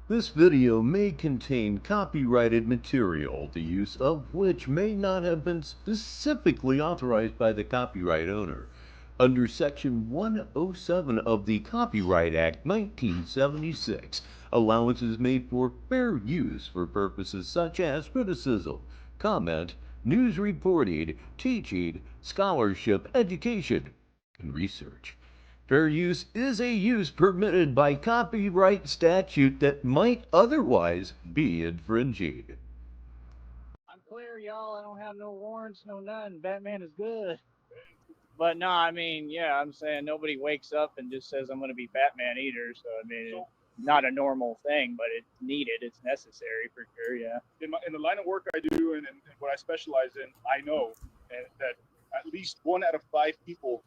This video may contain copyrighted material, the use of which may not have been specifically authorized by the copyright owner. Under Section 107 of the Copyright Act 1976, allowance is made for fair use for purposes such as criticism, comment, news reporting, teaching, scholarship, education, and research. Fair use is a use permitted by copyright statute that might otherwise be infringing. I'm clear, y'all. I don't have no warrants, no nothing. Batman is good. But no, I mean, yeah, I'm saying nobody wakes up and just says I'm going to be Batman either. So I mean, it's not a normal thing, but it's needed. It's necessary for sure. Yeah. In the line of work I do and what I specialize in, I know that at least 1 out of 5 people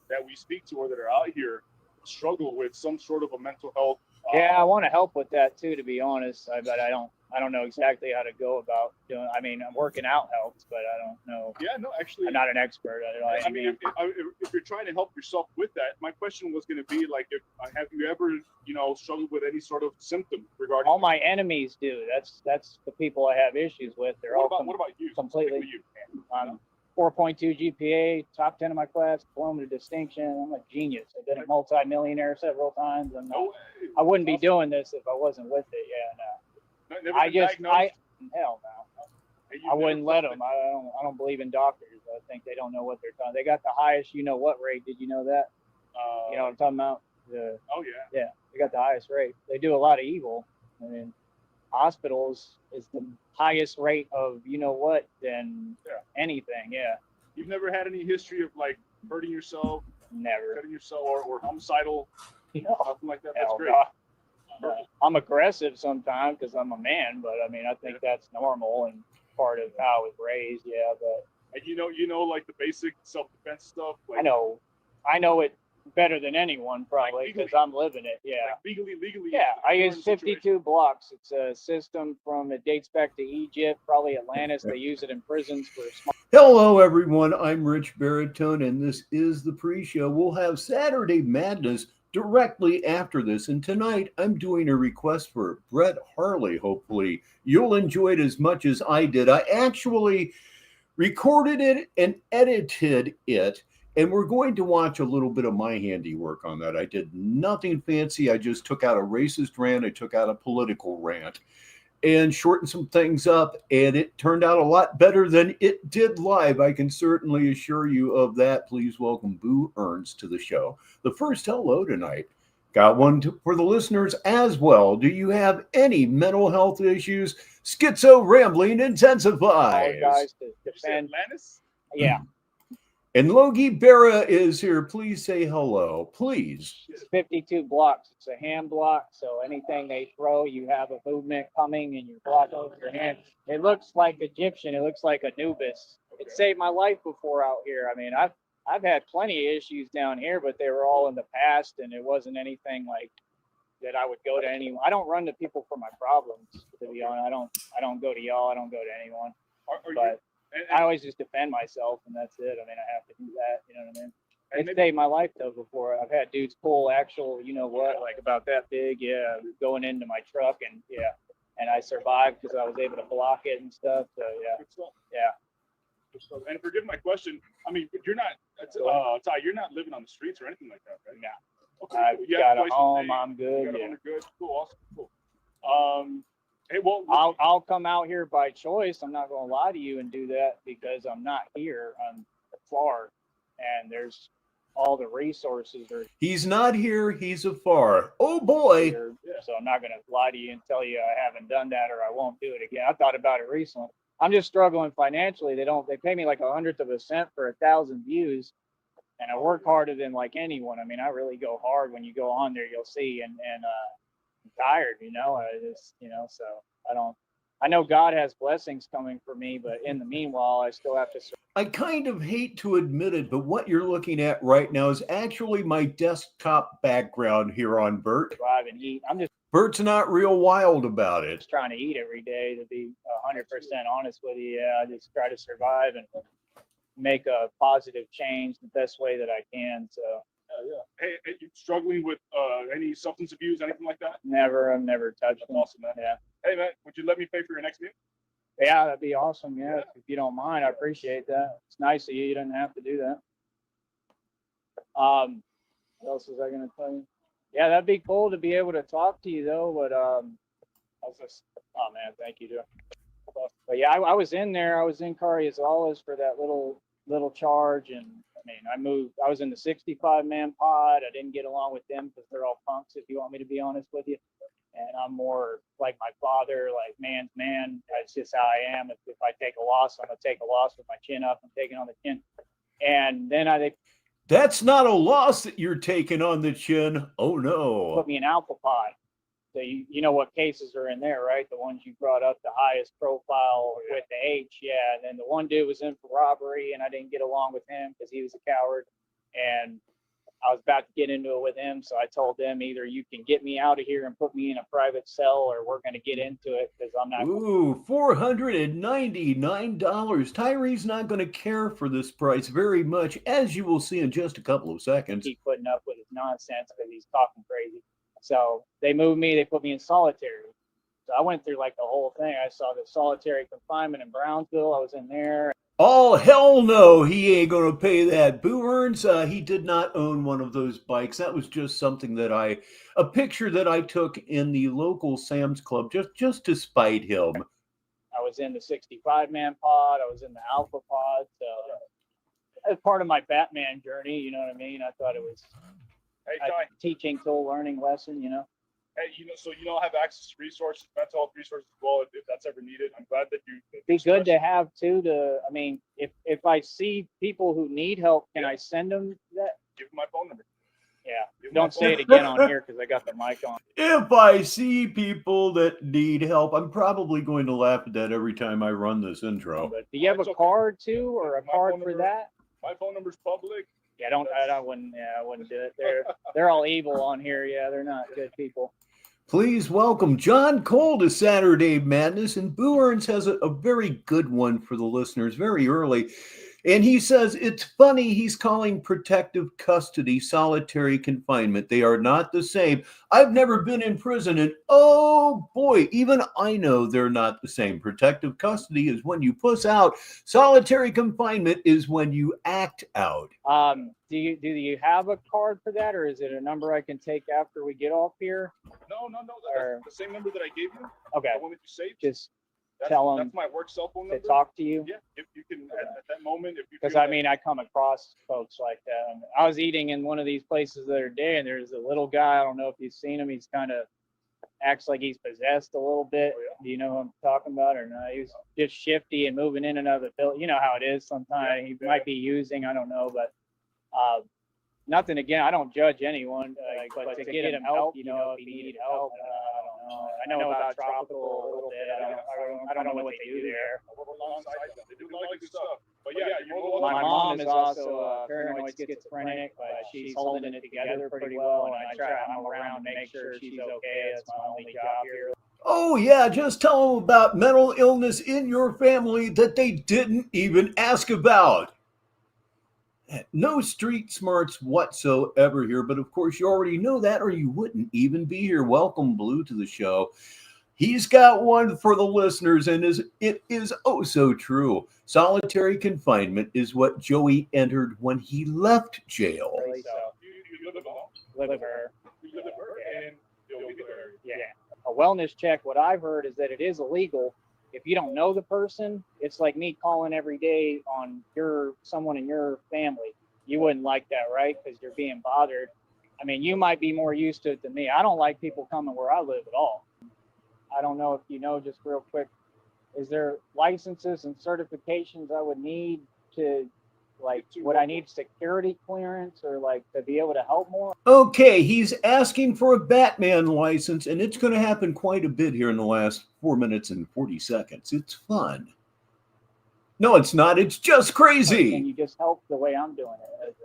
that we speak to or that are out here struggle with some sort of a mental health. Yeah, I want to help with that too, to be honest. But I don't know exactly how to go about doing. I mean, working out helps, but I don't know. Yeah, no, actually, I'm not an expert. I mean, if you're trying to help yourself with that, my question was going to be like, if have you ever, struggled with any sort of symptom regarding? All my enemies do. That's the people I have issues with. They're what about you? Completely. You. 4.2 GPA, top 10 of my class, diploma to distinction. I'm a genius. I've been a multi-millionaire several times, and I wouldn't be doing this if I wasn't with it. Yeah, no. Hell no. I wouldn't let them. I don't believe in doctors. I think they don't know what they're talking. They got the highest, rate. Did you know that? You know what I'm talking about? Oh yeah. Yeah, they got the highest rate. They do a lot of evil. I mean, hospitals is the highest rate of than anything. Yeah. You've never had any history of like hurting yourself, Never. cutting yourself, or homicidal, something like that. That's great. I'm aggressive sometimes because I'm a man, but I mean, I think that's normal and part of how I was raised. Yeah, but and you know, like the basic self-defense stuff. Like, I know it better than anyone probably because I'm living it. Yeah. Like legally. Yeah, I use 52 blocks. It's a system it dates back to Egypt, probably Atlantis. They use it in prisons for small. Hello, everyone. I'm Rich Baritone, and this is the pre-show. We'll have Saturday Madness directly after this, and tonight I'm doing a request for Brett Harley. Hopefully, you'll enjoy it as much as I did. I actually recorded it and edited it, and we're going to watch a little bit of my handiwork on that. I did nothing fancy. I just took out a racist rant, I took out a political rant, and shortened some things up, and it turned out a lot better than it did live. I can certainly assure you of that. Please welcome Boo Ernst to the show. The first hello tonight. Got one for the listeners as well. Do you have any mental health issues? Schizo rambling intensifies. Guys to defend Atlantis? Yeah. And Logie Berra is here. Please say hello, please. It's 52 blocks. It's a hand block, so anything they throw, you have a movement coming and you block over your hand. It looks like Egyptian. It looks like Anubis. It saved my life before out here. I mean, I've had plenty of issues down here, but they were all in the past, and it wasn't anything like that I would go to anyone. I don't run to people for my problems, to be honest. I don't go to y'all. I don't go to anyone. I always just defend myself, and that's it. I mean, I have to do that. You know what I mean? It saved my life, though, before. I've had dudes pull actual, like about that big, going into my truck, and and I survived because I was able to block it and stuff. So, yeah. And forgive my question. I mean, you're not, Ty, you're not living on the streets or anything like that, right? Yeah. Okay. I've got a home. I'm good. Yeah. Good. Cool. Awesome. Cool. Hey, well, I'll come out here by choice. I'm not going to lie to you and do that because I'm not here. I'm afar, and there's all the resources. He's not here. He's afar. Oh boy! So I'm not going to lie to you and tell you I haven't done that or I won't do it again. I thought about it recently. I'm just struggling financially. They pay me like 1/100 of a cent for 1,000 views, and I work harder than like anyone. I mean, I really go hard. When you go on there, you'll see, and I'm tired, so I know God has blessings coming for me, but in the meanwhile, I still have to. I kind of hate to admit it, but what you're looking at right now is actually my desktop background here on Bert. Survive and eat. Bert's not real wild about it. Just trying to eat every day, to be 100% honest with you. Yeah, I just try to survive and make a positive change the best way that I can. So Hey, you struggling with any substance abuse, anything like that? Never. I've never touched them. Awesome, man. Yeah. Hey, man, would you let me pay for your next meal? Yeah, that'd be awesome. Yeah, if you don't mind, I appreciate that. It's nice of you. You didn't have to do that. What else was I gonna tell you? Yeah, that'd be cool to be able to talk to you though. But I was just, oh man, thank you, dude. But yeah, I was in there. I was in Carrizales for that little charge, and I mean, I moved. I was in the 65-man pod. I didn't get along with them because they're all punks. If you want me to be honest with you. And I'm more like my father, like man's man. That's just how I am. If I take a loss, I'm gonna take a loss with my chin up. I'm taking on the chin. And then That's not a loss that you're taking on the chin. Oh no. put me in alpha pod. So you know what cases are in there, right? The ones you brought up, the highest profile with the H, yeah. And then the one dude was in for robbery, and I didn't get along with him because he was a coward. And I was about to get into it with him, so I told them either you can get me out of here and put me in a private cell, or we're going to get into it because I'm not. Ooh, $499. Tyree's not going to care for this price very much, as you will see in just a couple of seconds. Keep putting up with his nonsense because he's talking crazy. So they moved me. They put me in solitary. So I went through like the whole thing. I saw the solitary confinement in Brownsville. I was in there. Oh, hell no, he ain't going to pay that. Boo Earns, he did not own one of those bikes. That was just something a picture that I took in the local Sam's Club just to spite him. I was in the 65-man pod. I was in the alpha pod. So as part of my Batman journey, you know what I mean? I thought it was a teaching tool, learning lesson, you know? Hey, so you don't have access to resources, mental health resources as well, if that's ever needed. I'm glad that you. Be good to have too. I mean, if I see people who need help, can I send them that? Give them my phone number. Yeah. Don't say it again on here because I got the mic on. If I see people that need help, I'm probably going to laugh at that every time I run this intro. But do you have a card too, or a card for that? My phone number's public. Yeah, I wouldn't do it. They're all evil on here. Yeah, they're not good people. Please welcome John Cole to Saturday Madness, and Boo Earns has a very good one for the listeners very early. And he says, it's funny he's calling protective custody solitary confinement. They are not the same. I've never been in prison, and oh boy, even I know they're not the same. Protective custody is when you puss out. Solitary confinement is when you act out. Do you have a card for that, or is it a number I can take after we get off here? No. That's the same number that I gave you. Okay. The one that you saved. Just tell them that's my work cell phone number. To talk to you. Yeah, if you can at that moment. Because I mean, I come across folks like that. I was eating in one of these places the other day, and there's a little guy. I don't know if you've seen him. He's kind of acts like he's possessed a little bit. Oh, yeah. Do you know who I'm talking about or not? He's just shifty and moving in and out of the building. You know how it is sometimes. He might be using, I don't know, but nothing again. I don't judge anyone, but to get him help, you know, if he needed help, I don't know. I know about Tropical a little bit. I don't know what they do there. They do a lot of good stuff. But yeah, my mom is also paranoid schizophrenic, but she's holding it together pretty well, and I'm around to make sure she's okay. That's my only job here. Oh yeah, just tell them about mental illness in your family that they didn't even ask about. No street smarts whatsoever here, but of course you already know that or you wouldn't even be here. Welcome, Blue, to the show. He's got one for the listeners, and it is oh so true. Solitary confinement is what Joey entered when he left jail. You live with her. And you'll be there. Yeah. A wellness check, what I've heard is that it is illegal. If you don't know the person, it's like me calling every day on someone in your family. You wouldn't like that, right? Because you're being bothered. I mean, you might be more used to it than me. I don't like people coming where I live at all. I don't know if you know, just real quick, is there licenses and certifications I would need to, like, would I need security clearance or like to be able to help more? Okay, he's asking for a Batman license, and it's going to happen quite a bit here in the last 4 minutes and 40 seconds. It's fun. No, it's not. It's just crazy. Can you just help the way I'm doing it?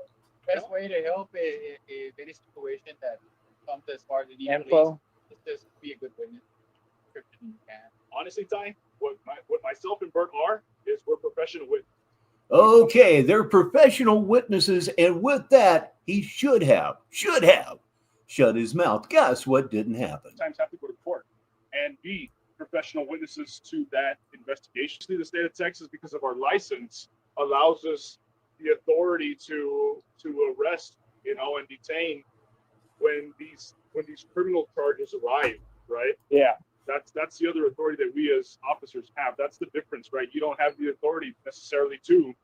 Best way to help in any situation that comes as far as the info is just be a good witness. You can. Honestly, Ty, what myself and Bert are is we're professional witnesses. Okay, they're professional witnesses, and with that, he should have shut his mouth. Guess what didn't happen? Sometimes have to go to court and be professional witnesses to that investigation. The state of Texas, because of our license, allows us the authority to arrest, and detain when these criminal charges arrive, right? Yeah. That's the other authority that we as officers have. That's the difference, right? You don't have the authority necessarily to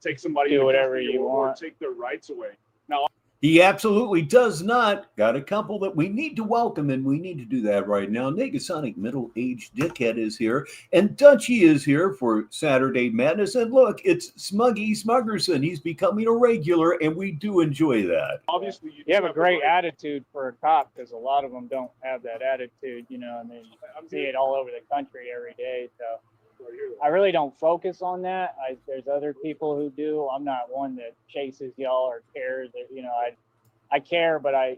take somebody Do into whatever custody you or want. take their rights away. Now, He absolutely does not. Got a couple that we need to welcome, and we need to do that right now. Negasonic middle-aged dickhead is here, and Dutchie is here for Saturday Madness. And look, it's Smuggy Smuggerson. He's becoming a regular, and we do enjoy that. obviously, You have a great attitude for a cop, because a lot of them don't have that attitude, and they see it all over the country every day. So I really don't focus on that. There's other people who do. I'm not one that chases y'all or cares. I care, but I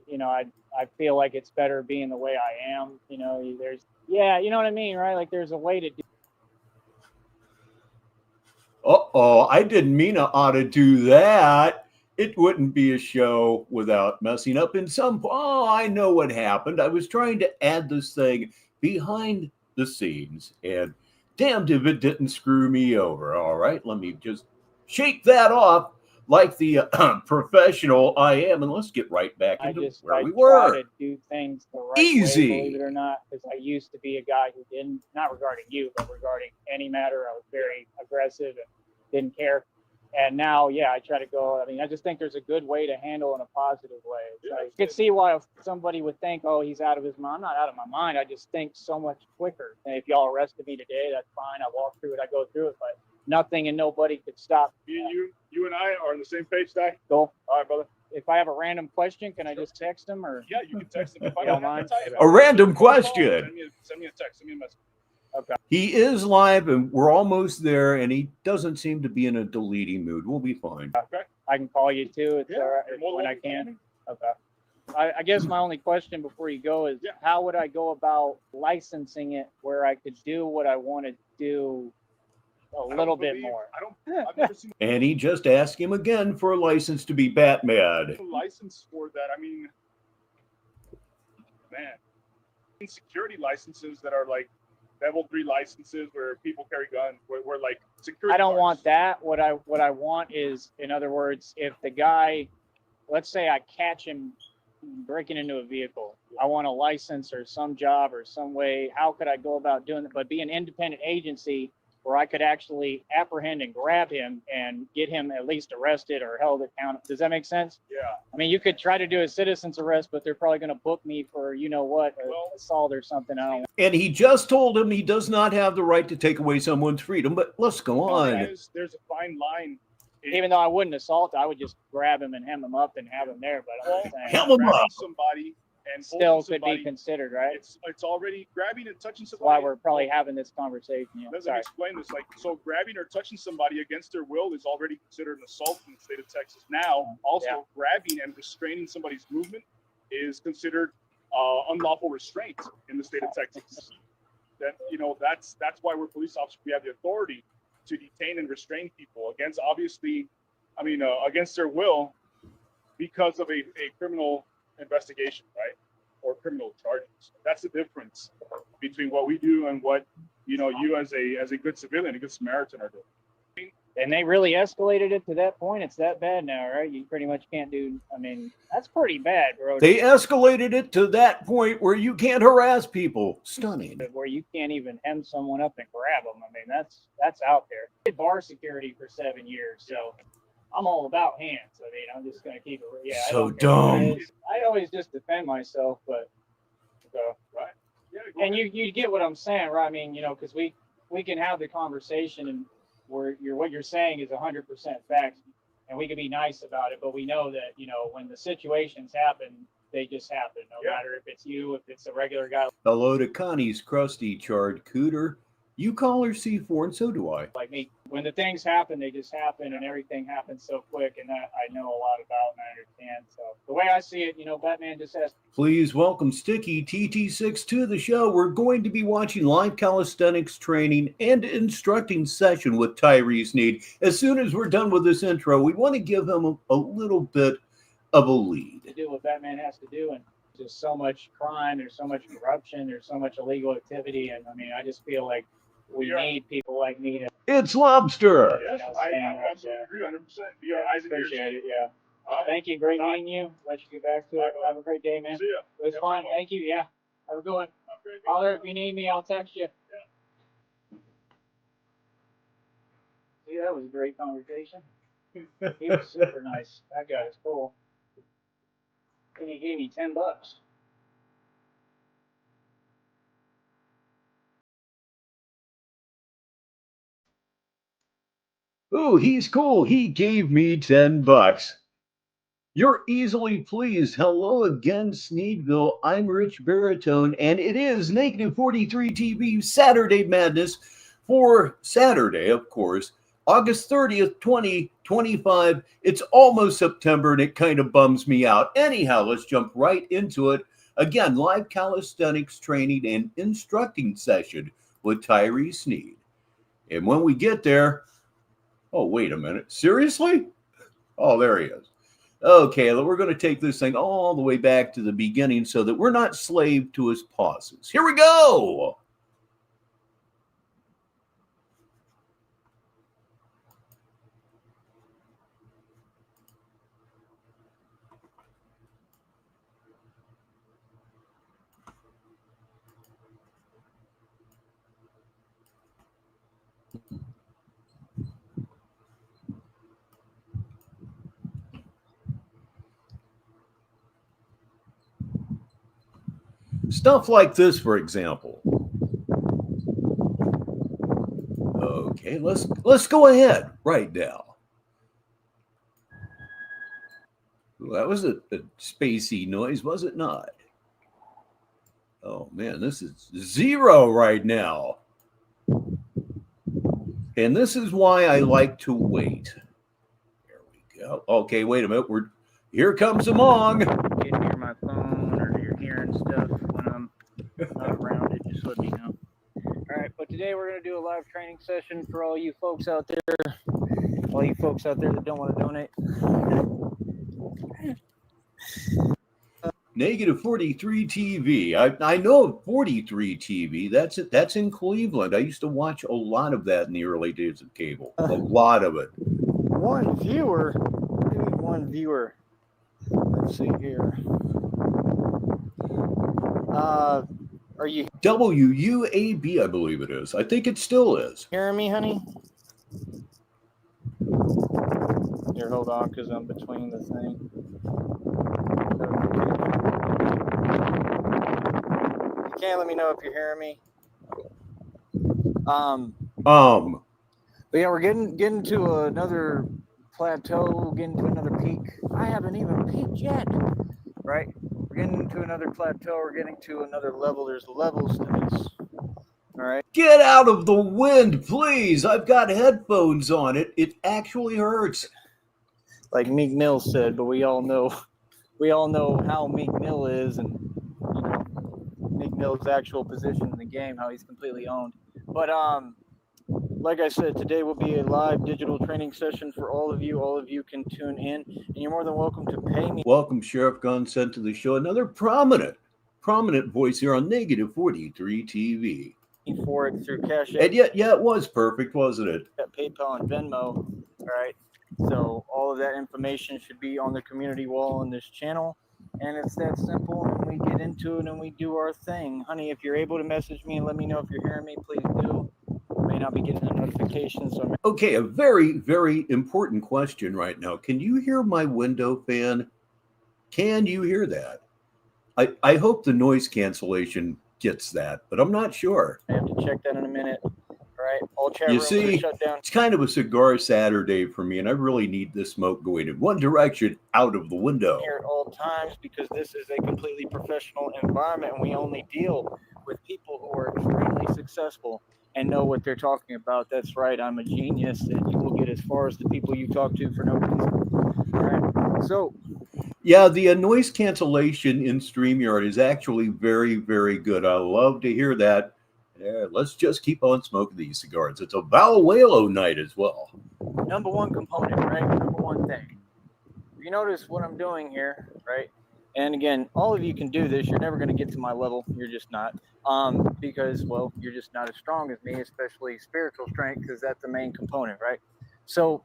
feel like it's better being the way I am. You know what I mean, right? Like there's a way to do. I didn't mean I ought to do that. It wouldn't be a show without messing up in some. Oh, I know what happened. I was trying to add this thing behind the scenes, and damned if it didn't screw me over. All right, let me just shake that off like the professional I am, and let's get right back into where we were. I try to do things the right way, believe it or not, because I used to be a guy who didn't, not regarding you, but regarding any matter, I was very aggressive and didn't care. And now, I try to go. I just think there's a good way to handle in a positive way. You could see why somebody would think, oh, he's out of his mind. I'm not out of my mind. I just think so much quicker. And if y'all arrested me today, that's fine. I walk through it. I go through it. But nothing and nobody could stop. You and I are on the same page, Ty. Cool. All right, brother. If I have a random question, can I just text him or? Yeah, you can text him. If I don't mind. A random question. Send me a text. Send me a message. Okay. He is live, and we're almost there, and he doesn't seem to be in a deleting mood. We'll be fine. Okay. I can call you too. It's all right more when than I can. Okay. I guess my only question before you go is, Yeah. how would I go about licensing it where I could do what I want to do a little bit more? I've never seen And he just asked him again for a license to be Batman. a license for that. I mean, man, security licenses that are like level 3 licenses where people carry guns, where like security. I don't guards. want that. What I want is, in other words, if the guy, let's say I catch him breaking into a vehicle, I want a license or some job or some way. How could I go about doing it? But be an independent agency where I could actually apprehend and grab him and get him at least arrested or held accountable. Does that make sense? Yeah. I mean, you could try to do a citizen's arrest, but they're probably going to book me for, assault or something. I don't know. And he just told him he does not have the right to take away someone's freedom. But let's go on. There's a fine line. Even though I wouldn't assault, I would just grab him and hem him up and have him there. But I'm just saying, Hem him Grabbing up. somebody and still holding could be somebody, considered, right? It's already grabbing and touching That's somebody. why we're probably having this conversation. Let me Sorry. explain this. So grabbing or touching somebody against their will is already considered an assault in the state of Texas. Now, also grabbing and restraining somebody's movement is considered unlawful restraint in the state of Texas. That's why we're police officers. We have the authority to detain and restrain people against their will because of a criminal investigation, right? Or criminal charges. That's the difference between what we do and what you as a good civilian, a good Samaritan are doing. And they really escalated it to that point. It's that bad now, right? You pretty much can't do. That's pretty bad, bro. They escalated it to that point where you can't harass people. Stunning. Where you can't even hem someone up and grab them. That's out there. I did bar security for 7 years, so I'm all about hands. I'm just gonna keep it. Yeah. So dumb. I always just defend myself, but Right. Yeah. and you get what I'm saying, right? Because we can have the conversation and where what you're saying is 100% facts, and we can be nice about it, but we know that when the situations happen, they just happen. No matter if it's you, if it's a regular guy Hello to Connie's crusty charred cooter. You call her C4, and so do I. like me. When the things happen, they just happen, and everything happens so quick, and that I know a lot about, and I understand Batman. So the way I see it, Batman just has. Please welcome Sticky TT6 to the show. We're going to be watching live calisthenics training and instructing session with Tyree Sneed. As soon as we're done with this intro, we want to give him a little bit of a lead. To do what Batman has to do, and just so much crime, there's so much corruption, there's so much illegal activity, and I just feel like we need people like me to. It's Lobster. Yes, I absolutely agree 100%. Appreciate it, yeah. Thank you. Great meeting you. Let you get back to it. Have a great day, man. See ya. It was fun. Thank you. Yeah. Have a good one. Holler if you need me. I'll text you. See, that was a great conversation. He was super nice. That guy is cool. And he gave me $10. Ooh, he's cool. He gave me $10. You're easily pleased. Hello again, Sneedville. I'm Rich Baritone, and it is Negative 43 TV Saturday Madness for Saturday, of course, August 30th, 2025. It's almost September, and it kind of bums me out. Anyhow, let's jump right into it. Again, live calisthenics training and instructing session with Tyree Sneed. And when we get there, oh, wait a minute. Seriously? Oh, there he is. Okay, we're going to take this thing all the way back to the beginning so that we're not slave to his pauses. Here we go. Stuff like this, for example. Okay, let's go ahead right now. Ooh, that was a spacey noise, was it not? Oh man, this is 0 right now. And this is why I like to wait. There we go. Okay, wait a minute. Here comes Among. You can hear my phone or you're hearing stuff when I'm not around it, just let me know. All right, but today we're going to do a live training session for all you folks out there that don't want to donate. Negative 43 TV. I know of 43 TV. That's in Cleveland. I used to watch a lot of that in the early days of cable. A lot of it. One viewer. Let's see here. Are you WUAB, I believe it is. I think it still is. hearing me, honey? Here, hold on, because I'm between the thing. You can't let me know if you're hearing me. But yeah, we're getting to another plateau, getting to another peak. I haven't even peaked yet, right? We're getting to another plateau. We're getting to another level. There's levels to this. All right. Get out of the wind, please. I've got headphones on. It actually hurts. Like Meek Mill said, but we all know how Meek Mill is, and Meek Mill's actual position in the game, how he's completely owned. But like I said, today will be a live digital training session for all of you. All of you can tune in, and you're more than welcome to pay me. Welcome, Sheriff Gunn sent to the show. Another prominent voice here on Negative 43 TV. For it through Cash App. And yet, yeah, it was perfect, wasn't it? PayPal and Venmo. All right. So all of that information should be on the community wall on this channel. And it's that simple. And we get into it and we do our thing. Honey, if you're able to message me and let me know if you're hearing me, please do. I may not be getting a notification. So Okay, a very, very important question right now. Can you hear my window fan? Can you hear that? I hope the noise cancellation gets that, but I'm not sure. I have to check that in a minute. All right. All chat You rooms see, are shut down. it's kind of a cigar Saturday for me, and I really need the smoke going in one direction out of the window. Here at all times, because this is a completely professional environment, and we only deal with people who are extremely successful and know what they're talking about. That's right. I'm a genius, and you will get as far as the people you talk to for no reason. All right. So Yeah, the noise cancellation in StreamYard is actually very, very good. I love to hear that. Yeah, let's just keep on smoking these cigars. It's a Valwalo night as well. Number one component, right? Number one thing. You notice what I'm doing here, right? And again, all of you can do this. You're never going to get to my level. You're just not. Because, well, you're just not as strong as me, especially spiritual strength, because that's the main component, right? So,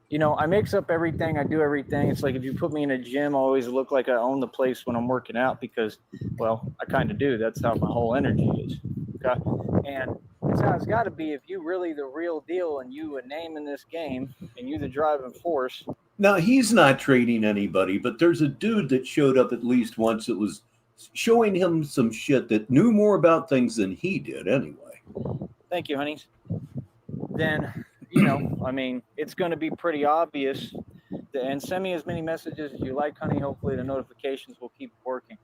you know, I mix up everything. I do everything. It's like if you put me in a gym, I always look like I own the place when I'm working out because, well, I kind of do. That's how my whole energy is. Okay. And that's how it's got to be if you really the real deal and you a name in this game and you the driving force. Now, he's not trading anybody, but there's a dude that showed up at least once that was showing him some shit that knew more about things than he did anyway. Thank you, honeys. Then, you know, I mean, it's going to be pretty obvious. And send me as many messages as you like, honey. Hopefully the notifications will keep working.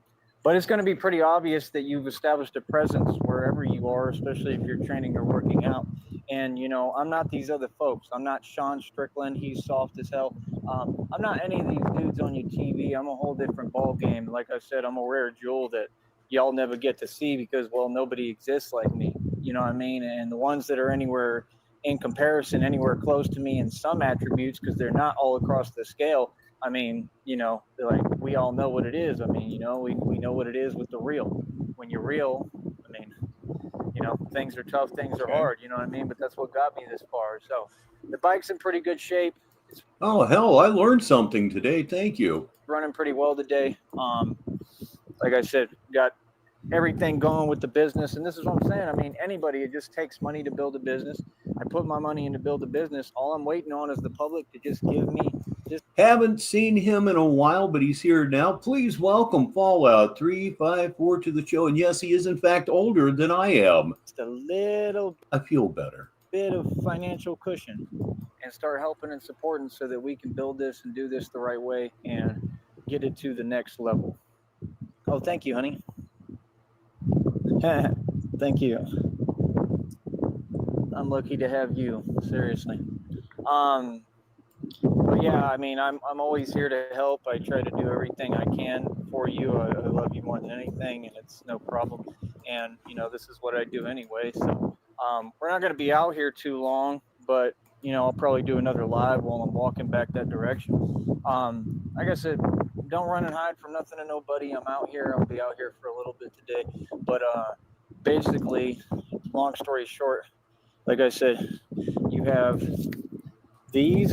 But it's going to be pretty obvious that you've established a presence wherever you are, especially if you're training or working out. And, you know, I'm not these other folks. I'm not Sean Strickland. He's soft as hell. I'm not any of these dudes on your TV. I'm a whole different ball game. Like I said, I'm a rare jewel that y'all never get to see because, well, nobody exists like me. You know what I mean? And the ones that are anywhere in comparison, anywhere close to me in some attributes, because they're not all across the scale. I mean, you know, like we all know what it is. I mean, you know, we know what it is with the real. When you're real, I mean, you know, things are tough, things are hard, you know what I mean? But that's what got me this far. So the bike's in pretty good shape. It's Oh, hell, I learned something today. Thank you. running pretty well today. Like I said, got everything going with the business. And this is what I'm saying. I mean, anybody, it just takes money to build a business. I put my money in to build a business. All I'm waiting on is the public to just give me just. Haven't seen him in a while, but he's here now. Please welcome Fallout 354 to the show. And yes, he is in fact older than I am. Just a little I feel better. bit of financial cushion and start helping and supporting so that we can build this and do this the right way and get it to the next level. Oh, thank you, honey. Thank you. I'm lucky to have you, seriously. But yeah, I mean, I'm always here to help. I try to do everything I can for you. I love you more than anything, and it's no problem. And, you know, this is what I do anyway. So we're not going to be out here too long, but, you know, I'll probably do another live while I'm walking back that direction. Like I said, don't run and hide from nothing and nobody. I'm out here. I'll be out here for a little bit today. But basically, long story short, like I said, you have these.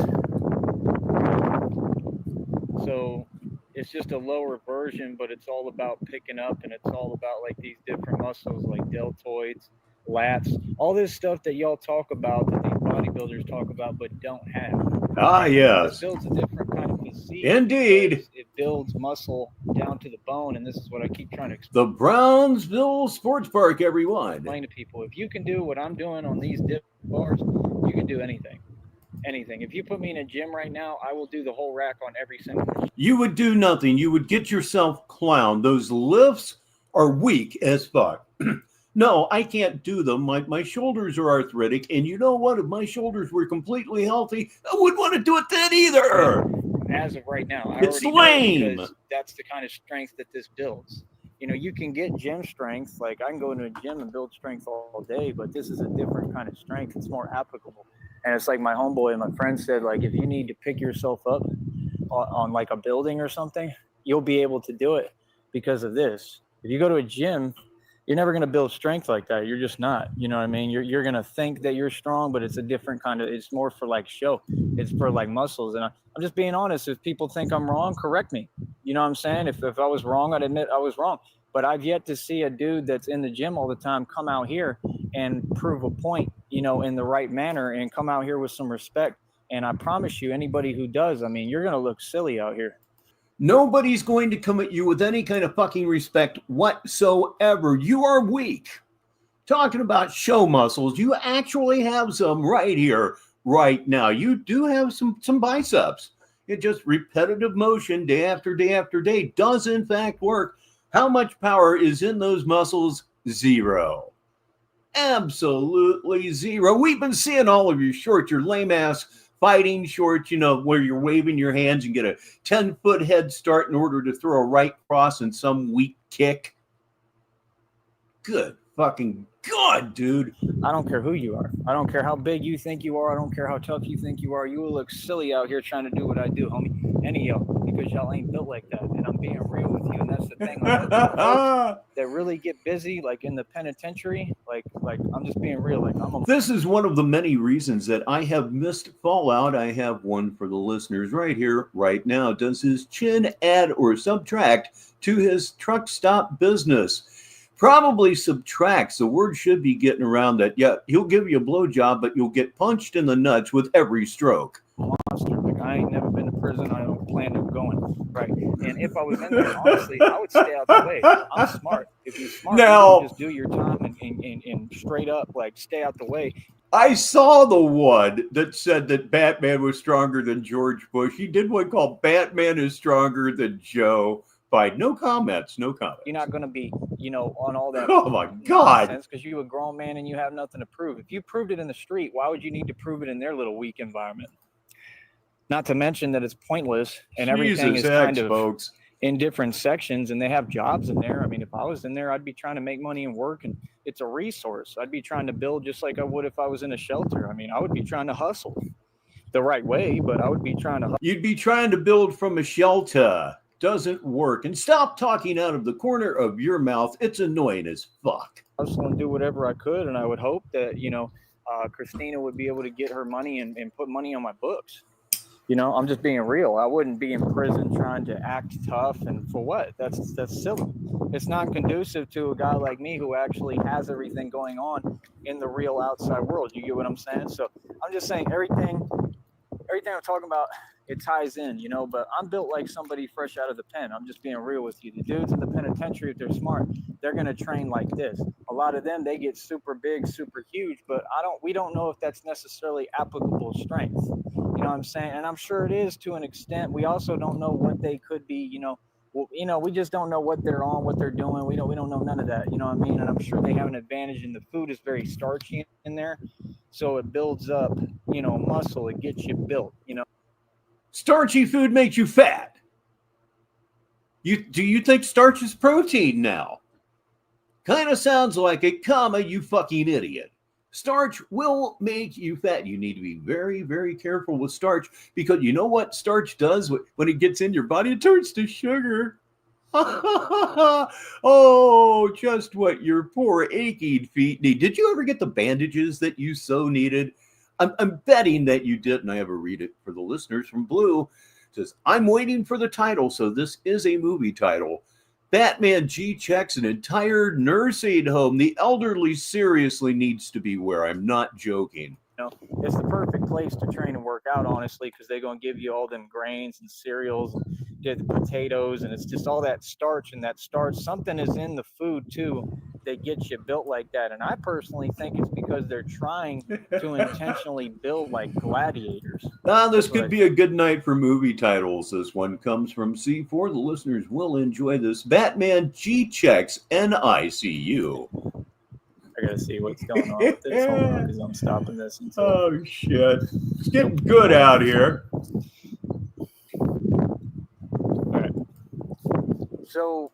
So it's just a lower version, but it's all about picking up, and it's all about like these different muscles like deltoids, lats, all this stuff that y'all talk about, that these bodybuilders talk about but don't have. Ah, yes. It builds a different kind of physique. Indeed. It builds muscle down to the bone, and this is what I keep trying to explain. The Brownsville Sports Park, everyone. Explain to people, if you can do what I'm doing on these dip bars, you can do anything. Anything. If you put me in a gym right now, I will do the whole rack on every single machine. You would do nothing. You would get yourself clowned. Those lifts are weak as fuck. No, I can't do them. My shoulders are arthritic. And you know what? If my shoulders were completely healthy, I wouldn't want to do it then either. As of right now, It's lame. because that's the kind of strength that this builds. You know, you can get gym strength. Like I can go into a gym and build strength all day, but this is a different kind of strength. It's more applicable. And it's like my homeboy and my friend said, like, if you need to pick yourself up on like a building or something, you'll be able to do it because of this. If you go to a gym, you're never going to build strength like that. You're just not, you know what I mean? You're going to think that you're strong, but it's a different kind of, it's more for like show. It's for like muscles. And I'm just being honest. If people think I'm wrong, correct me. You know what I'm saying? If I was wrong, I'd admit I was wrong. But I've yet to see a dude that's in the gym all the time come out here and prove a point, you know, in the right manner and come out here with some respect. And I promise you, anybody who does, I mean, you're going to look silly out here. Nobody's going to come at you with any kind of fucking respect whatsoever. You are weak. Talking about show muscles, you actually have some right here, right now. You do have some biceps. It just repetitive motion day after day after day does in fact work. How much power is in those muscles? Zero. Absolutely zero. We've been seeing all of your shorts, your lame ass fighting shorts, you know, where you're waving your hands and get a 10-foot head start in order to throw a right cross and some weak kick. Good fucking God, dude. I don't care who you are. I don't care how big you think you are. I don't care how tough you think you are. You will look silly out here trying to do what I do, homie. Any of y'all, because y'all ain't built like that. And I'm being real with you. And that's the thing. Like, folks that really get busy, like in the penitentiary, like I'm just being real. Like This is one of the many reasons that I have missed Fallout. I have one for the listeners right here, right now. Does his chin add or subtract to his truck stop business? Probably subtracts. The word should be getting around that, yeah, he'll give you a blowjob, but you'll get punched in the nuts with every stroke. Monster. Like, I ain't never been to prison. I don't plan on going. Right. And if I was in there, honestly, I would stay out the way. I'm smart. If you're smart, now, you just do your time and straight up, like, stay out the way. I saw the one that said that Batman was stronger than George Bush. He did one called Batman is Stronger Than Joe. Fine. No comments. No comments. You're not going to be, you know, on all that. Oh, my God. Because you're a grown man and you have nothing to prove. If you proved it in the street, why would you need to prove it in their little weak environment? Not to mention that it's pointless and everything is kind of folks. In different sections and they have jobs in there. I mean, if I was in there, I'd be trying to make money and work, and it's a resource. I'd be trying to build just like I would if I was in a shelter. I mean, I would be trying to hustle the right way, but I would be trying to. You'd be trying to build from a shelter. Doesn't work. And stop talking out of the corner of your mouth. It's annoying as fuck. Hustle and do whatever I could, and I would hope that, you know, Christina would be able to get her money and put money on my books. You know, I'm just being real. I wouldn't be in prison trying to act tough, and for what? That's silly. It's not conducive to a guy like me who actually has everything going on in the real outside world. You get what I'm saying? So I'm just saying everything I'm talking about, it ties in, you know, but I'm built like somebody fresh out of the pen. I'm just being real with you. The dudes in the penitentiary, if they're smart, they're going to train like this. A lot of them, they get super big, super huge, but we don't know if that's necessarily applicable strength. You know what I'm saying? And I'm sure it is to an extent. We also don't know what they could be, you know. Well, you know, we just don't know what they're on, what they're doing. We don't know none of that. You know what I mean? And I'm sure they have an advantage, and the food is very starchy in there. So it builds up, you know, muscle. It gets you built, you know. Starchy food makes you fat. Do you think starch is protein now? Kind of sounds like it, comma, you fucking idiot. Starch will make you fat. You need to be very, very careful with starch, because you know what starch does when it gets in your body? It turns to sugar. Oh, just what your poor aching feet need. Did you ever get the bandages that you so needed? I'm betting that you did, and I have a read it for the listeners from Blue. It says, I'm waiting for the title, so this is a movie title. Batman G checks an entire nursing home. The elderly seriously needs to be where. I'm not joking. You know, it's the perfect place to train and work out, honestly, because they're going to give you all them grains and cereals, and the potatoes, and it's just all that starch, and that starch. Something is in the food, too, that gets you built like that. And I personally think it's because they're trying to intentionally build like gladiators. This could be a good night for movie titles. This one comes from C4. The listeners will enjoy this. Batman G checks NICU. I gotta see what's going on with this. Hold on, because I'm stopping this. Oh shit! It's getting good out here. All right. So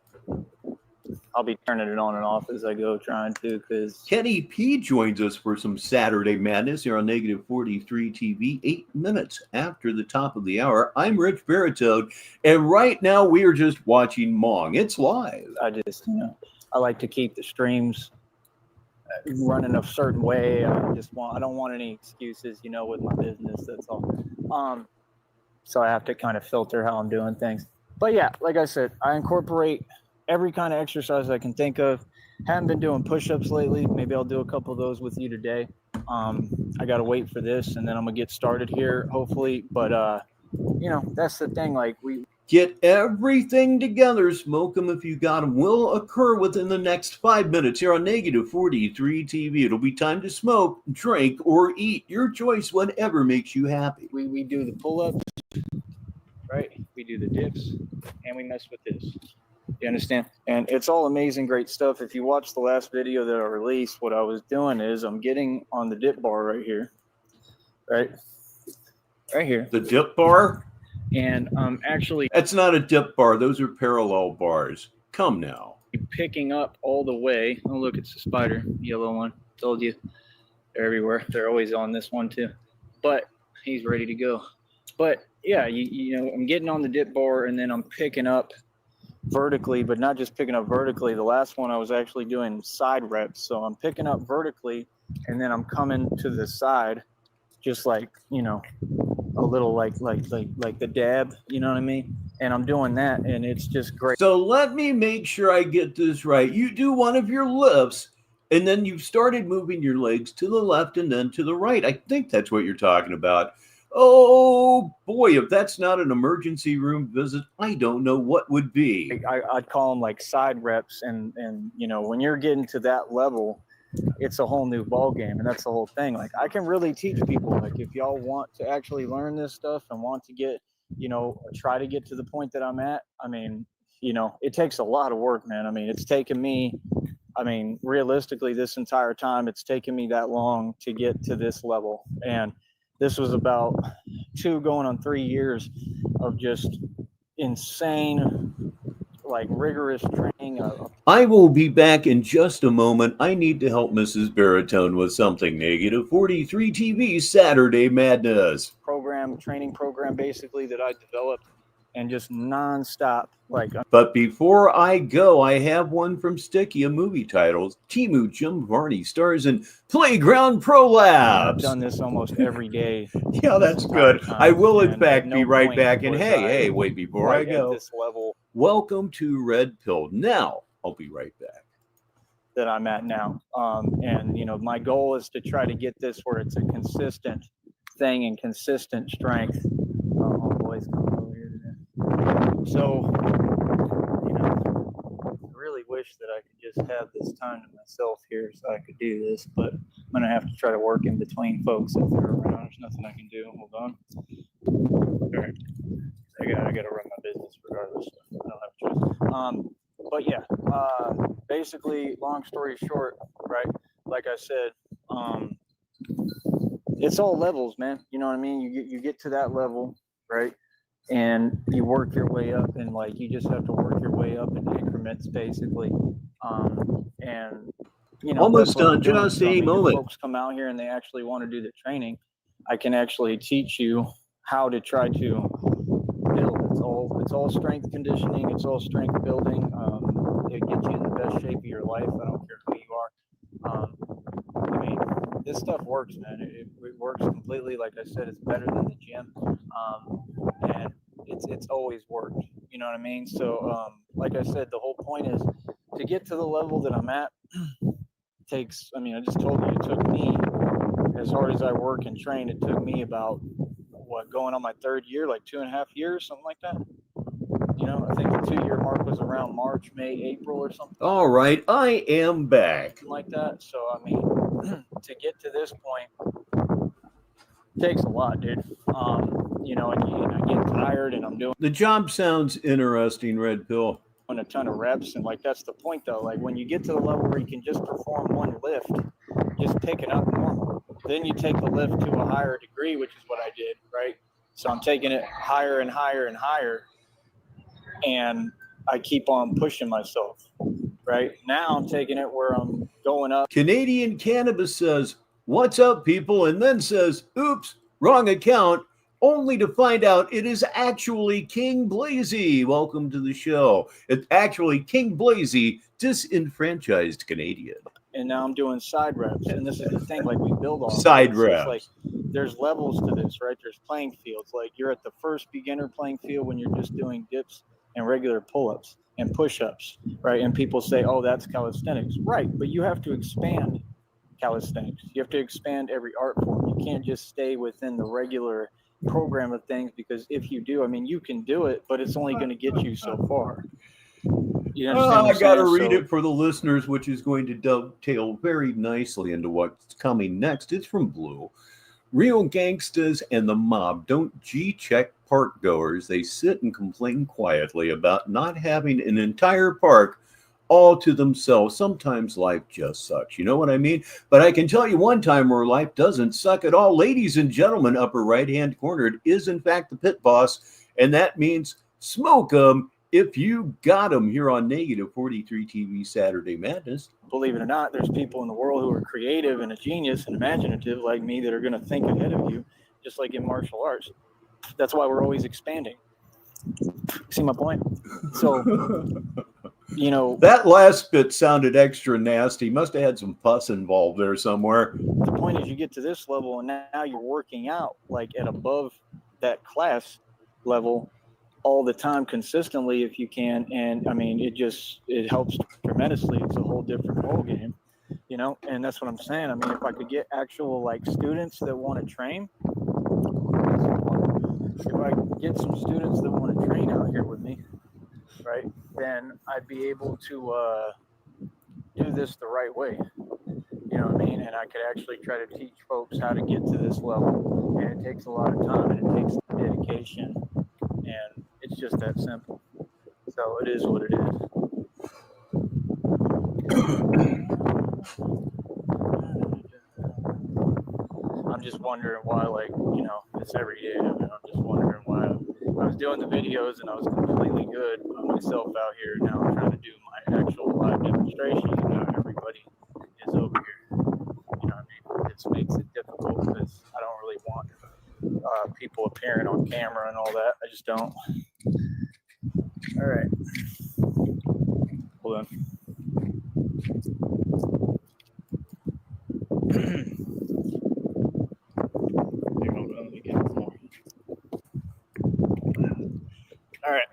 I'll be turning it on and off as I go, trying to, because Kenny P joins us for some Saturday Madness here on Negative 43 TV, 8 minutes after the top of the hour. I'm Rich Baritone, and right now we are just watching Mong. It's live. I just, you know, I like to keep the streams running a certain way. I don't want any excuses, you know, with my business. That's all. So I have to kind of filter how I'm doing things. But yeah, like I said, I incorporate every kind of exercise I can think of. Haven't been doing push-ups lately. Maybe I'll do a couple of those with you today. I got to wait for this, and then I'm going to get started here, hopefully. But, you know, that's the thing. Like, we get everything together. Smoke them if you got them. Will occur within the next 5 minutes here on Negative 43 TV. It'll be time to smoke, drink, or eat. Your choice, whatever makes you happy. We do the pull-ups, right? We do the dips, and we mess with this. You understand? And it's all amazing, great stuff. If you watch the last video that I released, what I was doing is I'm getting on the dip bar right here, right? right here. The dip bar? And I'm actually That's not a dip bar. Those are parallel bars. Come now. picking up all the way. Oh, look, it's a spider, yellow one. Told you, they're everywhere. They're always on this one too. But he's ready to go. But yeah, you know, I'm getting on the dip bar and then I'm picking up vertically, but not just picking up vertically. The last one I was actually doing side reps. So I'm picking up vertically and then I'm coming to the side, just like, you know, a little like the dab, you know what I mean? And I'm doing that and it's just great. So let me make sure I get this right. You do one of your lifts and then you've started moving your legs to the left and then to the right. I think that's what you're talking about. Oh boy, if that's not an emergency room visit, I don't know what would be. I'd call them like side reps, and you know, when you're getting to that level, it's a whole new ball game, and that's the whole thing. Like, I can really teach people, like, if y'all want to actually learn this stuff and want to get, you know, try to get to the point that I'm at. I mean, you know, it takes a lot of work, man. I mean, it's taken me, I mean, realistically, this entire time, it's taken me that long to get to this level. And this was about 2 going on 3 years of just insane, like, rigorous training. I will be back in just a moment. I need to help Mrs. Baritone with something negative. 43TV's Saturday Madness. Training program, basically, that I developed, and just nonstop. Like, but before I go, I have one from Sticky, a movie title. Timu Jim Varney stars in Playground Prolapse. I've done this almost every day. Yeah, that's good. I will, in fact, be right back. And hey, wait, before I go, this level, welcome to Red Pill. Now, I'll be right back. That I'm at now. And, you know, my goal is to try to get this where it's a consistent thing and consistent strength. Oh, boys, come over here today. So, you know, I really wish that I could just have this time to myself here so I could do this, but I'm going to have to try to work in between folks if they're around. There's nothing I can do. Hold on. All right. I got to run my business regardless. I don't have a choice. But yeah, basically, long story short, right? Like I said, it's all levels, man. You know what I mean? You get to that level, right? And you work your way up, and like, you just have to work your way up in increments, basically. And you know, almost done. Just a moment. Folks come out here and they actually want to do the training. I can actually teach you how to try to build. It's all strength conditioning. It's all strength building. It gets you in the best shape of your life. I don't care who you are. I mean, this stuff works, man. It works completely. Like I said, it's better than the gym, and it's always worked. You know what I mean? So, like I said, the whole point is to get to the level that I'm at. Takes. I mean, I just told you it took me, as hard as I work and train, it took me about going on my 3rd year, like 2.5 years, something like that. You know, I think the 2-year mark was around March, May, April or something. All right, I am back. Like that. So, I mean, to get to this point takes a lot, dude. You know, and I get tired and I'm doing. The job sounds interesting, Red Pill. A ton of reps, and like, that's the point though. Like, when you get to the level where you can just perform one lift, just pick it up normal. Then you take the lift to a higher degree, which is what I did, right? So I'm taking it higher and higher and higher, and I keep on pushing myself. Right now, I'm taking it where I'm going up. Canadian Cannabis says, "What's up, people?" and then says, "Oops, wrong account," only to find out it is actually King Blazy. Welcome to the show. It's actually King Blazy, disenfranchised Canadian. And now I'm doing side reps, and this is the thing, like, we build on side reps. Like, there's levels to this, right? There's playing fields. Like, you're at the first beginner playing field when you're just doing dips and regular pull-ups and push-ups, right? And people say, oh, that's calisthenics. Right, but you have to expand calisthenics. You have to expand every art form. You can't just stay within the regular program of things, because if you do, I mean, you can do it, but it's only going to get you so far. You understand? I got to read it for the listeners, which is going to dovetail very nicely into what's coming next. It's from Blue. Real gangstas and the mob don't G-check park goers. They sit and complain quietly about not having an entire park all to themselves. Sometimes life just sucks. You know what I mean? But I can tell you one time where life doesn't suck at all. Ladies and gentlemen, upper right-hand corner, it is in fact the pit boss, and that means smoke 'em if you got 'em here on Negative 43 TV Saturday Madness. Believe it or not, there's people in the world who are creative and a genius and imaginative like me that are going to think ahead of you, just like in martial arts. That's why we're always expanding. See my point? So, you know, that last bit sounded extra nasty. Must have had some pus involved there somewhere. The point is you get to this level and now you're working out like at above that class level all the time consistently if you can. And I mean, it helps tremendously. It's a whole different ball game, you know, and that's what I'm saying. I mean, if I could get actual like students that want to train, if I get some students that want to train out here with me, right, then I'd be able to do this the right way. You know what I mean? And I could actually try to teach folks how to get to this level. And it takes a lot of time and it takes dedication. And it's just that simple. So it is what it is. I'm just wondering why, like, you know, it's every day. I mean, I'm just wondering why I was doing the videos and I was completely good by myself out here. Now I'm trying to do my actual live demonstration. And now everybody is over here. You know what I mean? It makes it difficult because I don't really want people appearing on camera and all that. I just don't. All right. Hold on. All right.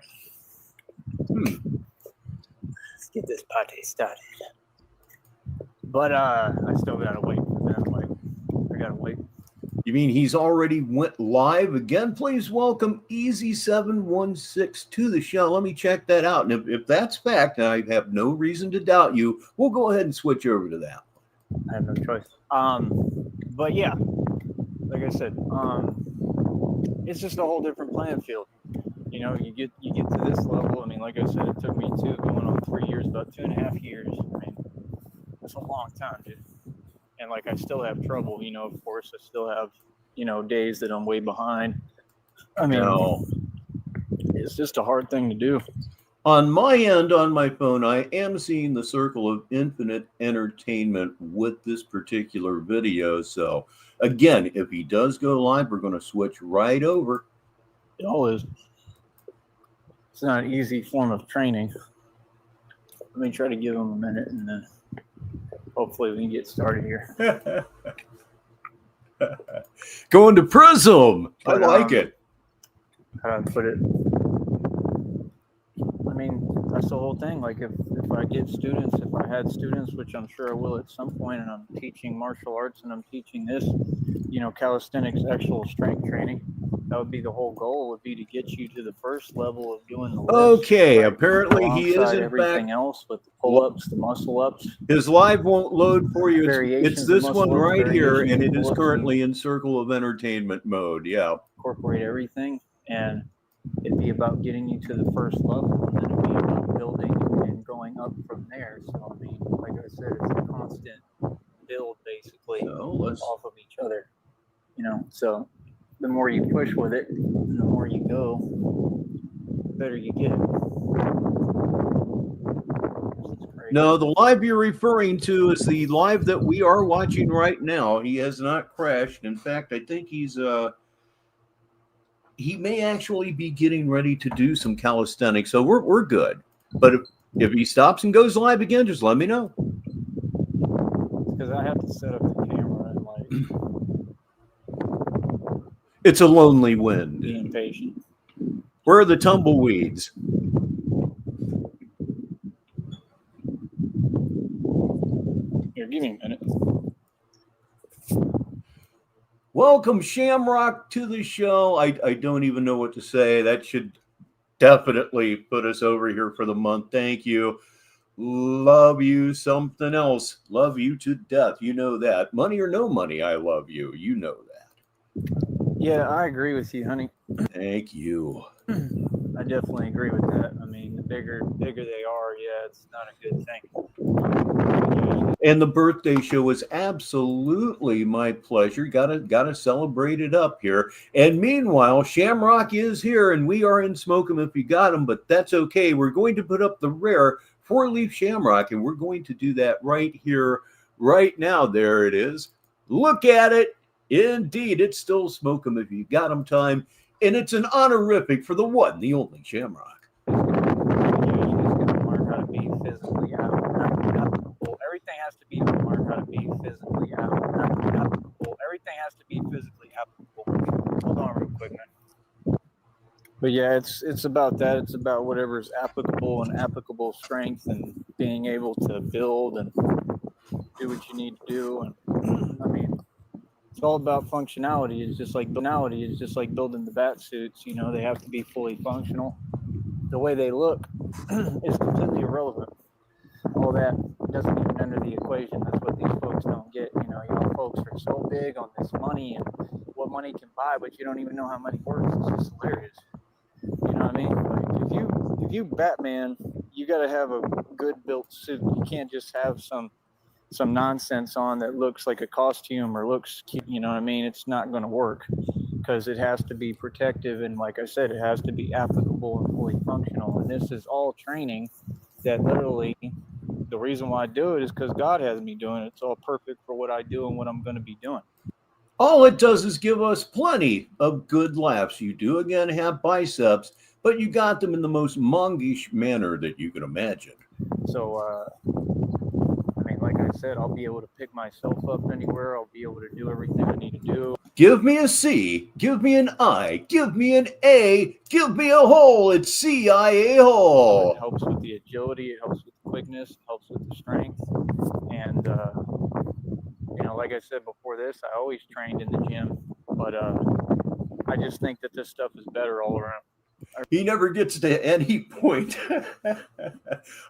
Let's get this party started. But I still gotta wait for them. Like, I gotta wait. You mean he's already went live again? Please welcome Easy716 to the show. Let me check that out. And if that's fact, and I have no reason to doubt you, we'll go ahead and switch over to that. I have no choice. But yeah, like I said, it's just a whole different playing field. You know, you get to this level. I mean, like I said, it took me going on 3 years, about 2.5 years. I mean, that's a long time, dude. And like, I still have trouble, you know, of course, I still have, you know, days that I'm way behind. I mean, it's just a hard thing to do. On my end, on my phone, I am seeing the circle of infinite entertainment with this particular video. So again, if he does go live, we're going to switch right over. It always, it's not an easy form of training. Let me try to give him a minute and then hopefully we can get started here. Going to Prism. I like it. How do I put it? I mean, that's the whole thing. Like, if I get students, if I had students, which I'm sure I will at some point, and I'm teaching martial arts and I'm teaching this, you know, calisthenics, actual strength training, that would be the whole goal, would be to get you to the first level of doing the lifts. Okay, right? apparently he is in everything fact else with the pull-ups, the muscle-ups. His live won't load for you. It's this one right here, and it is currently in circle of entertainment mode. Yeah. Incorporate everything, and it'd be about getting you to the first level, and then it'd be about building and going up from there. So, I mean, like I said, it's a constant build, basically, off of each other. You know, so the more you push with it, and the more you go, the better you get. No, the live you're referring to is the live that we are watching right now. He has not crashed. In fact, I think he may actually be getting ready to do some calisthenics. So we're good. But if he stops and goes live again, just let me know. Because I have to set up the camera and like. It's a lonely wind. Being patient. Where are the tumbleweeds? Here, give me a minute. Welcome, Shamrock, to the show. I don't even know what to say. That should definitely put us over here for the month. Thank you. Love you. Something else. Love you to death. You know that. Money or no money, I love you. You know that. Yeah, I agree with you, honey. Thank you. I definitely agree with that. I mean, bigger they are, yeah, it's not a good thing. And the birthday show is absolutely my pleasure. Gotta celebrate it up here. And meanwhile, Shamrock is here, and we are in Smoke 'em if you got 'em, but that's okay. We're going to put up the rare 4-leaf Shamrock, and we're going to do that right here, right now. There it is. Look at it. Indeed, it's still Smoke 'em if you got 'em time, and it's an honorific for the one, the only Shamrock. Physically applicable. Everything has to be marked how to be physically applicable. Everything has to be physically applicable. Hold on real quick, man. But yeah, it's about that. It's about whatever is applicable and applicable strength and being able to build and do what you need to do. And I mean, it's all about functionality. It's just like building the bat suits. You know, they have to be fully functional. The way they look is completely irrelevant. All that doesn't even enter the equation. That's what these folks don't get. You know, folks are so big on this money and what money can buy, but you don't even know how money works. It's just hilarious. You know what I mean? Like if you Batman, you got to have a good built suit. You can't just have some nonsense on that looks like a costume or looks cute. You know what I mean? It's not going to work because it has to be protective, and like I said, it has to be applicable and fully functional. And this is all training that literally, the reason why I do it is because God has me doing it. It's all perfect for what I do and what I'm going to be doing. All it does is give us plenty of good laughs. You do again have biceps, but you got them in the most mongish manner that you can imagine. So, I mean, like I said, I'll be able to pick myself up anywhere. I'll be able to do everything I need to do. Give me a C, give me an I, give me an A, give me a hole. It's CIA hole. It helps with the agility. It helps with the quickness. It helps with the strength. And, you know, like I said before this, I always trained in the gym, but I just think that this stuff is better all around. He never gets to any point.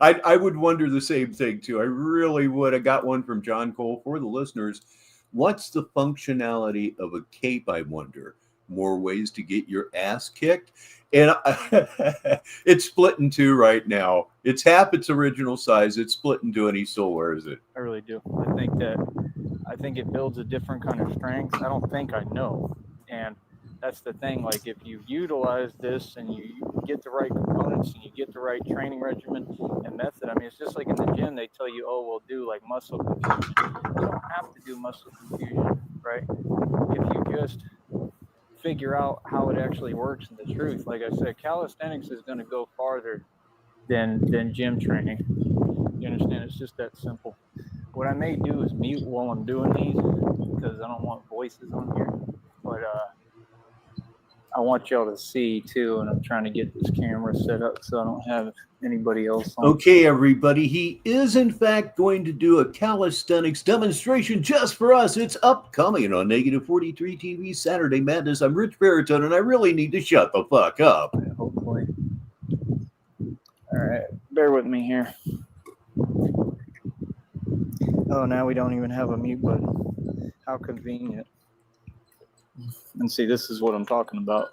I would wonder the same thing too. I really would. I got one from John Cole for the listeners. What's the functionality of a cape, I wonder? More ways to get your ass kicked? And it's split in two right now. It's half its original size. It's split in two, and he still wears it. I really do. I think it builds a different kind of strength. I don't think I know. And that's the thing. Like, if you utilize this and you get the right components and you get the right training regimen and method, I mean, it's just like in the gym, they tell you, oh, we'll do like muscle confusion. You don't have to do muscle confusion, right? If you just figure out how it actually works and the truth. Like I said, calisthenics is going to go farther than gym training. You understand? It's just that simple. What I may do is mute while I'm doing these because I don't want voices on here. But I want y'all to see too, and I'm trying to get this camera set up so I don't have anybody else on. Okay, everybody, he is in fact going to do a calisthenics demonstration just for us. It's upcoming on Negative 43 TV Saturday Madness. I'm Rich Baritone, and I really need to shut the fuck up. Hopefully. All right, bear with me here. Oh, now we don't even have a mute button. How convenient. And see, this is what I'm talking about.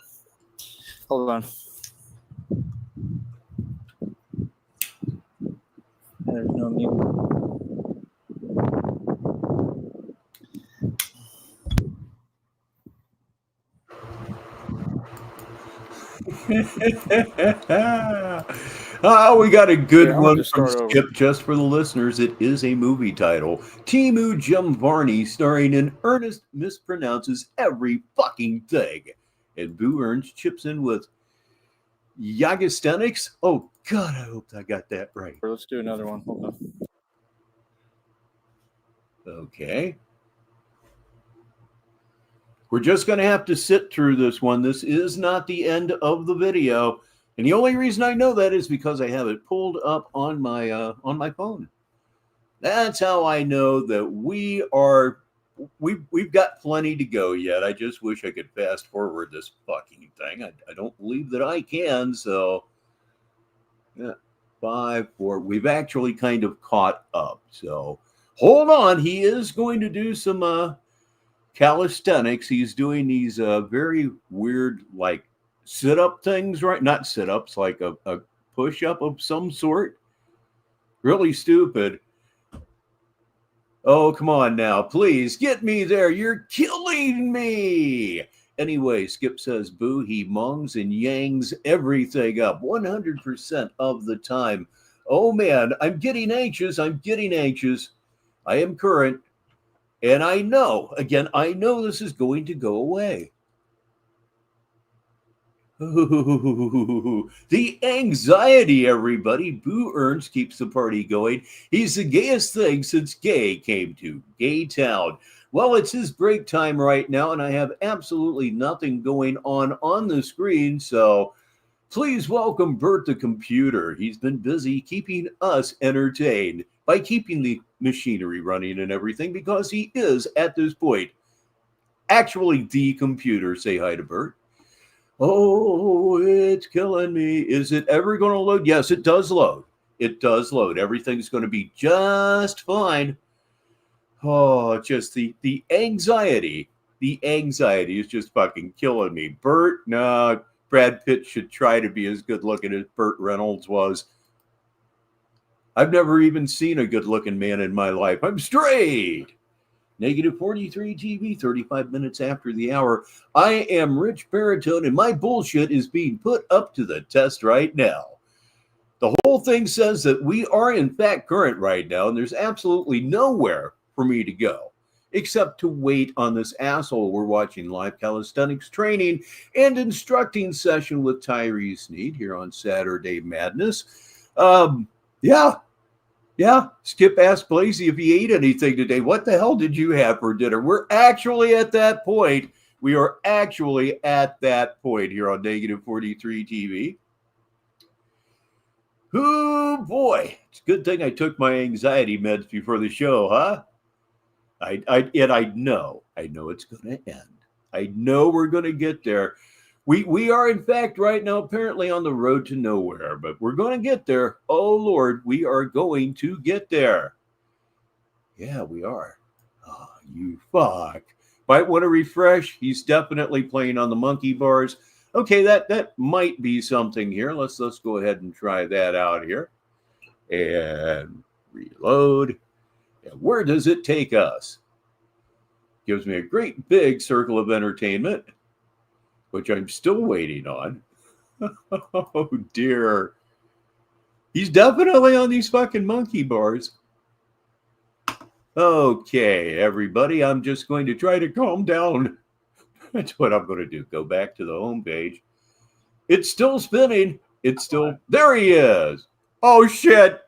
Hold on. There's no mute. We got a good one from start Skip just for the listeners. It is a movie title. Timu Jumvarney, starring in Ernest mispronounces every fucking thing. And Boo Earns chips in with Yagastenics. Oh, God, I hope I got that right. Let's do another one. Hold on. Okay. We're just going to have to sit through this one. This is not the end of the video. And the only reason I know that is because I have it pulled up on my phone. That's how I know that we've got plenty to go yet. I just wish I could fast forward this fucking thing. I don't believe that I can. So, yeah, 5, 4. We've actually kind of caught up. So, hold on. He is going to do some calisthenics. He's doing these very weird, like, sit-up things, right? Not sit-ups, like a push-up of some sort. Really stupid. Oh, come on now. Please get me there. You're killing me. Anyway, Skip says boo. He mongs and yangs everything up 100% of the time. Oh, man, I'm getting anxious. I'm getting anxious. I am current. And I know, again, I know this is going to go away. The anxiety, everybody. Boo Earns keeps the party going. He's the gayest thing since gay came to Gay Town. Well, it's his break time right now, and I have absolutely nothing going on the screen, so please welcome Bert the computer. He's been busy keeping us entertained by keeping the machinery running and everything, because he is, at this point, actually the computer. Say hi to Bert. Oh, it's killing me. Is it ever going to load? Yes, it does load. It does load. Everything's going to be just fine. Oh, just the anxiety. The anxiety is just fucking killing me. Bert, no, Brad Pitt should try to be as good looking as Burt Reynolds was. I've never even seen a good looking man in my life. I'm straight. Negative 43 TV, 35 minutes after the hour. I am Rich Baritone, and my bullshit is being put up to the test right now. The whole thing says that we are, in fact, current right now, and there's absolutely nowhere for me to go except to wait on this asshole we're watching live calisthenics training and instructing session with Tyree Sneed here on Saturday Madness. Yeah, Skip asked Blazy if he ate anything today. What the hell did you have for dinner? We're actually at that point. We are actually at that point here on Negative 43 TV. Oh, boy. It's a good thing I took my anxiety meds before the show, huh? I know it's going to end. I know we're going to get there. We are, in fact, right now, apparently on the road to nowhere, but we're going to get there. Oh, Lord, we are going to get there. Yeah, we are. Oh, you fuck. Might want to refresh. He's definitely playing on the monkey bars. Okay, that might be something here. Let's go ahead and try that out here. And reload. And where does it take us? Gives me a great big circle of entertainment, which I'm still waiting on. Oh, dear. He's definitely on these fucking monkey bars. Okay, everybody, I'm just going to try to calm down. That's what I'm going to do. Go back to the home page. It's still spinning. It's still... There he is. Oh, shit.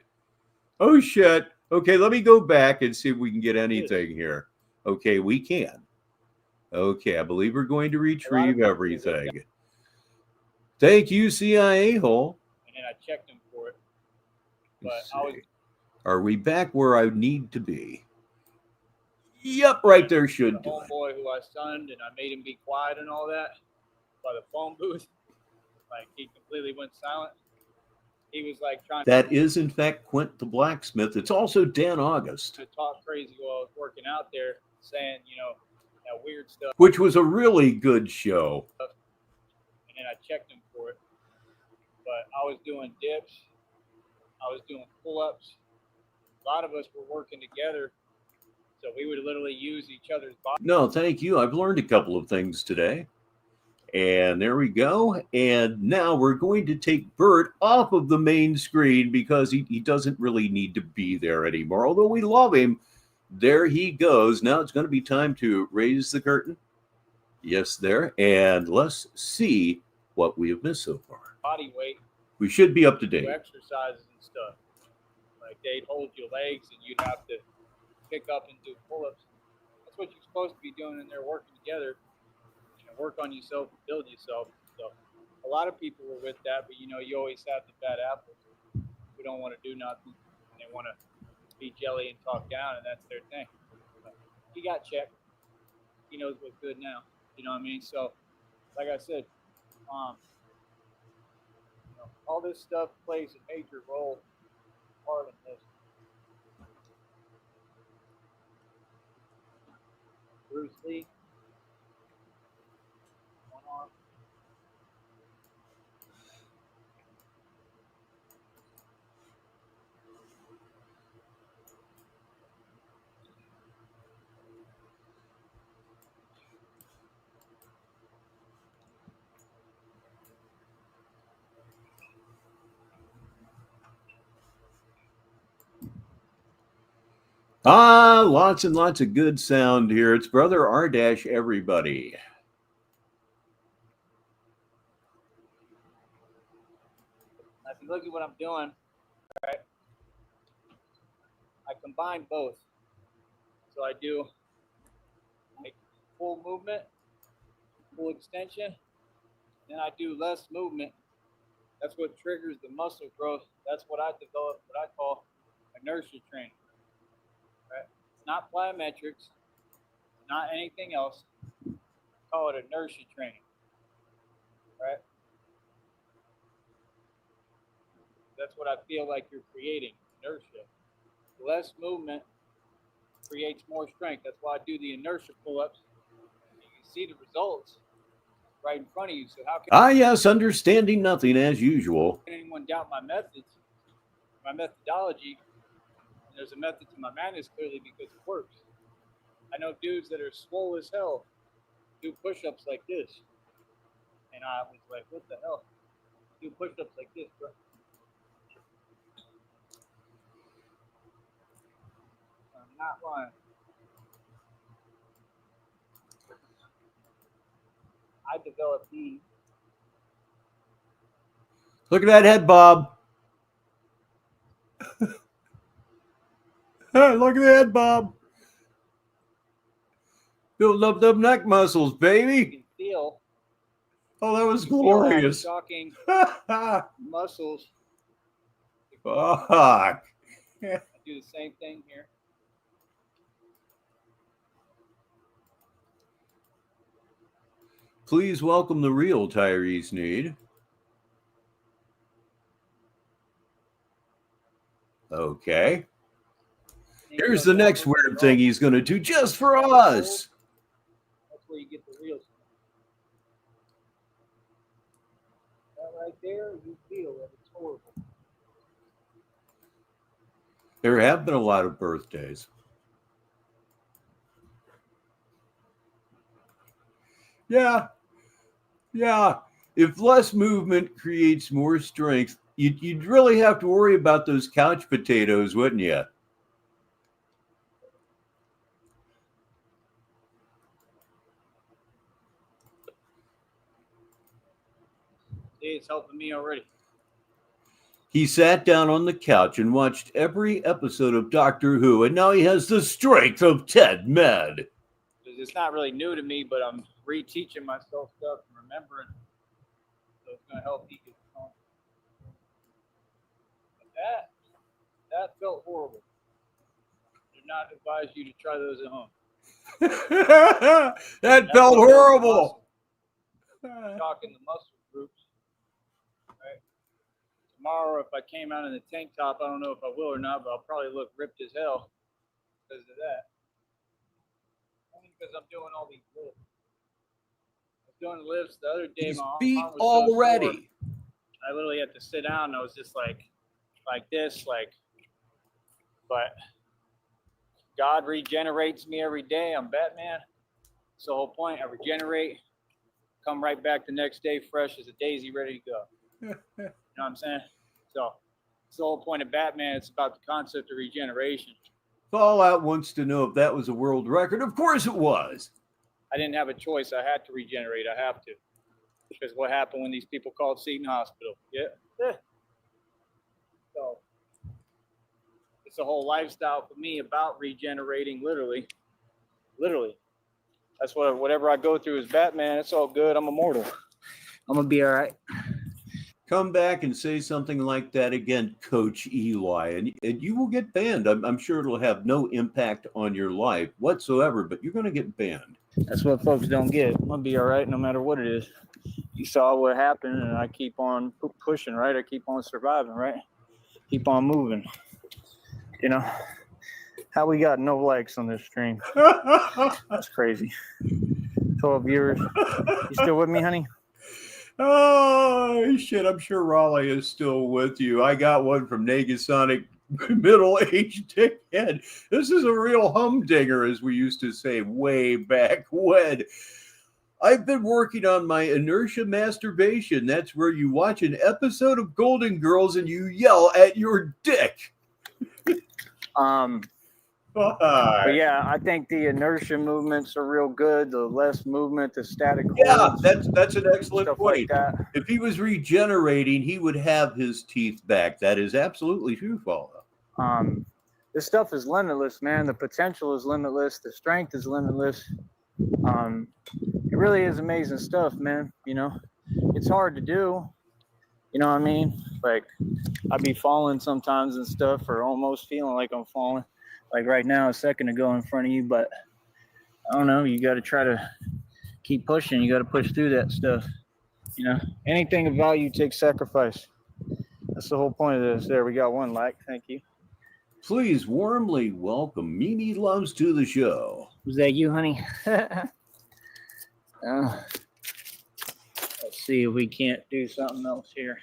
Oh, shit. Okay, let me go back and see if we can get anything here. Okay, we can. Okay, I believe we're going to retrieve everything. Thank you, CIA hole. And then I checked him for it. But Are we back where I need to be? Yep, right there should do it. Homeboy who I sunned and I made him be quiet and all that by the phone booth. Like, he completely went silent. He was like trying That is, in fact, Quint the blacksmith. It's also Dan August. to talk crazy while I was working out there, saying, that weird stuff. Which was a really good show. And then I checked him for it. But I was doing dips. I was doing pull-ups. A lot of us were working together. So we would literally use each other's bodies. No, thank you. I've learned a couple of things today. And there we go. And now we're going to take Bert off of the main screen because he doesn't really need to be there anymore. Although we love him. There he goes. Now it's going to be time to raise the curtain. Yes, there. And let's see what we have missed so far. Body weight. We should be up to date. Exercises and stuff. Like, they'd hold your legs and you'd have to pick up and do pull-ups. That's what you're supposed to be doing in there, working together. Work on yourself and build yourself. So a lot of people were with that, but you always have the bad apples who don't want to do nothing. And they want to be jelly and talk down, and that's their thing. But he got checked. He knows what's good now. You know what I mean? So, like I said, all this stuff plays a major role part in this. Bruce Lee. Lots and lots of good sound here. It's Brother R dash everybody. Now, if you look at what I'm doing, right, I combine both. So I do like full movement, full extension, then I do less movement. That's what triggers the muscle growth. That's what I developed, what I call inertia training. Right? It's not plyometrics, not anything else. I call it inertia training. Right? That's what I feel like you're creating, inertia. Less movement creates more strength. That's why I do the inertia pull-ups. You can see the results right in front of you. So how can Yes, understanding nothing as usual. anyone doubt my methods, my methodology? And there's a method to my madness clearly because it works. I know dudes that are swole as hell do push-ups like this. And I was like, what the hell? Do push-ups like this, bro. I'm not lying. I developed these. Look at that head bob. Look at that bob. Building up them neck muscles, You baby. can feel. Oh, that was feel how glorious. the shocking muscles. Fuck. I do the same thing here. Please welcome the real Tyrese Need. Okay. Here's the next weird thing he's going to do just for us. That's where you get the real stuff. That right there, you feel that it's horrible. There have been a lot of birthdays. Yeah. If less movement creates more strength, you'd really have to worry about those couch potatoes, wouldn't you? It's helping me already. He sat down on the couch and watched every episode of Doctor Who, and now he has the strength of Ted Med. It's not really new to me, but I'm reteaching myself stuff and remembering. So it's going to help me get home. That felt horrible. I do not advise you to try those at home. That felt horrible. Shocking the muscle groups. Right. Tomorrow, if I came out in a tank top, I don't know if I will or not, but I'll probably look ripped as hell because of that. Only because I'm doing all these lifts. I was doing lifts the other day. He's my arm beat was so sore, already. I literally had to sit down. And I was just like this, but God regenerates me every day. I'm Batman. That's the whole point. I regenerate, come right back the next day fresh as a daisy, ready to go. You know what I'm saying? So it's the whole point of Batman. It's about the concept of regeneration. Fallout wants to know if that was a world record. Of course it was. I didn't have a choice. I had to regenerate. I have to. Because what happened when these people called Seton Hospital? Yeah. So it's a whole lifestyle for me about regenerating, literally. That's whatever I go through as Batman, it's all good. I'm immortal. I'm going to be all right. Come back and say something like that again, Coach Eli, and you will get banned. I'm sure it'll have no impact on your life whatsoever, but you're going to get banned. That's what folks don't get. I'm going to be all right no matter what it is. You saw what happened, and I keep on pushing, right? I keep on surviving, right? Keep on moving. You know, how we got no likes on this stream? That's crazy. 12 viewers. You still with me, honey? Oh, shit. I'm sure Raleigh is still with you. I got one from Negasonic middle-aged dickhead. This is a real humdinger, as we used to say way back when. I've been working on my inertia masturbation. That's where you watch an episode of Golden Girls and you yell at your dick. But yeah, I think the inertia movements are real good. The less movement, the static Yeah, holds, that's an excellent stuff point. like that. If he was regenerating, he would have his teeth back. That is absolutely true, Paula. This stuff is limitless, man. The potential is limitless. The strength is limitless. It really is amazing stuff, man. You know, it's hard to do. You know what I mean? Like, I'd be falling sometimes and stuff, or almost feeling like I'm falling. Like right now, a second ago in front of you, but I don't know. You got to try to keep pushing. You got to push through that stuff. You know, anything of value takes sacrifice. That's the whole point of this. There, we got one like. Thank you. Please warmly welcome Mimi Loves to the show. Was that you, honey? Let's see if we can't do something else here.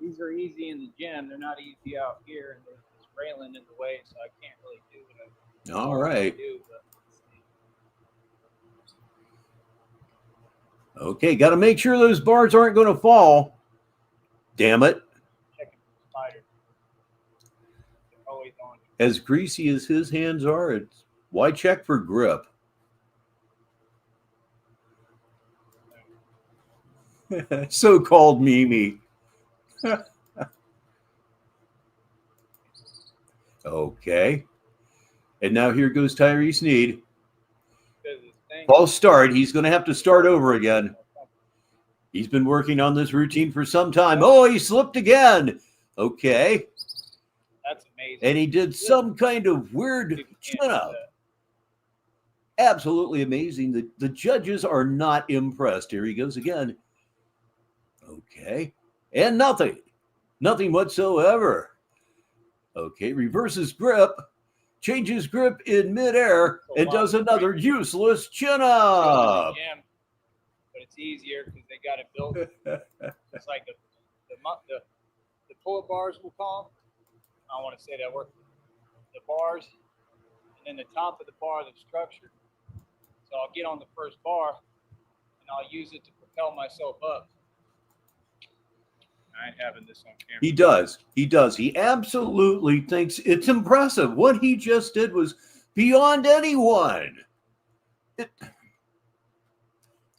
These are easy in the gym. They're not easy out here, and there's this railing in the way, so I can't really do what I All right. do. Okay, got to make sure those bars aren't going to fall. Damn it. Checking for spiders. They're always on. As greasy as his hands are, it's why check for grip? So-called Mimi. Okay. And now here goes Tyrese Need. False start. He's going to have to start over again. He's been working on this routine for some time. Oh, he slipped again. Okay. That's amazing. And he did some kind of weird chin-up. Absolutely amazing. The judges are not impressed. Here he goes again. Okay. And nothing. Nothing whatsoever. Okay. Reverses grip. Changes grip in midair and does another useless chin-up. But it's easier because they got it built. It's like the pull-up bars, we'll call them. I don't want to say that word. The bars, and then the top of the bar, the structure. So I'll get on the first bar, and I'll use it to propel myself up. I ain't having this on camera. He does. He does. He absolutely thinks it's impressive. What he just did was beyond anyone.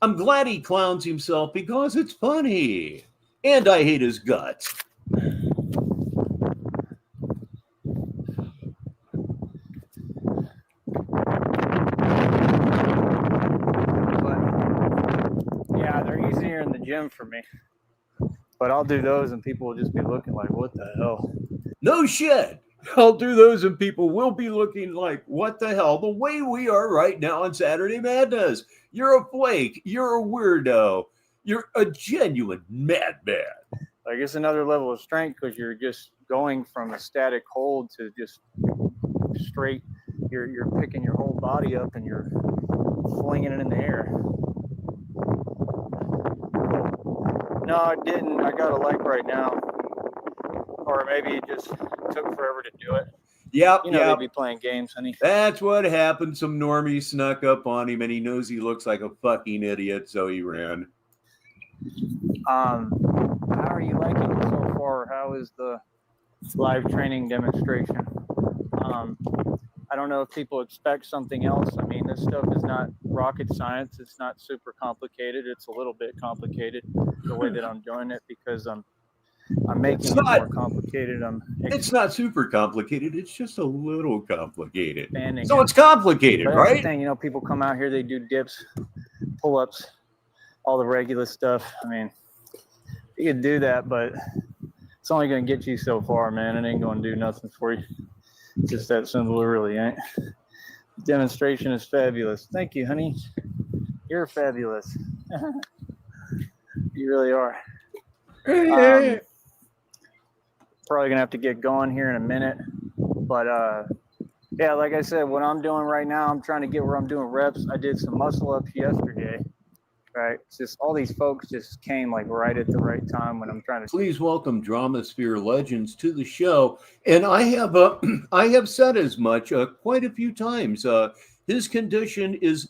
I'm glad he clowns himself because it's funny. And I hate his guts. But, yeah, they're easier in the gym for me. But I'll do those and people will just be looking like, what the hell? No shit. I'll do those and people will be looking like, what the hell? The way we are right now on Saturday Madness. You're a flake. You're a weirdo. You're a genuine madman. Like, it's another level of strength because you're just going from a static hold to just straight. You're picking your whole body up and you're flinging it in the air. No, I didn't. I got a like right now. Or maybe it just took forever to do it. Yep, you know, they'd be playing games, honey. That's what happened. Some normie snuck up on him, and he knows he looks like a fucking idiot, so he ran. How are you liking it so far? How is the live training demonstration? I don't know if people expect something else. I mean, this stuff is not rocket science. It's not super complicated. It's a little bit complicated the way that I'm doing it because I'm making it more complicated. It's not super complicated. It's just a little complicated. So it's complicated, but right? That's the thing, you know, people come out here, they do dips, pull-ups, all the regular stuff. I mean, you could do that, but it's only going to get you so far, man. It ain't going to do nothing for you. It's just that simple. It really ain't. Demonstration is fabulous. Thank you, honey. You're fabulous. You really are. Probably gonna have to get going here in a minute, but yeah, like I said, what I'm doing right now, I'm trying to get where I'm doing reps. I did some muscle ups yesterday, right? It's just all these folks just came like right at the right time when I'm trying to. Please welcome Dramasphere Legends to the show, and I have said as much quite a few times. His condition is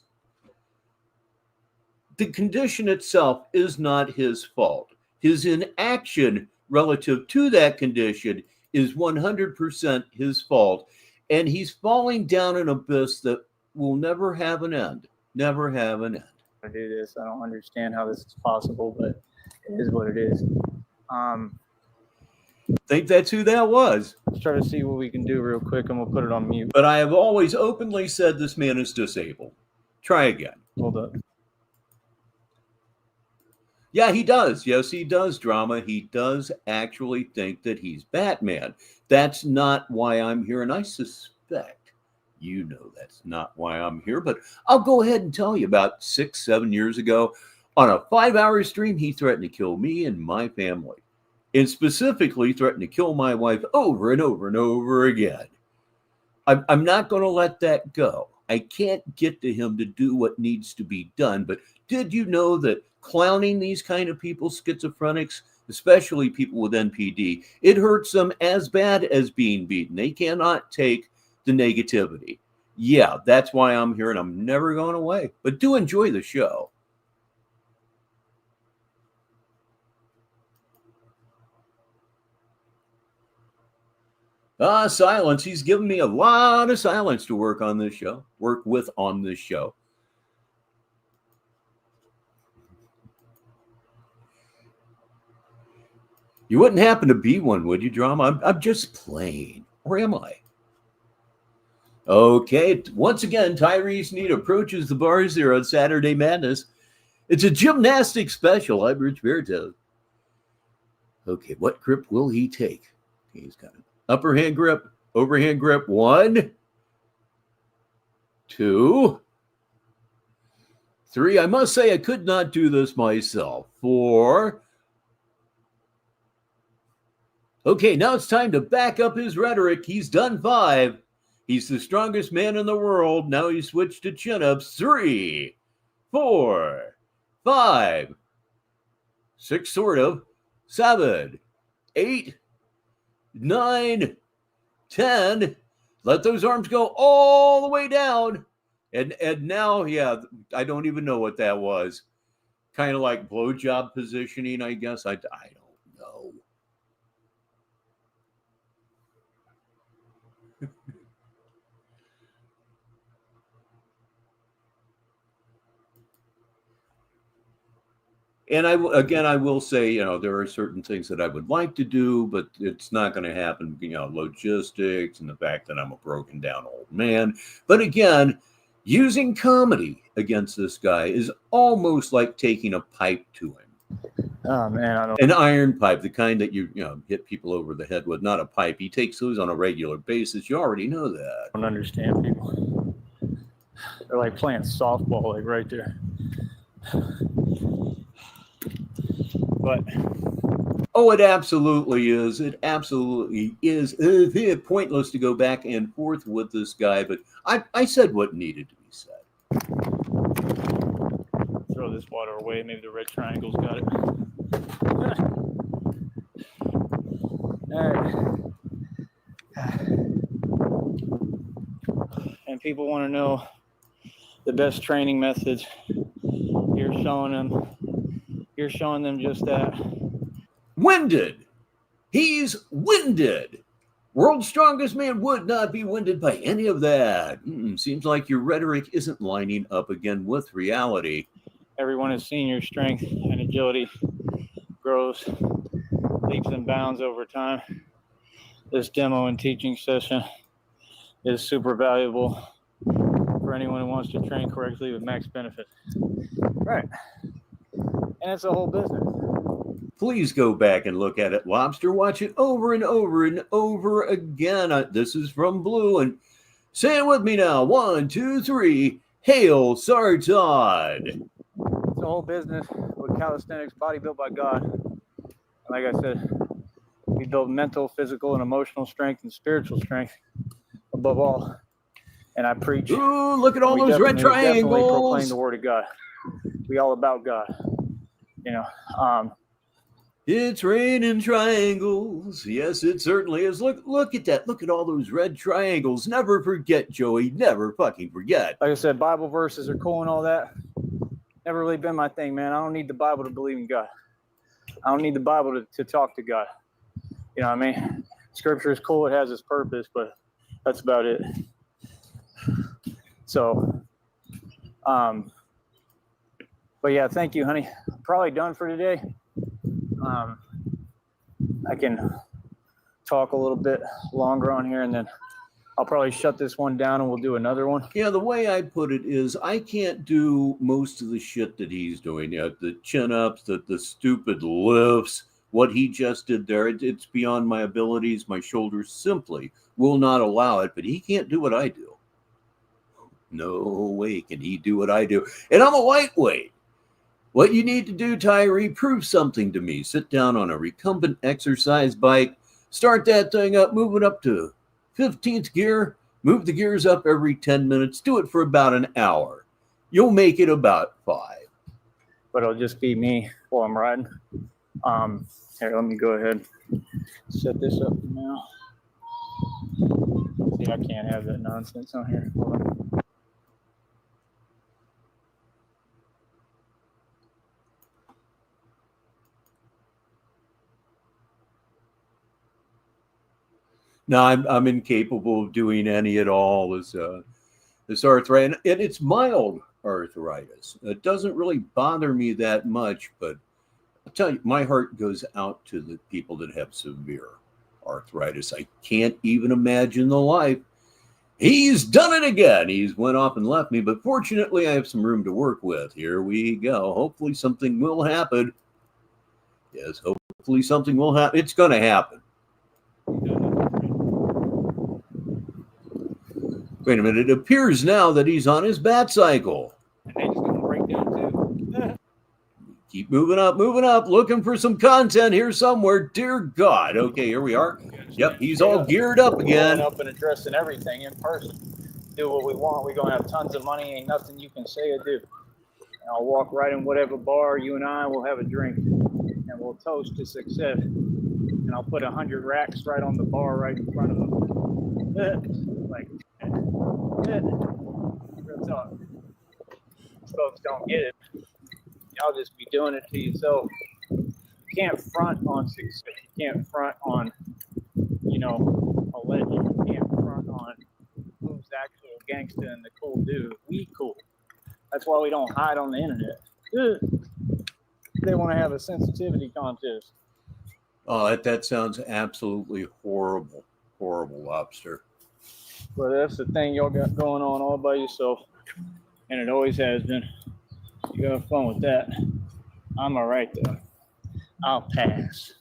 the condition itself is not his fault. His inaction relative to that condition is 100% his fault. And he's falling down an abyss that will never have an end. Never have an end. I do this. I don't understand how this is possible, but it is what it is. Think that's who that was. Let's try to see what we can do real quick, and we'll put it on mute. But I have always openly said this man is disabled. Try again. Hold up. Yeah, he does. Yes, he does, Drama. He does actually think that he's Batman. That's not why I'm here, and I suspect you know that's not why I'm here, but I'll go ahead and tell you about 6-7 years ago, on a 5-hour stream, he threatened to kill me and my family, and specifically threatened to kill my wife over and over and over again. I'm not going to let that go. I can't get to him to do what needs to be done, but did you know that clowning these kind of people, schizophrenics, especially people with NPD, it hurts them as bad as being beaten. They cannot take the negativity. Yeah, that's why I'm here, and I'm never going away. But do enjoy the show. Silence. He's given me a lot of silence to work with on this show. You wouldn't happen to be one, would you, Drama? I'm just playing. Or am I? Okay, once again, Tyrese Need approaches the bar zero on Saturday Madness. It's a gymnastics special. I'm Rich Barrett. Okay, what grip will he take? He's got an upper hand grip, overhand grip. 1, 2, 3. I must say I could not do this myself. 4. Okay, now it's time to back up his rhetoric. He's done 5. He's the strongest man in the world. Now he switched to chin-ups. 3, 4, 5, 6, sort of. 7, 8, 9, 10. Let those arms go all the way down. And now, yeah, I don't even know what that was. Kind of like blowjob positioning, I guess. I don't know. And I will say, there are certain things that I would like to do, but it's not going to happen, logistics and the fact that I'm a broken down old man. But again, using comedy against this guy is almost like taking a pipe to him. Oh, man, I don't. An iron pipe, the kind that you hit people over the head with, not a pipe. He takes those on a regular basis. You already know that. I don't understand people. They're like playing softball, like right there. But it absolutely is. It absolutely is. It's pointless to go back and forth with this guy, but I said what needed to be said. Throw this water away. Maybe the red triangle's got it. All right. And people want to know the best training methods. You're showing them just that. Winded. He's winded. World's strongest man would not be winded by any of that. Seems like your rhetoric isn't lining up again with reality. Everyone has seen your strength and agility grows leaps and bounds over time. This demo and teaching session is super valuable for anyone who wants to train correctly with max benefit. Right. And it's a whole business. Please go back and look at it, Lobster. Watch it over and over and over again. This is from Blue. And say it with me now. 1, 2, 3. Hail Sartod. It's a whole business with calisthenics, body built by God. And like I said, we build mental, physical, and emotional strength and spiritual strength above all. And I preach. Ooh, look at all those red triangles. Definitely proclaim the word of God. We all about God. It's raining triangles. Yes, it certainly is. Look at that. Look at all those red triangles. Never forget, Joey. Never fucking forget. Like I said, Bible verses are cool and all that. Never really been my thing, man. I don't need the Bible to believe in God. I don't need the Bible to talk to God. You know what I mean? Scripture is cool. It has its purpose, but that's about it. So, but yeah, thank you, honey. Probably done for today. I can talk a little bit longer on here, and then I'll probably shut this one down and we'll do another one. Yeah, the way I put it is I can't do most of the shit that he's doing. The chin-ups, the stupid lifts, what he just did there, it's beyond my abilities. My shoulders simply will not allow it, but he can't do what I do. No way can he do what I do. And I'm a lightweight. What you need to do, Tyree, prove something to me. Sit down on a recumbent exercise bike, start that thing up, move it up to 15th gear, move the gears up every 10 minutes, do it for about an hour. You'll make it about 5. But it'll just be me while I'm riding. Here, let me go ahead and set this up now. See, I can't have that nonsense on here. Hold on. No, I'm incapable of doing any at all. This arthritis, and it's mild arthritis. It doesn't really bother me that much, but I'll tell you, my heart goes out to the people that have severe arthritis. I can't even imagine the life. He's done it again. He's went off and left me, but fortunately I have some room to work with. Here we go. Hopefully something will happen. Yes, hopefully something will happen. It's going to happen. Wait a minute. It appears now that he's on his batcycle. And then he's going to break down too. Keep moving up, looking for some content here somewhere. Dear God. Okay, here we are. Yep, he's all geared up again. Going up and addressing everything in person. Do what we want. We're going to have tons of money. Ain't nothing you can say or do. And I'll walk right in whatever bar. You and I will have a drink. And we'll toast to success. And I'll put 100 racks right on the bar right in front of them. Like, real talk. Folks don't get it. Y'all just be doing it to yourself. You can't front on success. You can't front on, a legend. You can't front on who's the actual gangster and the cool dude. We cool. That's why we don't hide on the internet. They want to have a sensitivity contest. Oh, that sounds absolutely horrible. Horrible, Lobster. But that's the thing y'all got going on all by yourself. And it always has been. You got fun with that. I'm all right, though. I'll pass.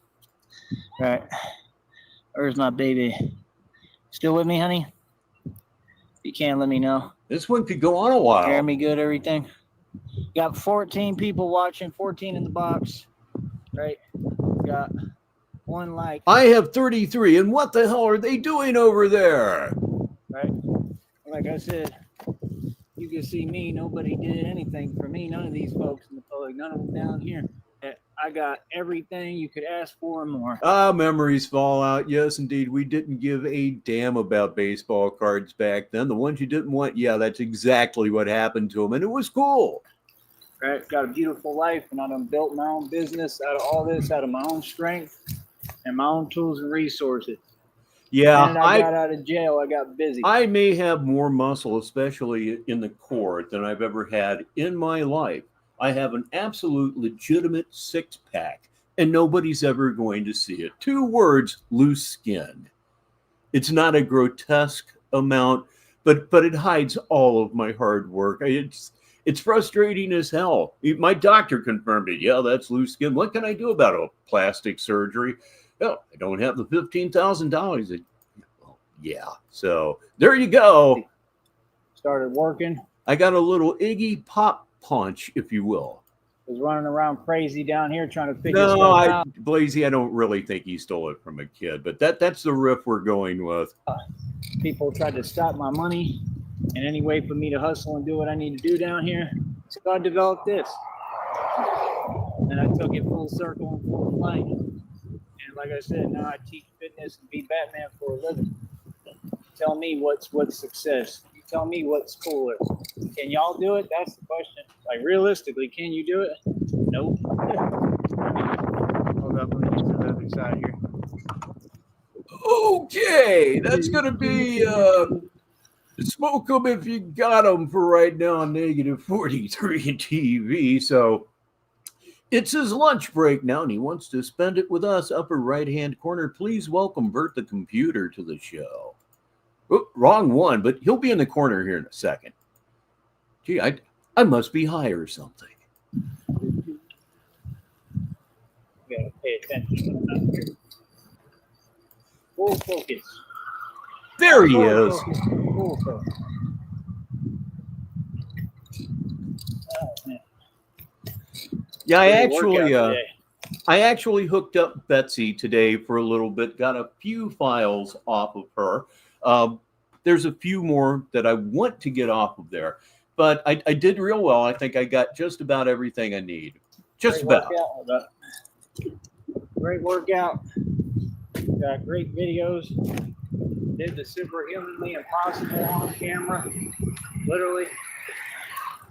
All right. Where's my baby? Still with me, honey? If you can, let me know. This one could go on a while. Hear me good, everything? Got 14 people watching, 14 in the box. Right? Got 1 like. I have 33, and what the hell are they doing over there? Right? Like I said, you can see me. Nobody did anything for me. None of these folks in the public, none of them down here. I got everything you could ask for and more. Memories fall out. Yes, indeed. We didn't give a damn about baseball cards back then. The ones you didn't want, yeah, that's exactly what happened to them, and it was cool. Right? Got a beautiful life, and I done built my own business out of all this, out of my own strength and my own tools and resources. Yeah, and I got out of jail. I got busy. I may have more muscle, especially in the core, than I've ever had in my life. I have an absolute legitimate 6-pack, and nobody's ever going to see it. 2 words, loose skin. It's not a grotesque amount, but it hides all of my hard work. It's frustrating as hell. My doctor confirmed it. Yeah, that's loose skin. What can I do about a plastic surgery? Oh, I don't have the $15,000. Well, yeah. So there you go. Started working. I got a little Iggy Pop punch, if you will. Was running around crazy down here trying to figure stuff out. Blazy, I don't really think he stole it from a kid, but that's the riff we're going with. People tried to stop my money in any way for me to hustle and do what I need to do down here. So I developed this. And I took it full circle and full flight. And like I said, now I teach fitness and be Batman for a living. Tell me what's success. You tell me what's cooler. Can y'all do it? That's the question. Like, realistically, can you do it? Nope. Hold up, let me get to the other side here. Okay, that's going to be smoke 'em if you got 'em for right now on negative 43 TV. So it's his lunch break now, and he wants to spend it with us. Upper right-hand corner, please welcome Bert the computer to the show. Oh, wrong one, but he'll be in the corner here in a second. Gee, I must be high or something. You gotta pay attention. Full focus. There he is. Full focus. Oh, man. Yeah, Today. I actually hooked up Betsy today for a little bit. Got a few files off of her. There's a few more that I want to get off of there, but I did real well. I think I got just about everything I need. Just about. Great workout. Got great videos. Did the superhumanly impossible on camera. Literally.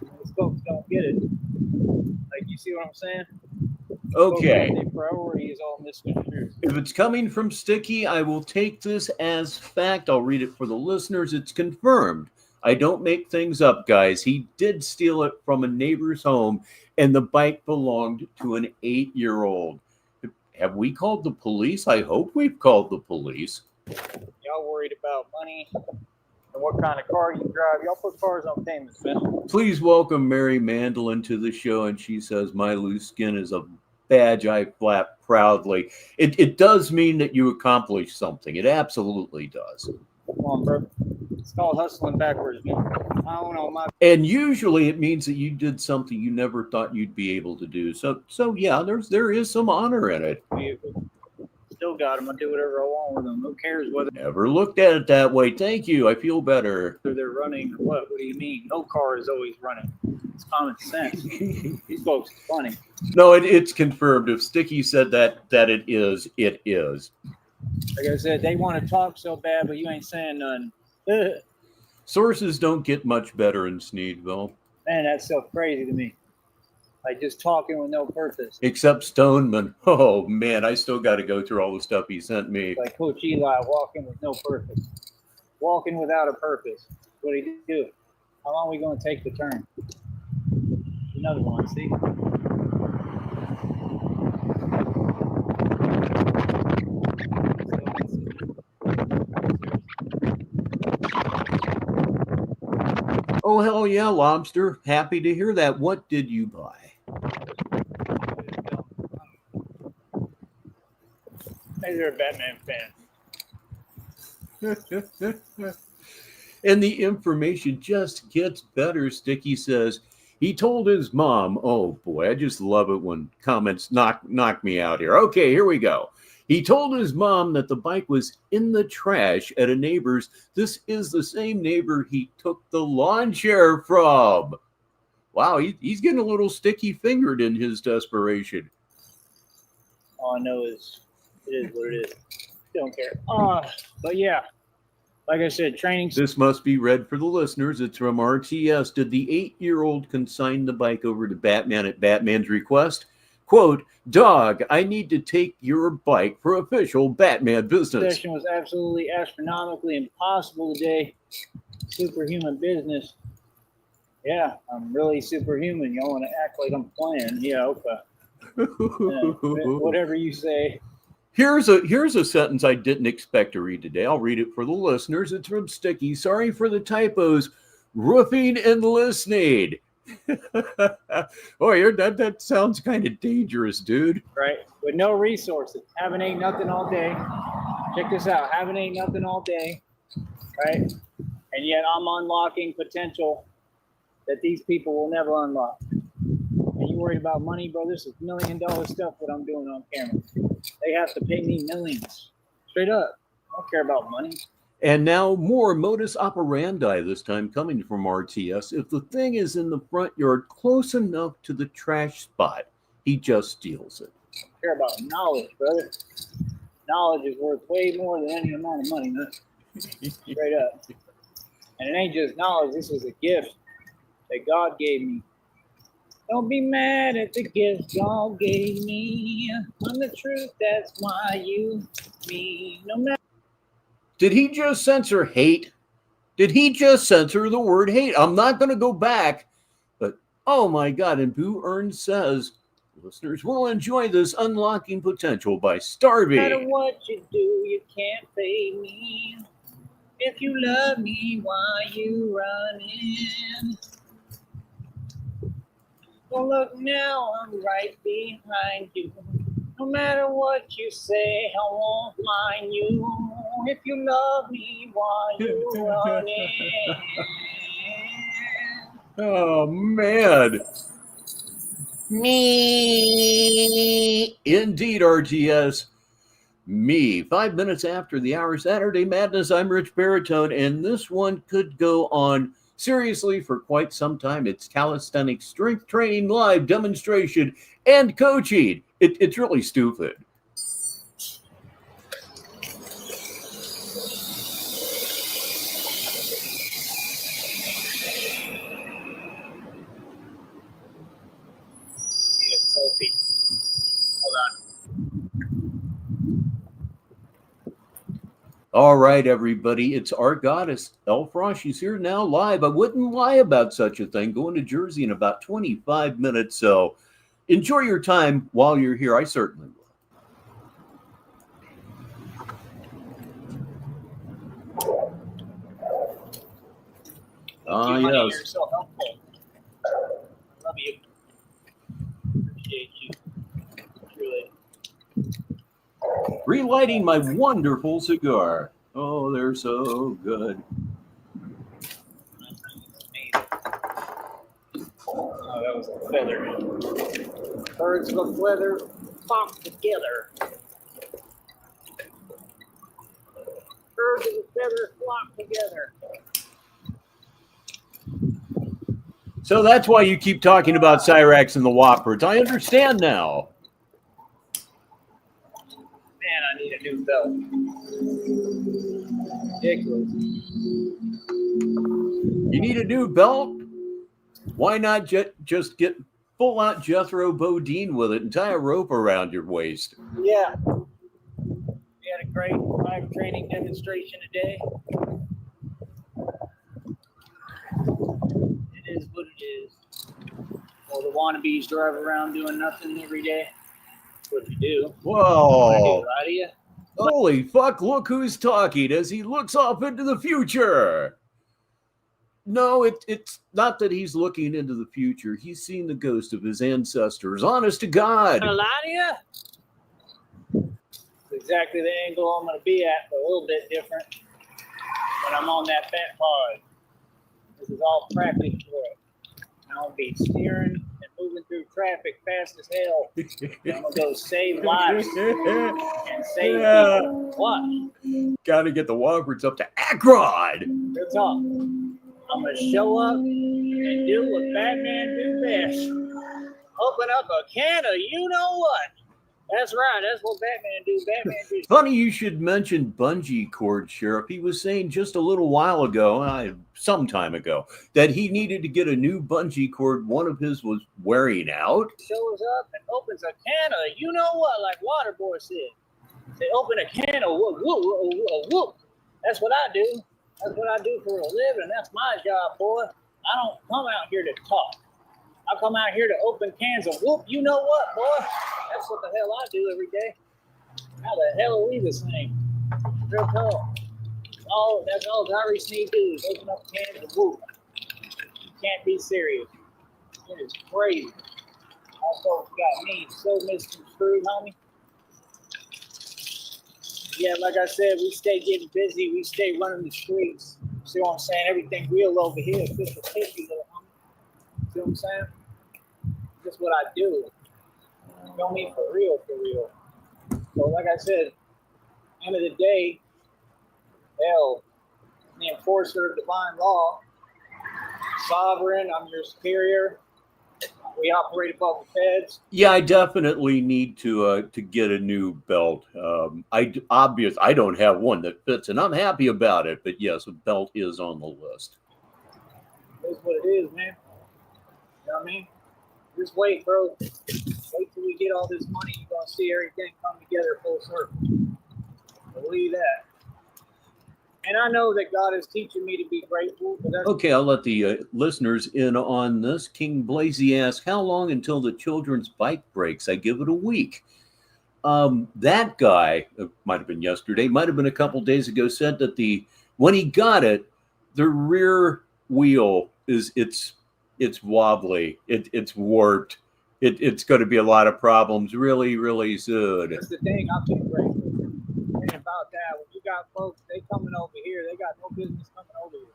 These folks don't get it. Like, you see what I'm saying? Okay. The priority is all misconstrued. If it's coming from Sticky, I will take this as fact. I'll read it for the listeners. It's confirmed. I don't make things up, guys. He did steal it from a neighbor's home, and the bike belonged to an 8-year-old. Have we called the police? I hope we've called the police. Y'all worried about money and what kind of car you drive? Y'all put cars on payments, man. Please welcome Mary Mandolin to the show, and she says, my loose skin is a badge I flap proudly. It does mean that you accomplished something. It absolutely does. Come on, bro. It's called hustling backwards, man. I don't know my. And usually it means that you did something you never thought you'd be able to do. So yeah, there is some honor in it. Still got them. I do whatever I want with them. Who cares whether Never looked at it that way. Thank you. I feel better. they're running or what? What do you mean? No car is always running. It's common sense. These folks are funny. No, it's confirmed. If Sticky said that it is, it is. Like I said, they want to talk so bad, but you ain't saying nothing. Sources don't get much better in Sneedville. Man, that's so crazy to me. Like just talking with no purpose. Except Stoneman. Oh, man, I still got to go through all the stuff he sent me. Like Coach Eli walking with no purpose. Walking without a purpose. What did he do? How long are we going to take the turn? Another one, see? Oh, hell yeah, Lobster. Happy to hear that. What did you buy? Maybe you're a Batman fan. And the information just gets better. Sticky says he told his mom. Oh boy, I just love it when comments knock me out here. Okay, here we go. He told his mom that the bike was in the trash at a neighbor's. This is the same neighbor he took the lawn chair from. Wow, he's getting a little sticky fingered in his desperation. All I know is it is what it is. Don't care. But yeah, like I said, training. This must be read for the listeners. It's from RTS. Did the 8-year-old consign the bike over to Batman at Batman's request? Quote, dog, I need to take your bike for official Batman business. The session was absolutely astronomically impossible today. Superhuman business. Yeah, I'm really superhuman. Y'all want to act like I'm playing. Yeah, okay. Whatever you say. Here's a sentence I didn't expect to read today. I'll read it for the listeners. It's from Sticky. Sorry for the typos. Roofing and listening. Oh, that sounds kind of dangerous, dude. Right? With no resources. Having ain't nothing all day. Check this out. Having ain't nothing all day. Right? And yet I'm unlocking potential that these people will never unlock. And you worried about money, bro? This is $1 million stuff what I'm doing on camera. They have to pay me millions. Straight up. I don't care about money. And now more modus operandi, this time coming from RTS. If the thing is in the front yard close enough to the trash spot, he just steals it. I don't care about knowledge, brother. Knowledge is worth way more than any amount of money, man. Straight up. And it ain't just knowledge. This is a gift that God gave me. Don't be mad at the gift God gave me. I'm the truth, that's why you me. No matter. Did he just censor hate? Did he just censor the word hate? I'm not going to go back, but oh my God. And Boo Earns says, listeners will enjoy this unlocking potential by No starving. matter what you do, you can't fade me. If you love me, why you running? Well, look now, I'm right behind you. No matter what you say, I won't mind you. If you love me, why you running? Oh man. Me. Indeed, RGS. Me. 5 minutes after the hour, Saturday Madness. I'm Rich Baritone, and this one could go on seriously for quite some time. It's calisthenics strength training live demonstration and coaching. It's really stupid. Need a selfie. Hold on. All right, everybody. It's our goddess, Elfrosh. She's here now live. I wouldn't lie about such a thing. Going to Jersey in about 25 minutes. So enjoy your time while you're here. I certainly will. Thank you, honey. Yes. You're so helpful. I love you. Appreciate you. Truly. Relighting my wonderful cigar. Oh, they're so good. Oh, that was a feather. Birds of a feather flock together. Birds of a feather flock together. So that's why you keep talking about Cyrax and the Whoppers. I understand now. Man, I need a new belt. Ridiculous. You need a new belt? Why not just get full out Jethro Bodine with it and tie a rope around your waist? Yeah. We had a great live training demonstration today. It is what it is. Well, the wannabes drive around doing nothing every day. That's what you do. Whoa. Right to you. Holy fuck, look who's talking as he looks off into the future. No, it's not that he's looking into the future. He's seen the ghost of his ancestors. Honest to God. Gonna lie to you? It's exactly the angle I'm gonna be at, but a little bit different when I'm on that fat pod. This is all practice for it. I'll be steering and moving through traffic fast as hell. I'm gonna go save lives and save people. Watch. Gotta get the Whoppers up to Akron. Good talk. I'm gonna show up and do what Batman do best. Open up a can of you know what. That's right. That's what Batman do. Batman do. Funny you should mention bungee cord, Sheriff. He was saying just a little while ago, some time ago, that he needed to get a new bungee cord. One of his was wearing out. Shows up and opens a can of you know what, like Waterboy said. They open a can of whoop, whoop, whoop, whoop. That's what I do. That's what I do for a living. That's my job, boy. I don't come out here to talk. I come out here to open cans of whoop, you know what, boy? That's what the hell I do every day. How the hell are we the same? Real talk. That's all Tyree Sneed do is open up cans of whoop. You can't be serious. It is crazy. Also got me so misconstrued, homie. Yeah, like I said, we stay getting busy. We stay running the streets. See what I'm saying? Everything real over here. Official tissue, little homie. See what I'm saying? That's what I do. You know me? For real, for real. So, like I said, end of the day, hell, I'm the enforcer of divine law. Sovereign, I'm your superior. We operate above the feds. Yeah, I definitely need to get a new belt. I don't have one that fits, and I'm happy about it. But yes, a belt is on the list. That's what it is, man. You know what I mean? Just wait, bro. Wait till we get all this money. You're gonna see everything come together full circle. Believe that. And I know that God is teaching me to be grateful. But that's Okay, I'll let the listeners in on this. King Blazy asks, how long until the children's bike breaks? I give it a week. That guy, might have been yesterday, might have been a couple days ago, said that when he got it, the rear wheel it's wobbly, it's warped. It's going to be a lot of problems really, really soon. That's the thing. I'll keep grateful. And about that, when you got folks, they coming over here, they got no business coming over here.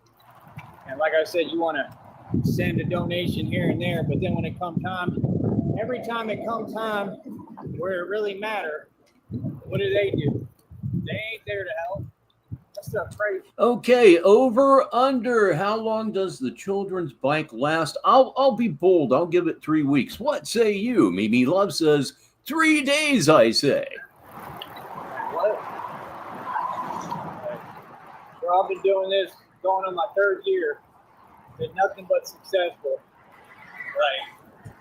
And like I said, you want to send a donation here and there, but then when it comes time, every time it comes time where it really matters, what do? They ain't there to help. That's stuff crazy. Okay, over, under. How long does the children's bike last? I'll be bold. I'll give it 3 weeks. What say you? Mimi Love says 3 days, I say. What? So I've been doing this, going on my 3rd year. Been nothing but successful.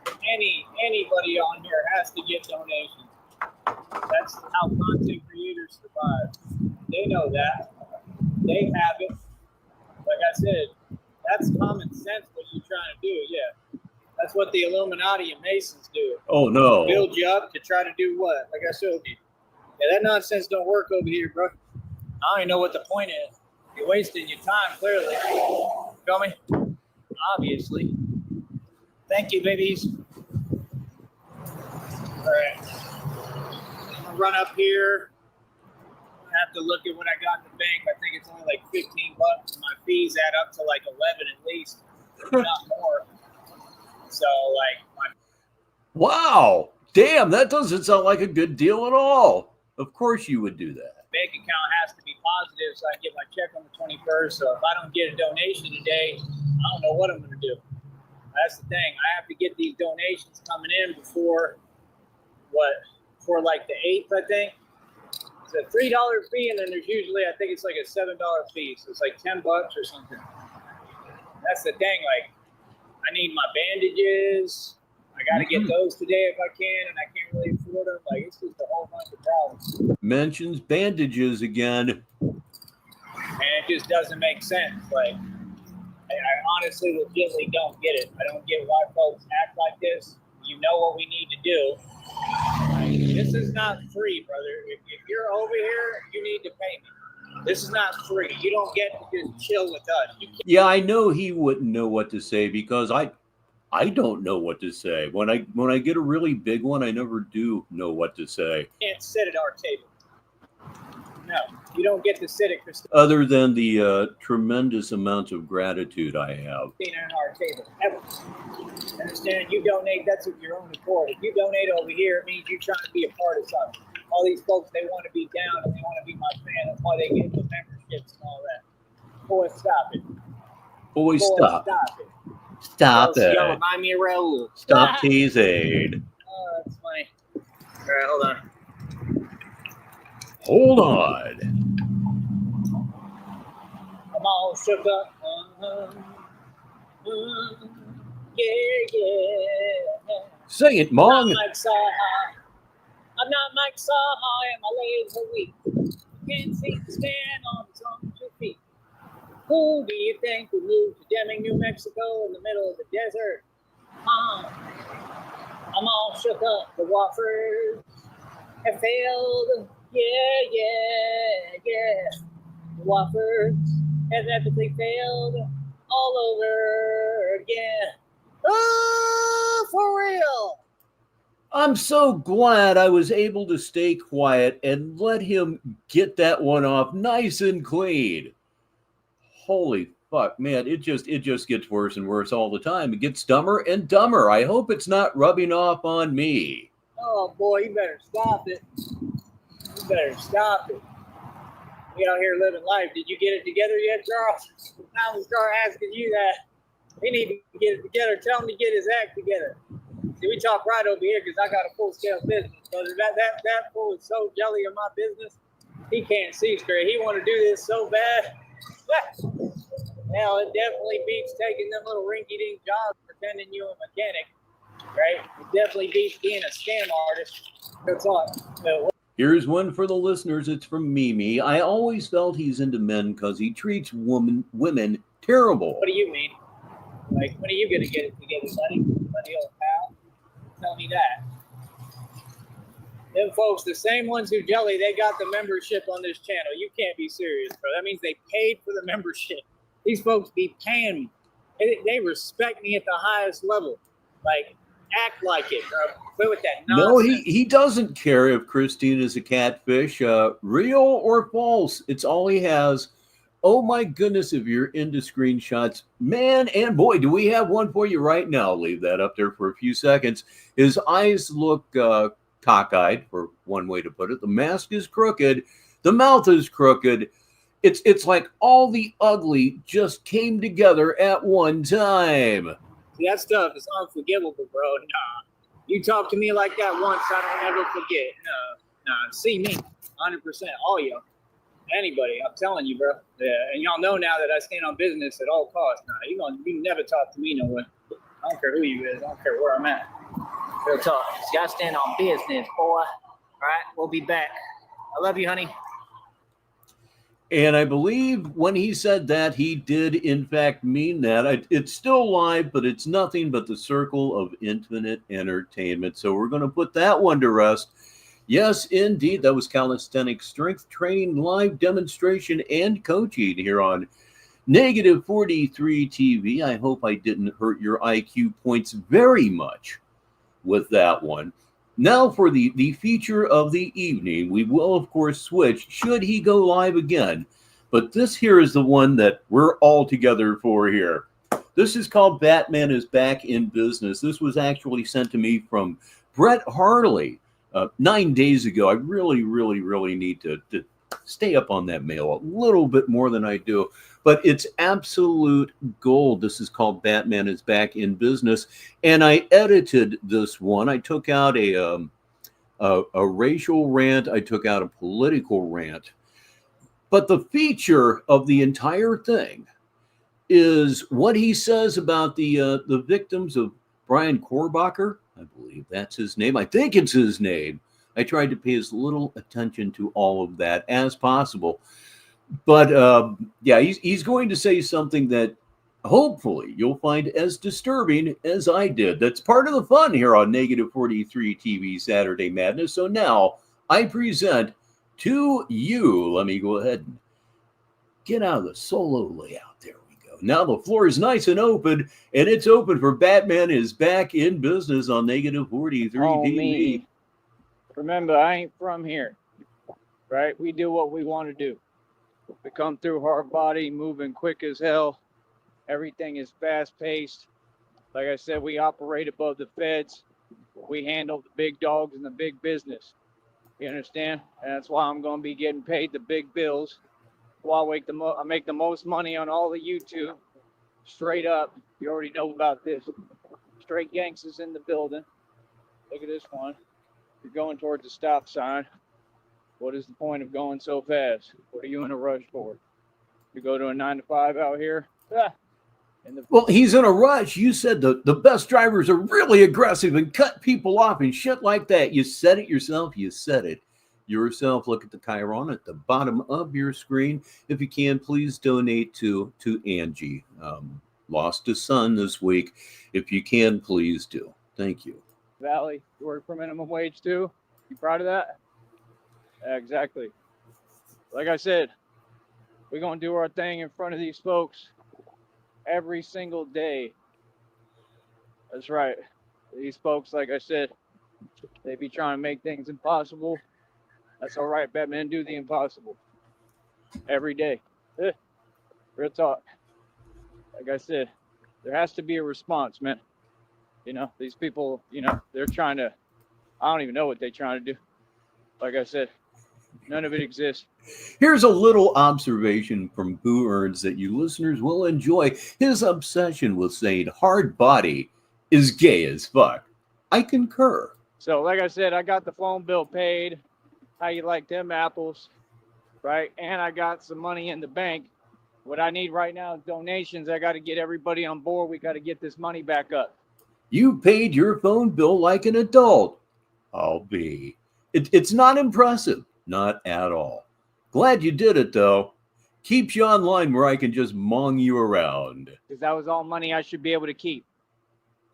Like anybody on here has to get donations. That's how content creators survive. They know that. They have it. Like I said, that's common sense what you're trying to do. Yeah. That's what the Illuminati and Masons do. Oh, no. Build you up to try to do what? Like I showed you. Yeah, that nonsense don't work over here, bro. I don't even know what the point is. You're wasting your time, clearly. Feel me? Obviously. Thank you, babies. All right. I'm going to run up here. I have to look at what I got in the bank. I think it's only like $15. My fees add up to like 11 at least, if not more. So, like, Wow. Damn, that doesn't sound like a good deal at all. Of course you would do that. bank account has to be positive so I can get my check on the 21st. So if I don't get a donation today, I don't know what I'm going to do. That's the thing. I have to get these donations coming in before like the 8th, I think. It's a $3 fee, and then there's usually, I think it's like a $7 fee. So it's like $10 or something. That's the thing. Like, I need my bandages. I got to get those today if I can, and I can't really afford them. Like, it's just a whole bunch of problems. Mentions bandages again. And it just doesn't make sense. Like, I honestly legitimately don't get it. I don't get why folks act like this. You know what we need to do. Like, this is not free, brother. If you're over here, you need to pay me. This is not free. You don't get to just chill with us. Yeah, I know he wouldn't know what to say because I don't know what to say. When I get a really big one, I never do know what to say. You can't sit at our table. No, you don't get to sit at Christina Other than the tremendous amount of gratitude I have. and our table. Ever. Understand? You donate, that's of your own accord. If you donate over here, it means you're trying to be a part of something. All these folks, they want to be down and they want to be my fan. That's why they get the memberships and all that. Boy, stop it. Boy, stop. Stop it. Stop it. Y'all remind me of Raul. Stop teasing. Oh, that's funny. All right, hold on. Hold on. I'm all shook up. Yeah. Sing it, Mom. I'm not Mike Saha, and my legs are weak. Can't seem to stand on his own 2 feet. Who do you think would move to Deming, New Mexico in the middle of the desert? I'm all shook up. The Woffers have failed. Yeah. The Woffers have epically failed all over again. Oh, for real. I'm so glad I was able to stay quiet and let him get that one off nice and clean. Holy fuck, man, it just gets worse and worse all the time. It gets dumber and dumber. I hope it's not rubbing off on me. Oh boy, you better stop it. You better stop it. We out here living life. Did you get it together yet, Charles? Now we start asking you that. We need to get it together. Tell him to get his act together. See, we talk right over here because I got a full-scale business. Brother. That fool is so jelly of my business, he can't see straight. He want to do this so bad. Now, it definitely beats taking them little rinky-dink jobs pretending you a mechanic, right? It definitely beats being a scam artist. That's all. Here's one for the listeners. It's from Mimi. I always felt he's into men because he treats women terrible. What do you mean? Like, when are you going to get it together, buddy? Buddy, old pal? Tell me that. Them folks, the same ones who jelly, they got the membership on this channel. You can't be serious, bro. That means they paid for the membership. These folks be paying me. They respect me at the highest level. Like, act like it, bro. Quit with that nonsense. No, he doesn't care if Christine is a catfish, real or false. It's all he has. Oh my goodness, if you're into screenshots, man and boy, do we have one for you right now. Leave that up there for a few seconds. His eyes look cockeyed, for one way to put it. The mask is crooked. The mouth is crooked. It's like all the ugly just came together at one time. See, that stuff is unforgivable, bro. Nah. You talk to me like that once, I don't ever forget. Nah. See me, 100%, all y'all. Anybody, I'm telling you, bro. Yeah, and y'all know now that I stand on business at all costs. Nah, you never talk to me no way. I don't care who you is. I don't care where I'm at. Real talk. You gotta stand on business, boy. All right, we'll be back. I love you, honey. And I believe when he said that, he did in fact mean that. It's still live, but it's nothing but the circle of infinite entertainment. So we're going to put that one to rest. Yes, indeed. That was calisthenics strength training live demonstration and coaching here on Negative 43 TV. I hope I didn't hurt your IQ points very much with that one. Now for the feature of the evening, we will, of course, switch should he go live again. But this here is the one that we're all together for here. This is called Batman is Back in Business. This was actually sent to me from Brett Harley 9 days ago. I really need to stay up on that mail a little bit more than I do. But it's absolute gold. This is called Batman is Back in Business. And I edited this one. I took out a racial rant. I took out a political rant. But the feature of the entire thing is what he says about the victims of Brian Korbacher. I believe that's his name. I think it's his name. I tried to pay as little attention to all of that as possible. But yeah, he's going to say something that hopefully you'll find as disturbing as I did. That's part of the fun here on Negative 43 TV Saturday Madness. So now I present to you, let me go ahead and get out of the solo layout. There we go. Now the floor is nice and open, and it's open for Batman is Back in Business on Negative 43 TV. Me. Remember, I ain't from here, right? We do what we want to do. We come through hard body, moving quick as hell. Everything is fast paced. Like I said, we operate above the feds. We handle the big dogs and the big business. You understand? And that's why I'm going to be getting paid the big bills. While I make the most money on all the YouTube. Straight up. You already know about this. Straight gangsters in the building. Look at this one. You're going towards the stop sign. What is the point of going so fast? What are you in a rush for? You go to a 9 to 5 out here? Well, he's in a rush. You said the best drivers are really aggressive and cut people off and shit like that. You said it yourself. You said it yourself. Look at the Chiron at the bottom of your screen. If you can, please donate to Angie. Lost a son this week. If you can, please do. Thank you. Valley, you work for minimum wage too? You proud of that? Yeah, exactly. Like I said, we're going to do our thing in front of these folks every single day. That's right. These folks, like I said, they be trying to make things impossible. That's all right, Batman, do the impossible. Every day. Real talk. Like I said, there has to be a response, man. You know, these people, you know, they're trying to, I don't even know what they're trying to do. Like I said, none of it exists. Here's a little observation from Boo Earns that you listeners will enjoy. His obsession with saying hard body is gay as fuck. I concur. So, like I said, I got the phone bill paid. How you like them apples, right? And I got some money in the bank. What I need right now is donations. I got to get everybody on board. We got to get this money back up. You paid your phone bill like an adult. I'll be. It's not impressive. Not at all. Glad you did it, though. Keeps you online where I can just mong you around. Because that was all money I should be able to keep.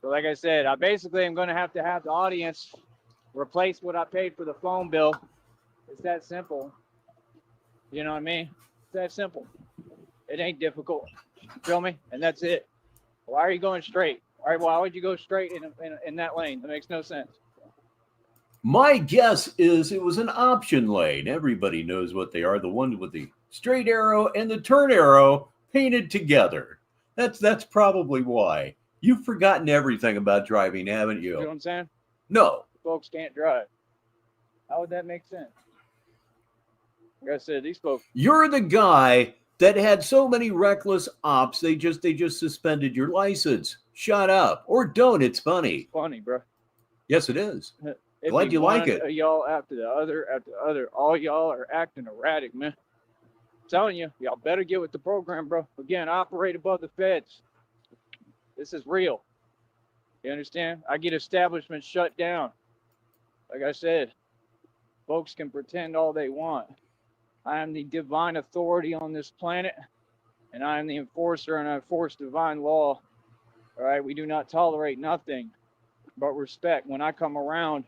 So like I said, I basically am going to have the audience replace what I paid for the phone bill. It's that simple. You know what I mean? It's that simple. It ain't difficult. Feel me? And that's it. Why are you going straight? All right, why would you go straight in that lane? That makes no sense. My guess is it was an option lane. Everybody knows what they are. The ones with the straight arrow and the turn arrow painted together. That's probably why. You've forgotten everything about driving, haven't you? You know what I'm saying? No. Folks can't drive. How would that make sense? Like I said, these folks. You're the guy that had so many reckless ops, they just suspended your license. Shut up. Or don't. It's funny. Funny, bro. Yes, it is. Glad you like it. Y'all after the other. All y'all are acting erratic, man. I'm telling you, y'all better get with the program, bro. Again, operate above the feds. This is real. You understand? I get establishments shut down. Like I said, folks can pretend all they want. I am the divine authority on this planet, and I am the enforcer, and I enforce divine law. All right, we do not tolerate nothing but respect. When I come around,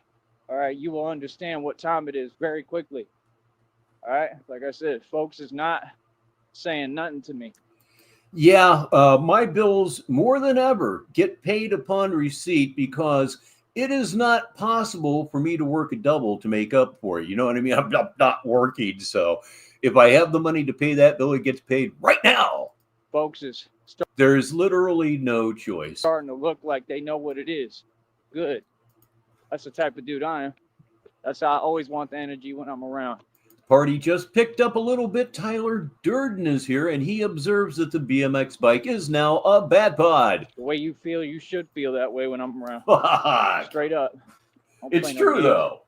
all right, you will understand what time it is very quickly. All right, like I said, folks is not saying nothing to me. Yeah, my bills more than ever get paid upon receipt because it is not possible for me to work a double to make up for it. You know what I mean? I'm not working. So if I have the money to pay that bill, it gets paid right now. Folks is There's literally no choice. starting to look like they know what it is. Good. That's the type of dude I am. That's how I always want the energy when I'm around. Party just picked up a little bit. Tyler Durden is here, and he observes that the BMX bike is now a bad pod. The way you feel, you should feel that way when I'm around. Straight up. Don't It's play no true, games. though.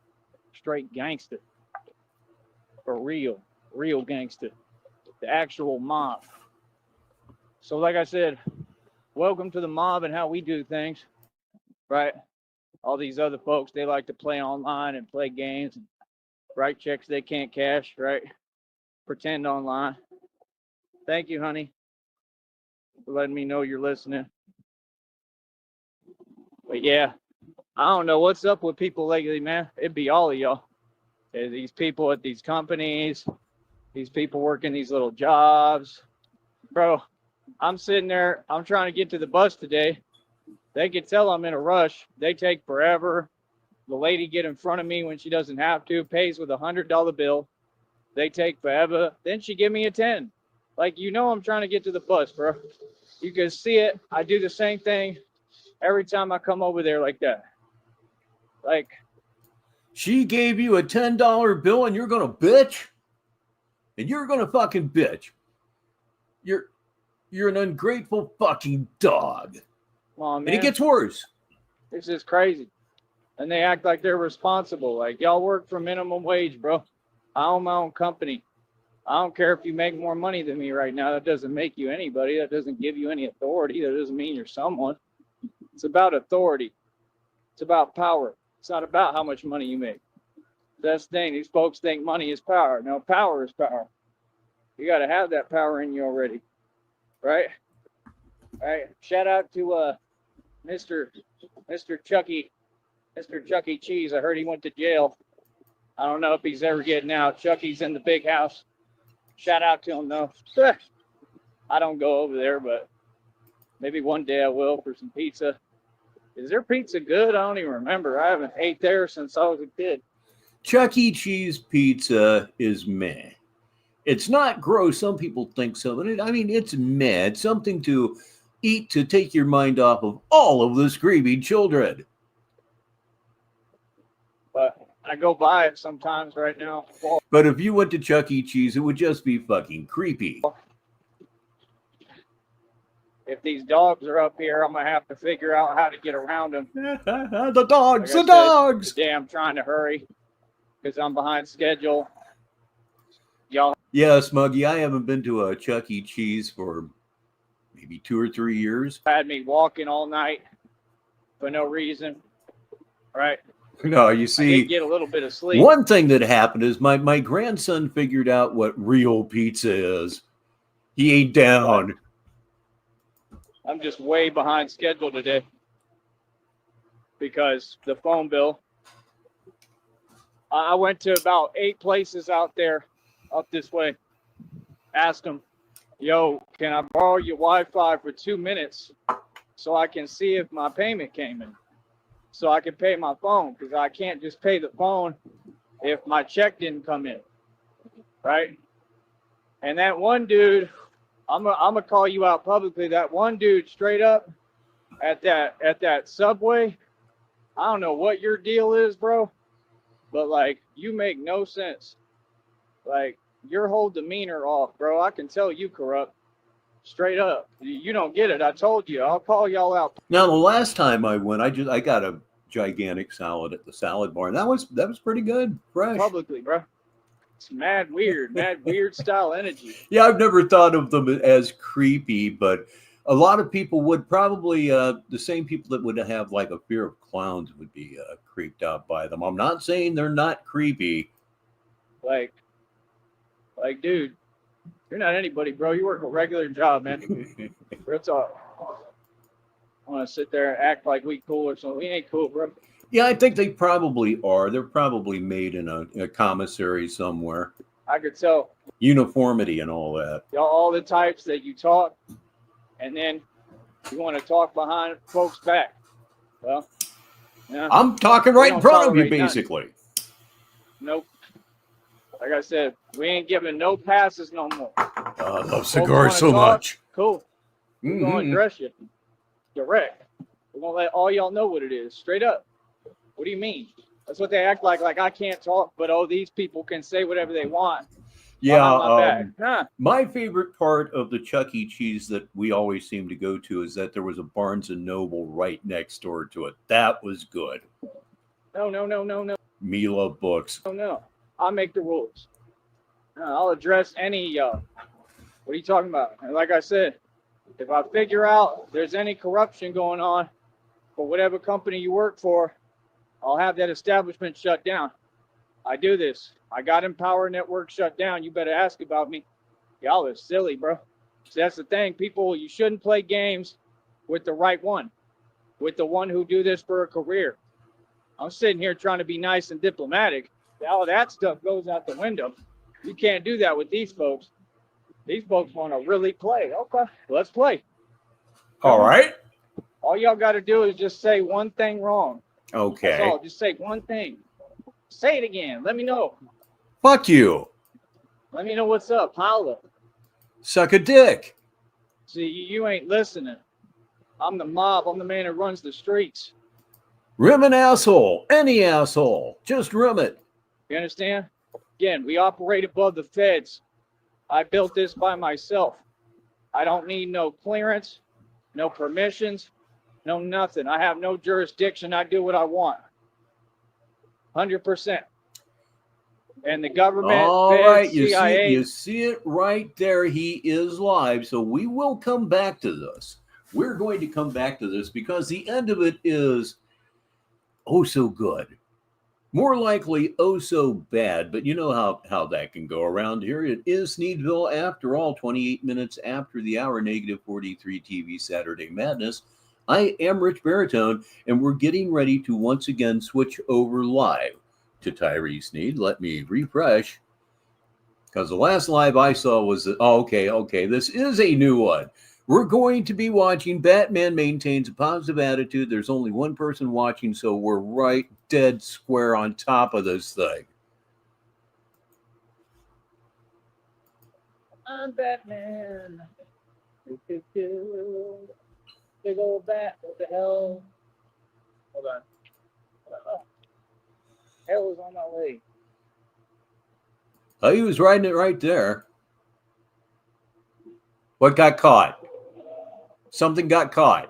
Straight gangster. For real. Real gangster. The actual mob. So like I said, welcome to the mob and how we do things. Right? All these other folks, they like to play online and play games and write checks they can't cash, right? Pretend online. Thank you, honey, for letting me know you're listening. But yeah, I don't know what's up with people lately, man. It'd be all of y'all. These people at these companies, these people working these little jobs. Bro, I'm sitting there, I'm trying to get to the bus today. They can tell I'm in a rush. They take forever. The lady get in front of me when she doesn't have to, pays with $100 bill. They take forever. Then she give me a 10. Like, you know, I'm trying to get to the bus, bro. You can see it. I do the same thing every time I come over there like that. Like, she gave you a $10 bill and you're going to bitch? And you're going to fucking bitch. You're an ungrateful fucking dog. come on, man. And it gets worse. This is crazy. And they act like they're responsible. Like, y'all work for minimum wage, bro. I own my own company. I don't care if you make more money than me right now. That doesn't make you anybody. That doesn't give you any authority. That doesn't mean you're someone. It's about authority. It's about power. It's not about how much money you make. That's the thing. These folks think money is power. No, power is power. You got to have that power in you already. Right? All right. Shout out to Mr. Chucky. Mr. Chuck E. Cheese. I heard he went to jail. I don't know if he's ever getting out. Chucky's in the big house. Shout out to him, though. I don't go over there, but maybe one day I will for some pizza. Is their pizza good? I don't even remember. I haven't ate there since I was a kid. Chuck E. Cheese pizza is meh. It's not gross. Some people think so. But I mean, it's meh. It's something to eat to take your mind off of all of the screaming children. But I go by it sometimes right now. But if you went to Chuck E. Cheese, it would just be fucking creepy. If these dogs are up here, I'm going to have to figure out how to get around them. The dogs, Like the I said, dogs. today I'm trying to hurry because I'm behind schedule. Y'all. Yeah, Smuggy, I haven't been to a Chuck E. Cheese for maybe 2 or 3 years. Had me walking all night for no reason. Right? No, you I see, did get a little bit of sleep. one thing that happened is my grandson figured out what real pizza is. He ate down. I'm just way behind schedule today because the phone bill. I went to about 8 places out there up this way. Asked them, yo, can I borrow your Wi-Fi for 2 minutes so I can see if my payment came in? So I can pay my phone, because I can't just pay the phone if my check didn't come in, right? And that one dude, I'm gonna call you out publicly. That one dude, straight up, at that Subway. I don't know what your deal is, bro, but like, you make no sense. Like, your whole demeanor off, bro. I can tell you corrupt. Straight up, you don't get it. I told you. I'll call y'all out. Now, the last time I went, I got a gigantic salad at the salad bar, and that was pretty good, fresh. Publicly, bro. It's mad weird style energy. Yeah, I've never thought of them as creepy, but a lot of people would probably, the same people that would have like a fear of clowns would be creeped out by them. I'm not saying they're not creepy. Like, dude, you're not anybody, bro. You work a regular job, man. Real talk. I want to sit there and act like we cool or something. We ain't cool, bro. Yeah, I think they probably are. They're probably made in a commissary somewhere. I could tell. Uniformity and all that. Y'all all the types that you talk, and then you want to talk behind folks' back. Well, yeah. I'm talking right in front of you, basically. Nope. Like I said, we ain't giving no passes no more. I love cigars so much. Cool. We're going to address you direct. We're going to let all y'all know what it is, straight up. What do you mean? That's what they act like I can't talk, but these people can say whatever they want. Yeah, my favorite part of the Chuck E. Cheese that we always seem to go to is that there was a Barnes & Noble right next door to it. That was good. No. Mila Books. No. I make the rules. I'll address any what are you talking about? And like I said, if I figure out there's any corruption going on for whatever company you work for, I'll have that establishment shut down. I do this. I got Empower Network shut down. You better ask about me. Y'all are silly, bro. See, that's the thing. People, you shouldn't play games with the right one, with the one who do this for a career. I'm sitting here trying to be nice and diplomatic. All that stuff goes out the window. You can't do that with these folks. These folks want to really play. Okay, let's play. All right. All y'all got to do is just say one thing wrong. Okay. That's all. Just say one thing. Say it again. Let me know. Fuck you. Let me know what's up. Holla. Suck a dick. See, you ain't listening. I'm the mob. I'm the man that runs the streets. Rim an asshole. Any asshole. Just rim it. You understand? Again, we operate above the feds. I built this by myself. I don't need no clearance, no permissions, no nothing. I have no jurisdiction. I do what I want. 100%. And the government, all feds, right, CIA. you see it right there. He is live. So we will come back to this. We're going to come back to this because the end of it is oh so good. More likely, oh so bad, but you know how that can go around here. It is Sneedville, after all, 28 minutes after the hour, negative 43 TV Saturday Madness. I am Rich Baritone, and we're getting ready to once again switch over live to Tyree Sneed. Let me refresh, because the last live I saw was, okay, this is a new one. We're going to be watching Batman Maintains a Positive Attitude. There's only one person watching, so we're right dead square on top of this thing. I'm Batman. Big old bat. What the hell? Hold on. What the hell is on my way? Oh, he was riding it right there. What got caught? Something got caught.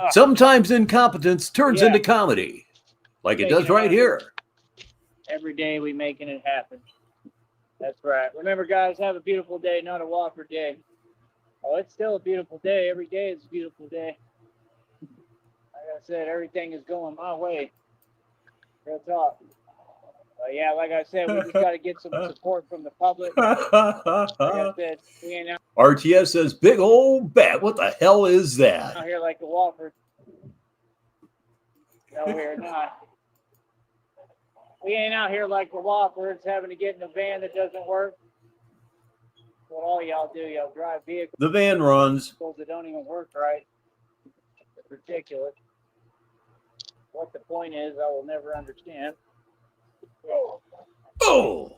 Sometimes incompetence turns into comedy, like it does right here. Every day we making it happen. That's right. Remember, guys, have a beautiful day, not a Walker day. Oh, it's still a beautiful day. Every day is a beautiful day. Like I said, everything is going my way. Real talk. But yeah, like I said, we just got to get some support from the public. Like I said, we ain't out RTS says, big old bat. What the hell is that? here like the Wofford. No, we're not. We ain't out here like the Wofford's having to get in a van that doesn't work. What all y'all do, y'all drive vehicles The van runs. that don't even work right. It's ridiculous. What the point is, I will never understand. Oh!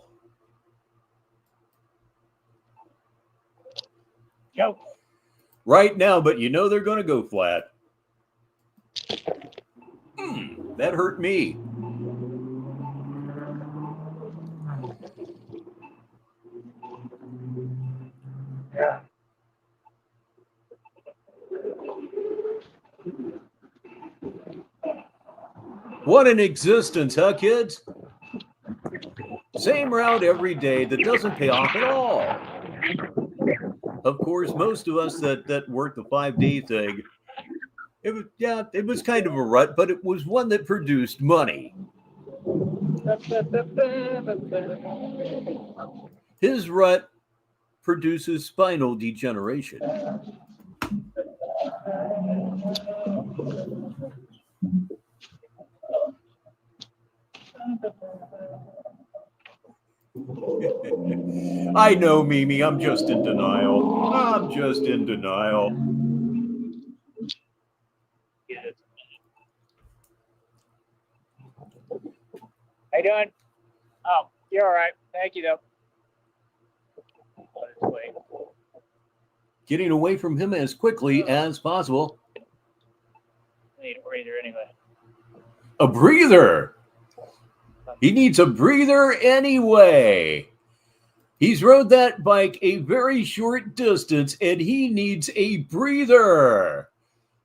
Joke. Right now, but you know they're going to go flat. That hurt me. Yeah. What an existence, huh, kids? Same route every day that doesn't pay off at all. Of course, most of us that work the 5-day thing, it was kind of a rut, but it was one that produced money. His rut produces spinal degeneration. I know, Mimi. I'm just in denial. I'm just in denial. How you doing? Oh, you're all right. Thank you, though. Getting away from him as quickly as possible. I need a breather anyway. A breather. He needs a breather anyway. He's rode that bike a very short distance, and he needs a breather.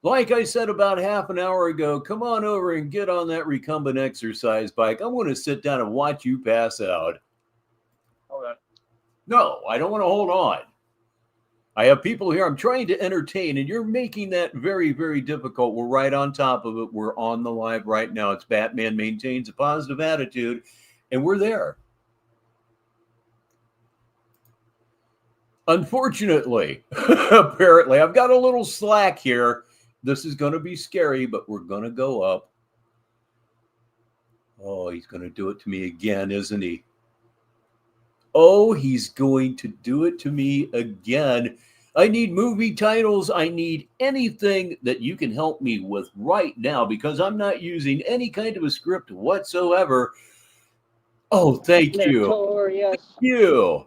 Like I said about half an hour ago, come on over and get on that recumbent exercise bike. I want to sit down and watch you pass out. Hold on. No, I don't want to hold on. I have people here I'm trying to entertain, and you're making that very, very difficult. We're right on top of it. We're on the live right now. It's Batman Maintains a Positive Attitude, and we're there. Unfortunately, apparently, I've got a little slack here. This is going to be scary, but we're going to go up. Oh, he's going to do it to me again, isn't he? Oh, he's going to do it to me again. I need movie titles. I need anything that you can help me with right now because I'm not using any kind of a script whatsoever. Oh, thank you. Notorious. Thank you.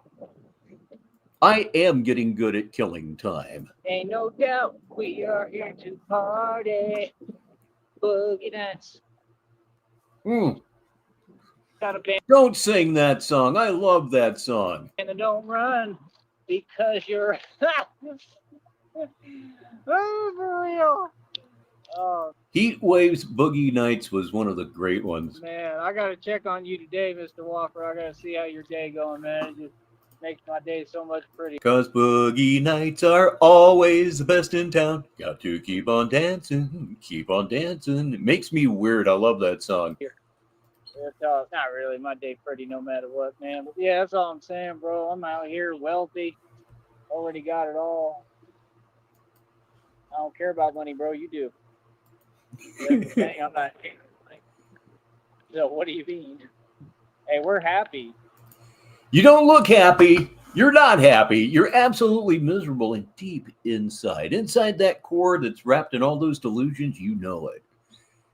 I am getting good at killing time. Ain't no doubt we are here to party. Boogie nights. Got a band Don't sing that song. I love that song. and don't run because you're oh, for real. Oh Heat Waves Boogie Nights was one of the great ones. man, I gotta check on you today, Mr. Walker. I gotta see how your day going, man. It just makes my day so much prettier. 'Cause Boogie Nights are always the best in town. Got to keep on dancing, keep on dancing. It makes me weird. I love that song. Not really. My day pretty no matter what, man. But yeah, that's all I'm saying, bro. I'm out here wealthy. Already got it all. I don't care about money, bro. You do. That's the thing. I'm not. So what do you mean? Hey, we're happy. You don't look happy. You're not happy. You're absolutely miserable and deep inside. Inside that core that's wrapped in all those delusions, you know it.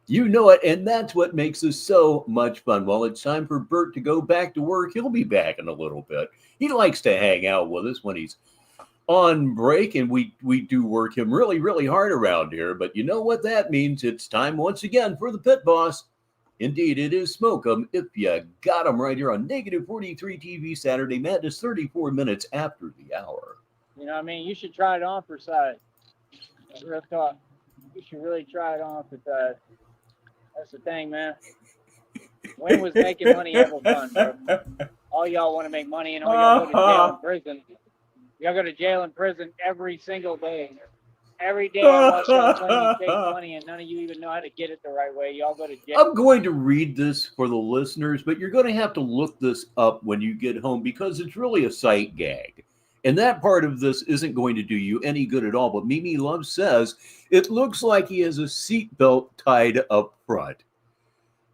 You know it, and that's what makes this so much fun. Well, it's time for Bert to go back to work. He'll be back in a little bit. He likes to hang out with us when he's on break, and we do work him really, really hard around here. But you know what that means? It's time once again for the Pit Boss. Indeed, it is Smoke 'em if you got 'em right here on Negative 43 TV Saturday Madness, 34 minutes after the hour. You know what I mean? You should try it on for size. Real talk. You should really try it on for size. That's the thing, man. When was making money ever fun, bro? All y'all want to make money and all y'all go to jail and prison. Y'all go to jail and prison every single day. Every day I watch y'all claim you take money and none of you even know how to get it the right way. Y'all go to jail. I'm going to read this for the listeners, but you're going to have to look this up when you get home because it's really a sight gag. And that part of this isn't going to do you any good at all. But Mimi Love says it looks like he has a seatbelt tied up front.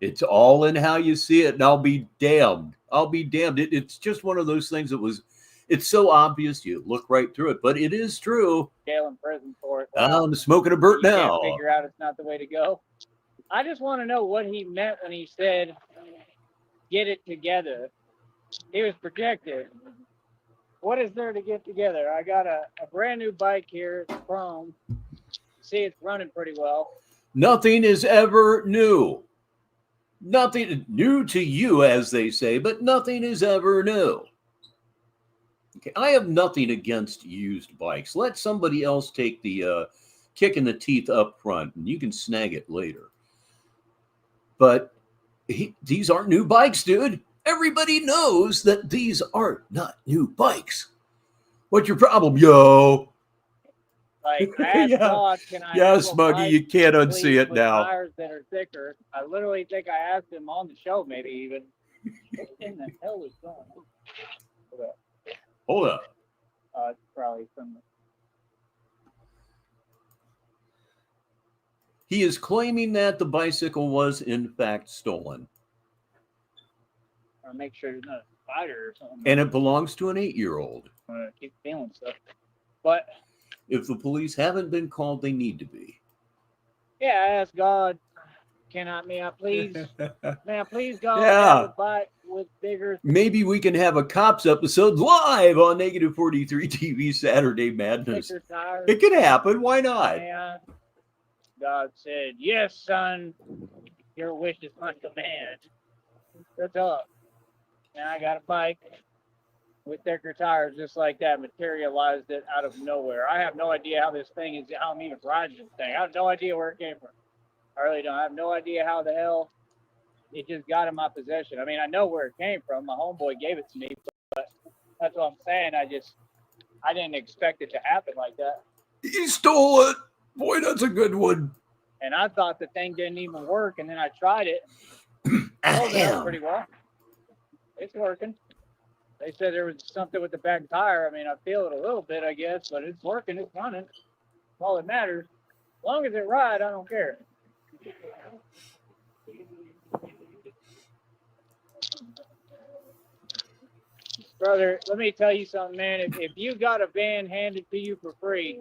It's all in how you see it, and I'll be damned. I'll be damned. It's just one of those things that it's so obvious you look right through it, but it is true. Jail and prison for it. I'm smoking a Burt You now. can't figure out it's not the way to go. I just want to know what he meant when he said, get it together. He was projected. What is there to get together? I got a brand new bike here. It's chrome. See, it's running pretty well. Nothing is ever new. Nothing new to you, as they say, but nothing is ever new. Okay, I have nothing against used bikes. Let somebody else take the kick in the teeth up front, and you can snag it later. But these aren't new bikes, dude. Everybody knows that these are not new bikes. What's your problem, yo? Like, ask God, can I yeah, have a Smuggy, bike, you can't please, unsee it with now. tires that are thicker? I literally think I asked him on the show, maybe even. What in the hell is going on? Hold up. It's probably from. He is claiming that the bicycle was in fact stolen. Or make sure there's not a spider or something. And it belongs to an 8-year-old. I keep feeling stuff. But if the police haven't been called, they need to be. Yeah, I asked God, may I please God Yeah. have a bike with bigger. Maybe we can have a cops episode live on Negative 43 TV Saturday Madness. It could happen. Why not? And God said, yes, son, your wish is my command. That's up. And I got a bike with thicker tires just like that, materialized it out of nowhere. I have no idea how this thing is, how I'm even riding this thing. I have no idea where it came from. I really don't. I have no idea how the hell it just got in my possession. I mean, I know where it came from. My homeboy gave it to me, but that's what I'm saying. I didn't expect it to happen like that. He stole it. Boy, that's a good one. And I thought the thing didn't even work, and then I tried it. Hold it up pretty well. It's working. They said there was something with the back tire. I mean, I feel it a little bit, I guess, but it's working. It's running. That's all that matters. As long as it rides, I don't care. Brother, let me tell you something, man. If you got a van handed to you for free,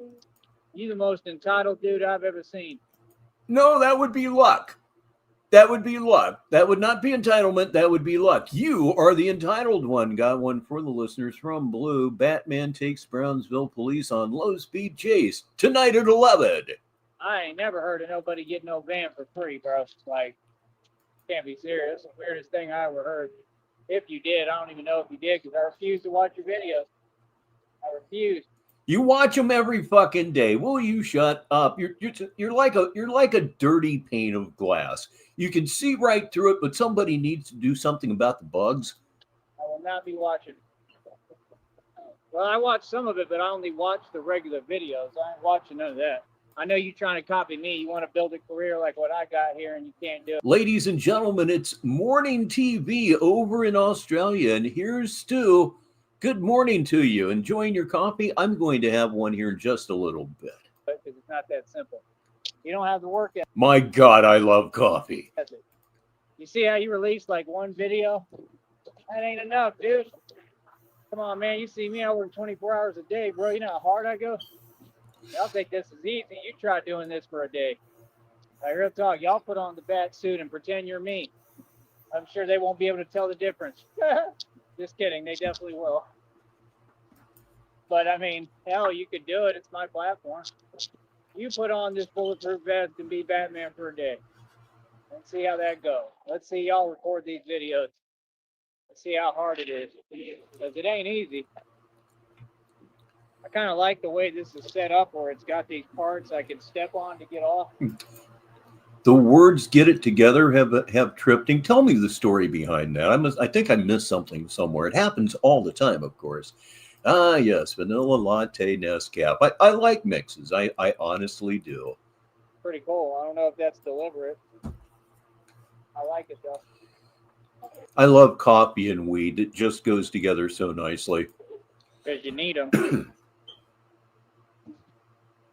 you're the most entitled dude I've ever seen. No, that would be luck. That would be luck. That would not be entitlement. That would be luck. You are the entitled one. Got one for the listeners from Blue. Batman takes Brownsville police on low-speed chase tonight at 11. I ain't never heard of nobody getting no van for free, bro. Like, can't be serious. It's the weirdest thing I ever heard. If you did, I don't even know if you did because I refuse to watch your videos. I refuse. You watch them every fucking day. Will you shut up? You're like a dirty pane of glass. You can see right through it, but somebody needs to do something about the bugs. I will not be watching. Well, I watch some of it, but I only watch the regular videos. I ain't watching none of that. I know you're trying to copy me. You want to build a career like what I got here, and you can't do it. Ladies and gentlemen, it's morning TV over in Australia, and here's Stu. Good morning to you. Enjoying your coffee? I'm going to have one here in just a little bit. Because it's not that simple. You don't have to work at My God, I love coffee. it. You see how you release like one video? That ain't enough, dude. Come on, man. You see me, I work 24 hours a day, bro. You know how hard I go? Y'all think this is easy. You try doing this for a day. Like, real talk, y'all put on the bat suit and pretend you're me. I'm sure they won't be able to tell the difference. Just kidding. They definitely will. But, I mean, hell, you could do it. It's my platform. You put on this bulletproof vest and be Batman for a day. Let's see how that goes. Let's see y'all record these videos. Let's see how hard it is. Because it ain't easy. I kind of like the way this is set up where it's got these parts I can step on to get off. The words "get it together" have tripping. Tell me the story behind that. I think I missed something somewhere. It happens all the time, of course. Ah, yes, vanilla latte Nescafe. I like mixes. I honestly do. Pretty cool. I don't know if that's deliberate. I like it though. I love coffee and weed. It just goes together so nicely. Because you need them.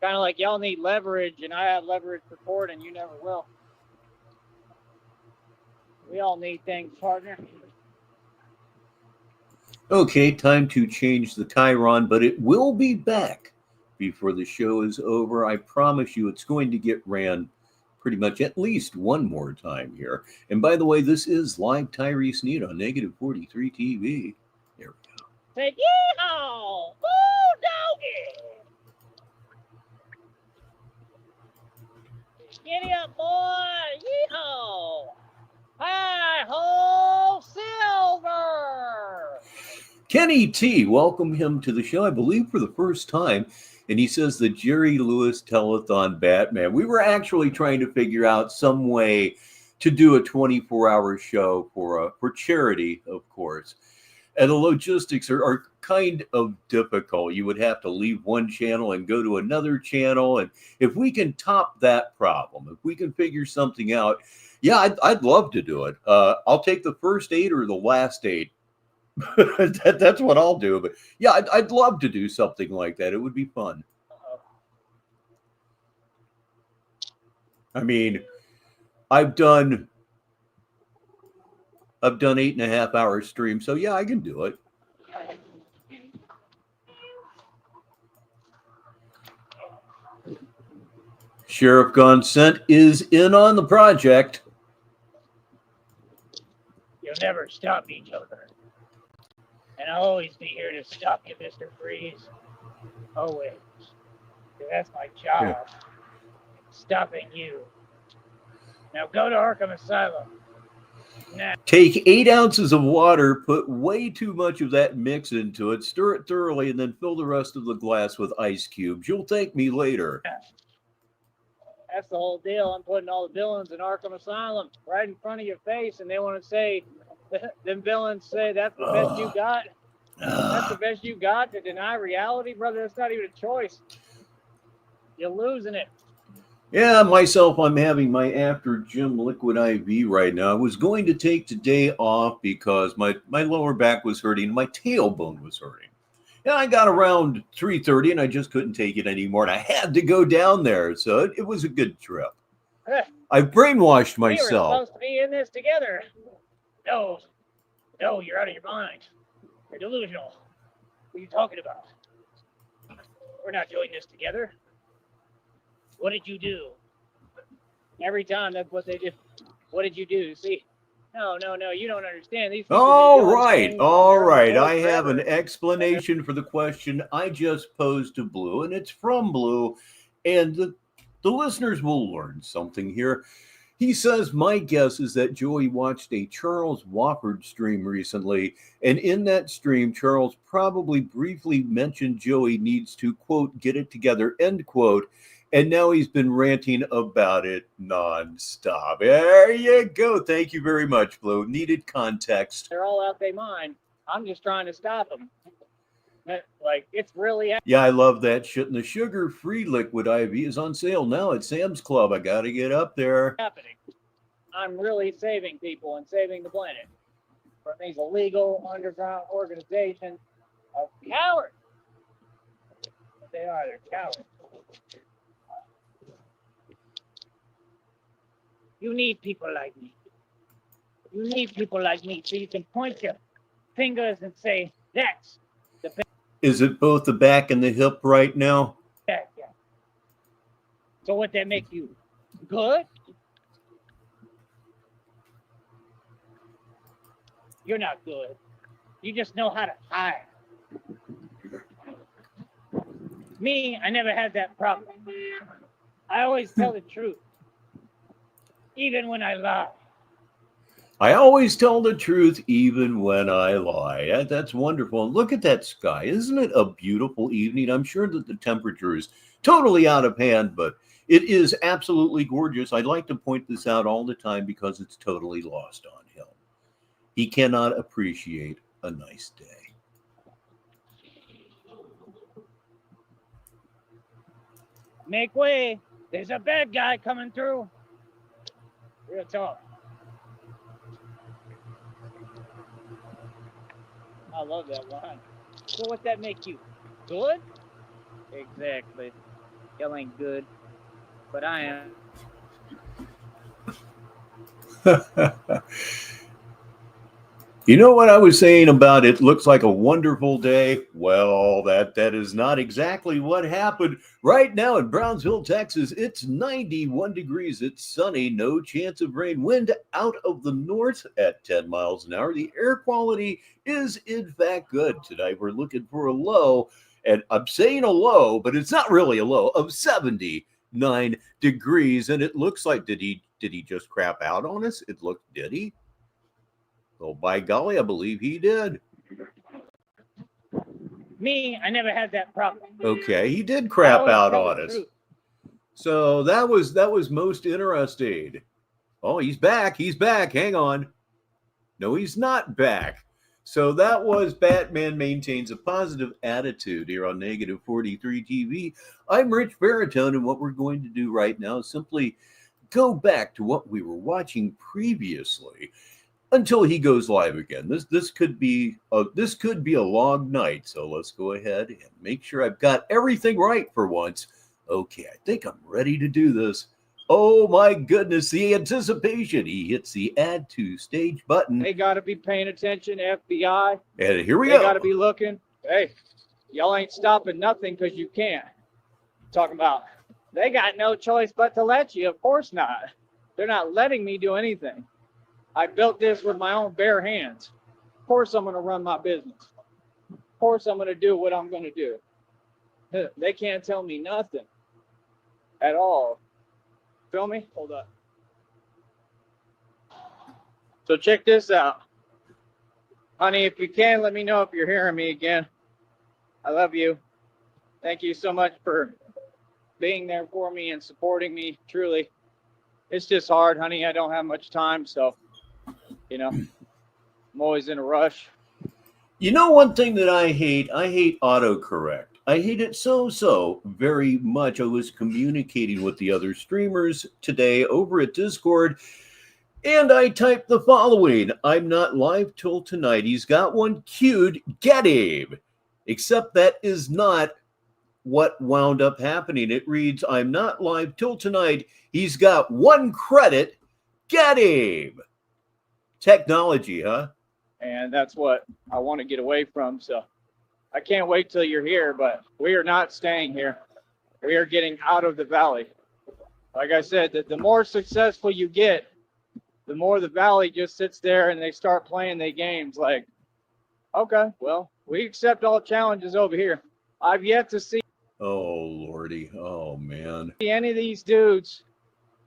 Kind of like y'all need leverage, and I have leverage for court, and you never will. We all need things, partner. Okay, time to change the Chiron, but it will be back before the show is over. I promise you it's going to get ran pretty much at least one more time here. And by the way, this is live Tyrese Need on Negative 43 TV. There we go. Say, yeehaw! Woo, doggy! Giddy up, boy! Yeehaw! Hi-ho, Silver! Kenny T, welcome him to the show, I believe for the first time. And he says the Jerry Lewis Telethon Batman. We were actually trying to figure out some way to do a 24-hour show for charity, of course. And the logistics are kind of difficult. You would have to leave one channel and go to another channel. And if we can top that problem, if we can figure something out, yeah, I'd love to do it. I'll take the first 8 or the last 8. That's what I'll do. But yeah, I'd love to do something like that. It would be fun. I mean, I've done 8.5-hour streams, so yeah, I can do it. Sheriff Gonzent is in on the project. You'll never stop me, Joker. And I'll always be here to stop you, Mr. Freeze. Always. That's my job. Yeah. Stopping you. Now go to Arkham Asylum. Now. Take 8 ounces of water, put way too much of that mix into it, stir it thoroughly, and then fill the rest of the glass with ice cubes. You'll thank me later. That's the whole deal. I'm putting all the villains in Arkham Asylum right in front of your face, and they want to say, them villains say, that's the best you got. That's the best you got to deny reality, brother. That's not even a choice. You're losing it. Yeah, myself, I'm having my after gym liquid IV right now. I was going to take today off because my lower back was hurting, my tailbone was hurting. And I got around 3:30 and I just couldn't take it anymore. And I had to go down there. So it was a good trip. I brainwashed myself. We were supposed to be in this together. No, you're out of your mind. You're delusional. What are you talking about? We're not doing this together. What did you do? Every time that's what they did. What did you do? See? No, you don't understand. These people All right. I have an explanation for the question I just posed to Blue, and it's from Blue, and the listeners will learn something here. He says, my guess is that Joey watched a Charles Wofford stream recently, and in that stream, Charles probably briefly mentioned Joey needs to, quote, get it together, end quote, and now he's been ranting about it nonstop. There you go. Thank you very much, Blue. Needed context. They're all out their mind. I'm just trying to stop them. Like, it's really... Yeah, I love that shit. And the sugar-free liquid IV is on sale now at Sam's Club. I got to get up there. Happening. I'm really saving people and saving the planet from these illegal underground organizations of cowards. They are. They're cowards. You need people like me. You need people like me so you can point your fingers and say, that's the best. Is it both the back and the hip right now? Yeah. So what that make you? Good? You're not good. You just know how to hide. Me, I never had that problem. I always tell the truth. Even when I lie. I always tell the truth even when I lie. That's wonderful. Look at that sky. Isn't it a beautiful evening? I'm sure that the temperature is totally out of hand, but it is absolutely gorgeous. I like to point this out all the time because it's totally lost on him. He cannot appreciate a nice day. Make way. There's a bad guy coming through. Real talk. I love that line. So what that make you? Good? Exactly. Y'all ain't good. But I am. You know what I was saying about it looks like a wonderful day? Well, that is not exactly what happened. Right now in Brownsville, Texas, it's 91 degrees. It's sunny, no chance of rain. Wind out of the north at 10 miles an hour. The air quality is in fact good. Tonight we're looking for a low, and I'm saying a low, but it's not really a low, of 79 degrees. And it looks like, did he just crap out on us? Did he? Oh, by golly, I believe he did. Me, I never had that problem. Okay, he did crap out on us. So that was most interesting. Oh, he's back. He's back. Hang on. No, he's not back. So that was Batman Maintains a Positive Attitude here on Negative 43 TV. I'm Rich Baritone, and what we're going to do right now is simply go back to what we were watching previously until he goes live again. This could be a long night, so let's go ahead and make sure I've got everything right for once. Okay, I think I'm ready to do this. Oh my goodness, the anticipation. He hits the add to stage button. They got to be paying attention, FBI. And here we go. They got to be looking. Hey, y'all ain't stopping nothing because you can't. Talking about, they got no choice but to let you. Of course not. They're not letting me do anything. I built this with my own bare hands. Of course I'm going to run my business. Of course I'm going to do what I'm going to do. They can't tell me nothing at all. Feel me? Hold up. So check this out. Honey, if you can, let me know if you're hearing me again. I love you. Thank you so much for being there for me and supporting me, truly. It's just hard, honey. I don't have much time, so, you know, I'm always in a rush. You know one thing that I hate autocorrect. I hate it so very much. I was communicating with the other streamers today over at Discord, and I typed the following: I'm not live till tonight. He's got one queued. Get him. Except that is not what wound up happening. It reads, I'm not live till tonight. He's got one credit. Get him. Technology, huh? And that's what I want to get away from. So I can't wait till you're here, but we are not staying here. We are getting out of the valley. Like I said, the more successful you get, the more the valley just sits there and they start playing their games like, okay, well, we accept all challenges over here. I've yet to see. Oh, Lordy. Oh, man. Any of these dudes,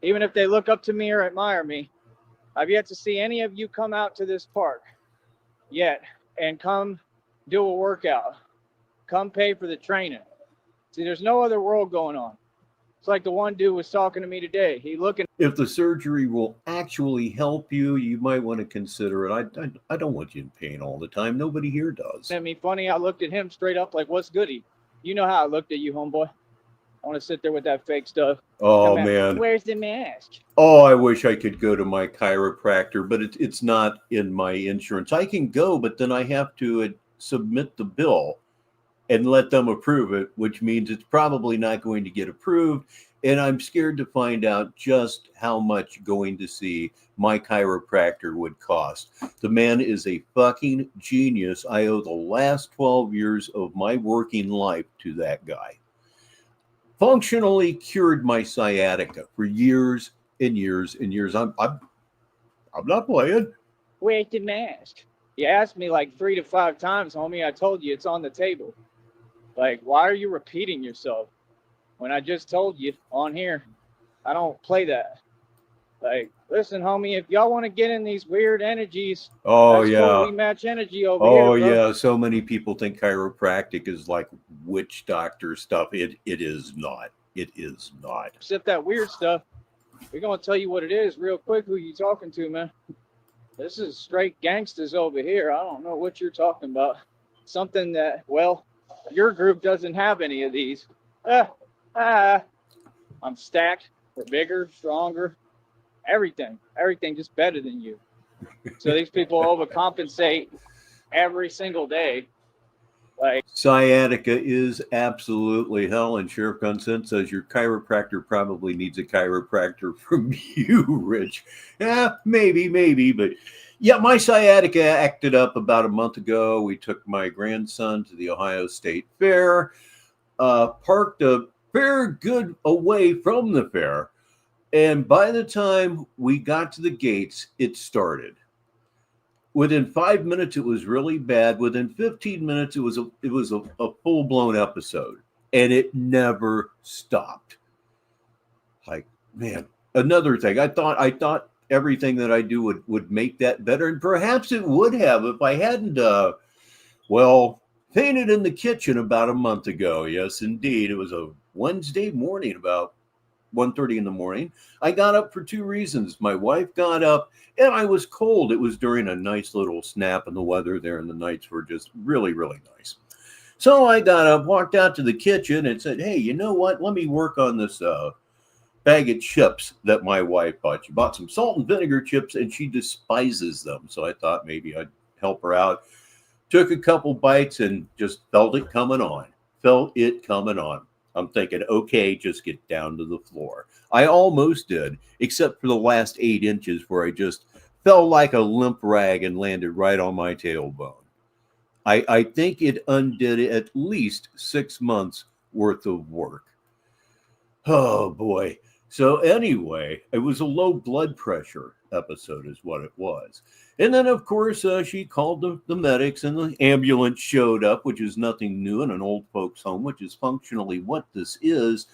even if they look up to me or admire me, I've yet to see any of you come out to this park yet and come do a workout. Come pay for the training. See, there's no other world going on. It's like the one dude was talking to me today. He looking. If the surgery will actually help you, you might want to consider it. I don't want you in pain all the time. Nobody here does. I mean, funny, I looked at him straight up like, what's goody? You know how I looked at you, homeboy. I want to sit there with that fake stuff. Oh, man. Where's the mask? Oh, I wish I could go to my chiropractor, but it's not in my insurance. I can go, but then I have to submit the bill and let them approve it, which means it's probably not going to get approved. And I'm scared to find out just how much going to see my chiropractor would cost. The man is a fucking genius. I owe the last 12 years of my working life to that guy. Functionally cured my sciatica for years and years and years. I'm not playing. Where's the mask? You asked me like 3 to 5 times, homie. I told you it's on the table. Like, why are you repeating yourself when I just told you on here? I don't play that. Like, listen, homie, if y'all want to get in these weird energies, oh that's yeah, cool. We match energy over here. Oh bro. Yeah, so many people think chiropractic is like witch doctor stuff. It is not. It is not. Except that weird stuff. We're gonna tell you what it is real quick. Who you talking to, man? This is straight gangsters over here. I don't know what you're talking about. Something that, well, your group doesn't have any of these. I'm stacked. We're bigger, stronger. Everything just better than you. So these people overcompensate every single day. Like, Sciatica is absolutely hell, and Sheriff Gunson says your chiropractor probably needs a chiropractor from you, Rich. Yeah, maybe, but yeah, my sciatica acted up about a month ago. We took my grandson to the Ohio State Fair, parked a fair good away from the fair, and by the time we got to the gates, it started. Within 5 minutes, it was really bad. Within 15 minutes, it was a full-blown episode, and it never stopped. Like, man, another thing. I thought everything that I do would make that better, and perhaps it would have if I hadn't painted in the kitchen about a month ago. Yes, indeed. It was a Wednesday morning about 1:30 in the morning. I got up for two reasons. My wife got up and I was cold. It was during a nice little snap in the weather there, and the nights were just really, really nice. So I got up, walked out to the kitchen and said, hey, you know what? Let me work on this bag of chips that my wife bought. She bought some salt and vinegar chips and she despises them. So I thought maybe I'd help her out. Took a couple bites and just felt it coming on. I'm thinking, okay, just get down to the floor. I almost did, except for the last 8 inches where I just fell like a limp rag and landed right on my tailbone. I think it undid at least 6 months worth of work. Oh, boy. So anyway, it was a low blood pressure episode is what it was. And then, of course, she called the medics and the ambulance showed up, which is nothing new in an old folks home, which is functionally what this is.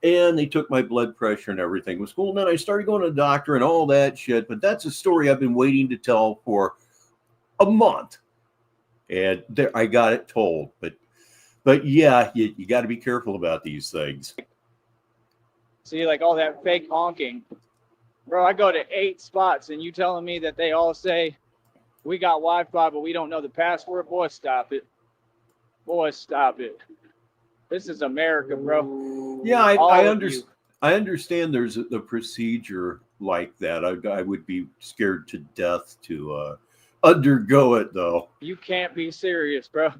And they took my blood pressure and everything was cool. And then I started going to the doctor and all that shit. But that's a story I've been waiting to tell for a month. And there, I got it told. But yeah, you got to be careful about these things. see, like all that fake honking. Bro, I go to 8 spots and you telling me that they all say we got Wi-Fi, but we don't know the password? Boy, stop it. Boy, stop it. This is America, bro. Yeah, I understand there's a procedure like that. I would be scared to death to undergo it, though. You can't be serious, bro.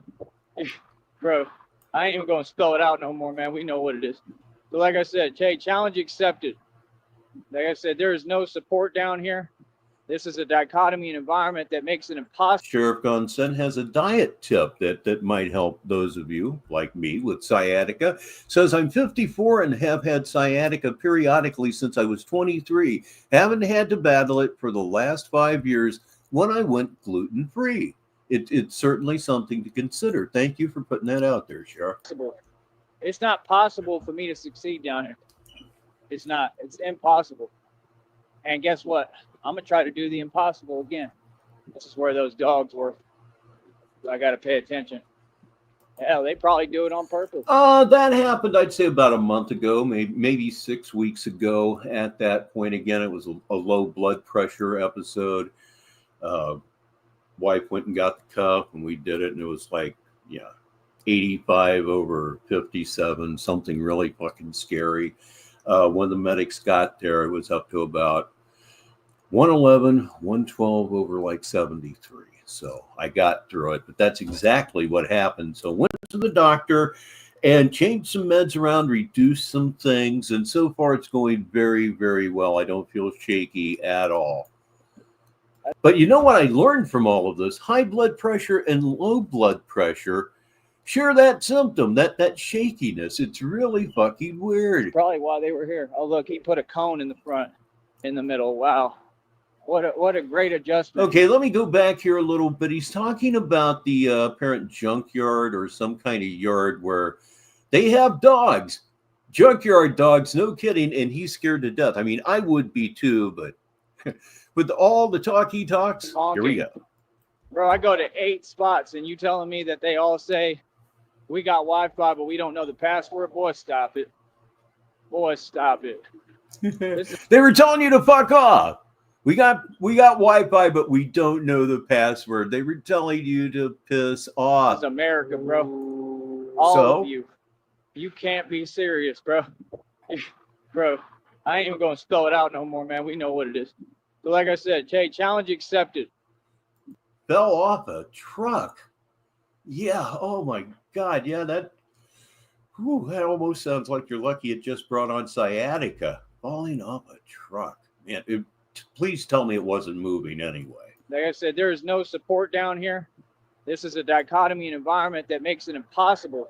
Bro, I ain't even going to spell it out no more, man. We know what it is. So like I said, Jay, challenge accepted. Like I said, there is no support down here. This is a dichotomy in environment that makes it impossible. Sheriff Gonson has a diet tip that might help those of you like me with sciatica. Says, I'm 54 and have had sciatica periodically since I was 23. Haven't had to battle it for the last 5 years when I went gluten-free. It's certainly something to consider. Thank you for putting that out there, Sheriff. It's not possible for me to succeed down here. It's not. It's impossible. And guess what? I'm going to try to do the impossible again. This is where those dogs were. I got to pay attention. Hell, they probably do it on purpose. That happened, I'd say, about a month ago, maybe 6 weeks ago. At that point, again, it was a low blood pressure episode. Wife went and got the cuff, and we did it, and it was like, 85 over 57, something really fucking scary. When the medics got there, it was up to about 111, 112 over like 73. So I got through it, but that's exactly what happened. So went to the doctor and changed some meds around, reduced some things. And so far it's going very, very well. I don't feel shaky at all. But you know what I learned from all of this? High blood pressure and low blood pressure share that symptom, that shakiness. It's really fucking weird. Probably why they were here. Oh, look, he put a cone in the front, in the middle. Wow. What a great adjustment. Okay, let me go back here a little bit. He's talking about the apparent junkyard or some kind of yard where they have dogs. Junkyard dogs, no kidding, and he's scared to death. I mean, I would be too, but with all the talks, here we go. Bro, I go to 8 spots and you telling me that they all say we got Wi-Fi, but we don't know the password? Boy, stop it. Boy, stop it. They were telling you to fuck off. We got Wi-Fi, but we don't know the password. They were telling you to piss off. This is America, bro. All of you. You can't be serious, bro. Bro, I ain't even going to spell it out no more, man. We know what it is. So like I said, Jay, challenge accepted. Fell off a truck. Yeah. Oh my God. Yeah. That almost sounds like you're lucky it just brought on sciatica. Falling off a truck. Man, please tell me it wasn't moving anyway. Like I said, there is no support down here. This is a dichotomy environment that makes it impossible.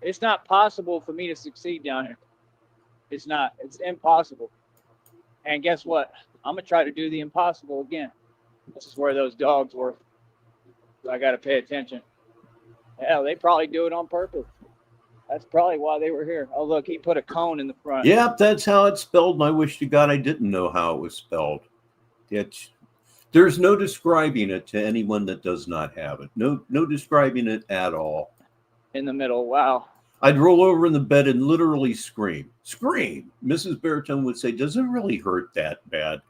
It's not possible for me to succeed down here. It's not. It's impossible. And guess what? I'm going to try to do the impossible again. This is where those dogs were. I got to pay attention. Hell, they probably do it on purpose. That's probably why they were here. Oh, look, he put a cone in the front. Yep, that's how it's spelled. And I wish to God I didn't know how it was spelled. There's no describing it to anyone that does not have it. No describing it at all. In the middle. Wow. I'd roll over in the bed and literally scream. Scream. Mrs. Baritone would say, does it really hurt that bad?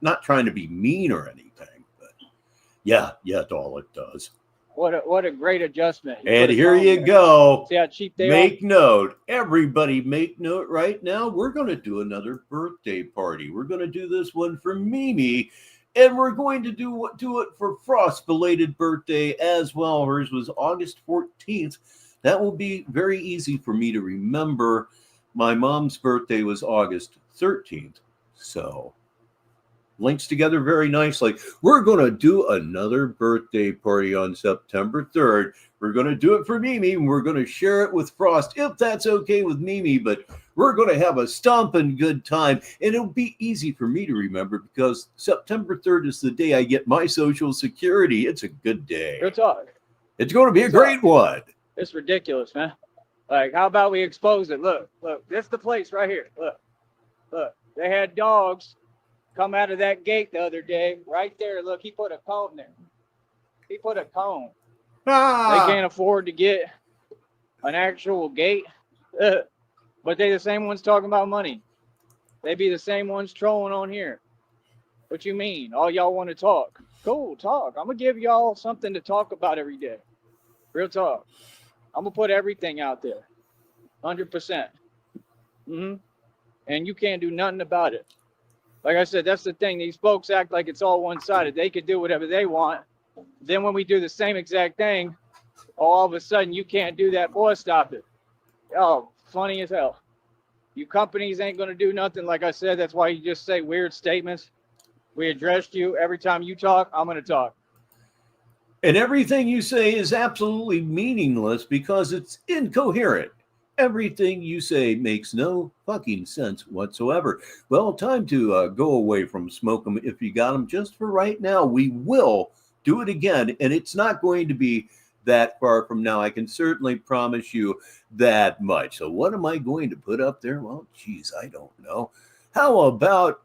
Not trying to be mean or anything, but yeah, doll, it does. What a great adjustment. And here you go. See how cheap they are? Make note. Everybody make note right now. We're going to do another birthday party. We're going to do this one for Mimi. And we're going to do it for Frost's belated birthday as well. Hers was August 14th. That will be very easy for me to remember. My mom's birthday was August 13th. So links together very nicely. We're going to do another birthday party on September 3rd. We're going to do it for Mimi, and we're going to share it with Frost, if that's okay with Mimi. But we're going to have a stomping good time, and it'll be easy for me to remember because September 3rd is the day I get my Social Security. It's a good day. Good talk. It's going to be a great one. It's ridiculous, man. Like, how about we expose it? Look, this is the place right here. Look. They had dogs come out of that gate the other day. Right there, look, he put a cone there. He put a cone. Ah. They can't afford to get an actual gate. But they the same ones talking about money. They be the same ones trolling on here. What you mean? All y'all want to talk. Cool, talk. I'm going to give y'all something to talk about every day. Real talk. I'm going to put everything out there. 100%. And you can't do nothing about it. Like I said, that's the thing. These folks act like it's all one-sided. They could do whatever they want. Then when we do the same exact thing, all of a sudden you can't do that. Boy, stop it. Oh, funny as hell. You companies ain't going to do nothing. Like I said, that's why you just say weird statements. We addressed you. Every time you talk, I'm going to talk. And everything you say is absolutely meaningless because it's incoherent. Everything you say makes no fucking sense whatsoever. Well, time to go away from smoke 'em if you got them. Just for right now, we will do it again. And it's not going to be that far from now. I can certainly promise you that much. So what am I going to put up there? Well, geez, I don't know. How about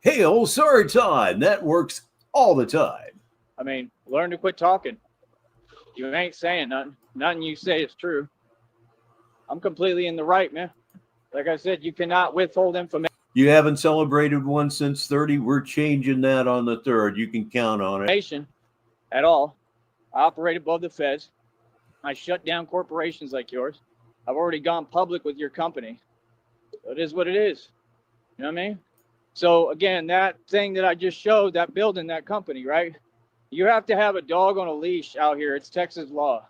Hail Sarton? That works all the time. I mean, learn to quit talking. You ain't saying nothing. Nothing you say is true. I'm completely in the right, man. Like I said, you cannot withhold information. You haven't celebrated one since 30. We're changing that on the 3rd. You can count on it. At all. I operate above the feds. I shut down corporations like yours. I've already gone public with your company. So it is what it is. You know what I mean? So again, that thing that I just showed, that building, that company, right? You have to have a dog on a leash out here. It's Texas law.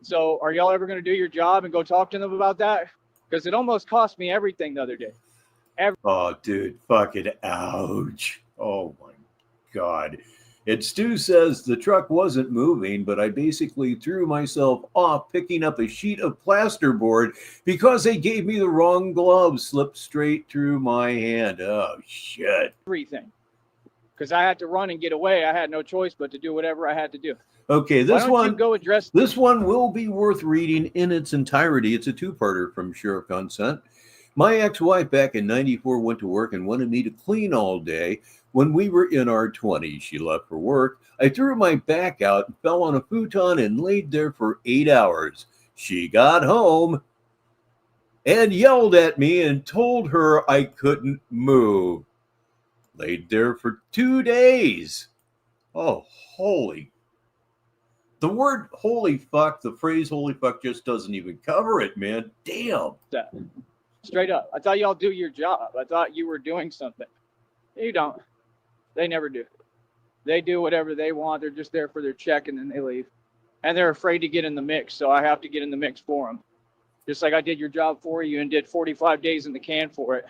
So are y'all ever going to do your job and go talk to them about that? Because it almost cost me everything the other day. Oh, dude, fucking ouch. Oh, my God. And Stu says the truck wasn't moving, but I basically threw myself off picking up a sheet of plasterboard because they gave me the wrong glove, slipped straight through my hand. Oh, shit. Everything. Because I had to run and get away. I had no choice but to do whatever I had to do. Okay, this one will be worth reading in its entirety. It's a two-parter from Sheriff Consent. My ex-wife back in 94 went to work and wanted me to clean all day. When we were in our 20s, she left for work. I threw my back out and fell on a futon and laid there for 8 hours. She got home and yelled at me and told her I couldn't move. Laid there for 2 days. Oh, holy. The word holy fuck, the phrase holy fuck just doesn't even cover it, man. Damn. Straight up. I thought y'all do your job. I thought you were doing something. You don't. They never do. They do whatever they want. They're just there for their check and then they leave. And they're afraid to get in the mix, so I have to get in the mix for them. Just like I did your job for you and did 45 days in the can for it.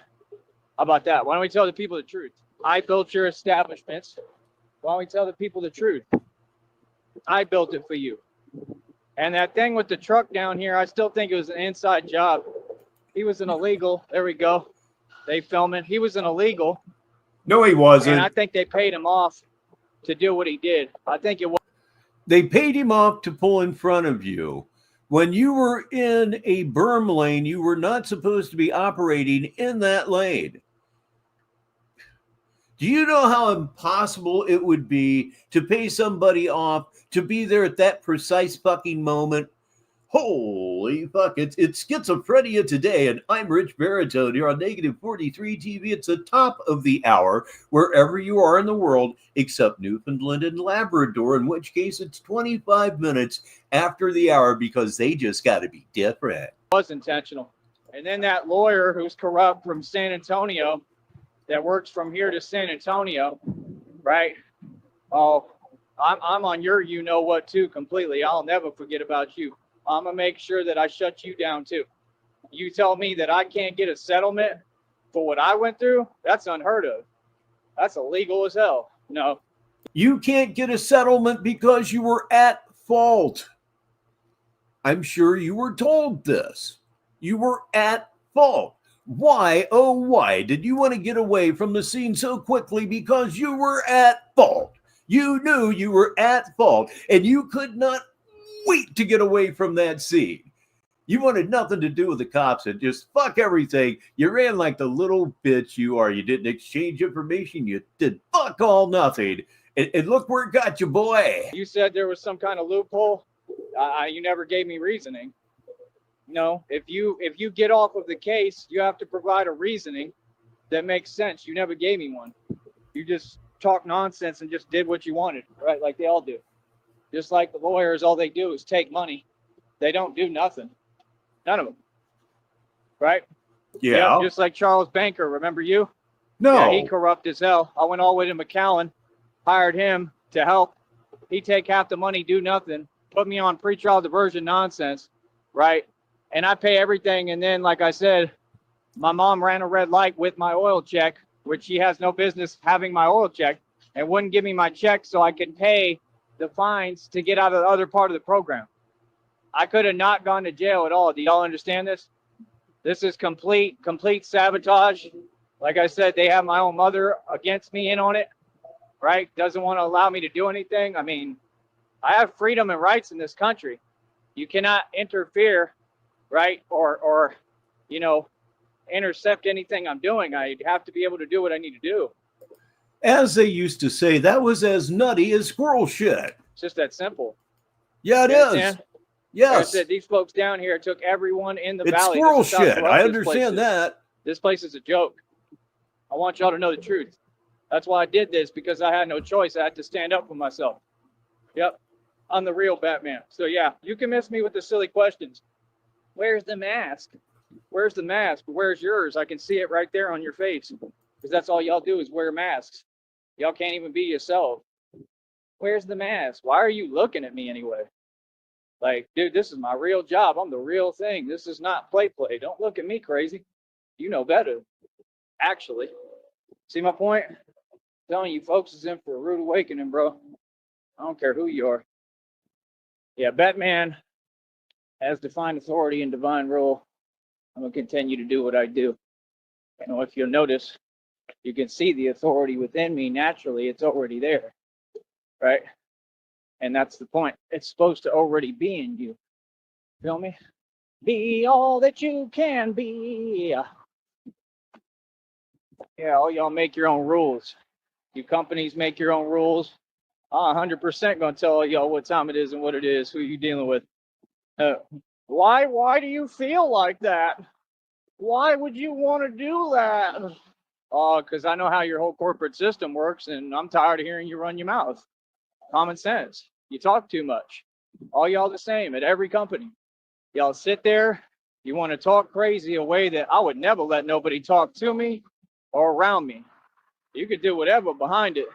How about that? Why don't we tell the people the truth? I built your establishments. Why don't we tell the people the truth? I built it for you. And that thing with the truck down here, I still think it was an inside job. He was an illegal. There we go. They film it. He was an illegal. No, he wasn't. And I think they paid him off to do what he did. I think it was. They paid him off to pull in front of you. When you were in a berm lane, you were not supposed to be operating in that lane. Do you know how impossible it would be to pay somebody off to be there at that precise fucking moment? Holy fuck, it's schizophrenia today, and I'm Rich Baritone here on Negative 43 TV. It's the top of the hour wherever you are in the world, except Newfoundland and Labrador, in which case it's 25 minutes after the hour because they just got to be different. It was intentional. And then that lawyer who's corrupt from San Antonio that works from here to San Antonio, right? Oh, I'm on your you-know-what too completely. I'll never forget about you. I'm going to make sure that I shut you down too. You tell me that I can't get a settlement for what I went through? That's unheard of. That's illegal as hell. No. You can't get a settlement because you were at fault. I'm sure you were told this. You were at fault. Why, oh why, did you want to get away from the scene so quickly? Because you were at fault. You knew you were at fault, and you could not wait to get away from that scene. You wanted nothing to do with the cops and just fuck everything. You ran like the little bitch you are. You didn't exchange information. You did fuck all nothing. And look where it got you, boy. You said there was some kind of loophole. You never gave me reasoning. No, if you get off of the case, you have to provide a reasoning that makes sense. You never gave me one. You just talk nonsense and just did what you wanted, right? Like they all do. Just like the lawyers, all they do is take money. They don't do nothing. None of them. Right? Yeah. Yep, just like Charles Banker. Remember you? No. Yeah, he corrupt as hell. I went all the way to McAllen, hired him to help. He'd take half the money, do nothing, put me on pretrial diversion nonsense, right? And I pay everything. And then, like I said, my mom ran a red light with my oil check, which she has no business having my oil check, and wouldn't give me my check so I could pay the fines to get out of the other part of the program. I could have not gone to jail at all. Do y'all understand this? This is complete sabotage. Like I said, they have my own mother against me in on it, right? Doesn't want to allow me to do anything. I mean, I have freedom and rights in this country. You cannot interfere, right? Or you know, intercept anything I'm doing. I have to be able to do what I need to do. As they used to say, that was as nutty as squirrel shit. It's just that simple. Yeah, it You is. understand? Yes. Like I said, these folks down here took everyone in the It's valley. squirrel This is how shit. corrupt I this place understand is. that. This place is a joke. I want y'all to know the truth. That's why I did this, because I had no choice. I had to stand up for myself. Yep. I'm the real Batman. So yeah, you can miss me with the silly questions. Where's the mask? Where's the mask? Where's yours? I can see it right there on your face. Because that's all y'all do is wear masks. Y'all can't even be yourself. Where's the mask? Why are you looking at me anyway? Like, dude, this is my real job. I'm the real thing. This is not play. Don't look at me crazy. You know better. Actually. See my point? I'm telling you, folks is in for a rude awakening, bro. I don't care who you are. Yeah, Batman has defined authority and divine rule. I'm going to continue to do what I do. You know, if you'll notice, you can see the authority within me naturally. It's already there, right? And that's the point. It's supposed to already be in you. Feel me? Be all that you can be. Yeah, all y'all make your own rules. You companies make your own rules. I'm 100% going to tell all y'all what time it is and what it is, who you dealing with. Why do you feel like that? Why would you want to do that? Oh, because I know how your whole corporate system works, and I'm tired of hearing you run your mouth. Common sense. You talk too much. All y'all the same at every company. Y'all sit there You want to talk crazy a way that I would never let nobody talk to me or around me. You could do whatever behind it.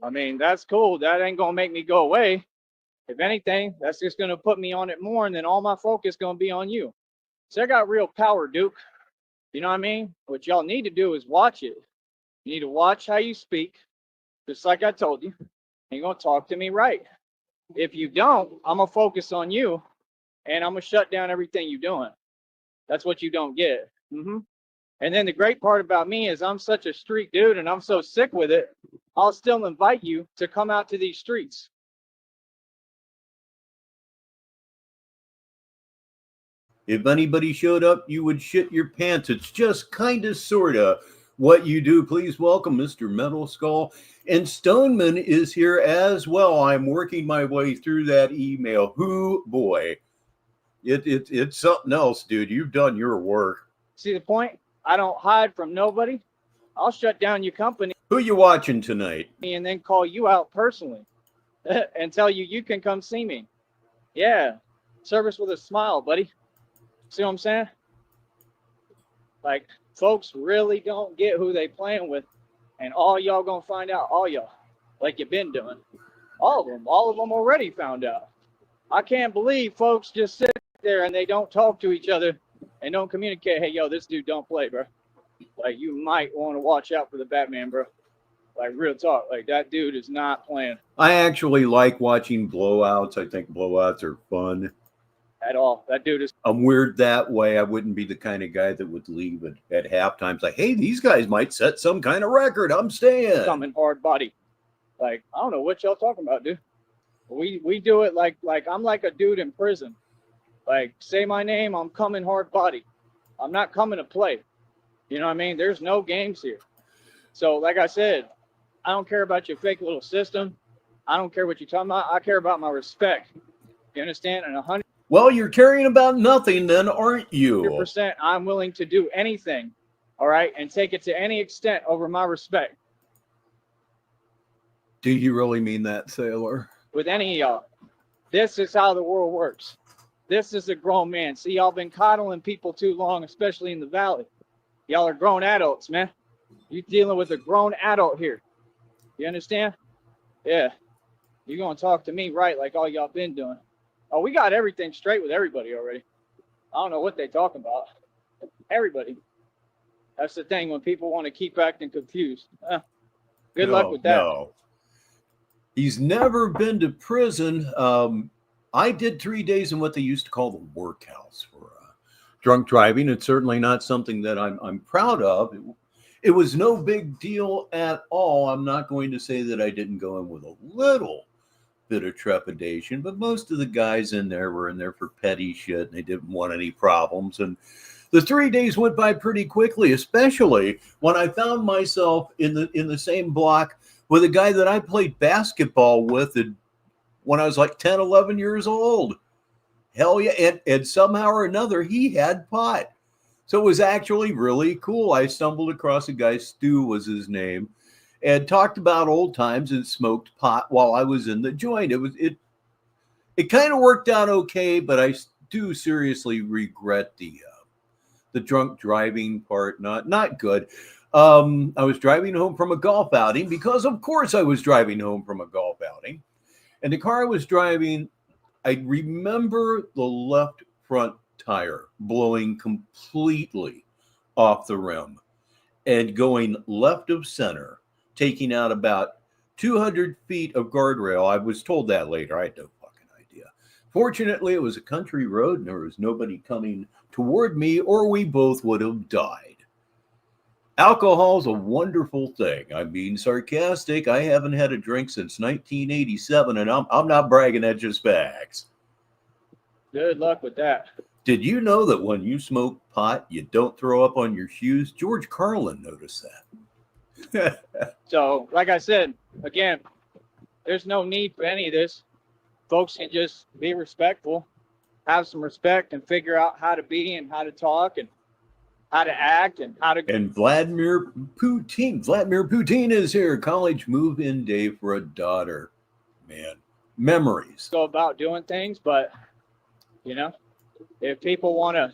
I mean, that's cool. That ain't going to make me go away. If anything, that's just going to put me on it more, and then all my focus going to be on you. So I got real power, Duke. You know what I mean? What y'all need to do is watch it. You need to watch how you speak, just like I told you. You're going to talk to me right. If you don't, I'm going to focus on you, and I'm going to shut down everything you're doing. That's what you don't get. And then the great part about me is I'm such a street dude, and I'm so sick with it, I'll still invite you to come out to these streets. If anybody showed up, you would shit your pants. It's just kind of, sort of what you do. Please welcome Mr. Metal Skull. And Stoneman is here as well. I'm working my way through that email. Who, boy, it's something else, dude. You've done your work. See the point? I don't hide from nobody. I'll shut down your company. Who you watching tonight? And then call you out personally and tell you you can come see me. Yeah, service with a smile, buddy. See what I'm saying? Like, folks really don't get who they playing with, and all y'all gonna find out, all y'all, like you've been doing. All of them already found out. I can't believe folks just sit there and they don't talk to each other and don't communicate. Hey, yo, this dude don't play, bro. Like, you might want to watch out for the Batman, bro. Like, real talk. Like, that dude is not playing. I actually like watching blowouts. I think blowouts are fun. At all. That dude is. I'm weird that way. I wouldn't be the kind of guy that would leave at halftime. It's like, hey, these guys might set some kind of record. I'm staying. Coming hard body. Like, I don't know what y'all talking about, dude. We do it like I'm like a dude in prison. Like, say my name, I'm coming hard body. I'm not coming to play. You know what I mean? There's no games here. So, like I said, I don't care about your fake little system. I don't care what you're talking about. I care about my respect. You understand? And 100%. Well, you're caring about nothing then, aren't you? 100%, I'm willing to do anything, all right, and take it to any extent over my respect. Do you really mean that, Sailor? With any of y'all. This is how the world works. This is a grown man. See, y'all been coddling people too long, especially in the valley. Y'all are grown adults, man. You're dealing with a grown adult here. You understand? Yeah. You're going to talk to me right like all y'all been doing. Oh, we got everything straight with everybody already. I don't know what they talking about. Everybody. That's the thing when people want to keep acting confused. Good luck with that. No. He's never been to prison. I did 3 days in what they used to call the workhouse for drunk driving. It's certainly not something that I'm proud of. It was no big deal at all. I'm not going to say that I didn't go in with a little bit of trepidation, but most of the guys in there were in there for petty shit and they didn't want any problems. And the 3 days went by pretty quickly, especially when I found myself in the same block with a guy that I played basketball with when I was like 10, 11 years old. Hell yeah. And somehow or another, he had pot. So it was actually really cool. I stumbled across a guy, Stu was his name, and talked about old times and smoked pot while I was in the joint. It kind of worked out okay, but I do seriously regret the drunk driving part. Not good. I was driving home from a golf outing because, of course, I was driving home from a golf outing. And the car I was driving, I remember the left front tire blowing completely off the rim and going left of center, taking out about 200 feet of guardrail. I was told that later. I had no fucking idea. Fortunately, it was a country road and there was nobody coming toward me, or we both would have died. Alcohol is a wonderful thing. I'm being sarcastic. I haven't had a drink since 1987, and I'm not bragging. That's just facts. Good luck with that. Did you know that when you smoke pot, you don't throw up on your shoes? George Carlin noticed that. So, like I said, again, there's no need for any of this. Folks can just be respectful, have some respect, and figure out how to be and how to talk and how to act and how to. And Vladimir Putin is here. College move-in day for a daughter. Man, memories. Go about doing things, but you know, if people want to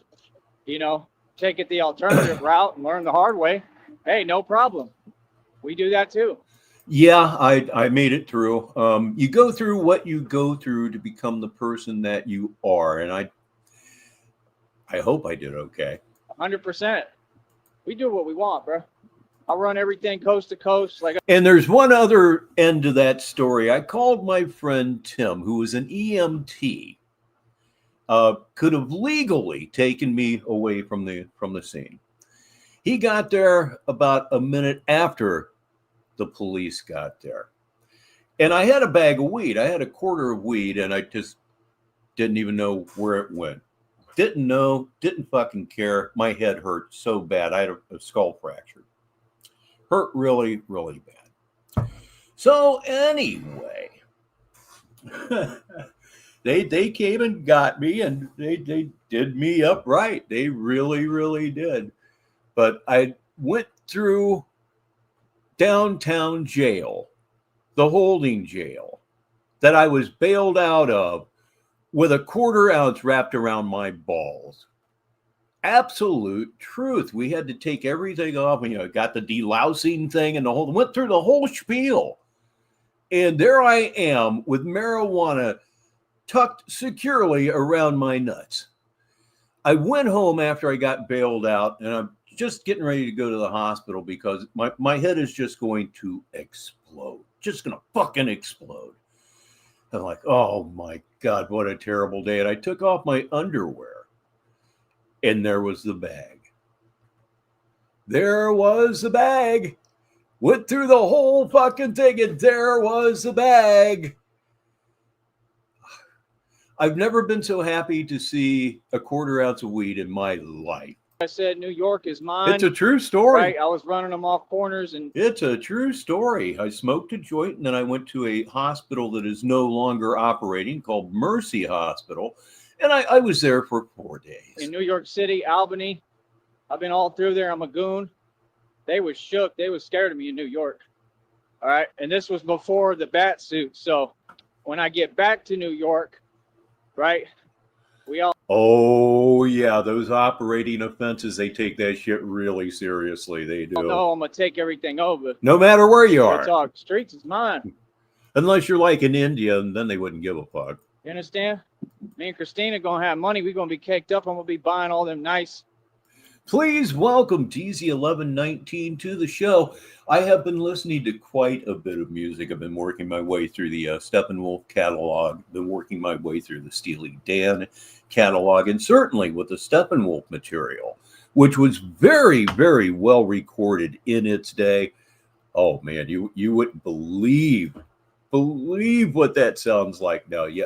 you know, take it the alternative route and learn the hard way, hey, no problem. We do that too. Yeah, I made it through. You go through what you go through to become the person that you are, and I hope I did okay. 100%. We do what we want, bro. I run everything coast to coast. And there's one other end to that story. I called my friend Tim, who was an EMT. Could have legally taken me away from the scene. He got there about a minute after the police got there. And I had a bag of weed. I had a quarter of weed, and I just didn't even know where it went. Didn't know, didn't fucking care. My head hurt so bad. I had a skull fracture. Hurt really, really bad. So anyway, they came and got me, and they did me up right. They really, really did. But I went through downtown jail, the holding jail that I was bailed out of, with a quarter ounce wrapped around my balls. Absolute truth. We had to take everything off. Got the delousing thing and went through the whole spiel. And there I am with marijuana tucked securely around my nuts. I went home after I got bailed out, and I'm just getting ready to go to the hospital because my head is just going to explode. Just going to fucking explode. I'm like, oh my God, what a terrible day. And I took off my underwear, and there was the bag. There was the bag. Went through the whole fucking thing, and there was the bag. I've never been so happy to see a quarter ounce of weed in my life. I said, New York is mine. It's a true story. Right? I was running them off corners, and it's a true story. I smoked a joint, and then I went to a hospital that is no longer operating called Mercy Hospital. And I was there for 4 days. In New York City, Albany, I've been all through there. I'm a goon. They was shook. They was scared of me in New York. All right. And this was before the bat suit. So when I get back to New York, right, we all. Oh, yeah. Those operating offenses, they take that shit really seriously. They do. No, I'm going to take everything over. No matter where you are. Talk. Streets is mine. Unless you're like in India, and then they wouldn't give a fuck. You understand? Me and Christina going to have money. We're going to be caked up. I'm going to be buying all them nice. Please welcome TZ1119 to the show. I have been listening to quite a bit of music. I've been working my way through the Steppenwolf catalog, been working my way through the Steely Dan catalog, and certainly with the Steppenwolf material, which was very, very well recorded in its day. Oh, man, you wouldn't believe what that sounds like now. Yeah.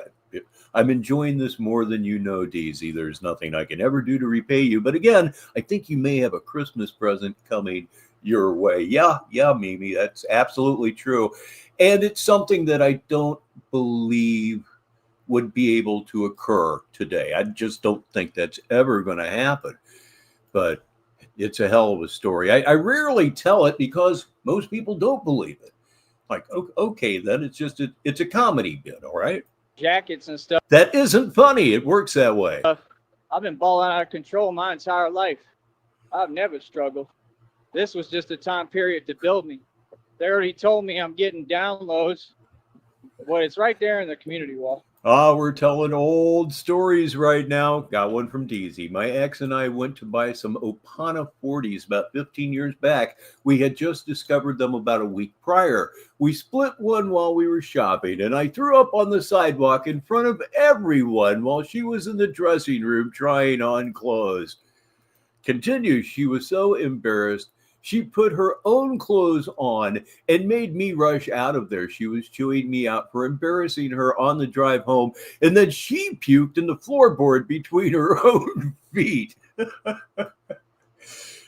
I'm enjoying this more than you know, DZ. There's nothing I can ever do to repay you. But again, I think you may have a Christmas present coming your way. Yeah, Mimi, that's absolutely true. And it's something that I don't believe would be able to occur today. I just don't think that's ever going to happen. But it's a hell of a story. I rarely tell it because most people don't believe it. Like, okay, then it's a comedy bit, all right? Jackets and stuff. That isn't funny. It works that way. I've been balling out of control my entire life. I've never struggled. This was just a time period to build me. They already told me I'm getting downloads. Well, it's right there in the community wall. We're telling old stories right now. Got one from DZ. My ex and I went to buy some Opana 40s about 15 years back. We had just discovered them about a week prior. We split one while we were shopping, and I threw up on the sidewalk in front of everyone while she was in the dressing room trying on clothes. Continues, she was so embarrassed. She put her own clothes on and made me rush out of there. She was chewing me out for embarrassing her on the drive home. And then she puked in the floorboard between her own feet.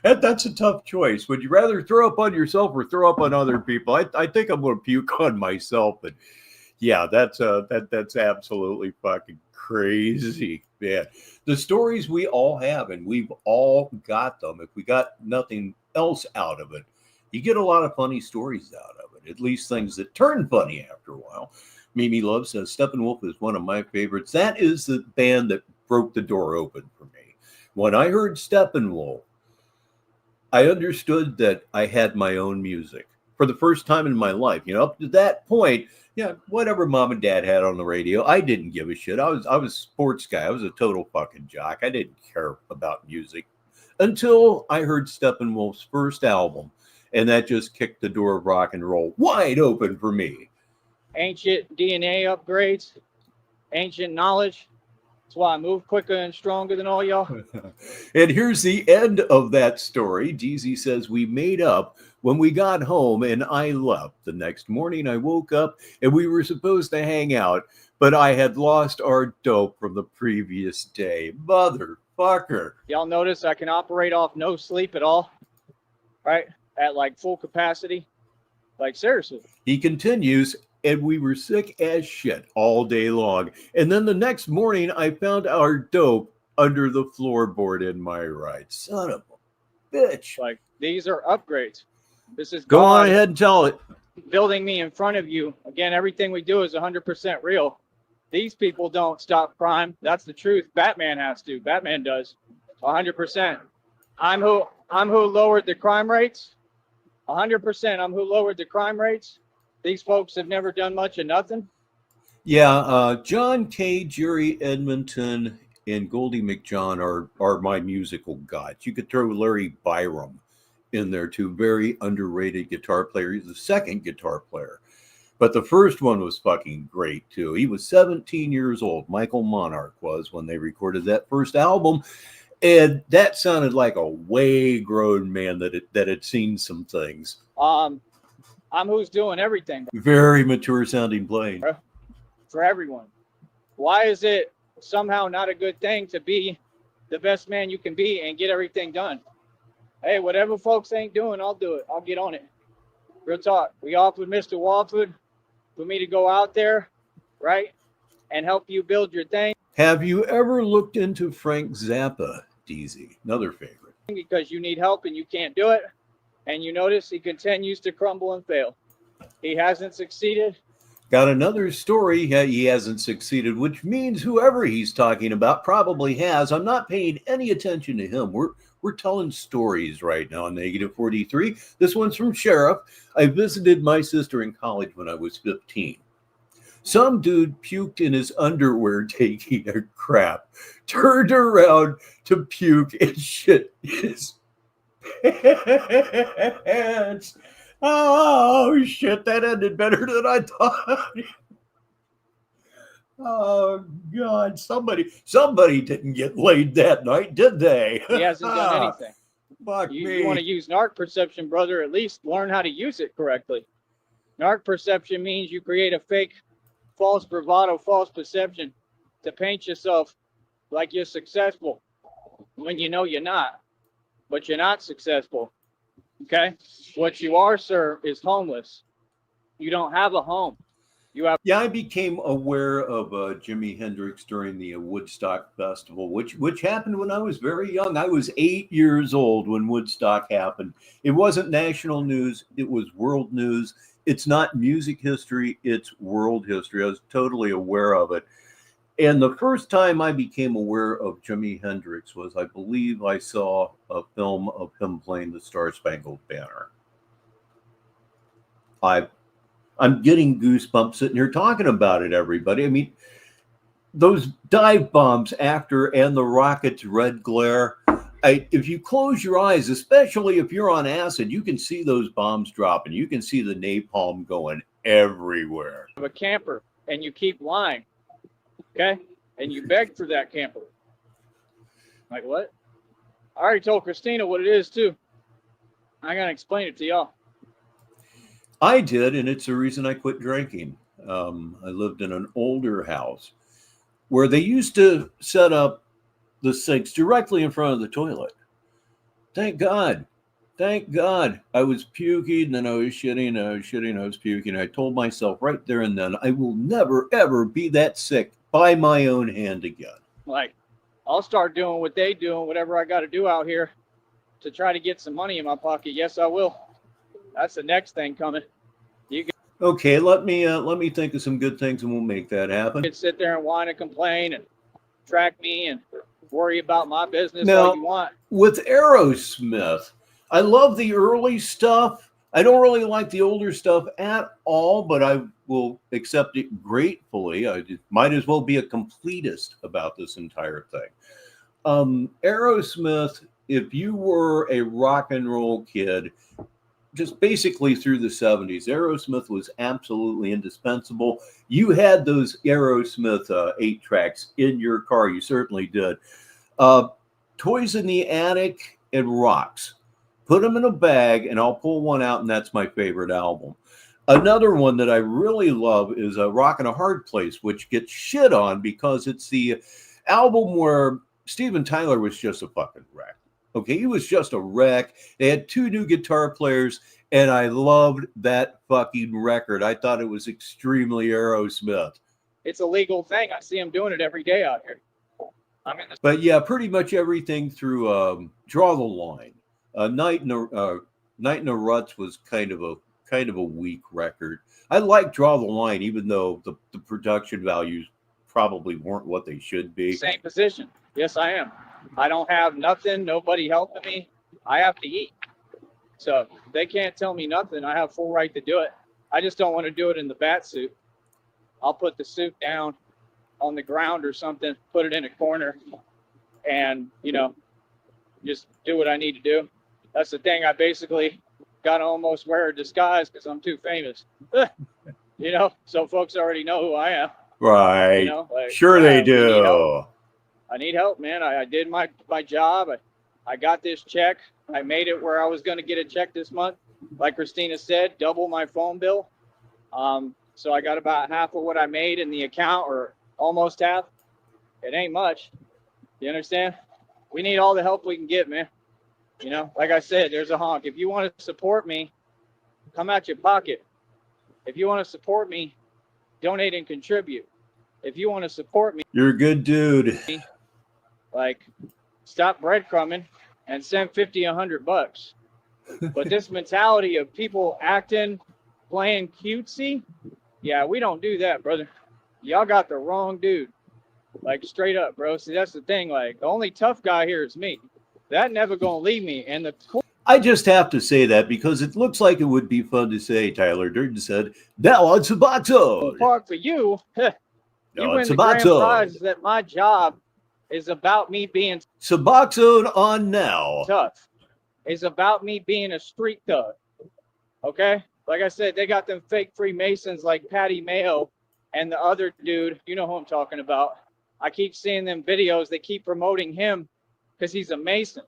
That's a tough choice. Would you rather throw up on yourself or throw up on other people? I think I'm going to puke on myself. But yeah, that's absolutely fucking crazy, man. The stories we all have, and we've all got them. If we got nothing else out of it, you get a lot of funny stories out of it, at least things that turn funny after a while. Mimi Love says Steppenwolf is one of my favorites. That is the band that broke the door open for me. When I heard Steppenwolf, I understood that I had my own music for the first time in my life. You know, up to that point, yeah, whatever mom and dad had on the radio, I didn't give a shit. I was a sports guy. I was a total fucking jock. I didn't care about music until I heard Steppenwolf's first album, and that just kicked the door of rock and roll wide open for me. Ancient DNA upgrades, ancient knowledge. That's why I move quicker and stronger than all y'all. And here's the end of that story. DZ says, we made up when we got home and I left. The next morning I woke up and we were supposed to hang out, but I had lost our dope from the previous day. Motherfucker. Y'all notice I can operate off no sleep at all, right? At like full capacity. Like seriously. He continues, and we were sick as shit all day long. And then the next morning, I found our dope under the floorboard in my ride. Son of a bitch. Like, these are upgrades. This is Go God on ahead and tell it. building me in front of you. Again, everything we do is 100% real. These people don't stop crime. That's the truth. Batman has to. Batman does. 100%. I'm who lowered the crime rates. 100%. I'm who lowered the crime rates. These folks have never done much of nothing. Yeah, John K., Jerry Edmonton, and Goldie McJohn are my musical gods. You could throw Larry Byram in there too. Very underrated guitar player. He's the second guitar player. But the first one was fucking great too. He was 17 years old. Michael Monarch was when they recorded that first album. And that sounded like a way grown man that had seen some things. I'm who's doing everything. Very mature sounding playing. For everyone. Why is it somehow not a good thing to be the best man you can be and get everything done? Hey, whatever folks ain't doing, I'll do it. I'll get on it. Real talk. We offered Mr. Walford for me to go out there, right, and help you build your thing. Have you ever looked into Frank Zappa, DZ? Another favorite. Because you need help and you can't do it. And you notice he continues to crumble and fail. He hasn't succeeded. Got another story. He hasn't succeeded, which means whoever he's talking about probably has. I'm not paying any attention to him. We're telling stories right now on Negative 43. This one's from Sheriff. I visited my sister in college when I was 15. Some dude puked in his underwear taking a crap, turned around to puke and shit his pants. Oh, shit, that ended better than I thought. Oh, God, somebody didn't get laid that night, did they? He hasn't done anything. Fuck me. You want to use narc perception, brother, at least learn how to use it correctly. Narc perception means you create a fake, false bravado, false perception to paint yourself like you're successful when you know you're not. But you're not successful. Okay? What you are, sir, is homeless. You don't have a home. You have. Yeah, I became aware of Jimi Hendrix during the Woodstock Festival, which happened when I was very young. I was 8 years old when Woodstock happened. It wasn't national news. It was world news. It's not music history. It's world history. I was totally aware of it. And the first time I became aware of Jimi Hendrix was, I believe I saw a film of him playing the Star-Spangled Banner. I'm getting goosebumps sitting here talking about it, everybody. I mean, those dive bombs after and the rocket's red glare. If you close your eyes, especially if you're on acid, you can see those bombs dropping. You can see the napalm going everywhere. A camper and you keep lying. Okay? And you beg for that camper. Like what? I already told Christina what it is too. I gotta explain it to y'all. I did, and it's the reason I quit drinking. I lived in an older house where they used to set up the sinks directly in front of the toilet. Thank God. Thank God. I was puking, and then I was shitting, I was puking. I told myself right there and then, I will never, ever be that sick by my own hand again. Like, I'll start doing what they do and whatever I got to do out here to try to get some money in my pocket. Yes, I will. That's the next thing coming. Okay, let me think of some good things and we'll make that happen. You can sit there and whine and complain and track me and Worry about my business Now, all you want. with Aerosmith, I love the early stuff. I don't really like the older stuff at all, but I will accept it gratefully. I might as well be a completist about this entire thing. Aerosmith, if you were a rock and roll kid, just basically through the 70s, Aerosmith was absolutely indispensable. You had those Aerosmith 8 tracks in your car. You certainly did. Toys in the Attic and Rocks. Put them in a bag and I'll pull one out, and that's my favorite album. Another one that I really love is Rockin' a Hard Place, which gets shit on because it's the album where Steven Tyler was just a fucking wreck. Okay, he was just a wreck. They had 2 new guitar players, and I loved that fucking record. I thought it was extremely Aerosmith. It's a legal thing. I see them doing it every day out here. But yeah, pretty much everything through Draw the Line. Night in the Ruts was kind of a weak record. I like Draw the Line, even though the production values probably weren't what they should be. Same position. Yes, I am. I don't have nothing. Nobody helping me. I have to eat. So they can't tell me nothing. I have full right to do it. I just don't want to do it in the bat suit. I'll put the suit down on the ground or something, put it in a corner, and, just do what I need to do. That's the thing. I basically got to almost wear a disguise because I'm too famous. So folks already know who I am. Right. Sure they do. I need help, man. I did my job. I got this check. I made it where I was going to get a check this month. Like Christina said, double my phone bill. So I got about half of what I made in the account, or almost half. It ain't much. You understand? We need all the help we can get, man. Like I said, there's a honk. If you want to support me, come out your pocket. If you want to support me, donate and contribute. If you want to support me, you're a good dude. Stop breadcrumbing and send $50, $100. But this mentality of people acting, playing cutesy, yeah, we don't do that, brother. Y'all got the wrong dude. Straight up, bro. See, that's the thing. The only tough guy here is me. That never gonna leave me. And I just have to say that because it looks like it would be fun to say. Tyler Durden said, "Now on Suboxone." Part for you. You win the grand prize that my job is about me being Suboxone on now. Tough. It's about me being a street thug. Okay? Like I said, they got them fake Freemasons like Patty Mayo and the other dude. You know who I'm talking about. I keep seeing them videos. They keep promoting him because he's a Mason.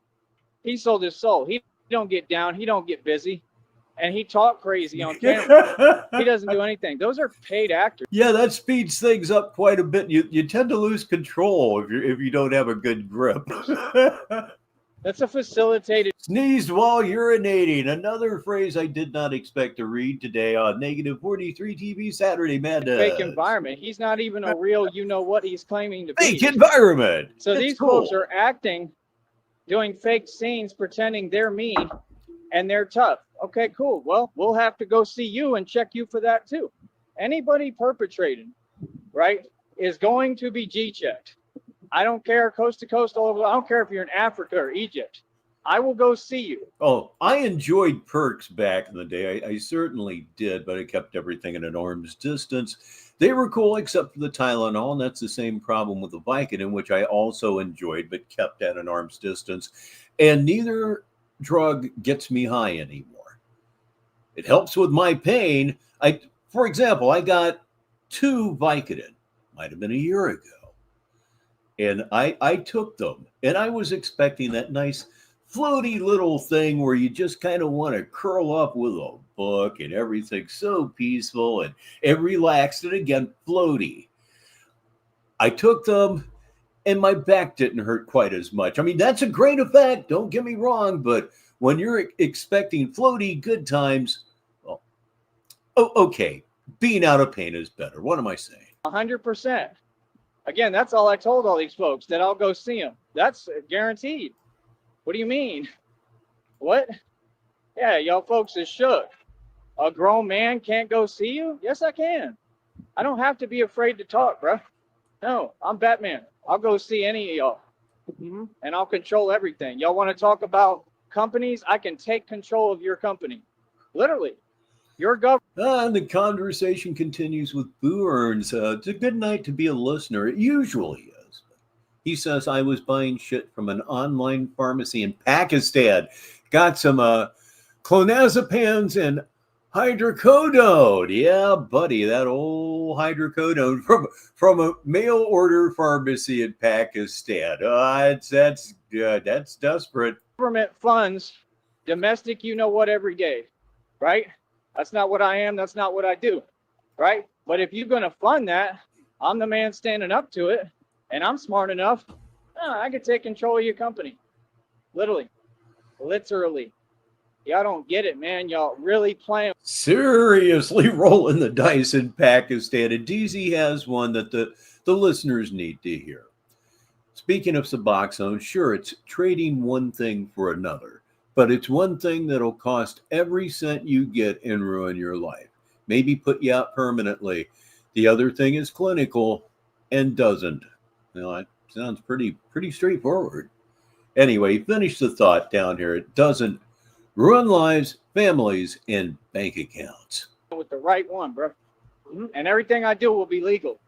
He sold his soul. He don't get down. He don't get busy. And he talk crazy on camera. He doesn't do anything. Those are paid actors. Yeah, that speeds things up quite a bit. You tend to lose control if you don't have a good grip. That's a facilitated. Sneezed while urinating. Another phrase I did not expect to read today on Negative 43 TV Saturday Madness. Fake environment. He's not even a real, what he's claiming to be. Fake environment. So these folks are acting, doing fake scenes, pretending they're me and they're tough. Okay, cool. Well, we'll have to go see you and check you for that too. Anybody perpetrating, right, is going to be G-checked. I don't care, coast to coast, all over. I don't care if you're in Africa or Egypt. I will go see you. Oh, I enjoyed perks back in the day. I certainly did, but I kept everything at an arm's distance. They were cool except for the Tylenol, and that's the same problem with the Vicodin, which I also enjoyed but kept at an arm's distance. And neither drug gets me high anymore. It helps with my pain. For example, I got 2 Vicodin, might have been a year ago. And I took them, and I was expecting that nice floaty little thing where you just kind of want to curl up with a book and everything's so peaceful and relaxed and again floaty. I took them and my back didn't hurt quite as much. I mean, that's a great effect, don't get me wrong, but when you're expecting floaty good times, well, okay, being out of pain is better. What am I saying? 100%. Again, that's all I told all these folks, that I'll go see them. That's guaranteed. What do you mean? What? Yeah, y'all folks is shook. A grown man can't go see you? Yes, I can. I don't have to be afraid to talk, bro. No, I'm Batman. I'll go see any of y'all. And I'll control everything. Y'all want to talk about companies? I can take control of your company. Literally. Your government. And the conversation continues with Boo Earns. It's a good night to be a listener. It usually is. He says, I was buying shit from an online pharmacy in Pakistan. Got some clonazepams and hydrocodone. Yeah, buddy, that old hydrocodone from a mail order pharmacy in Pakistan. That's desperate. Government funds domestic you-know-what every day, right? That's not what I am. That's not what I do, right? But if you're going to fund that, I'm the man standing up to it, and I'm smart enough, I can take control of your company. Literally. Y'all don't get it, man. Y'all really playing. Seriously rolling the dice in Pakistan. And DZ has one that the listeners need to hear. Speaking of Suboxone, sure, it's trading one thing for another. But it's one thing that'll cost every cent you get and ruin your life. Maybe put you out permanently. The other thing is clinical and doesn't. It sounds pretty straightforward. Anyway, finish the thought down here. It doesn't ruin lives, families, and bank accounts. With the right one, bro. And everything I do will be legal.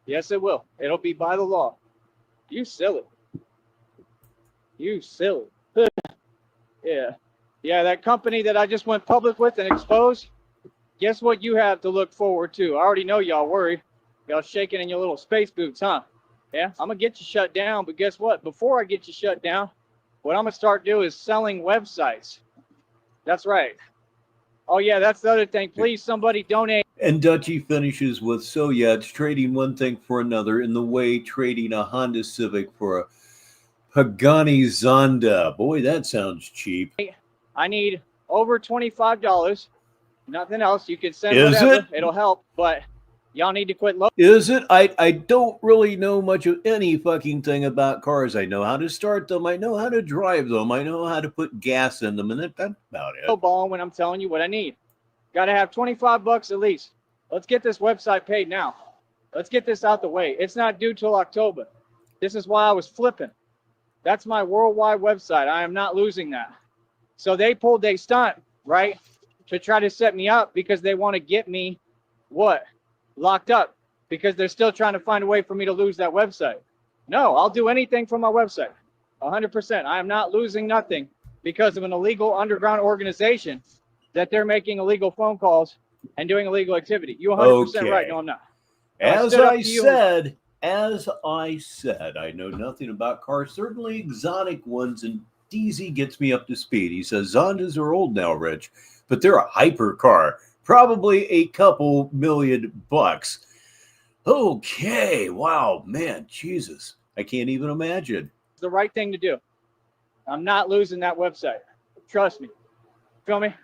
Yes, it will. It'll be by the law. You silly. Yeah, that company that I just went public with and exposed, guess what you have to look forward to? I already know y'all worry. Y'all shaking in your little space boots, huh? Yeah, I'm going to get you shut down, but guess what? Before I get you shut down, what I'm going to start doing is selling websites. That's right. Oh, yeah, that's the other thing. Please, somebody donate. And Dutchy finishes with, so yeah, it's trading one thing for another in the way trading a Honda Civic for a Pagani Zonda. Boy, that sounds cheap. I need over $25. Nothing else. You can send Is whatever. it? It'll help, but y'all need to quit. Is it? I don't really know much of any fucking thing about cars. I know how to start them. I know how to drive them. I know how to put gas in them, and that's about it. Balling when I'm telling you what I need. Got to have $25 at least. Let's get this website paid now. Let's get this out the way. It's not due till October. This is why I was flipping. That's my worldwide website. I am not losing that. So they pulled a stunt, right, to try to set me up because they want to get me, what? Locked up. Because they're still trying to find a way for me to lose that website. No, I'll do anything for my website. 100%. I am not losing nothing because of an illegal underground organization that they're making illegal phone calls and doing illegal activity. You 100% right. No, I'm not. As I said, I know nothing about cars, certainly exotic ones, and DZ gets me up to speed. He says, Zondas are old now, Rich, but they're a hypercar, probably a couple $1,000,000. Okay, wow, man, Jesus, I can't even imagine. It's the right thing to do. I'm not losing that website. Trust me. Feel me?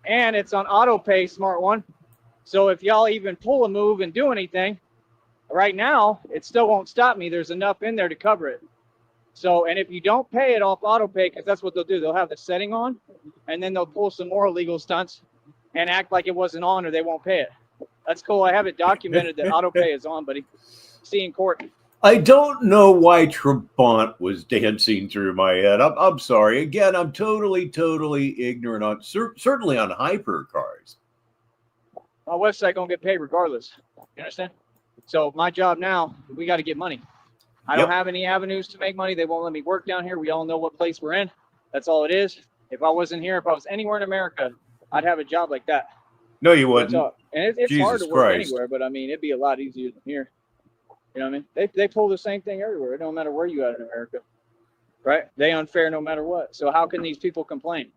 And it's on auto pay, smart one. So if y'all even pull a move and do anything, right now, it still won't stop me. There's enough in there to cover it. So, and if you don't pay it off auto pay, because that's what they'll do, they'll have the setting on, and then they'll pull some more illegal stunts and act like it wasn't on, or they won't pay it. That's cool. I have it documented that auto pay is on, buddy. See in court. I don't know why Trabant was dancing through my head. I'm sorry. Again, I'm totally ignorant on certainly on hypercars. My website gonna get paid regardless. You understand? So my job now, we got to get money. I don't have any avenues to make money. They won't let me work down here. We all know what place we're in. That's all it is. If I wasn't here, if I was anywhere in America, I'd have a job like that. No, you wouldn't. And it's hard to work anywhere, but I mean, it'd be a lot easier than here. You know what I mean? They pull the same thing everywhere. It don't matter where you are in America, right? They unfair no matter what. So how can these people complain?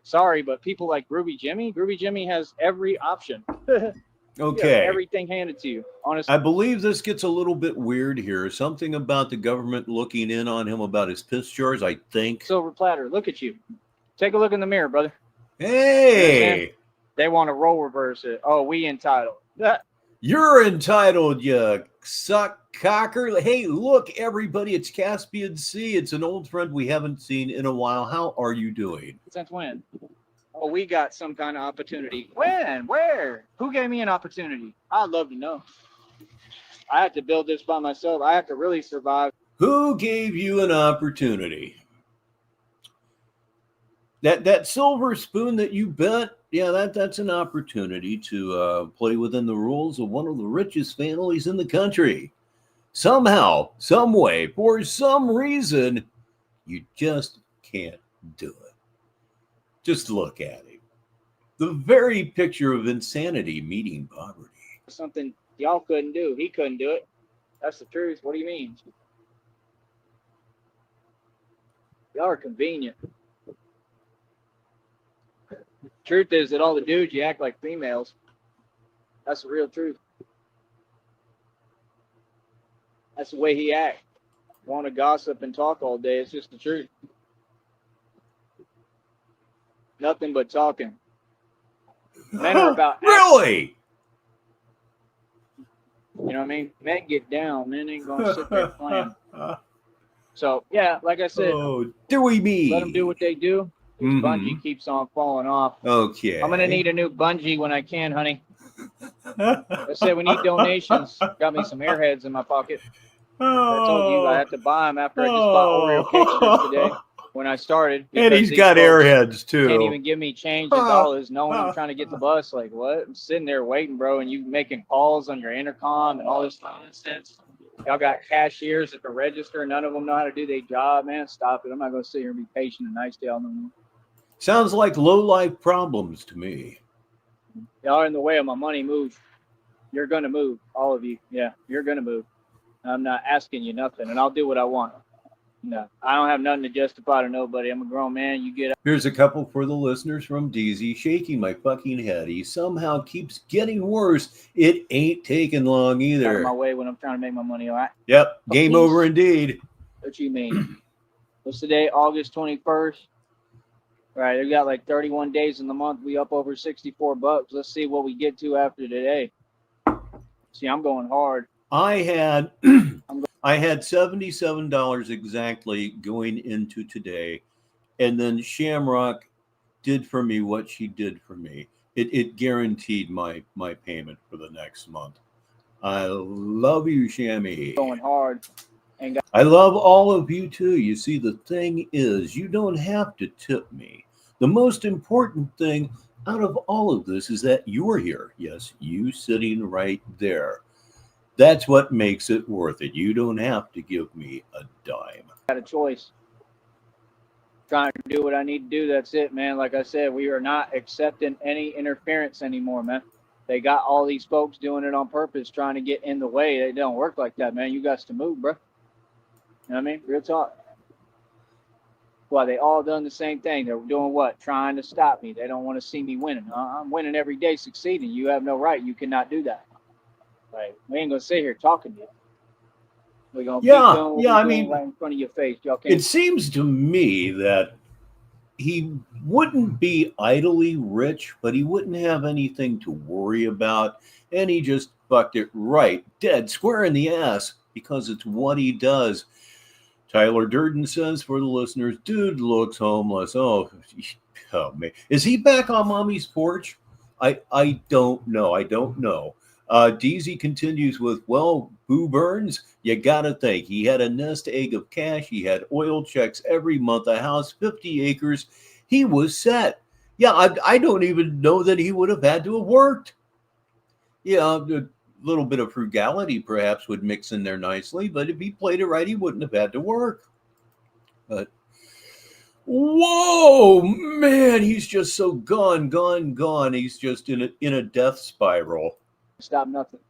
Sorry, but people like Groovy Jimmy has every option. Okay. Everything handed to you, honestly. I believe this gets a little bit weird here. Something about the government looking in on him about his piss jars, I think. Silver platter, look at you. Take a look in the mirror, brother. Hey! They want to role reverse it. Oh, we entitled. You're entitled, you suck cocker. Hey, look, everybody, it's Caspian Sea. It's an old friend we haven't seen in a while. How are you doing? Since when? Oh, we got some kind of opportunity. When? Where? Who gave me an opportunity? I'd love to know. I have to build this by myself. I have to really survive. Who gave you an opportunity? That silver spoon that you bet, yeah, that's an opportunity to play within the rules of one of the richest families in the country. Somehow, some way, for some reason, you just can't do it. Just look at it. The very picture of insanity meeting poverty. Something y'all couldn't do. He couldn't do it. That's the truth. What do you mean? Y'all are convenient. Truth is that all the dudes, you act like females. That's the real truth. That's the way he acts. Want to gossip and talk all day. It's just the truth. Nothing but talking. Men are about really? You know what I mean? Men get down. Men ain't going to sit there playing. So, yeah, like I said, do we mean? let them do what they do. This bungee keeps on falling off. Okay. I'm going to need a new bungee when I can, honey. I said we need donations. Got me some airheads in my pocket. I told you I had to buy them after I just bought Oreo cakes today when I started. And he's got airheads too. Can't even give me change of dollars knowing I'm trying to get the bus. Like, what? I'm sitting there waiting, bro, and you making calls on your intercom and all this nonsense. Y'all got cashiers at the register. None of them know how to do their job, man. Stop it. I'm not going to sit here and be patient and nice to y'all no more. Sounds like low-life problems to me. Y'all are in the way of my money move. You're going to move, all of you. Yeah, you're going to move. I'm not asking you nothing, and I'll do what I want. No, I don't have nothing to justify to nobody. I'm a grown man. You get up. Here's a couple for the listeners from DZ. Shaking my fucking head. He somehow keeps getting worse. It ain't taking long either. Out of my way when I'm trying to make my money, all right? Yep, game over indeed. What you mean? What's the day? August 21st? Right, we got like 31 days in the month. We up over $64. Let's see what we get to after today. See, I'm going hard. I had $77 exactly going into today, and then Shamrock did for me what she did for me. It guaranteed my payment for the next month. I love you, Shammy. Going hard. I love all of you too. You see, the thing is, you don't have to tip me. The most important thing out of all of this is that you're here. Yes, you sitting right there. That's what makes it worth it. You don't have to give me a dime. Got a choice. Trying to do what I need to do. That's it, man. Like I said, we are not accepting any interference anymore, man. They got all these folks doing it on purpose, trying to get in the way. It don't work like that, man. You got to move, bro. You know what I mean? Real talk. Well, they all done the same thing. They're doing what? Trying to stop me. They don't want to see me winning. I'm winning every day, succeeding. You have no right. You cannot do that. Like, we ain't gonna sit here talking to you. We're gonna keep doing what we're doing right in front of your face. Y'all can't. It seems to me that he wouldn't be idly rich, but he wouldn't have anything to worry about, and he just fucked it right, dead square in the ass, because it's what he does. Tyler Durden says for the listeners, dude looks homeless. Oh man, is he back on mommy's porch? I don't know. DZ continues with, well, Boo Burns, you gotta think. He had a nest egg of cash. He had oil checks every month, a house, 50 acres. He was set. Yeah, I don't even know that he would have had to have worked. Yeah, a little bit of frugality perhaps would mix in there nicely, but if he played it right, he wouldn't have had to work. But, whoa, man, he's just so gone. He's just in a death spiral. Stop nothing.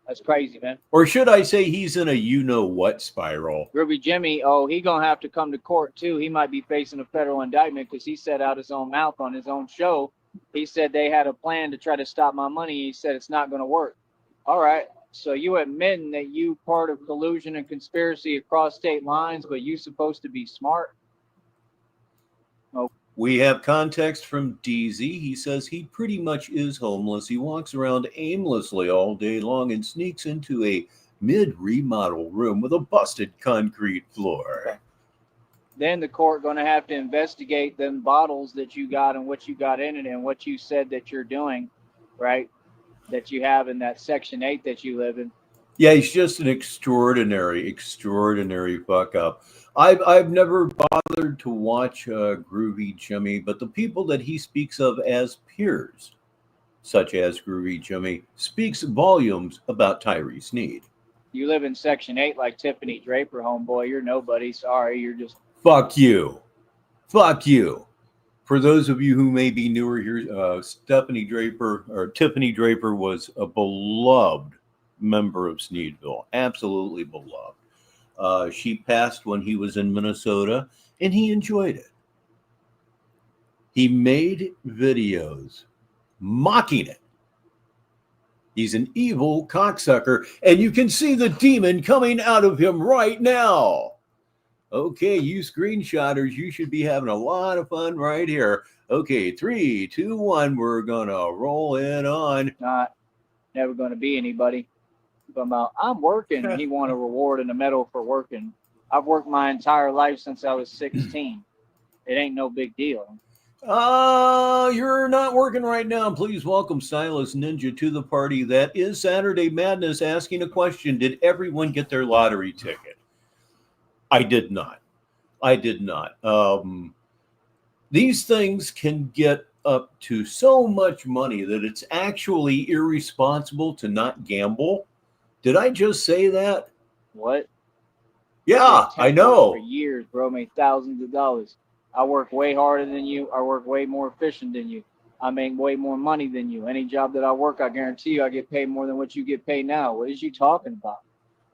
That's crazy, man. Or should I say he's in a you-know-what spiral? Ruby Jimmy, he gonna have to come to court, too. He might be facing a federal indictment because he said out his own mouth on his own show. He said they had a plan to try to stop my money. He said it's not going to work. All right. So you admitting that you part of collusion and conspiracy across state lines, but you supposed to be smart? We have context from DZ. He says he pretty much is homeless. He walks around aimlessly all day long and sneaks into a mid-remodel room with a busted concrete floor. Okay. Then the court going to have to investigate them bottles that you got and what you got in it and what you said that you're doing, right? That you have in that Section 8 that you live in. Yeah, he's just an extraordinary fuck up. I've never bothered to watch Groovy Jimmy, but the people that he speaks of as peers, such as Groovy Jimmy, speaks volumes about Tyree Sneed. You live in Section 8 like Tiffany Draper, homeboy. You're nobody. Sorry, you're just... Fuck you. Fuck you. For those of you who may be newer here, Tiffany Draper was a beloved member of Sneedville, absolutely beloved. She passed when he was in Minnesota, and he enjoyed it. He made videos mocking it. He's an evil cocksucker, and you can see the demon coming out of him right now. Okay, you screenshotters, you should be having a lot of fun right here. Okay, 3, 2, 1, we're gonna roll it on. Not never going to be anybody. I'm working. He won a reward and a medal for working. I've worked my entire life since I was 16. It ain't no big deal. You're not working right now. Please welcome Silas Ninja to the party. That is Saturday Madness asking a question. Did everyone get their lottery ticket? I did not. These things can get up to so much money that it's actually irresponsible to not gamble. Did I just say that? What? Yeah, I know. For years, bro, made thousands of dollars. I work way harder than you. I work way more efficient than you. I make way more money than you. Any job that I work, I guarantee you I get paid more than what you get paid now. What is you talking about?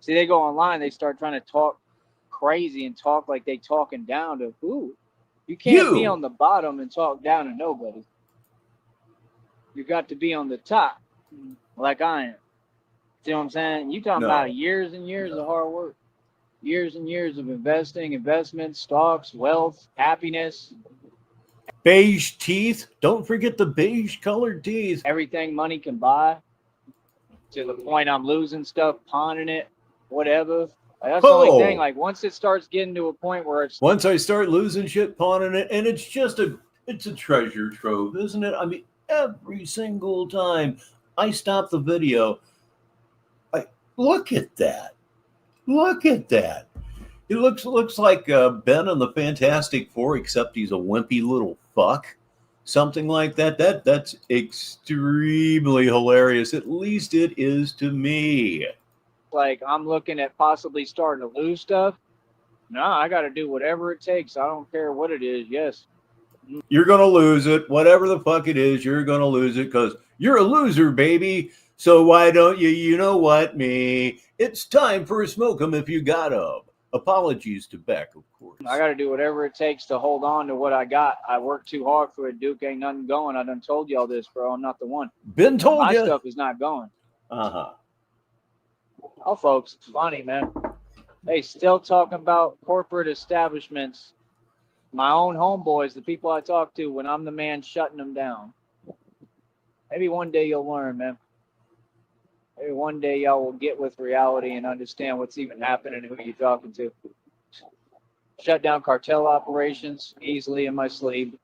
See, they go online, they start trying to talk crazy and talk like they talking down to who? You can't be on the bottom and talk down to nobody. You got to be on the top, like I am. See what I'm saying? You talking about years and years of hard work. Years and years of investments, stocks, wealth, happiness. Beige teeth. Don't forget the beige colored teeth. Everything money can buy. To the point I'm losing stuff, pawning it, whatever. That's the only thing. Like once it starts getting to a point where it's... Once I start losing shit, pawning it, and it's a treasure trove, isn't it? I mean, every single time I stop the video, look at that. Look at that. It looks like Ben on the Fantastic Four, except he's a wimpy little fuck. Something like that. That's extremely hilarious. At least it is to me. Like I'm looking at possibly starting to lose stuff. No, I got to do whatever it takes. I don't care what it is. Yes. You're going to lose it. Whatever the fuck it is, you're going to lose it because you're a loser, baby. So why don't you know what, me? It's time for a smoke 'em if you got 'em. Apologies to Beck, of course. I got to do whatever it takes to hold on to what I got. I worked too hard for it, Duke. Ain't nothing going. I done told y'all this, bro. I'm not the one. Ben told My you. stuff is not going. Uh-huh. Oh, folks, it's funny, man. They still talking about corporate establishments. My own homeboys, the people I talk to when I'm the man shutting them down. Maybe one day you'll learn, man. Maybe one day y'all will get with reality and understand what's even happening and who you're talking to. Shut down cartel operations easily in my sleep.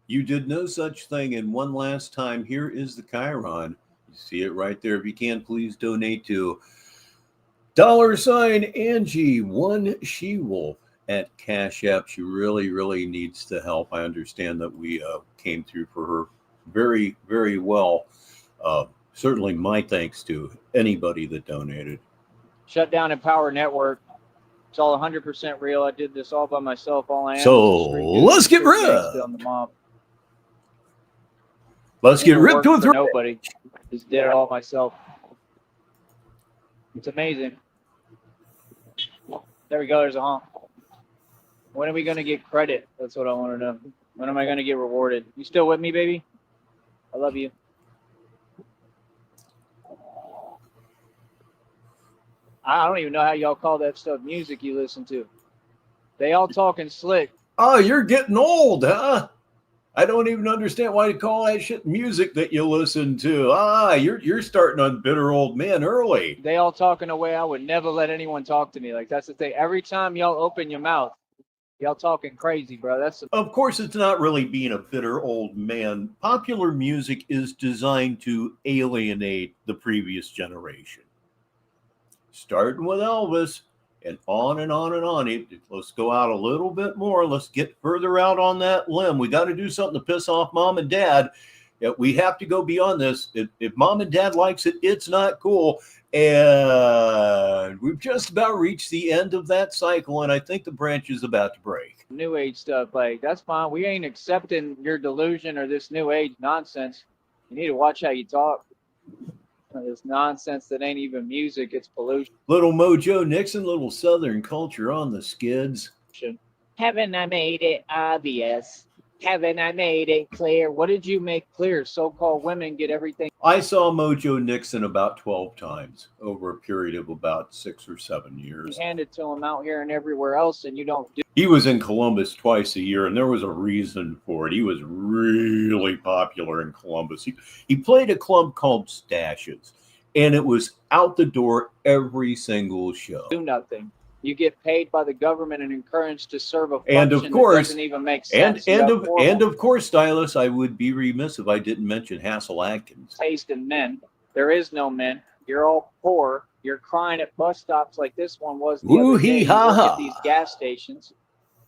You did no such thing. And one last time, here is the Chiron. You see it right there. If you can, please donate to $Angie, one she-wolf at Cash App. She really, really needs the help. I understand that we came through for her very, very well. Certainly my thanks to anybody that donated. Shut down Empower Network. It's all 100% real. I did this all by myself. All I am. So let's get ripped. On the mob. Let's get ripped with nobody. Just did it all myself. It's amazing. There we go. There's a honk. When are we going to get credit? That's what I want to know. When am I going to get rewarded? You still with me, baby? I love you. I don't even know how y'all call that stuff music you listen to. They all talking slick. Oh, you're getting old, huh? I don't even understand why you call that shit music that you listen to. You're starting on bitter old men early. They all talking away. I would never let anyone talk to me. Like, that's the thing. Every time y'all open your mouth, y'all talking crazy, bro. Of course, it's not really being a bitter old man. Popular music is designed to alienate the previous generation. starting with Elvis and on and on and on. Let's go out a little bit more. Let's get further out on that limb. We got to do something to piss off mom and dad. Yeah, we have to go beyond this. If mom and dad likes it, it's not cool. And we've just about reached the end of that cycle, and I think the branch is about to break. New age stuff, like, that's fine. We ain't accepting your delusion or this new age nonsense. You need to watch how you talk. This nonsense that ain't even music, it's pollution. Little Mojo Nixon, little Southern culture on the skids. Haven't I made it obvious? Haven't I made it clear? What did you make clear? So-called women get everything. I saw Mojo Nixon about 12 times over a period of about 6 or 7 years. Handed to him out here and everywhere else, and you don't do. He was in Columbus twice a year, and there was a reason for it. He was really popular in Columbus. He played a club called Stashes, and it was out the door every single show. Do nothing. You get paid by the government and encouraged to serve a function and of course, that doesn't even make sense. And of course, Stylus, I would be remiss if I didn't mention Hassel Atkins. Taste in men. There is no men. You're all poor. You're crying at bus stops like this one was the other day. You work at these gas stations,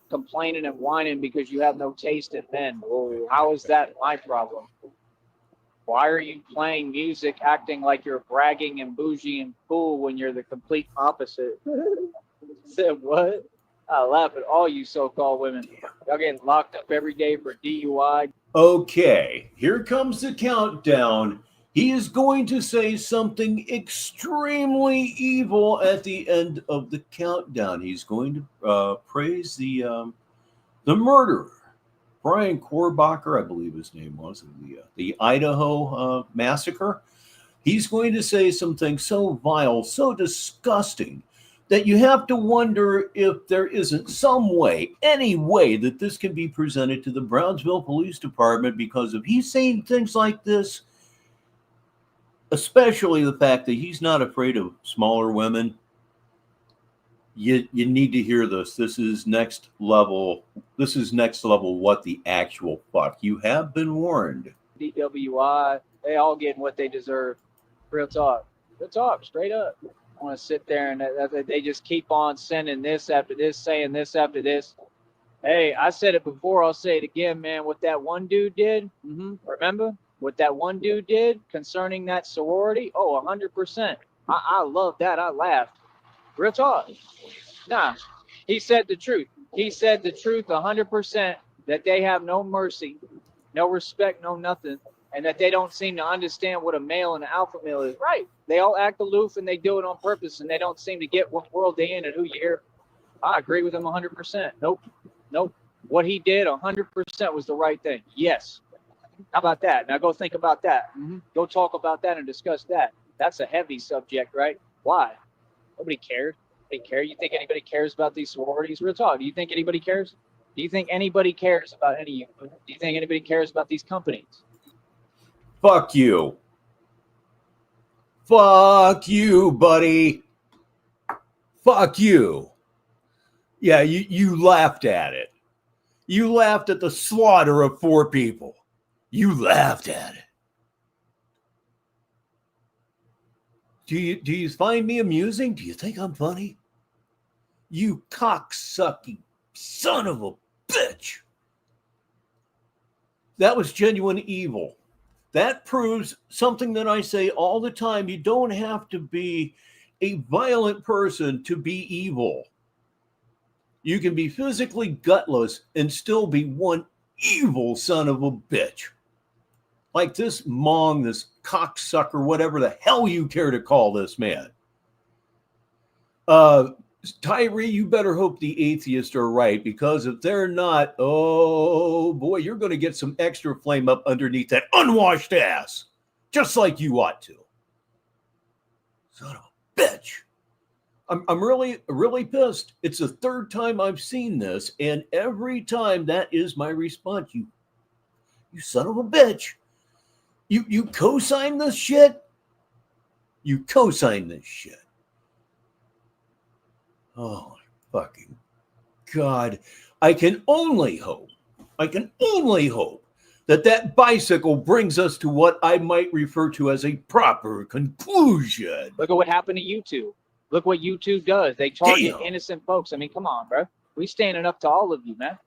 complaining and whining because you have no taste in men. How is that my problem? Why are you playing music, acting like you're bragging and bougie and cool when you're the complete opposite? Said what? I laugh at all you so-called women. Y'all getting locked up every day for DUI. Okay, here comes the countdown. He is going to say something extremely evil at the end of the countdown. He's going to praise the murderer, Brian Korbacher, I believe his name was, the Idaho massacre. He's going to say something so vile, so disgusting, that you have to wonder if there isn't some way, any way, that this can be presented to the Brownsville Police Department, because if he's saying things like this, especially the fact that he's not afraid of smaller women, you need to hear this. This is next level. This is next level. What the actual fuck? You have been warned. DWI, they all getting what they deserve. Real talk. Real talk, straight up. I want to sit there and they just keep on sending this after this, saying this after this. Hey, I said it before. I'll say it again, man. What that one dude did, remember? What that one dude did concerning that sorority? Oh, 100%. I love that. I laughed. Real talk. Nah, he said the truth. He said the truth 100%, that they have no mercy, no respect, no nothing, and that they don't seem to understand what a male and an alpha male is. Right. They all act aloof and they do it on purpose, and they don't seem to get what world they in and who you hear. I agree with him 100%. Nope. What he did 100% was the right thing. Yes. How about that? Now go think about that. Go talk about that and discuss that. That's a heavy subject, right? Why? Nobody cares. They care. You think anybody cares about these sororities? Real talk. Do you think anybody cares? Do you think anybody cares about any of you? Do you think anybody cares about these companies? Fuck you. Fuck you, buddy. Fuck you. Yeah, you laughed at it. You laughed at the slaughter of 4 people. You laughed at it. Do you find me amusing? Do you think I'm funny? You cocksucking son of a bitch. That was genuine evil. That proves something that I say all the time. You don't have to be a violent person to be evil. You can be physically gutless and still be one evil son of a bitch. Like this Mong, this cocksucker, whatever the hell you care to call this man. Tyree, you better hope the atheists are right, because if they're not, oh boy, you're going to get some extra flame up underneath that unwashed ass, just like you ought to. Son of a bitch. I'm really pissed. It's the 3rd time I've seen this, and every time that is my response. You son of a bitch. You co-sign this shit? You co-sign this shit. Oh, my fucking God. I can only hope that bicycle brings us to what I might refer to as a proper conclusion. Look at what happened to you two. Look what YouTube does. They target Damn. innocent folks. I mean, come on, bro. We standing up to all of you, man.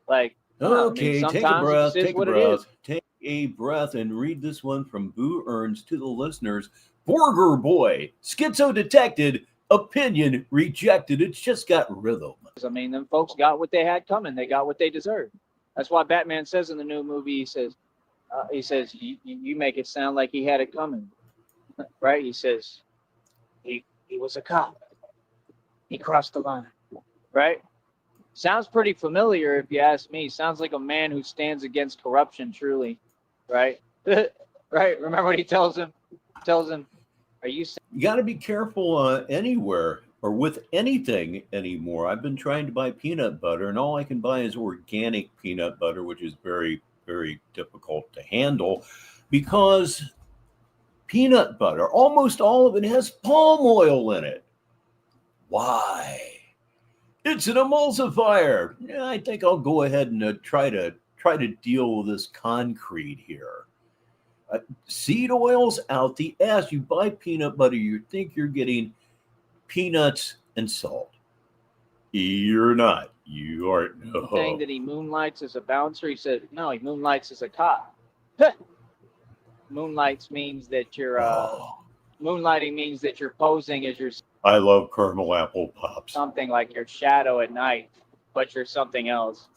Like, Okay, take a breath, it is. take a breath, and read this one from Boo Earns to the listeners. Burger Boy, schizo detected, opinion rejected. It's just got rhythm. I mean, them folks got what they had coming. They got what they deserved. That's why Batman says in the new movie, he says, you make it sound like he had it coming, right? He says, he was a cop. He crossed the line, right? Sounds pretty familiar if you ask me. Sounds like a man who stands against corruption, truly, right? Right? Remember what he tells him? Are you? You got to be careful anywhere or with anything anymore. I've been trying to buy peanut butter, and all I can buy is organic peanut butter, which is very, very difficult to handle because peanut butter, almost all of it has palm oil in it. Why? It's an emulsifier. Yeah, I think I'll go ahead and try to deal with this concrete here. Seed oils out the ass. You buy peanut butter, you think you're getting peanuts and salt. You're not. You are no. Saying that he moonlights as a bouncer. He said, no, he moonlights as a cop. Moonlights means that you're moonlighting means that you're posing as your. I love caramel apple pops. Something like your shadow at night, but you're something else.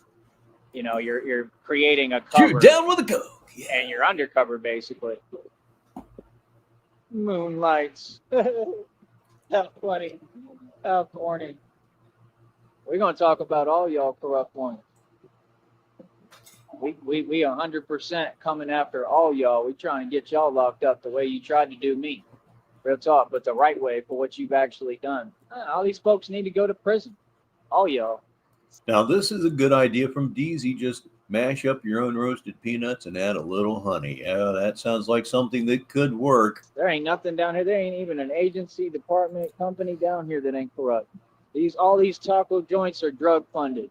You know, you're creating a cover. You're down with a go. Yeah. And you're undercover, basically. Moonlights. How funny. How corny. We're going to talk about all y'all corrupt ones. We 100% coming after all y'all. We trying to get y'all locked up the way you tried to do me. Real talk, but the right way for what you've actually done. All these folks need to go to prison. All y'all. Now, this is a good idea from DZ. Just mash up your own roasted peanuts and add a little honey. Yeah, that sounds like something that could work. There ain't nothing down here. There ain't even an agency, department, company down here that ain't corrupt. All these taco joints are drug funded.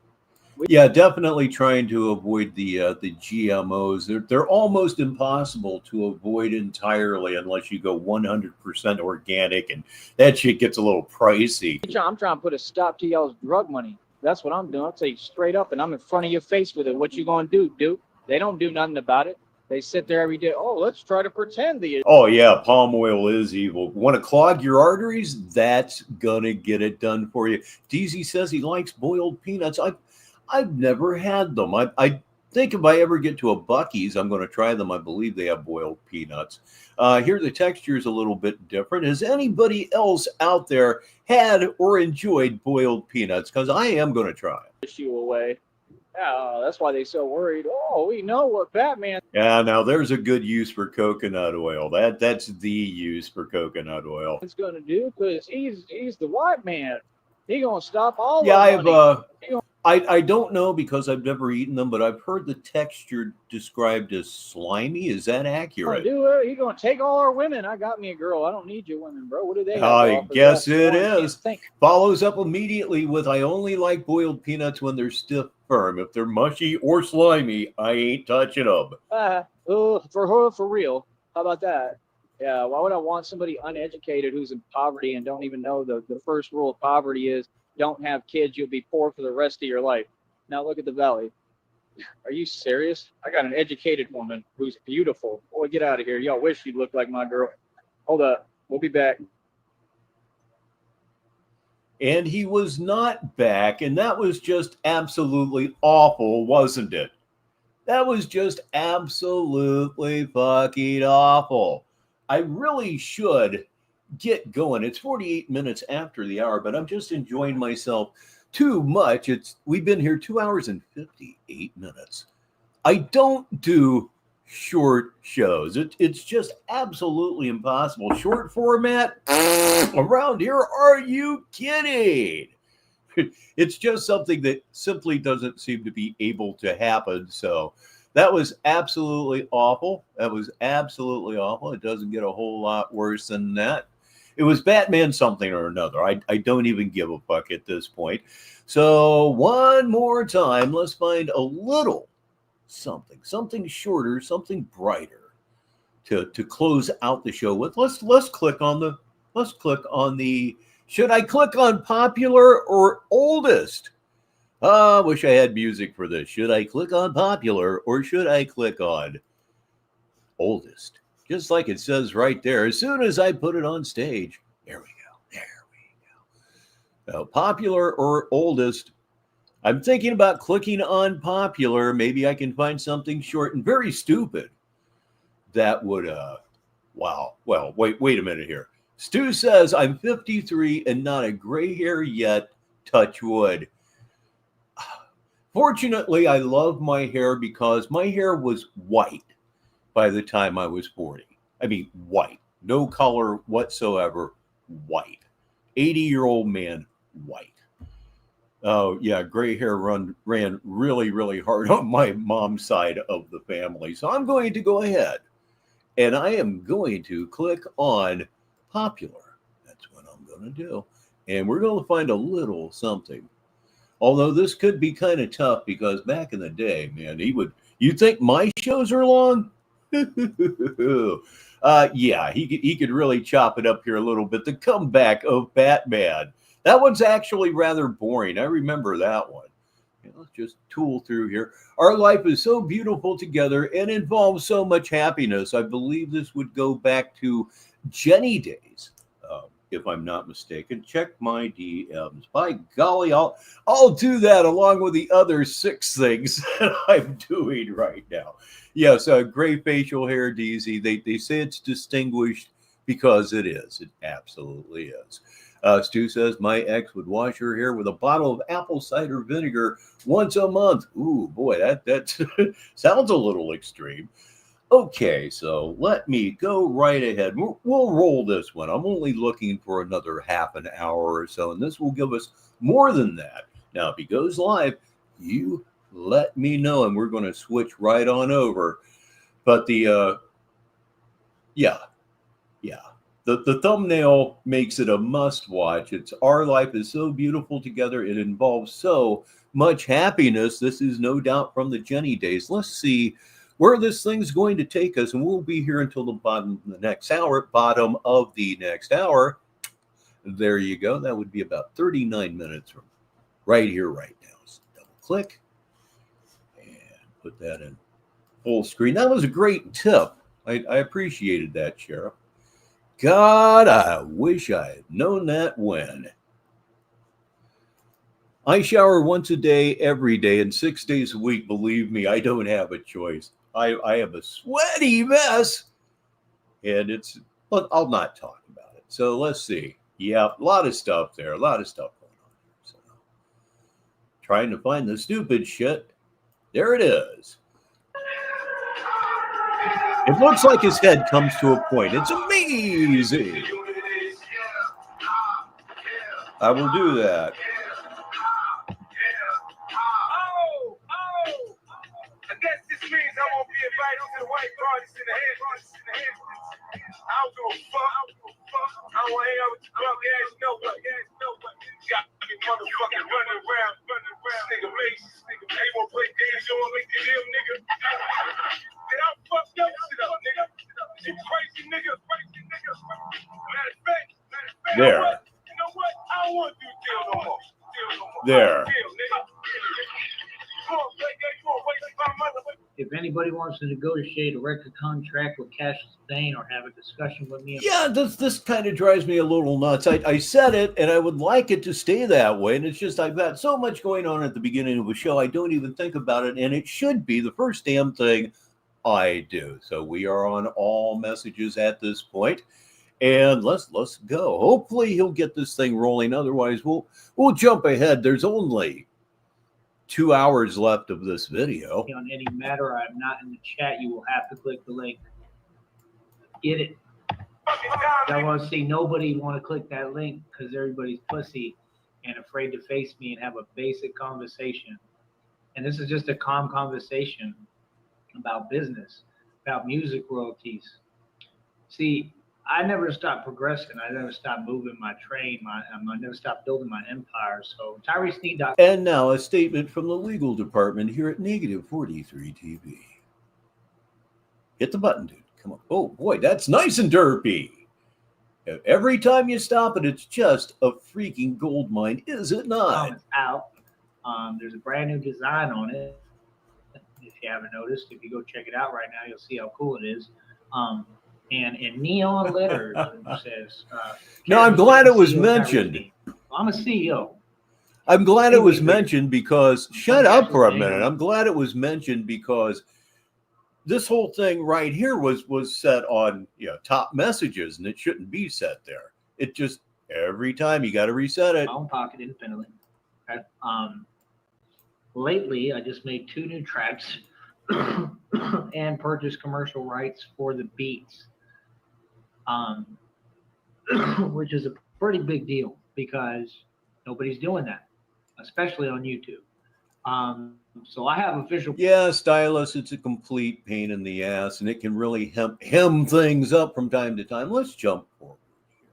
Yeah, definitely trying to avoid the GMOs. They're almost impossible to avoid entirely unless you go 100% organic, and that shit gets a little pricey. I'm trying to put a stop to y'all's drug money. That's what I'm doing. I'll tell you straight up, and I'm in front of your face with it. What you gonna do, dude? They don't do nothing about it. They sit there every day. Oh, let's try to pretend the. Oh yeah, palm oil is evil. Want to clog your arteries? That's gonna get it done for you. DZ says he likes boiled peanuts. I've never had them. I think if I ever get to a Buc-ee's, I'm going to try them. I believe they have boiled peanuts. Here, the texture is a little bit different. Has anybody else out there had or enjoyed boiled peanuts? Because I am going to try it. Push you away. Oh, that's why they're so worried. Oh, we know what Batman. Yeah, now there's a good use for coconut oil. That's the use for coconut oil. It's going to do because he's the white man. He going to stop all. Yeah, I don't know because I've never eaten them, but I've heard the texture described as slimy. Is that accurate? He's going to take all our women. I got me a girl. I don't need your women, bro. What do they have? I guess it is. Follows up immediately with, I only like boiled peanuts when they're stiff firm. If they're mushy or slimy, I ain't touching them. For real. How about that? Yeah, why would I want somebody uneducated who's in poverty and don't even know the first rule of poverty is don't have kids, you'll be poor for the rest of your life. Now look at the valley. Are you serious? I got an educated woman who's beautiful. Boy, get out of here. Y'all wish you'd look like my girl. Hold up. We'll be back. And he was not back, and that was just absolutely awful, wasn't it? That was just absolutely fucking awful. I really should get going. It's 48 minutes after the hour, but I'm just enjoying myself too much. We've been here 2 hours and 58 minutes. I don't do short shows. It's just absolutely impossible. Short format around here? Are you kidding? It's just something that simply doesn't seem to be able to happen. So that was absolutely awful. It doesn't get a whole lot worse than that. It was Batman something or another. I don't even give a fuck at this point. So one more time, let's find a little something shorter, something brighter to close out the show with. Let's click on the Should I click on popular or oldest? Wish I had music for this. Should I click on popular or should I click on oldest? Just like it says right there. As soon as I put it on stage, there we go. There we go. Now, popular or oldest? I'm thinking about clicking on popular. Maybe I can find something short and very stupid. That would, wow. Well, wait a minute here. Stu says, I'm 53 and not a gray hair yet. Touch wood. Fortunately, I love my hair because my hair was white by the time I was 40. I mean, white. No color whatsoever. White. 80-year-old man, white. Oh, yeah, gray hair ran really, really hard on my mom's side of the family. So I'm going to go ahead and I am going to click on popular. That's what I'm going to do. And we're going to find a little something. Although this could be kind of tough because back in the day, man, you think my shows are long? Yeah, he could really chop it up here a little bit. The comeback of Batman. That one's actually rather boring. I remember that one. Let's just tool through here. Our life is so beautiful together and involves so much happiness. I believe this would go back to Jenny days, if I'm not mistaken. Check my DMs. By golly, I'll do that along with the other 6 things that I'm doing right now. Yes, gray facial hair, DZ. They say it's distinguished because it is. It absolutely is. Stu says, my ex would wash her hair with a bottle of apple cider vinegar once a month. Ooh, boy, that sounds a little extreme. Okay, so let me go right ahead. We'll roll this one. I'm only looking for another half an hour or so, and this will give us more than that. Now, if he goes live, you let me know, and we're going to switch right on over. But the thumbnail makes it a must watch. It's Our Life is So Beautiful Together. It involves so much happiness. This is no doubt from the Jenny days. Let's see where this thing's going to take us. And we'll be here until the bottom of the next hour. Bottom of the next hour. There you go. That would be about 39 minutes from right here, right now. So double click and put that in full screen. That was a great tip. I appreciated that, Sheriff. God, I wish I had known that when. I shower once a day, every day, and 6 days a week. Believe me, I don't have a choice. I have a sweaty mess, and I'll not talk about it. So let's see. Yeah, a lot of stuff there, a lot of stuff going on here. So, trying to find the stupid shit. There it is. It looks like his head comes to a point. It's amazing. I will do that. I guess this means I won't be invited to the white parties in the head. I don't give a fuck. I don't want to hang out with you broke ass nobody. Got me motherfucking running around. Nigga lazy. They won't play games on me to them, nigga. Did I fuck your shit up, nigga? You crazy nigga. Matter of fact, There. you know what? I don't want to do deal no more. There. If anybody wants to negotiate a record contract with Cash App or have a discussion with me, Yeah, this kind of drives me a little nuts. I said it, and I would like it to stay that way. And it's just I've got so much going on at the beginning of a show, I don't even think about it. And it should be the first damn thing I do. So we are on all messages at this point. And let's go. Hopefully he'll get this thing rolling. Otherwise, we'll jump ahead. There's only 2 hours left of this video. on any matter I'm not in the chat, you will have to click the link. Get it? I want to see nobody want to click that link because everybody's pussy and afraid to face me and have a basic conversation. And this is just a calm conversation about business, about music royalties. See, I never stopped progressing. I never stopped moving my train. I never stopped building my empire. So TyreSneed.com. And now a statement from the legal department here at Negative 43 TV. Hit the button, dude. Come on. Oh, boy, that's nice and derpy. Every time you stop it, it's just a freaking gold mine, is it not? It's out. There's a brand new design on it. If you haven't noticed, if you go check it out right now, you'll see how cool it is. And in neon letters, it says. No, I'm glad it was mentioned. I'm a CEO. I'm glad it was mentioned because, shut up for a minute. I'm glad it was mentioned because this whole thing right here was set on top messages, and it shouldn't be set there. It just, every time you got to reset it. My own pocket independently. Okay. Lately, I just made 2 new tracks and purchased commercial rights for the beats, which is a pretty big deal because nobody's doing that, especially on YouTube. So I have official. Yeah, Stylus, it's a complete pain in the ass, and it can really hem things up from time to time. Let's jump forward here.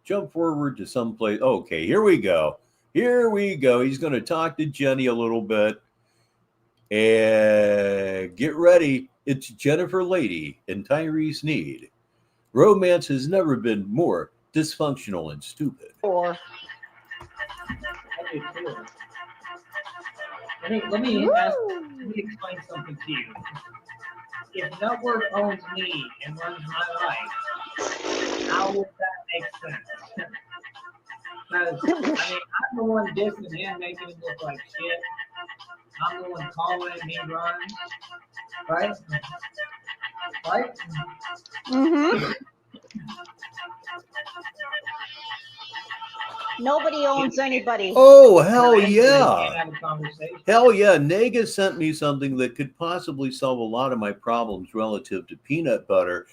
Jump forward to someplace. Okay, here we go. Here we go. He's going to talk to Jenny a little bit. And get ready. It's Jennifer Lady and Tyrese Need. Romance has never been more dysfunctional and stupid. Let me explain something to you. If Network owns me and runs my life, how would that make sense? Because, I'm the one dissing him, making him look like shit. I'm the one calling him, he runs. Right? Right? Mm-hmm. Nobody owns anybody. Oh, hell yeah. Hell yeah. Nega sent me something that could possibly solve a lot of my problems relative to peanut butter.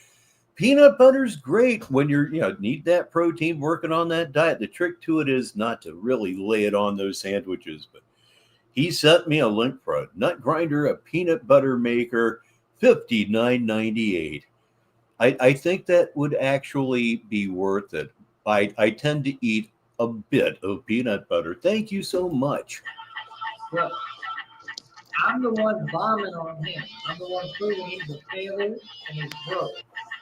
Peanut butter's great when you're, need that protein, working on that diet. The trick to it is not to really lay it on those sandwiches. But he sent me a link for a nut grinder, a peanut butter maker, $59.98. I think that would actually be worth it. I tend to eat a bit of peanut butter. Thank you so much. Well, I'm the one bombing on him. I'm the one proving he's a failure and he's broke.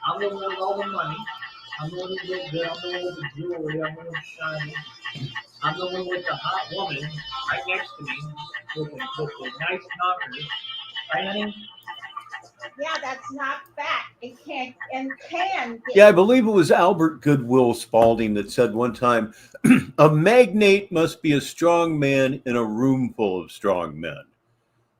I'm the one with all the money. I'm the one who looks good. I'm the one with the jewelry. I'm the one shining. I'm the one with the hot woman right next to me with the nice knockers. Right, honey? Yeah, that's not fact. It can get. Yeah, I believe it was Albert Goodwill Spalding that said one time, a magnate must be a strong man in a room full of strong men.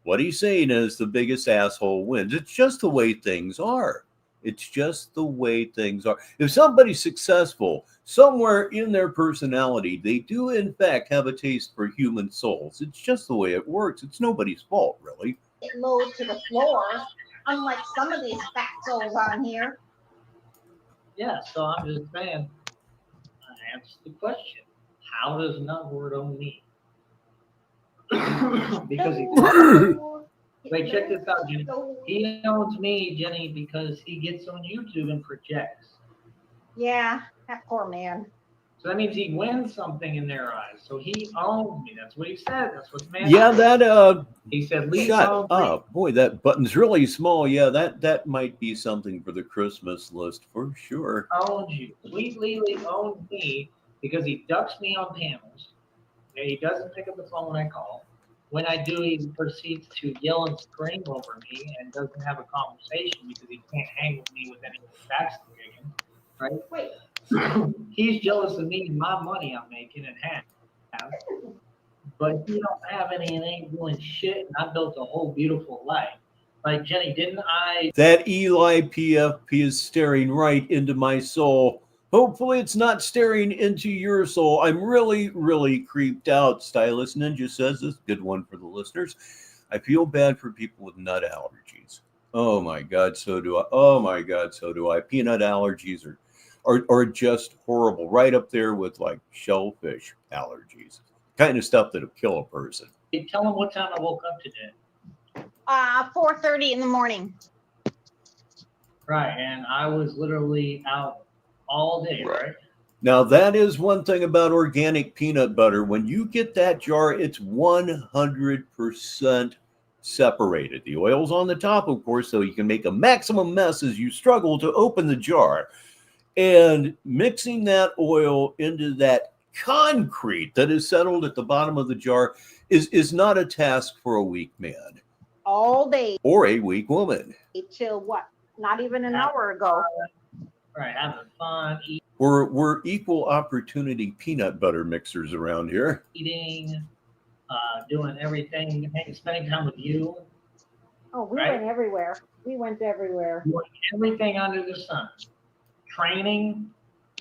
What he's saying is the biggest asshole wins. It's just the way things are. It's just the way things are. If somebody's successful, somewhere in their personality, they do in fact have a taste for human souls. It's just the way it works. It's nobody's fault, really. It low to the floor, unlike some of these fatzos on here. Yeah, so I'm just saying, I answer the question. How does Nutword own me? Because he... Wait, check this out, Jenny. He owns me, Jenny, because he gets on YouTube and projects. Yeah, that poor man. So that means he wins something in their eyes. So he owns me. That's what he said. That's what the man said. He said, shut up. Boy, that button's really small. Yeah, that might be something for the Christmas list for sure. Owns you. Sweet Lily owns me because he ducks me on panels. And he doesn't pick up the phone when I call. When I do, he proceeds to yell and scream over me and doesn't have a conversation because he can't hang with me with any of the facts again. Right? Wait. He's jealous of me and my money I'm making and have. But he don't have any and ain't doing shit. And I built a whole beautiful life. Like, Jenny, didn't I? That Eli PFP is staring right into my soul. Hopefully it's not staring into your soul. I'm really, really creeped out. Stylist Ninja says this. Good one for the listeners. I feel bad for people with nut allergies. Oh my God, so do I. Oh my God, so do I. Peanut allergies are just horrible. Right up there with like shellfish allergies. Kind of stuff that'll kill a person. Hey, tell him what time I woke up today. 4:30 in the morning. Right, and I was literally out all day, right? Now, that is one thing about organic peanut butter. When you get that jar, it's 100% separated. The oil's on the top, of course, so you can make a maximum mess as you struggle to open the jar. and mixing that oil into that concrete that is settled at the bottom of the jar is not a task for a weak man All day or a weak woman. till what? Not even an hour ago. Right, having fun, We're equal opportunity peanut butter mixers around here. eating, doing everything, spending time with you, Oh, we Right. went everywhere. We went everywhere. doing everything under the sun. Training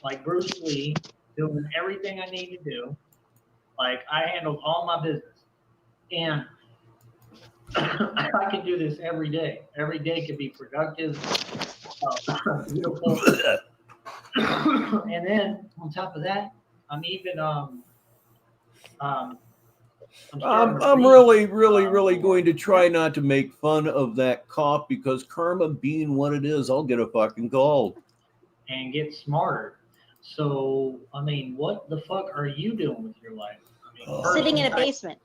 like Bruce Lee, doing everything I need to do. Like I handled all my business. And I can do this every day. Every day can be productive, beautiful. And then on top of that, I'm even I'm really going to try not to make fun of that cough because karma being what it is, I'll get a fucking call. and get smarter. So, I mean, what the fuck are you doing with your life? I mean, Sitting in a basement.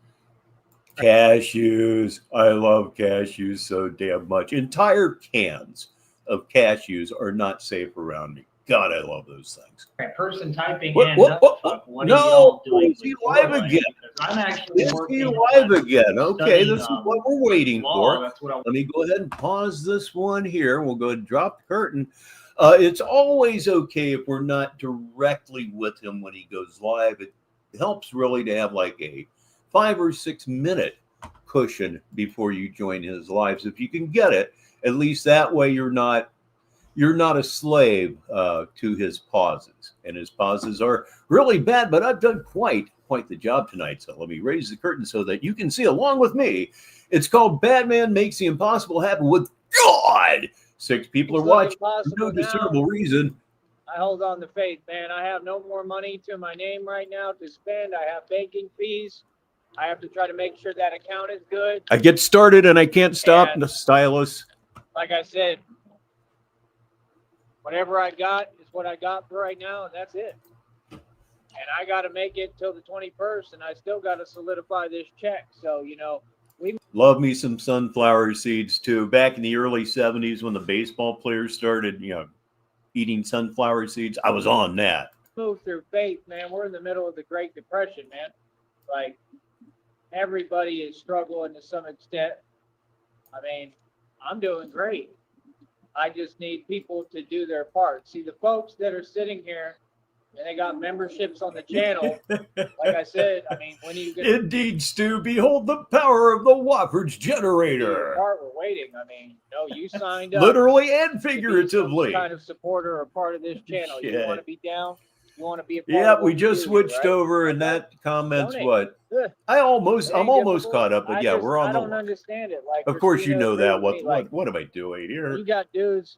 Cashews. I love cashews so damn much. Entire cans of cashews are not safe around me. God, I love those things. person typing What- and what- up, what- fuck, what no, are y'all doing? is he with live your life? again? Because I'm actually Is working he on live again? Okay, studying, this is what we're waiting law. for. That's what I Let me go ahead and pause this one here. We'll go ahead and drop the curtain. It's always okay if we're not directly with him when he goes live. It helps really to have like a 5 or 6 minute cushion before you join his lives. If you can get it, at least that way you're not a slave to his pauses. And his pauses are really bad, but I've done quite the job tonight. So let me raise the curtain so that you can see along with me. It's called Batman Makes the Impossible Happen with God. 6 people It's are watching looking for no possible now. discernible reason. I hold on to faith, man. I have no more money to my name right now to spend. I have banking fees. I have to try to make sure that account is good. I get started and I can't stop. And- The stylus. Like I said, whatever I got is what I got for right now, and that's it. And I got to make it till the 21st, and I still got to solidify this check. So, Love me some sunflower seeds too. Back in the early 70s when the baseball players started, eating sunflower seeds, I was on that. move through faith, man. We're in the middle of the Great Depression, man. Like, everybody is struggling to some extent. I mean, I'm doing great. I just need people to do their part. See, the folks that are sitting here and they got memberships on the channel, like I said, I mean, when you get Indeed, Stu, behold the power of the Wofford's to the generator. part, we're waiting. I mean, you signed up. Literally and to be some figuratively. kind of supporter or part of this channel. You Shit. want to be down? You want to be a part Yeah, of what we just do, switched right? over, and that comments Donate. what? Ugh. I'm almost It ain't caught difficult. up, but I yeah, just- we're on I the don't line. understand it. Like, Of course, you Christina know agreed that. with me, like, What am I doing here? you got dudes.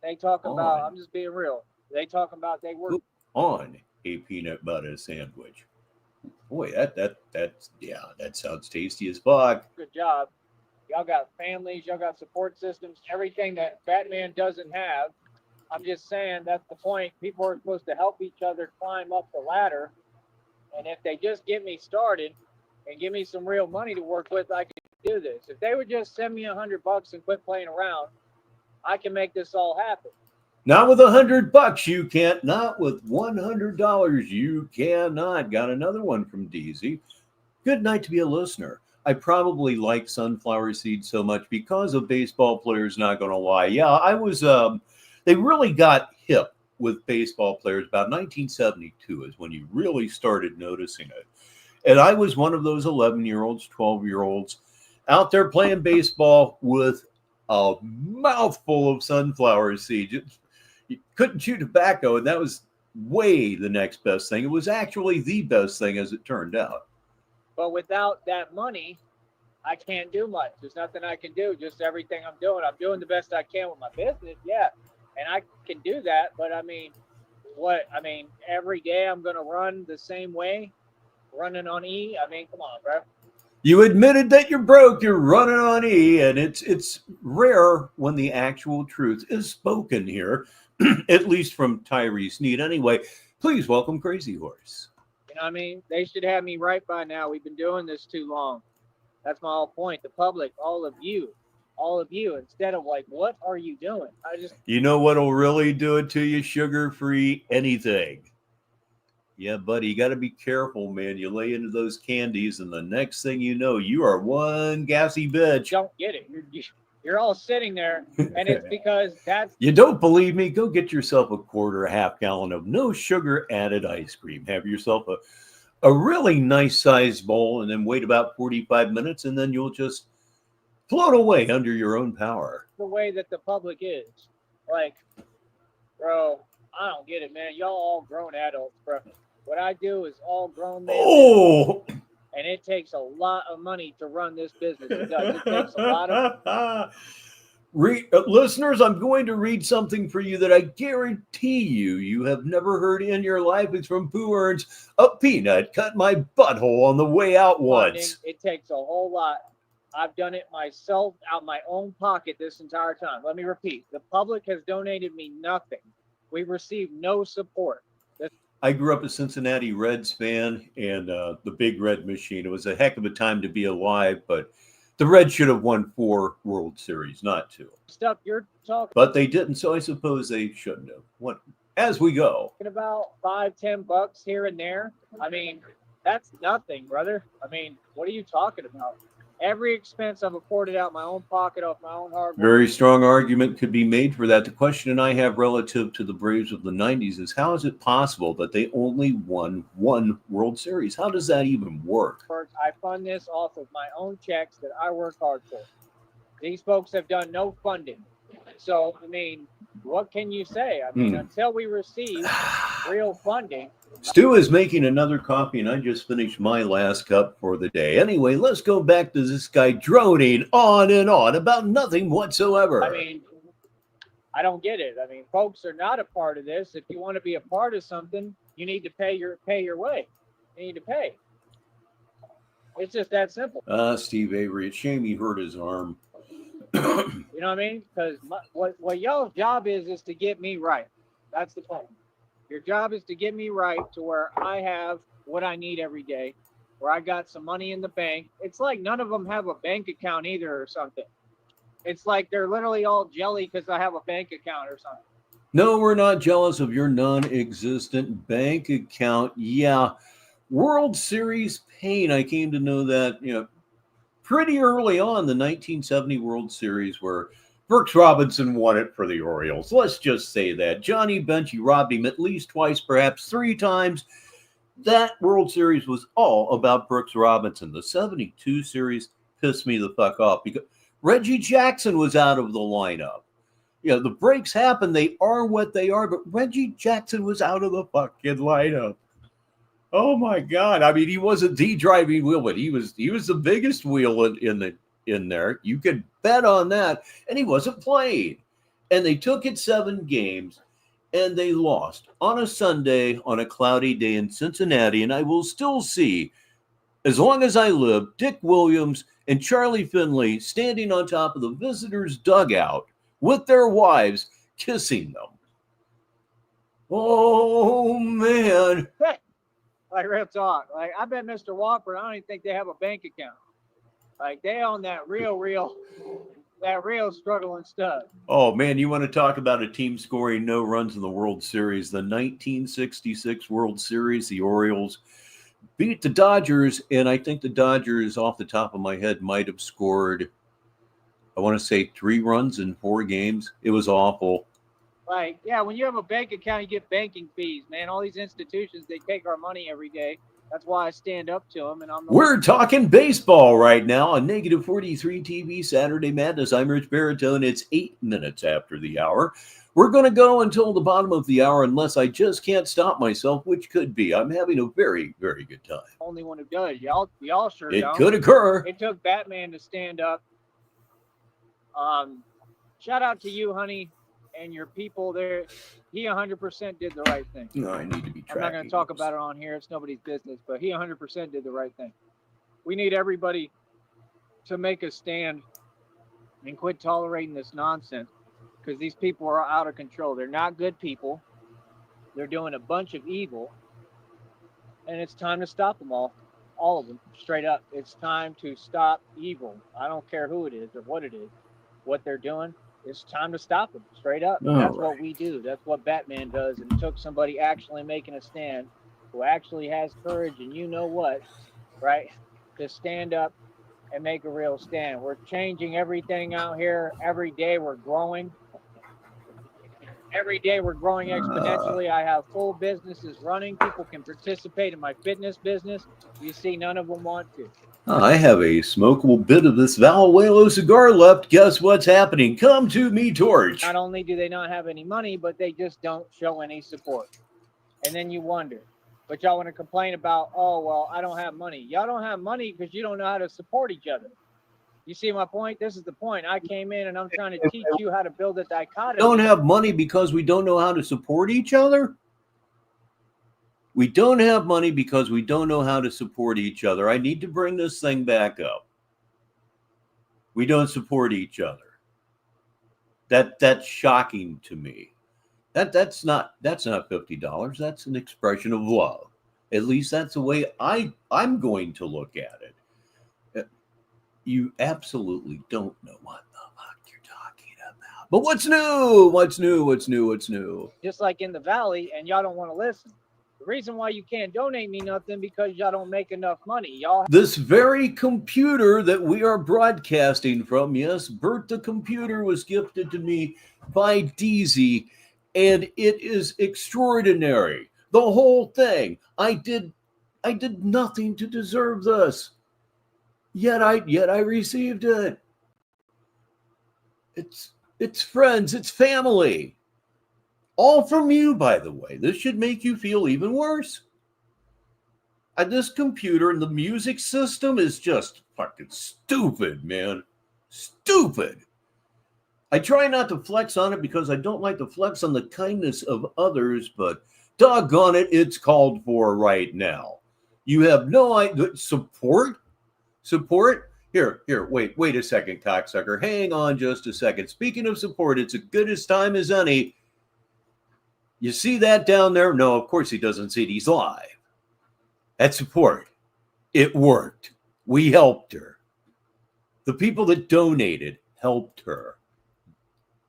They talking about. On. I'm just being real. They talking about they work. On a peanut butter sandwich. Boy, that sounds tasty as fuck. Good job. Y'all got families. Y'all got support systems. Everything that Batman doesn't have. I'm just saying that's the point. People are supposed to help each other climb up the ladder. And if they just get me started and give me some real money to work with, I can do this. If they would just send me $100 and quit playing around, I can make this all happen. Not with $100, you can't. Not with $100, you cannot. Got another one from DZ. Good night to be a listener. I probably like sunflower seeds so much because of baseball players, not going to lie. Yeah, I was, they really got hip with baseball players. About 1972 is when you really started noticing it. And I was one of those 11-year-olds, 12-year-olds out there playing baseball with a mouthful of sunflower seeds. You couldn't chew tobacco, and that was way the next best thing. It was actually the best thing as it turned out. But without that money, I can't do much. There's nothing I can do. Just everything I'm doing the best I can with my business. Yeah. And I can do that. But I mean, every day I'm going to run the same way, running on E. I mean, come on, bro. You admitted that you're broke, you're running on E, and it's rare when the actual truth is spoken here, at least from Tyrese Need. Anyway, please welcome Crazy Horse. You know what I mean? They should have me right by now. We've been doing this too long. That's my whole point. The public, all of you, all of you, instead of like, what are you doing? You know what'll really do it to you? Sugar-free anything. Yeah, buddy, you got to be careful, man. You lay into those candies, and the next thing you know, you are one gassy bitch. Don't get it. You're all sitting there, and it's because that's. You don't believe me? Go get yourself a quarter, a half gallon of no sugar added ice cream. Have yourself a really nice sized bowl, and then wait about 45 minutes, and then you'll just float away under your own power. The way that the public is. Like, bro, I don't get it, man. Y'all all grown adults, bro. What I do is all grown men. Oh! And it takes a lot of money to run this business. It does. It takes a lot of. Listeners, I'm going to read something for you that I guarantee you have never heard in your life. It's from Pooh Earns. A peanut cut my butthole on the way out once. It takes a whole lot. I've done it myself out my own pocket this entire time. Let me repeat. The public has donated me nothing. We've received no support. I grew up a Cincinnati Reds fan and the Big Red Machine. It was a heck of a time to be alive, but the Reds should have won 4 World Series, not 2. Stuff you're talking, but they didn't, so I suppose they shouldn't have. What? As we go, about $5-10 here and there. I mean, that's nothing, brother. I mean, what are you talking about? Every expense I've afforded out my own pocket off my own hard work. Very strong argument could be made for that. The question I have relative to the Braves of the 90s is, how is it possible that they only won 1 World Series? How does that even work? I fund this off of my own checks that I work hard for. These folks have done no funding. So, I mean, what can you say? I mean, until we receive real funding. Stu is making another coffee, and I just finished my last cup for the day. Anyway, let's go back to this guy droning on and on about nothing whatsoever. I mean, I don't get it. I mean, folks are not a part of this. If you want to be a part of something, you need to pay your way. You need to pay. It's just that simple. Steve Avery, it's a shame he hurt his arm. You know what I mean? Because what y'all's job is to get me right. That's the point. Your job is to get me right to where I have what I need every day, where I got some money in the bank. It's like none of them have a bank account either or something. It's like they're literally all jelly because I have a bank account or something. No, we're not jealous of your non-existent bank account. Yeah, World Series pain. I came to know that, pretty early on, the 1970 World Series, where Brooks Robinson won it for the Orioles. Let's just say that. Johnny Bench, you robbed him at least twice, perhaps 3 times. That World Series was all about Brooks Robinson. The 72 series pissed me the fuck off because Reggie Jackson was out of the lineup. The breaks happen. They are what they are, but Reggie Jackson was out of the fucking lineup. Oh my God. I mean, he wasn't the driving wheel, but he was the biggest wheel in there. You could bet on that. And he wasn't playing. And they took it 7 games and they lost on a Sunday on a cloudy day in Cincinnati. And I will still see, as long as I live, Dick Williams and Charlie Finley standing on top of the visitors' dugout with their wives kissing them. Oh, man. Like real talk. Like I bet Mr. Walker, I don't even think they have a bank account. Like they own that real struggling stuff. Oh man, you want to talk about a team scoring no runs in the World Series? The 1966 World Series, the Orioles beat the Dodgers, and I think the Dodgers, off the top of my head, might have scored, I want to say 3 runs in 4 games. It was awful. Like, yeah, when you have a bank account, you get banking fees, man. All these institutions, they take our money every day. That's why I stand up to them. And We're talking baseball right now on Negative 43 TV Saturday Madness. I'm Rich Baritone. It's 8 minutes after the hour. We're going to go until the bottom of the hour unless I just can't stop myself, which could be. I'm having a very, very good time. Only one who does. Y'all sure it don't. Could occur. It took Batman to stand up. Shout out to you, honey, and your people there. He 100% did the right thing. No, I need to be tracking. I'm not going to talk about it on here. It's nobody's business, but he 100% did the right thing. We need everybody to make a stand and quit tolerating this nonsense because these people are out of control. They're not good people. They're doing a bunch of evil, and it's time to stop them all of them, straight up. It's time to stop evil. I don't care who it is or what it is. what they're doing, it's time to stop them straight up. All That's right. what we do. That's what Batman does. And it took somebody actually making a stand who actually has courage and you know what, right? To stand up and make a real stand. We're changing everything out here. Every day we're growing. Every day we're growing exponentially. I have full businesses running. People can participate in my fitness business. You see, none of them want to. I have a smokable bit of this Valuelo cigar left. Guess what's happening? Come to me, Torch. Not only do they not have any money, but they just don't show any support. And then you wonder, but y'all want to complain about, oh, well, I don't have money. Y'all don't have money because you don't know how to support each other. You see my point? This is the point. I came in and I'm trying to teach you how to build a dichotomy. We don't have money because we don't know how to support each other? We don't have money because we don't know how to support each other. I need to bring this thing back up. We don't support each other. That's shocking to me. That's not $50. That's an expression of love. At least that's the way I'm going to look at it. You absolutely don't know what the fuck you're talking about. But what's new? What's new? What's new? What's new? Just like in the valley, and y'all don't want to listen. The reason why you can't donate me nothing because y'all don't make enough money. Y'all. This very computer that we are broadcasting from, yes, Bert the computer was gifted to me by DZ, and it is extraordinary. The whole thing. I did nothing to deserve this. Yet I received it. It's friends, it's family. All from you, by the way. This should make you feel even worse. This computer and the music system is just fucking stupid, man. Stupid. I try not to flex on it because I don't like to flex on the kindness of others, but doggone it, it's called for right now. You have no idea. Support? Here, wait a second, cocksucker. Hang on just a second. Speaking of support, it's as good as time as any. You see that down there? No, of course he doesn't see it. He's live. That's support. It worked. We helped her. The people that donated helped her.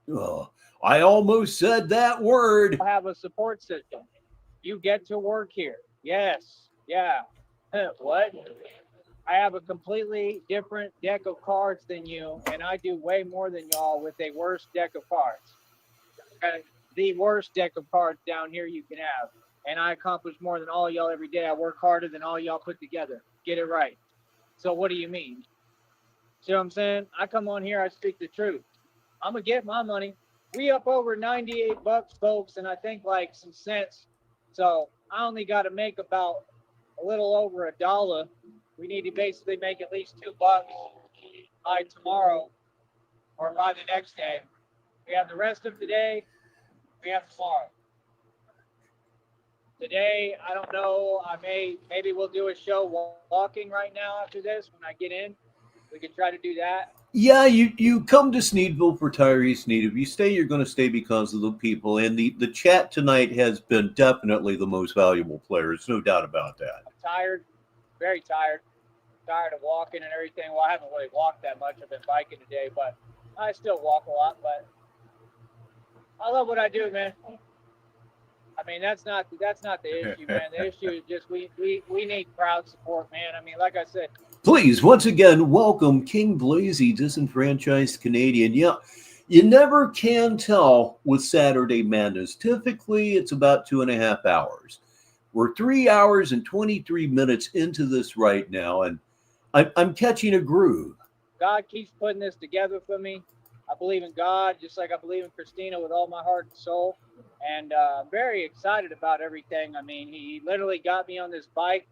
Oh, I almost said that word. Have a support system. You get to work here. Yes. Yeah. What? I have a completely different deck of cards than you, and I do way more than y'all with a worse deck of cards. Okay? The worst deck of cards down here you can have. And I accomplish more than all y'all every day. I work harder than all y'all put together. Get it right. So what do you mean? See what I'm saying? I come on here, I speak the truth. I'm going to get my money. We up over $98, folks, and I think like some cents. So I only got to make about a little over $1. We need to basically make at least $2 by tomorrow or by the next day. We have the rest of today. We have tomorrow. Today, I don't know. Maybe we'll do a show walking right now after this. When I get in, we can try to do that. Yeah, you come to Sneedville for Tyree Sneed. If you stay, you're going to stay because of the people. And the chat tonight has been definitely the most valuable player. There's no doubt about that. I'm tired, very tired. Tired of walking and everything. Well, I haven't really walked that much. I've been biking today, but I still walk a lot. But I love what I do, man. I mean, that's not the issue, man. The issue is just we need crowd support, man. I mean, like I said. Please, once again, welcome King Blazy, disenfranchised Canadian. Yeah, you never can tell with Saturday Madness. Typically, it's about 2.5 hours. We're 3 hours and 23 minutes into this right now, and I'm catching a groove. God keeps putting this together for me. I believe in God, just like I believe in Christina with all my heart and soul. And I'm very excited about everything. I mean, he literally got me on this bike.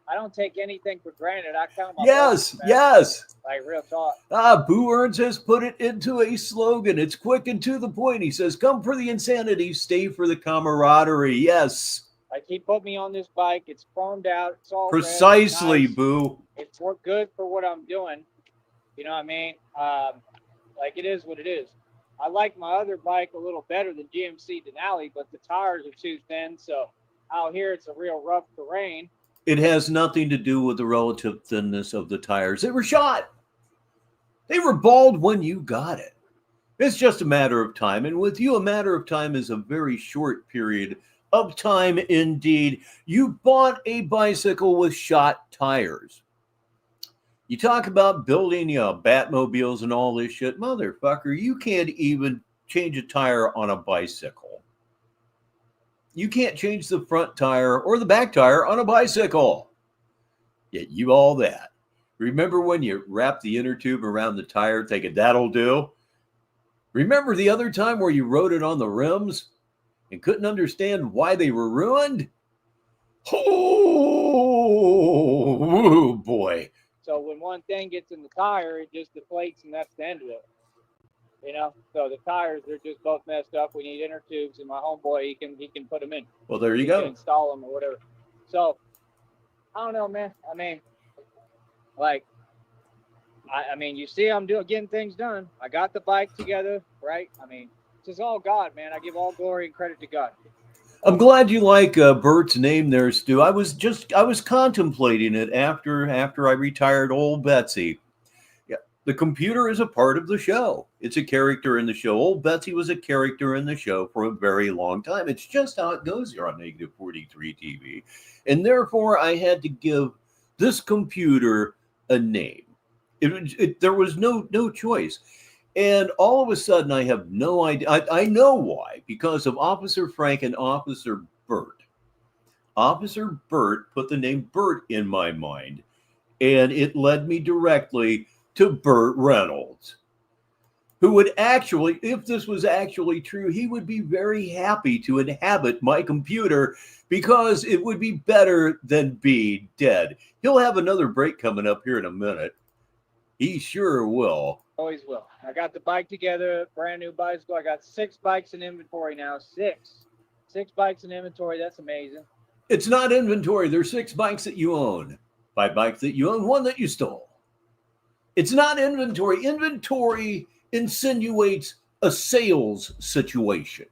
I don't take anything for granted. I count my blessings, man. Yes. Like real talk. Boo Earns has put it into a slogan. It's quick and to the point. He says, come for the insanity, stay for the camaraderie. Yes. Like he put me on this bike. It's formed out. It's all precisely, nice. Boo. It's good for what I'm doing. You know what I mean? Like it is what it is. I like my other bike a little better than GMC Denali, but the tires are too thin. So out here, it's a real rough terrain. It has nothing to do with the relative thinness of the tires. They were shot. They were bald when you got it. It's just a matter of time. And with you, a matter of time is a very short period of time indeed. You bought a bicycle with shot tires. You talk about building, Batmobiles and all this shit. Motherfucker, you can't even change a tire on a bicycle. You can't change the front tire or the back tire on a bicycle. Yet you all that. Remember when you wrapped the inner tube around the tire thinking that'll do? Remember the other time where you rode it on the rims and couldn't understand why they were ruined? Oh, boy. So when one thing gets in the tire, it just deflates, and that's the end of it. You know, so the tires, they're just both messed up. We need inner tubes, and my homeboy, he can put them in. Well, there you He go. can install them or whatever. So I don't know, man. I mean, like, I mean, you see, I'm getting things done. I got the bike together, right? I mean, this is all God, man. I give all glory and credit to God. I'm glad you like Bert's name there, Stu. I was contemplating it after I retired old Betsy. Yeah, the computer is a part of the show. It's a character in the show. Old Betsy was a character in the show for a very long time. It's just how it goes here on Negative 43 TV. And therefore, I had to give this computer a name. There was no choice. And all of a sudden, I have no idea. I know why, because of Officer Frank and Officer Bert. Officer Bert put the name Bert in my mind, and it led me directly to Burt Reynolds, who would actually, if this was actually true, he would be very happy to inhabit my computer because it would be better than being dead. He'll have another break coming up here in a minute. He sure will. Always will. I got the bike together, brand new bicycle. I got 6 bikes in inventory now. 6 bikes in inventory. That's amazing. It's not inventory. There's 6 bikes that you own. 5 bikes that you own, 1 that you stole. It's not inventory. Inventory insinuates a sales situation.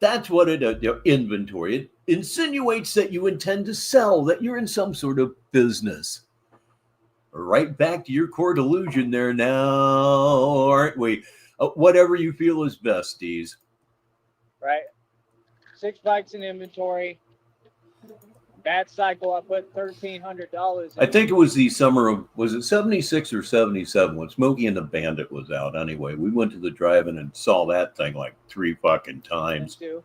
That's what it is. Inventory. It insinuates that you intend to sell, that you're in some sort of business. Right back to your core delusion there now, aren't we? Whatever you feel is best, Deez. Right. 6 bikes in inventory. Batcycle, I put $1,300 in. I think it was the summer of, was it 76 or 77 when Smokey and the Bandit was out anyway. We went to the drive-in and saw that thing like 3 fucking times. I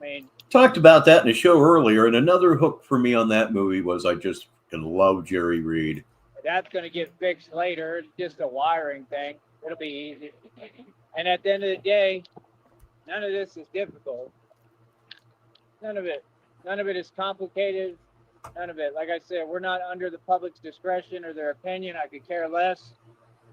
mean, talked about that in a show earlier, and another hook for me on that movie was I just love Jerry Reed. That's going to get fixed later. It's just a wiring thing. It'll be easy. And at the end of the day, none of this is difficult. None of it. None of it is complicated. None of it. Like I said, we're not under the public's discretion or their opinion. I could care less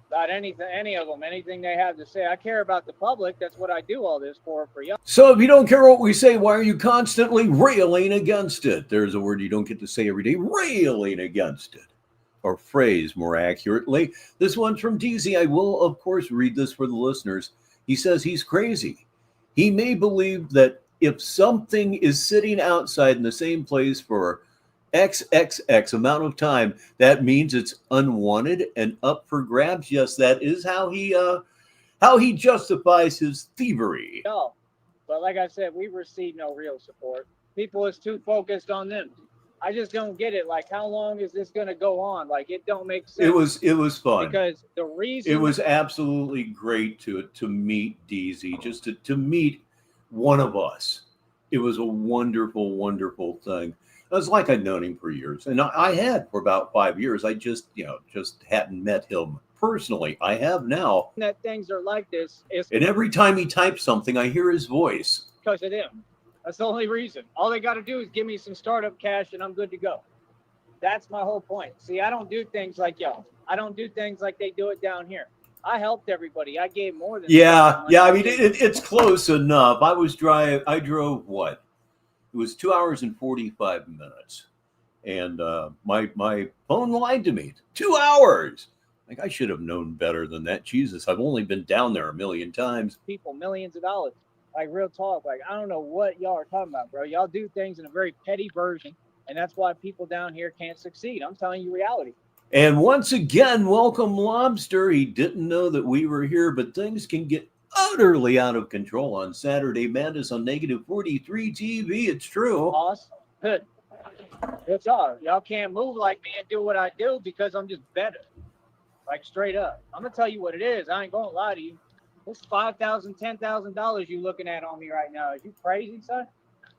about anything, any of them, anything they have to say. I care about the public. That's what I do all this for y'all. So if you don't care what we say, why are you constantly railing against it? There's a word you don't get to say every day, railing against it. Or phrase, more accurately. This one's from DZ. I will, of course, read this for the listeners. He says he's crazy. He may believe that if something is sitting outside in the same place for XXX amount of time, that means it's unwanted and up for grabs. Yes, that is how he justifies his thievery. No, but like I said, we received no real support. People is too focused on them. I just don't get it. Like, how long is this going to go on? Like, it don't make sense. It was fun. Because the reason... It was absolutely great to meet DZ, just to meet one of us. It was a wonderful, wonderful thing. It was like I'd known him for years. And I had for about 5 years. I just hadn't met him personally. I have now. That things are like this. And every time he types something, I hear his voice. Because of him. That's the only reason. All they got to do is give me some startup cash and I'm good to go. That's my whole point. See, I don't do things like y'all. I don't do things like they do it down here. I helped everybody. I gave more than yeah. I mean, it's close enough. I drove what? It was 2 hours and 45 minutes, and my phone lied to me. 2 hours. Like, I should have known better than that. Jesus, I've only been down there a million times. People millions of dollars. Like, real talk. Like, I don't know what y'all are talking about, bro. Y'all do things in a very petty version, and that's why people down here can't succeed. I'm telling you reality. And once again, welcome Lobster. He didn't know that we were here, but things can get utterly out of control on Saturday Madness on Negative 43 TV. It's true. Boss, good. It's all. Y'all can't move like me and do what I do because I'm just better. Like straight up. I'm gonna tell you what it is. I ain't gonna lie to you. This $5,000, $10,000 you looking at on me right now. Is you crazy, son?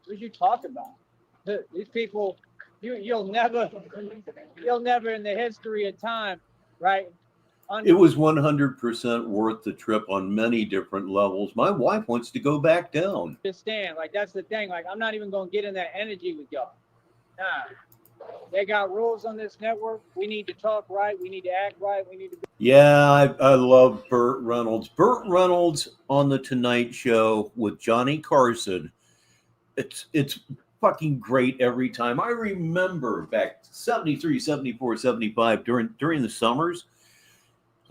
What you talking about? These people, you'll never in the history of time, right? It was 100% worth the trip on many different levels. My wife wants to go back down. Understand, like that's the thing. Like I'm not even gonna get in that energy with y'all. Nah, they got rules on this network. We need to talk right. We need to act right. We need to. Yeah, I love Burt Reynolds. Burt Reynolds on the Tonight Show with Johnny Carson. It's fucking great every time. I remember back 73, 74, 75 during the summers,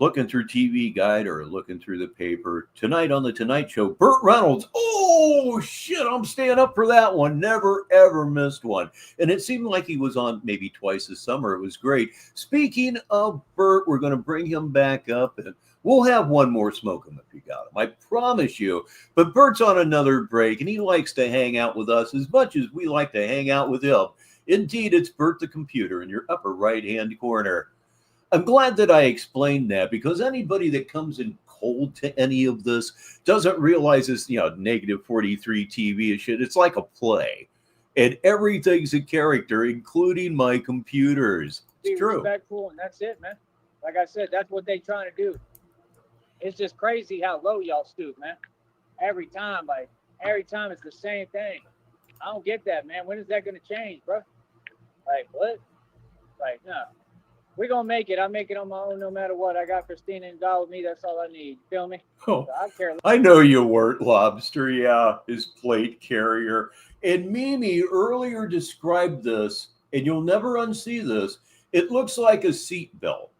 looking through TV Guide or looking through the paper. Tonight on the Tonight Show, Burt Reynolds. Oh shit, I'm staying up for that one. Never ever missed one. And it seemed like he was on maybe twice a summer. It was great. Speaking of Burt, we're going to bring him back up and we'll have one more smoke him if you got him. I promise you. But Bert's on another break and he likes to hang out with us as much as we like to hang out with him. Indeed, it's Bert the computer in your upper right-hand corner. I'm glad that I explained that because anybody that comes in cold to any of this doesn't realize this, Negative 43 TV shit. It's like a play and everything's a character, including my computers. It's Be true. Respectful, and that's it, man. Like I said, that's what they trying to do. It's just crazy how low y'all stoop, man. Every time it's the same thing. I don't get that, man. When is that gonna change, bro? Like what? Like no. We're gonna make it. I make it on my own no matter what. I got Christina and God with me. That's all I need. You feel me? Oh, So I care. I know you weren't, Lobster. Yeah, his plate carrier. And Mimi earlier described this, and you'll never unsee this. It looks like a seat belt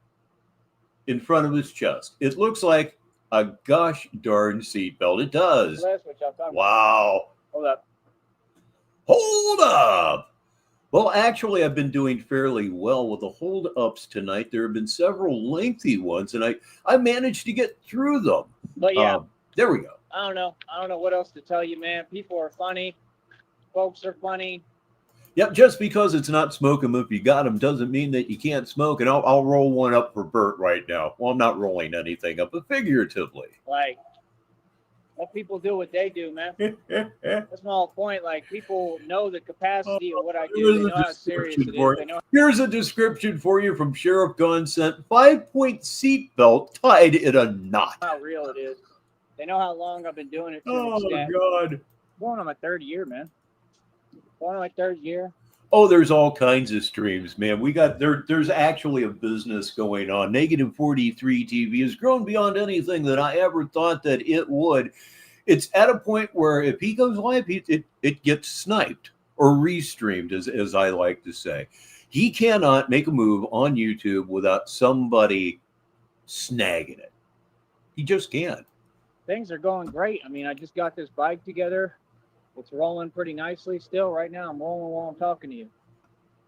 in front of his chest. It looks like a gosh darn seat belt. It does. So that's what y'all talking Wow. about. Hold up. Well, actually, I've been doing fairly well with the hold-ups tonight. There have been several lengthy ones, and I managed to get through them. But yeah, there we go. I don't know what else to tell you, man. People are funny. Folks are funny. Yep, just because it's not smoke 'em if you got 'em doesn't mean that you can't smoke. And I'll roll one up for Bert right now. Well, I'm not rolling anything up, but figuratively. Like, let people do what they do, man. That's my whole point. Like, people know the capacity of what I do. They know how serious it is. They know. Here's a description for you from Sheriff Gonset. 5-point seatbelt tied in a knot. How real it is. They know how long I've been doing it. Oh, God. Going on my third year, man. Going on my third year. Oh, there's all kinds of streams, man. We got there's actually a business going on. Negative 43 TV has grown beyond anything that I ever thought that it would. It's at a point where if he goes live, it gets sniped or restreamed, as I like to say. He cannot make a move on YouTube without somebody snagging it. He just can't. Things are going great. I mean, I just got this bike together. It's rolling pretty nicely still. Right now, I'm rolling while I'm talking to you.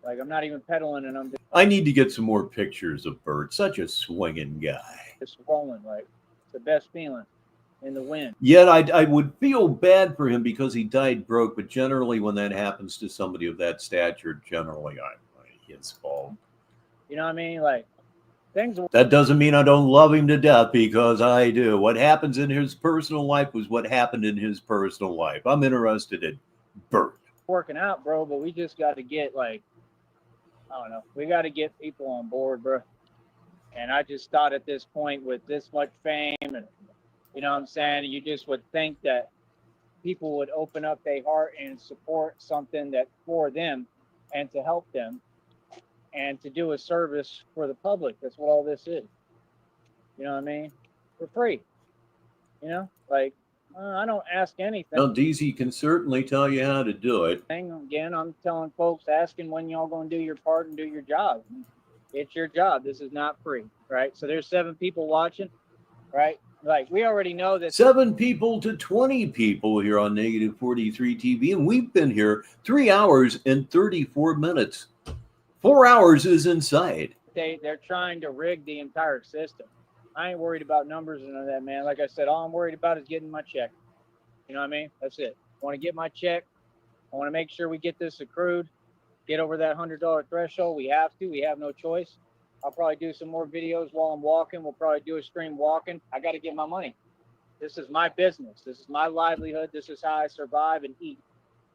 Like, I'm not even pedaling, and I'm I need to get some more pictures of Bert. Such a swinging guy. just rolling. Like, it's the best feeling in the wind. Yet I would feel bad for him because he died broke. But generally, when that happens to somebody of that stature, generally, I'm his fault. You know what I mean? Like, things. That doesn't mean I don't love him to death, because I do. What happens in his personal life was what happened in his personal life. I'm interested in Bert. Working out, bro, but we just got to get, like, I don't know. We got to get people on board, bro. And I just thought at this point, with this much fame, and you know what I'm saying, you just would think that people would open up their heart and support something that for them and to help them and to do a service for the public. That's what all this is. You know what I mean? For free. You know, like, I don't ask anything. Well, DZ can certainly tell you how to do it. Again, I'm telling folks, asking when y'all going to do your part and do your job. It's your job. This is not free, right? So there's 7 people watching, right? Like, we already know that 7 people to 20 people here on Negative 43 TV, and we've been here 3 hours and 34 minutes. 4 hours is inside. they're trying to rig the entire system. I ain't worried about numbers and none of that, man. Like I said, all I'm worried about is getting my check. You know what I mean? That's it. I want to get my check. I want to make sure we get this accrued, get over that $100 threshold. We have to. We have no choice. I'll probably do some more videos while I'm walking. We'll probably do a stream walking. I got to get my money. This is my business. This is my livelihood. This is how I survive and eat.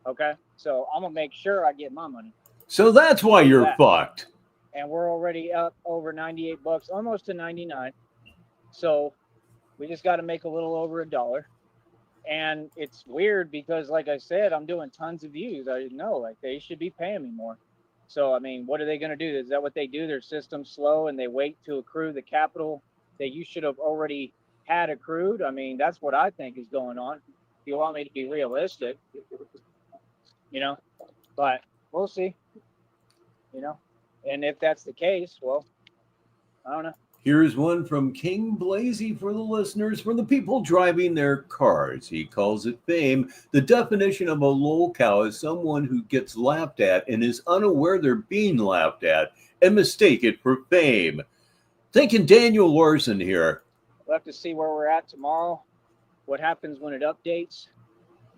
Okay? So I'm going to make sure I get my money. So that's why you're fucked. And we're already up over 98 bucks, almost to 99. So we just got to make a little over $1. And it's weird because, like I said, I'm doing tons of views. I know, like, they should be paying me more. So, I mean, what are they going to do? Is that what they do? Their system's slow and they wait to accrue the capital that you should have already had accrued? I mean, that's what I think is going on. If you want me to be realistic, you know, but we'll see, you know. And if that's the case, well, I don't know. Here's one from King Blazy for the listeners, for the people driving their cars. He calls it fame. The definition of a lolcow is someone who gets laughed at and is unaware they're being laughed at and mistake it for fame. Thinking Daniel Larson here. We'll have to see where we're at tomorrow, what happens when it updates.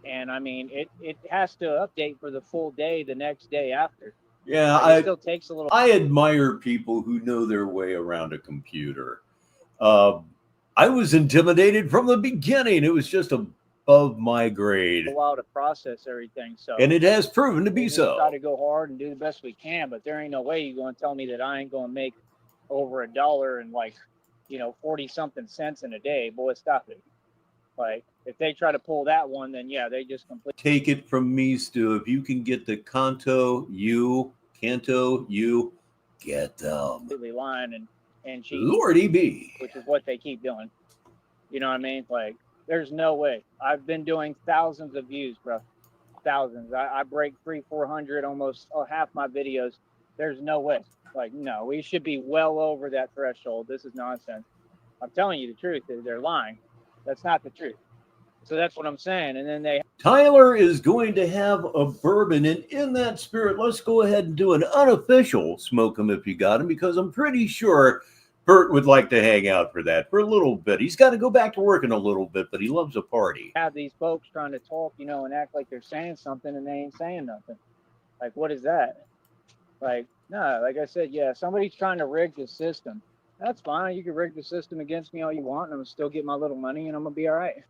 And I mean, it has to update for the full day the next day after. Yeah, it still takes a little. I admire people who know their way around a computer. I was intimidated from the beginning. It was just above my grade. A while to process everything. So, and it has proven to be so. Try to go hard and do the best we can, but there ain't no way you're going to tell me that I ain't going to make over $1 and, like, 40 something cents in a day. Boy, stop it. Like, if they try to pull that one, then yeah, they just completely take it from me, Stu. If you can get the canto, you get them. Completely lying and cheating. Lordy be. Which is what they keep doing. You know what I mean? Like, there's no way. I've been doing thousands of views, bro. Thousands. I break 300-400 almost half my videos. There's no way. Like, no, we should be well over that threshold. This is nonsense. I'm telling you the truth. They're lying. That's not the truth. So that's what I'm saying. And then Tyler is going to have a bourbon, and in that spirit, let's go ahead and do an unofficial smoke 'em if you got him, because I'm pretty sure Bert would like to hang out for that for a little bit. He's got to go back to work in a little bit, but he loves a party. Have these folks trying to talk, and act like they're saying something and they ain't saying nothing. Like, what is that? Like, no, like I said, yeah, somebody's trying to rig the system. That's fine. You can rig the system against me all you want, and I'm gonna still get my little money, and I'm gonna be all right.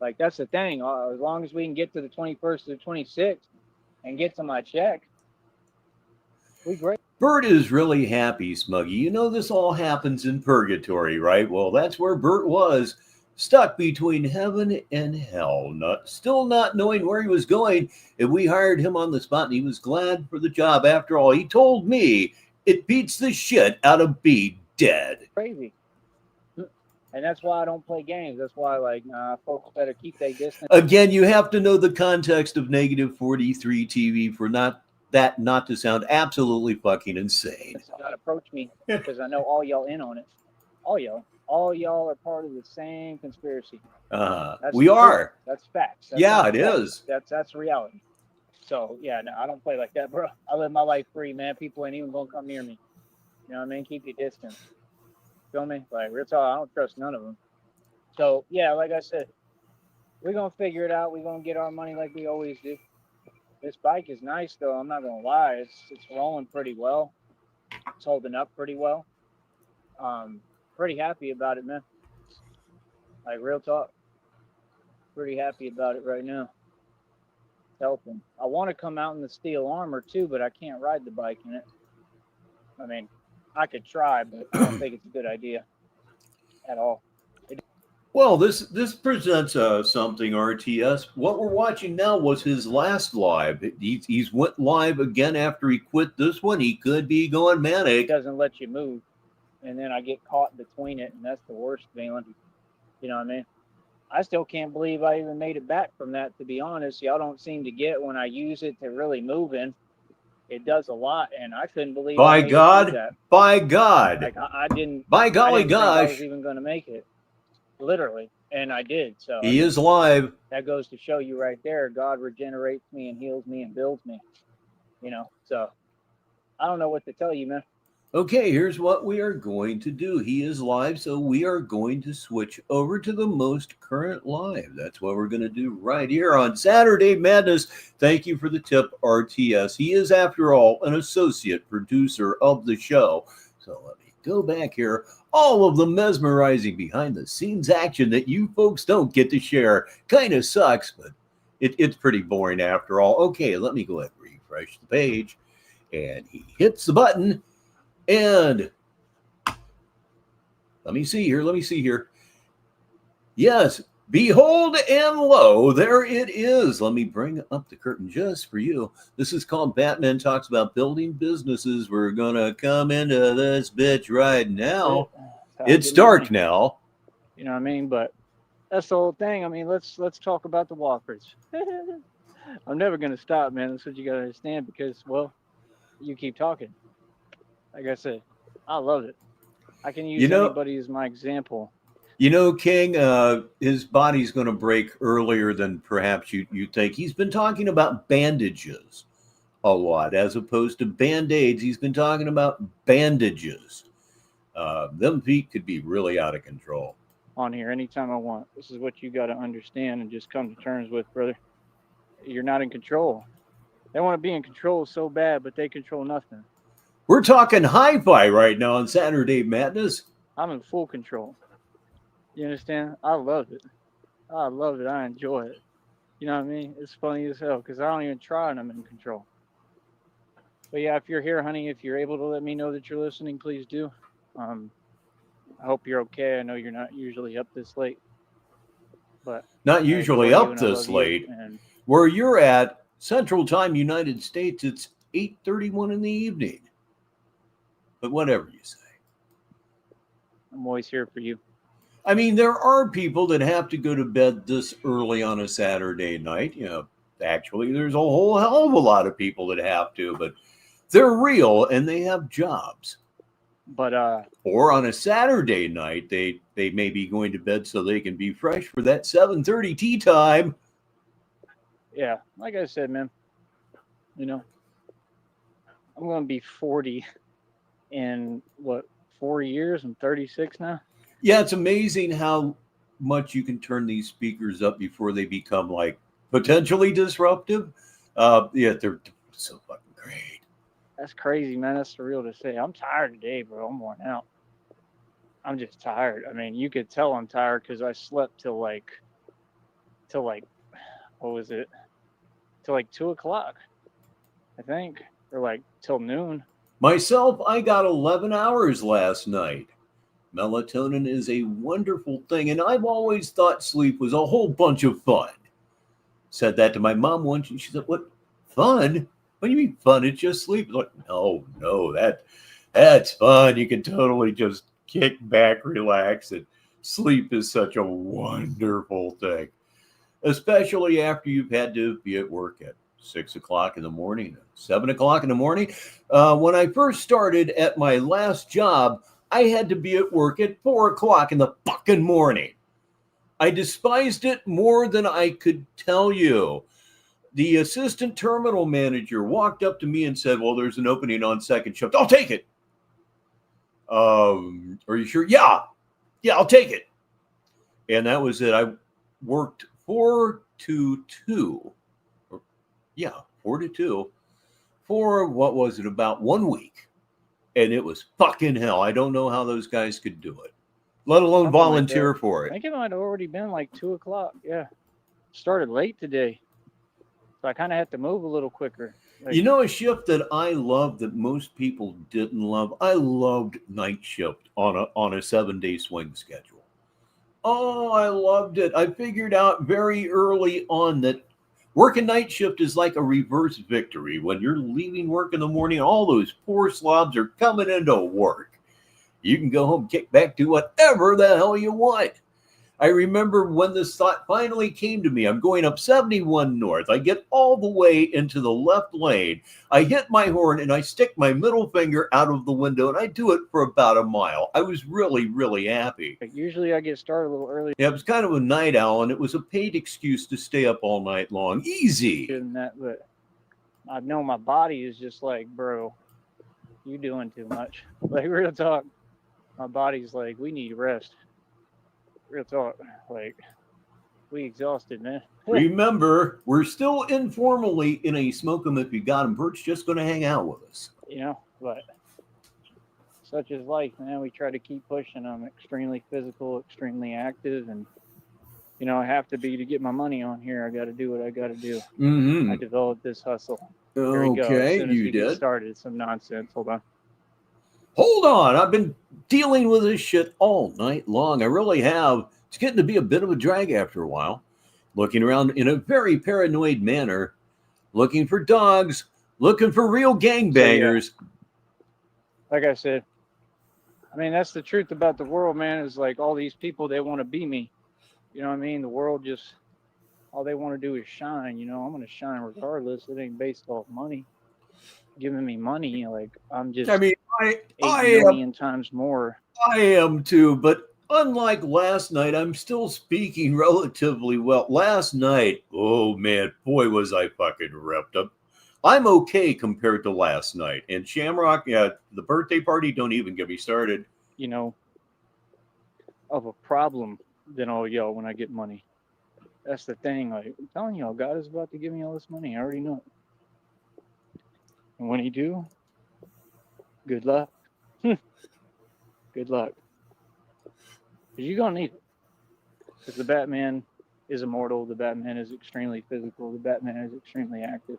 Like, that's the thing. As long as we can get to the 21st to the 26th and get to my check, we great. Bert is really happy, Smuggy. This all happens in purgatory, right? Well, that's where Bert was, stuck between heaven and hell, still not knowing where he was going. And we hired him on the spot, and he was glad for the job. After all, he told me it beats the shit out of being dead. Crazy. And that's why I don't play games. That's why, folks better keep their distance. Again, you have to know the context of negative 43 TV for not to sound absolutely fucking insane. Not approach me because I know all y'all in on it. All y'all are part of the same conspiracy. We are. That's facts. It is. That's reality. So yeah, no, I don't play like that, bro. I live my life free, man. People ain't even gonna come near me. You know what I mean? Keep your distance. Feel me? Like, real talk, I don't trust none of them. So yeah, like I said, we're gonna figure it out. We're gonna get our money like we always do. This bike is nice though, I'm not gonna lie. It's rolling pretty well. It's holding up pretty well. Pretty happy about it, man. Like, real talk. Pretty happy about it right now. It's helping. I want to come out in the steel armor too, but I can't ride the bike in it. I mean, I could try, but I don't think it's a good idea at all. Well, this presents something, RTS. What we're watching now was his last live. He's went live again after he quit this one. He could be going manic. It doesn't let you move, and then I get caught between it, and that's the worst feeling. You know what I mean? I still can't believe I even made it back from that, to be honest. Y'all don't seem to get when I use it to really move in. It does a lot, and I couldn't believe. By God, like I didn't. By golly, I didn't think gosh, I was even going to make it, literally, and I did. So he is live. That goes to show you right there. God regenerates me and heals me and builds me. So I don't know what to tell you, man. Okay, here's what we are going to do. He is live, so we are going to switch over to the most current live. That's what we're going to do right here on Saturday Madness. Thank you for the tip, RTS. He is, after all, an associate producer of the show. So let me go back here. All of the mesmerizing behind-the-scenes action that you folks don't get to share. Kind of sucks, but it's pretty boring after all. Okay, let me go ahead and refresh the page. And he hits the button. And let me see here. Yes, behold and lo, there it is. Let me bring up the curtain just for you. This is called Batman Talks About Building Businesses. We're going to come into this bitch right now. It's dark now. You know what I mean? But that's the whole thing. I mean, let's talk about the Walkers. I'm never going to stop, man. That's what you got to understand because, well, you keep talking. Like I said, I love it. I can use anybody as my example. You know, King, his body's going to break earlier than perhaps you think. He's been talking about bandages a lot as opposed to Band-Aids. He's been talking about bandages. Them feet could be really out of control. On here anytime I want. This is what you got to understand and just come to terms with, brother. You're not in control. They want to be in control so bad, but they control nothing. We're talking hi-fi right now on Saturday Madness. I'm in full control. You understand? I love it. I love it. I enjoy it. You know what I mean? It's funny as hell because I don't even try and I'm in control. But yeah, if you're here, honey, if you're able to let me know that you're listening, please do. I hope you're okay. I know you're not usually up this late. But not usually up this late. Where you're at, Central Time, United States, it's 8:31 in the evening. But whatever you say. I'm always here for you. I mean, there are people that have to go to bed this early on a Saturday night. You know, actually, there's a whole hell of a lot of people that have to, but they're real and they have jobs. But or on a Saturday night, they may be going to bed so they can be fresh for that 7:30 tea time. Yeah, like I said, man, you know, I'm going to be 40 in, 4 years? I'm 36 now. Yeah, it's amazing how much you can turn these speakers up before they become, like, potentially disruptive. Yeah, they're so fucking great. That's crazy, man. That's surreal to say. I'm tired today, bro. I'm worn out. I'm just tired. I mean, you could tell I'm tired because I slept till like, what was it? Till like 2 o'clock, I think, or like till noon. Myself, I got 11 hours last night. Melatonin is a wonderful thing, and I've always thought sleep was a whole bunch of fun. Said that to my mom once, and she said, "What, fun? What do you mean fun? It's just sleep." Like, no, that's fun. You can totally just kick back, relax, and sleep is such a wonderful thing, especially after you've had to be at work at 6 o'clock in the morning, 7 o'clock in the morning. When I first started at my last job, I had to be at work at 4 o'clock in the fucking morning. I despised it more than I could tell you. The assistant terminal manager walked up to me and said, "Well, there's an opening on second shift. I'll take it." Are you sure? Yeah, I'll take it. And that was it. I worked 4 to 2. 4 to 2 for, what was it, about 1 week. And it was fucking hell. I don't know how those guys could do it, let alone volunteer for it. I think it might have already been like 2 o'clock. Yeah. Started late today. So I kind of had to move a little quicker. Like, you know, a shift that I love that most people didn't love? I loved night shift on a 7-day swing schedule. Oh, I loved it. I figured out very early on that working night shift is like a reverse victory. When you're leaving work in the morning, all those poor slobs are coming into work. You can go home, kick back, do whatever the hell you want. I remember when this thought finally came to me. I'm going up 71 North. I get all the way into the left lane. I hit my horn and I stick my middle finger out of the window, and I do it for about a mile. I was really, really happy. Usually I get started a little early. Yeah, it was kind of a night owl, and it was a paid excuse to stay up all night long. Easy. Than that, but I know my body is just like, bro, you doing too much. Like, real talk. My body's like, we need rest. Real talk. Like, we exhausted, man. Remember, we're still informally in a smoke 'em if you got 'em. Bert's just going to hang out with us. You know, but such is life, man. We try to keep pushing. I'm extremely physical, extremely active, and you know, I have to be to get my money on here. I got to do what I got to do. Mm-hmm. I developed this hustle. Here we go. As Okay, soon as you we get did. started, some nonsense. Hold on. Hold on. I've been dealing with this shit all night long. I really have. It's getting to be a bit of a drag after a while. Looking around in a very paranoid manner, looking for dogs, looking for real gangbangers. So, yeah. Like I said, I mean, that's the truth about the world, man, is like all these people, they want to be me. You know what I mean? The world just, all they want to do is shine. You know, I'm going to shine regardless. It ain't based off money. Giving me money, like, I'm just, I mean, I 8 million times more. I am too, but unlike last night, I'm still speaking relatively well. Last night, oh man, boy, was I fucking ripped up. I'm okay compared to last night. And Shamrock, yeah, the birthday party, don't even get me started. You know, of a problem, then I'll yell when I get money. That's the thing. Like, I'm telling y'all, God is about to give me all this money. I already know it. And when he do, good luck. Good luck. Because you're going to need it. Because the Batman is immortal. The Batman is extremely physical. The Batman is extremely active.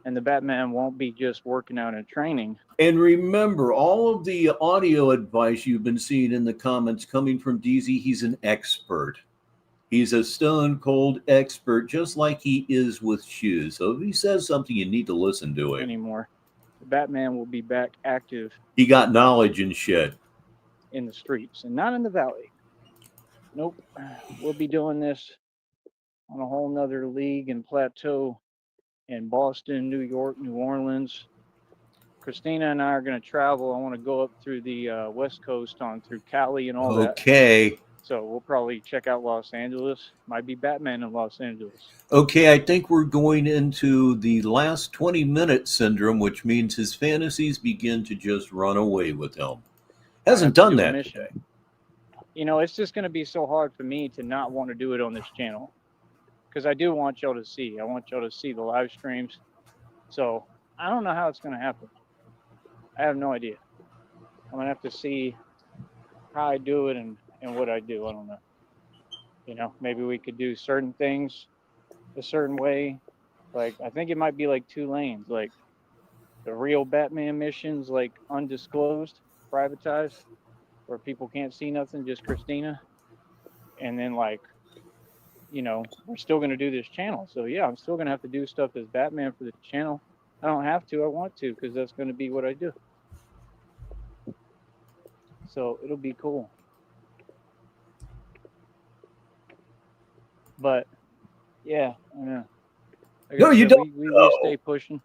And the Batman won't be just working out and training. And remember, all of the audio advice you've been seeing in the comments coming from DZ, he's an expert. He's a stone cold expert, just like he is with shoes. So if he says something, you need to listen to it. Anymore. The Batman will be back active. He got knowledge and shit. In the streets and not in the valley. Nope. We'll be doing this on a whole nother league and plateau in Boston, New York, New Orleans. Christina and I are going to travel. I want to go up through the West Coast on through Cali and all that. Okay. So we'll probably check out Los Angeles. Might be Batman in Los Angeles. Okay, I think we're going into the last 20-minute syndrome, which means his fantasies begin to just run away with him. Hasn't done that today. You know, it's just going to be so hard for me to not want to do it on this channel. Because I do want y'all to see. I want y'all to see the live streams. So I don't know how it's going to happen. I have no idea. I'm going to have to see how I do it and what I do. I don't know. You know, maybe we could do certain things a certain way. Like, I think it might be like 2 lanes. Like, the real Batman missions, like undisclosed, privatized, where people can't see nothing, just Christina. And then, like, you know, we're still going to do this channel. So, yeah, I'm still going to have to do stuff as Batman for the channel. I don't have to. I want to, because that's going to be what I do. So, it'll be cool. But, yeah, I know. Like No, you don't. We stay pushing,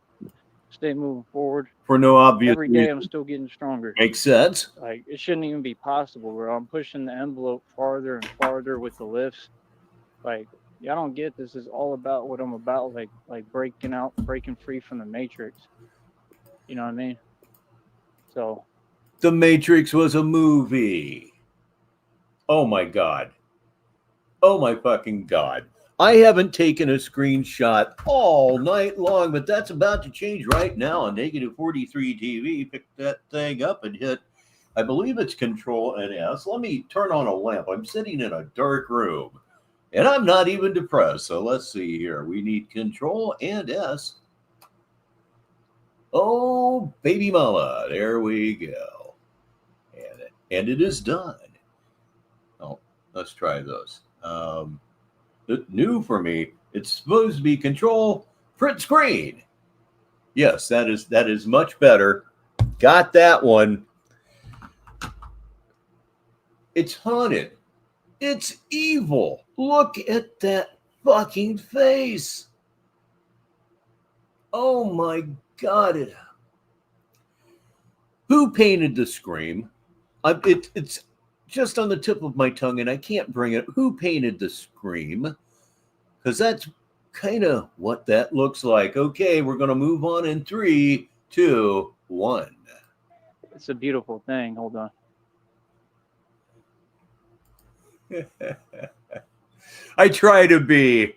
stay moving forward. For no obvious Every day reason. I'm still getting stronger. Makes sense. Like, it shouldn't even be possible, bro. I'm pushing the envelope farther and farther with the lifts. Like, y'all don't get this is all about what I'm about, like breaking free from the matrix. You know what I mean? So The Matrix was a movie. Oh my God. Oh my fucking God. I haven't taken a screenshot all night long, but that's about to change right now on negative 43 TV. Pick that thing up and hit, I believe it's Control and S. Let me turn on a lamp. I'm sitting in a dark room and I'm not even depressed. So let's see here. We need Control and S. Oh, baby mama. There we go. And it is done. Oh, let's try those. New for me. It's supposed to be Control print screen. Yes, that is much better. Got that one. It's haunted. It's evil. Look at that fucking face. Oh my God. Who painted the Scream? It's just on the tip of my tongue, and I can't bring it. Who painted the Scream? Because that's kind of what that looks like. Okay, we're going to move on in 3, 2, 1. It's a beautiful thing. Hold on. I try to be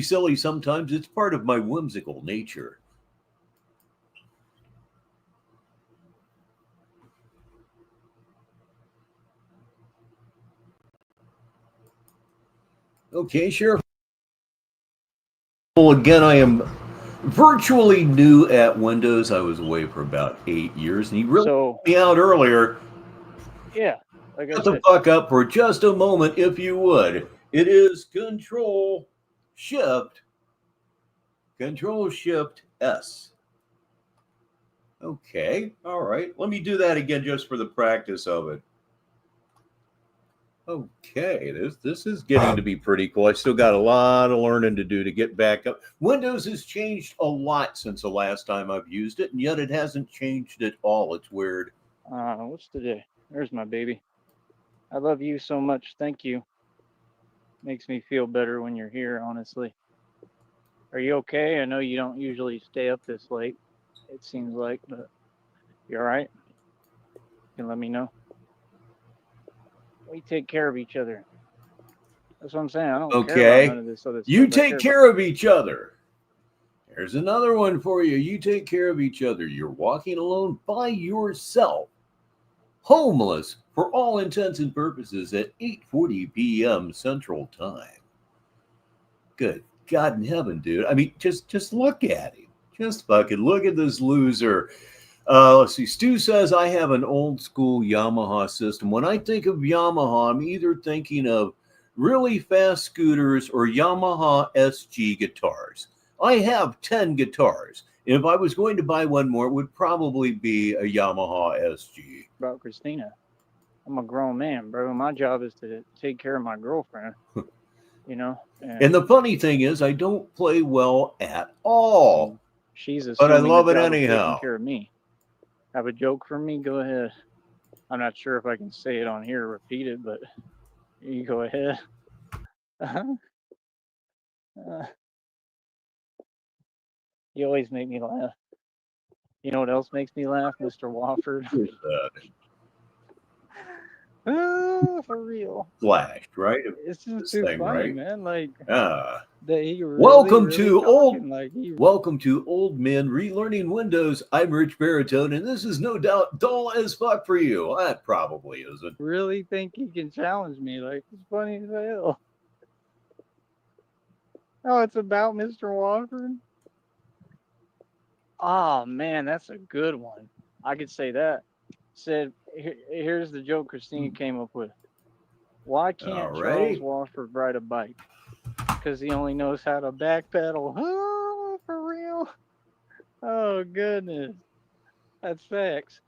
silly sometimes. It's part of my whimsical nature. Okay, Sheriff. Well, again, I am virtually new at Windows. I was away for about 8 years, and he really helped me out earlier. Yeah, like I Shut said. the fuck up for just a moment, if you would. It is Control-Shift S. Okay, all right. Let me do that again just for the practice of it. Okay, this is getting to be pretty cool. I still got a lot of learning to do to get back up. Windows has changed a lot since the last time I've used it, and yet it hasn't changed at all. It's weird. What's today? There's my baby. I love you so much. Thank you. Makes me feel better when you're here, honestly. Are you okay? I know you don't usually stay up this late, it seems like, but you all right? You can let me know. We take care of each other. That's what I'm saying. I don't care about none of this other stuff. You take care of each other. There's another one for you. You take care of each other. You're walking alone by yourself. Homeless for all intents and purposes at 8:40 p.m. Central Time. Good God in heaven, dude. I mean, just look at him. Just fucking look at this loser. Let's see. Stu says, I have an old school Yamaha system. When I think of Yamaha, I'm either thinking of really fast scooters or Yamaha SG guitars. I have 10 guitars. If I was going to buy one more, it would probably be a Yamaha SG. About Christina. I'm a grown man, bro. My job is to take care of my girlfriend. You know? And the funny thing is, I don't play well at all. But I love it anyhow. Taking care of me. Have a joke for me? Go ahead. I'm not sure if I can say it on here or repeat it, but you go ahead. You always make me laugh. You know what else makes me laugh, Mr. Wofford? For real. Flashed, right? It's just too funny, right? man. Like, that he really, welcome to Welcome to Old Men Relearning Windows. I'm Rich Baritone, and this is no doubt dull as fuck for you. That probably isn't. Really think he can challenge me? Like, it's funny as hell. Oh, it's about Mr. Wofford? Oh, man, that's a good one. I could say that. Said, here's the joke Christine came up with. Why can't Charles Wofford ride a bike? Because he only knows how to backpedal. Oh, for real? Oh, goodness. That's facts.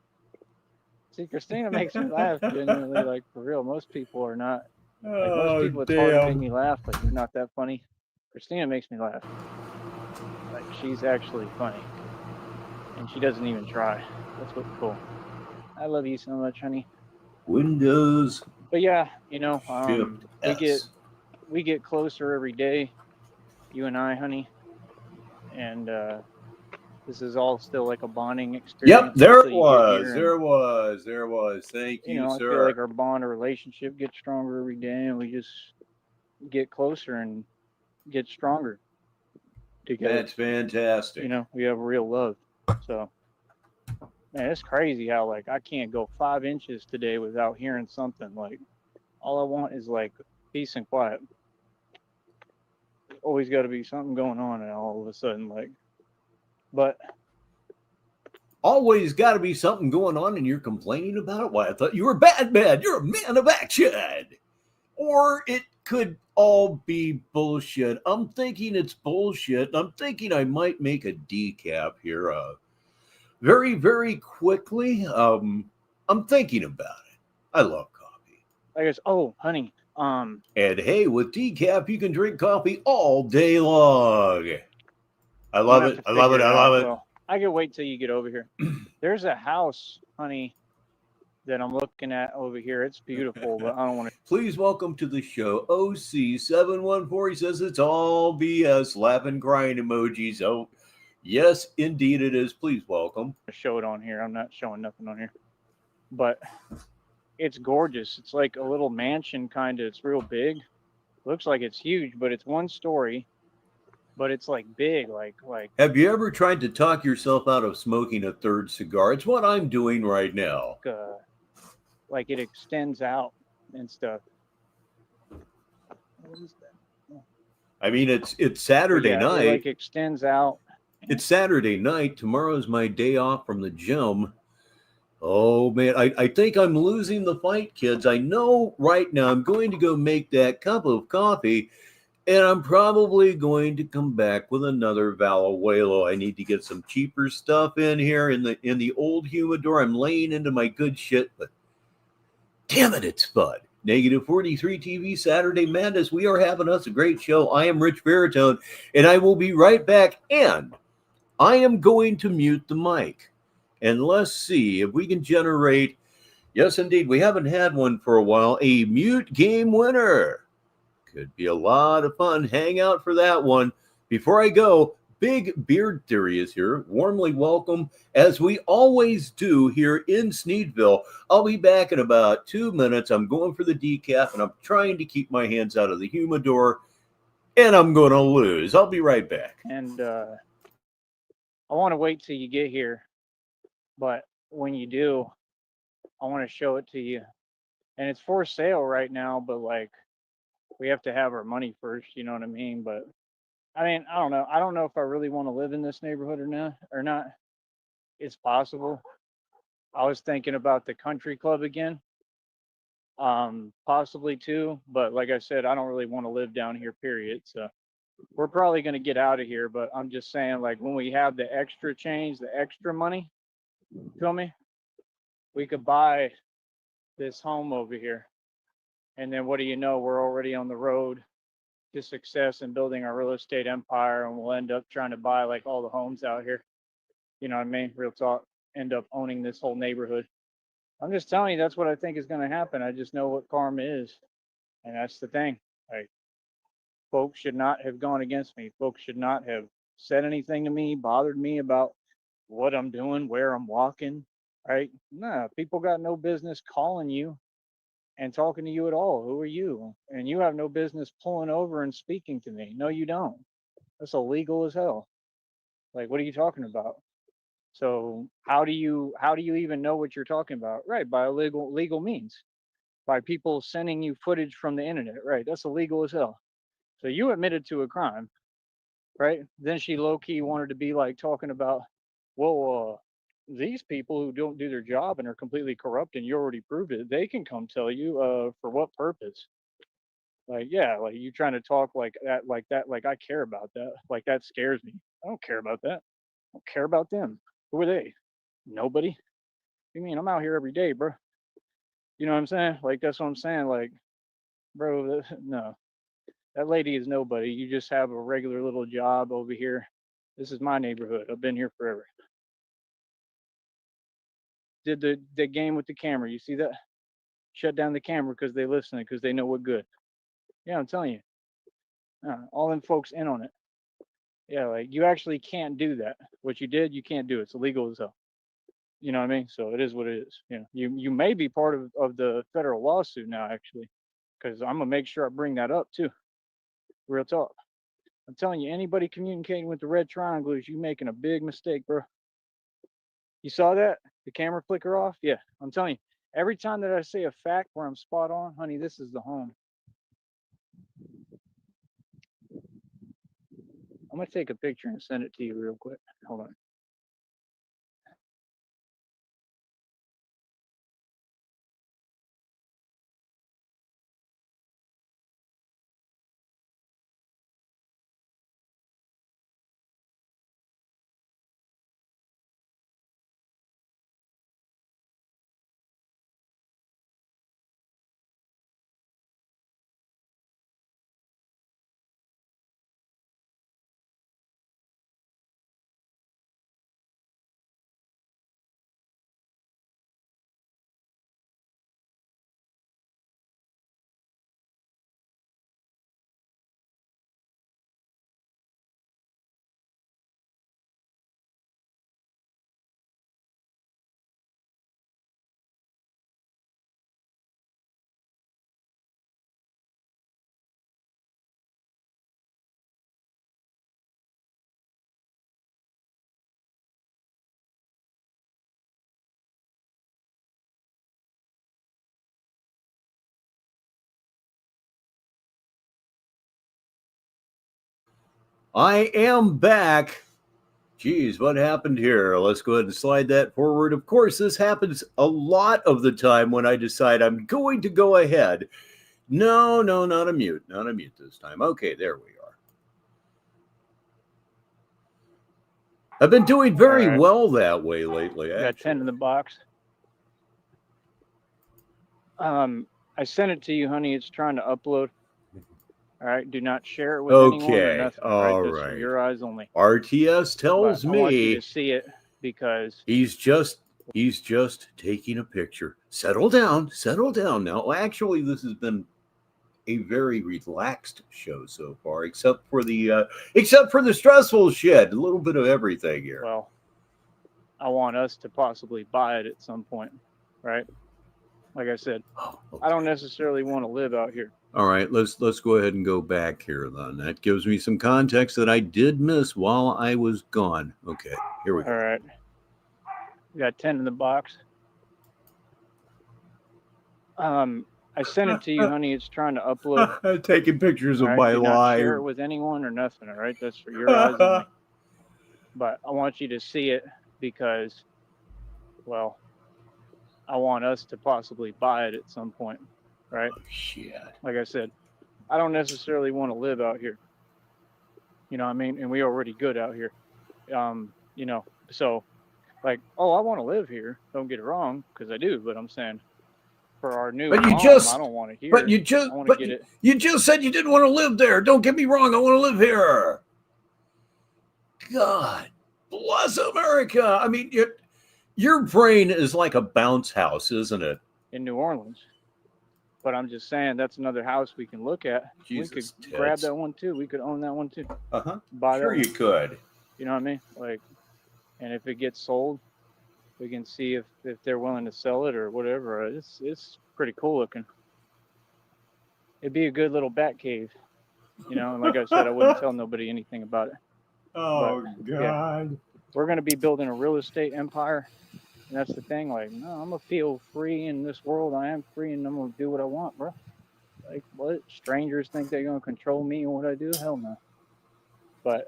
See, Christina makes me laugh genuinely, like, for real. Most people are not. Like, most people, it's hard to make me laugh. Like, you're not that funny. Christina makes me laugh. Like, she's actually funny. And she doesn't even try. That's what's cool. I love you so much, honey. Windows. But yeah, you know, we get closer every day, you and I, honey. And this is all still like a bonding experience. Yep, there it was. There was. Thank you, sir. I feel like our bond or relationship gets stronger every day, and we just get closer and get stronger together. That's fantastic. You know, we have real love. So, man, it's crazy how, like, I can't go 5 inches today without hearing something. Like, all I want is, like, peace and quiet. Always got to be something going on, and all of a sudden, like, but always got to be something going on, and you're complaining about it. Why, I thought you were bad. You're a man of action. Or it could all be bullshit. I'm thinking it's bullshit. I'm thinking I might make a decap here. Very, very quickly. I'm thinking about it. I love coffee. I guess. Oh, honey. And hey, with decaf, you can drink coffee all day long. I love it. I love it. I love it. Well, I can wait till you get over here. There's a house, honey, that I'm looking at over here. It's beautiful, but I don't want to. Please welcome to the show, OC714. He says it's all BS, laughing, crying emojis. Oh, Yes, indeed it is. Please welcome. Show it on here. I'm not showing nothing on here, but it's gorgeous. It's like a little mansion kind of. It's real big. Looks like it's huge, but it's one story. But it's like big, like Have you ever tried to talk yourself out of smoking a third cigar? It's what I'm doing right now. like it extends out and stuff. What is that? I mean, it's But Saturday yeah, it night. like extends out. It's Saturday night. Tomorrow's my day off from the gym. Oh man, I think I'm losing the fight, kids. I know right now I'm going to go make that cup of coffee, and I'm probably going to come back with another Valajuelo. I need to get some cheaper stuff in here in the old humidor. I'm laying into my good shit, but damn it, it's fun. Negative 43 TV Saturday Madness. We are having us a great show. I am Rich Baritone, and I will be right back. And I am going to mute the mic. And let's see if we can generate, yes, indeed, we haven't had one for a while, a mute game winner. Could be a lot of fun. Hang out for that one. Before I go, Big Beard Theory is here. Warmly welcome, as we always do here in Sneedville. I'll be back in about 2 minutes. I'm going for the decaf, and I'm trying to keep my hands out of the humidor, and I'm going to lose. I'll be right back. And I want to wait till you get here, but when you do, I want to show it to you. And it's for sale right now, but like we have to have our money first, you know what I mean? But I mean, I don't know. I don't know if I really want to live in this neighborhood or not. It's possible. I was thinking about the country club again. Possibly too, but like I said, I don't really want to live down here, period. So we're probably going to get out of here, but I'm just saying, like, when we have the extra change, the extra money, feel me? We could buy this home over here. And then what do you know? We're already on the road to success and building our real estate empire, and we'll end up trying to buy like all the homes out here. You know what I mean? Real talk. End up owning this whole neighborhood. I'm just telling you, that's what I think is going to happen. I just know what karma is. And that's the thing. Like, folks should not have gone against me. Folks should not have said anything to me, bothered me about what I'm doing, where I'm walking, right? Nah, people got no business calling you and talking to you at all. Who are you? And you have no business pulling over and speaking to me. No, you don't. That's illegal as hell. Like, what are you talking about? So how do you even know what you're talking about? Right, by legal means, by people sending you footage from the internet. Right, that's illegal as hell. So you admitted to a crime, right? Then she low key wanted to be like talking about, well, these people who don't do their job and are completely corrupt, and you already proved it. They can come tell you, for what purpose? Like, yeah, like you trying to talk like that, like I care about that. Like that scares me. I don't care about that. I don't care about them. Who are they? Nobody. What do you mean? I'm out here every day, bro. You know what I'm saying? Like that's what I'm saying. Like, bro, no, that lady is nobody. You just have a regular little job over here. This is my neighborhood. I've been here forever. Did the game with the camera? You see that? Shut down the camera because they listening because they know we're good. Yeah, I'm telling you. All them folks in on it. Yeah, like you actually can't do that. What you did, you can't do. It's illegal as hell. You know what I mean? So it is what it is. You know, you may be part of the federal lawsuit now, actually, because I'm gonna make sure I bring that up too. Real talk. I'm telling you, anybody communicating with the red triangle is you making a big mistake, bro. You saw that? The camera flicker off? Yeah, I'm telling you. Every time that I say a fact where I'm spot on, honey, this is the home. I'm gonna take a picture and send it to you real quick. Hold on. I am back. Geez, what happened here? Let's go ahead and slide that forward. Of course, this happens a lot of the time when I decide I'm going to go ahead. No, not a mute. Not a mute this time. Okay, there we are. I've been doing very well that way lately. Got 10 in the box. I sent it to you, honey. It's trying to upload. All right. Do not share it with anyone or nothing. All That's right. for your eyes only. RTS tells I want you me to see it because he's just taking a picture. Settle down now. Actually, this has been a very relaxed show so far, except for the stressful shit. A little bit of everything here. well, I want us to possibly buy it at some point, right? Like I said, I don't necessarily want to live out here. All right, let's go ahead and go back here then. That gives me some context that I did miss while I was gone. Okay, here we go. All right. We got 10 in the box. I sent it to you, honey. It's trying to upload. Taking pictures of my Do not live. share it with anyone or nothing, all right? That's for your eyes only. But I want you to see it because, well, I want us to possibly buy it at some point, right? Oh, shit. Like I said, I don't necessarily want to live out here. You know what I mean? And we're already good out here. You know, so like, oh, I want to live here. Don't get it wrong, because I do, but I'm saying for our new But you mom, just- I don't want it here. But you just I want but to get it. you just said you didn't want to live there. Don't get me wrong. I want to live here. God bless America. I mean, your brain is like a bounce house, isn't it? In New Orleans. But I'm just saying that's another house we can look at. Jesus we could tits. grab that one too. We could own that one too. Uh-huh. Buy Sure that you one. could. You know what I mean? Like, and if it gets sold, we can see if they're willing to sell it or whatever. It's pretty cool looking. It'd be a good little bat cave. You know, and like I said, I wouldn't tell nobody anything about it. Oh, But, God. We're going to be building a real estate empire. And that's the thing. Like, no, I'm going to feel free in this world. I am free and I'm going to do what I want, bro. Like, what? Strangers think they're going to control me and what I do? Hell no. But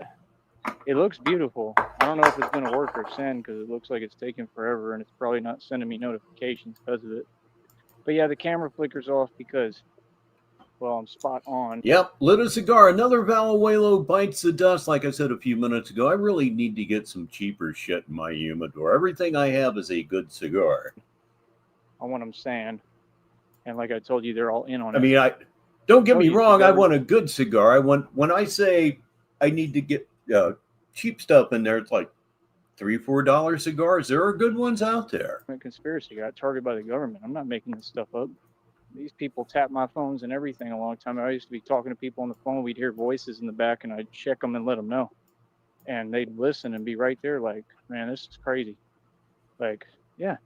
it looks beautiful. I don't know if it's going to work or send because it looks like it's taking forever and it's probably not sending me notifications because of it. But yeah, the camera flickers off because, well, I'm spot on. Yep, lit a cigar. Another Valuelo bites the dust. Like I said a few minutes ago, I really need to get some cheaper shit in my humidor. Everything I have is a good cigar. I want them sand. And like I told you, they're all in on it. I mean, don't get me you wrong. I cigars. want a good cigar. When I say I need to get cheap stuff in there, it's like $3-4 cigars. There are good ones out there. A conspiracy got targeted by the government. I'm not making this stuff up. These people tap my phones and everything a long time. I used to be talking to people on the phone. We'd hear voices in the back and I'd check them and let them know. And they'd listen and be right there like, man, this is crazy. Like, yeah,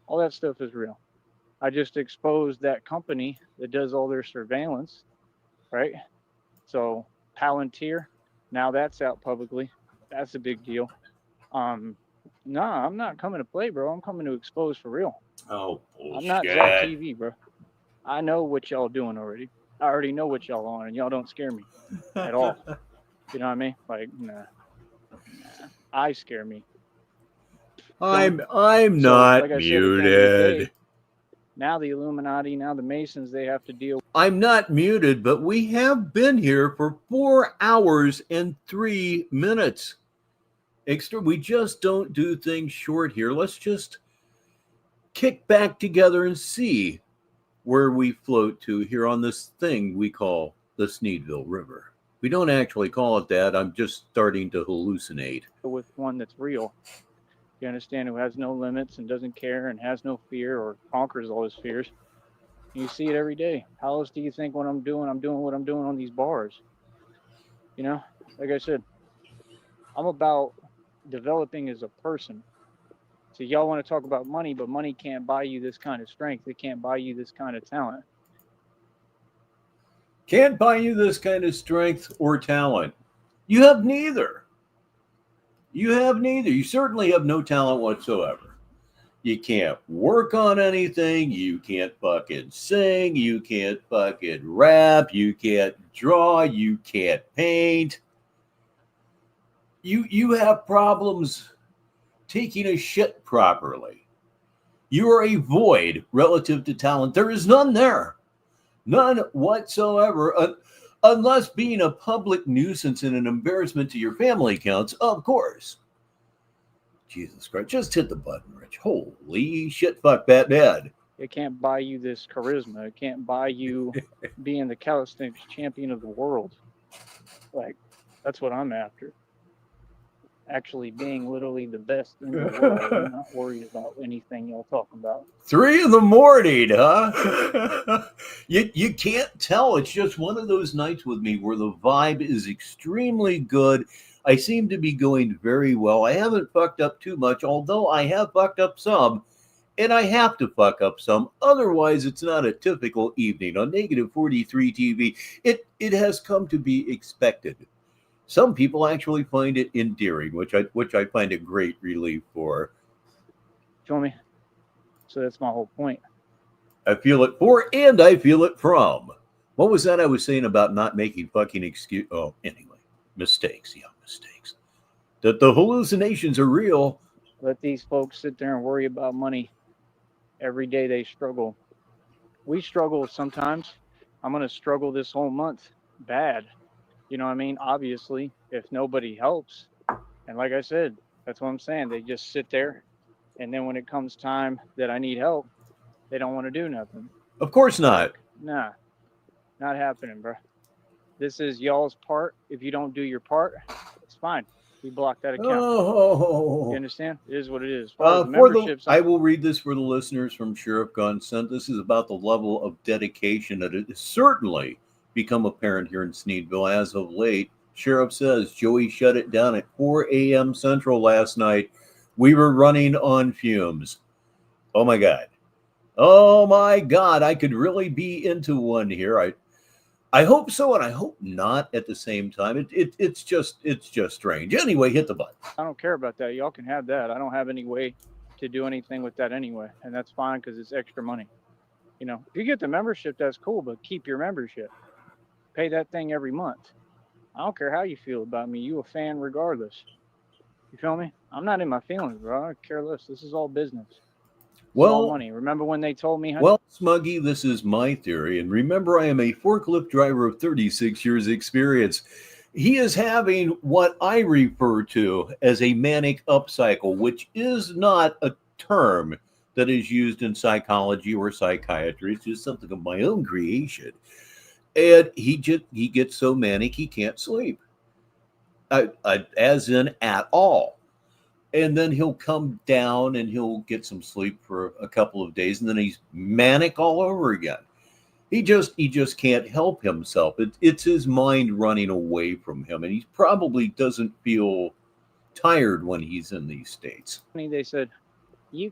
all that stuff is real. I just exposed that company that does all their surveillance, right? So Palantir, now that's out publicly. That's a big deal. Nah, I'm not coming to play, bro. I'm coming to expose for real. Oh, bullshit. I'm not Zach TV, bro. I know what y'all doing already. I already know what y'all on, and y'all don't scare me at all. You know what I mean? Like, nah. I scare me. I'm So, not like I said, at the end of the muted. day, now the Illuminati, now the Masons, they have to deal. I'm not muted, but we have been here for 4 hours and 3 minutes. We just don't do things short here. Let's just kick back together and see where we float to here on this thing we call the Sneedville River. We don't actually call it that. I'm just starting to hallucinate. with one that's real. You understand, who has no limits and doesn't care and has no fear or conquers all his fears. You see it every day. How else do you think when I'm doing what I'm doing on these bars? You know, like I said, I'm about developing as a person. So y'all want to talk about money, but money can't buy you this kind of strength. It can't buy you this kind of talent. Can't buy you this kind of strength or talent. You have neither. You have neither. You certainly have no talent whatsoever. You can't work on anything. You can't fucking sing. You can't fucking rap. You can't draw. You can't paint. You have problems taking a shit properly. You are a void relative to talent. There is none there. None whatsoever. Unless being a public nuisance and an embarrassment to your family counts, of course. Jesus Christ, just hit the button, Rich. Holy shit, fuck that dad. It can't buy you this charisma. It can't buy you being the calisthenics champion of the world. Like, that's what I'm after. Actually being literally the best in the world and not worried about anything y'all talking about. 3 in the morning, huh? you can't tell. It's just one of those nights with me where the vibe is extremely good. I seem to be going very well. I haven't fucked up too much, although I have fucked up some, and I have to fuck up some. Otherwise, it's not a typical evening on Negative 43 TV. It has come to be expected. Some people actually find it endearing, which I find a great relief for. Feel me? So that's my whole point. I feel it for and I feel it from. What was that I was saying about not making fucking excuse? Oh, anyway, mistakes. Yeah, mistakes. That the hallucinations are real. Let these folks sit there and worry about money. Every day they struggle. We struggle sometimes. I'm going to struggle this whole month. Bad. You know what I mean? Obviously, if nobody helps, and like I said, that's what I'm saying. They just sit there, and then when it comes time that I need help, they don't want to do nothing. Of course not. Nah, not happening, bro. This is y'all's part. If you don't do your part, it's fine. We block that account. Oh. You understand? It is what it is. I will read this for the listeners from Sheriff Consent. This is about the level of dedication that it is certainly become apparent here in Sneedville as of late. Sheriff says Joey shut it down at 4 a.m. Central last night. We were running on fumes. Oh my God. Oh my God. I could really be into one here. I hope so, and I hope not at the same time. It's just strange. Anyway, hit the button. I don't care about that. Y'all can have that. I don't have any way to do anything with that anyway, and that's fine because it's extra money. You know, if you get the membership, that's cool, but keep your membership. Pay that thing every month. I don't care how you feel about me. You a fan regardless. You feel me? I'm not in my feelings, bro. I care less. This is all business. It's all money. Remember when they told me? Well, Smuggy, this is my theory. And remember, I am a forklift driver of 36 years experience. He is having what I refer to as a manic upcycle, which is not a term that is used in psychology or psychiatry. It's just something of my own creation. And he gets so manic he can't sleep, as in at all. And then he'll come down and he'll get some sleep for a couple of days, and then he's manic all over again. He just can't help himself. It's his mind running away from him, and he probably doesn't feel tired when he's in these states. They said, you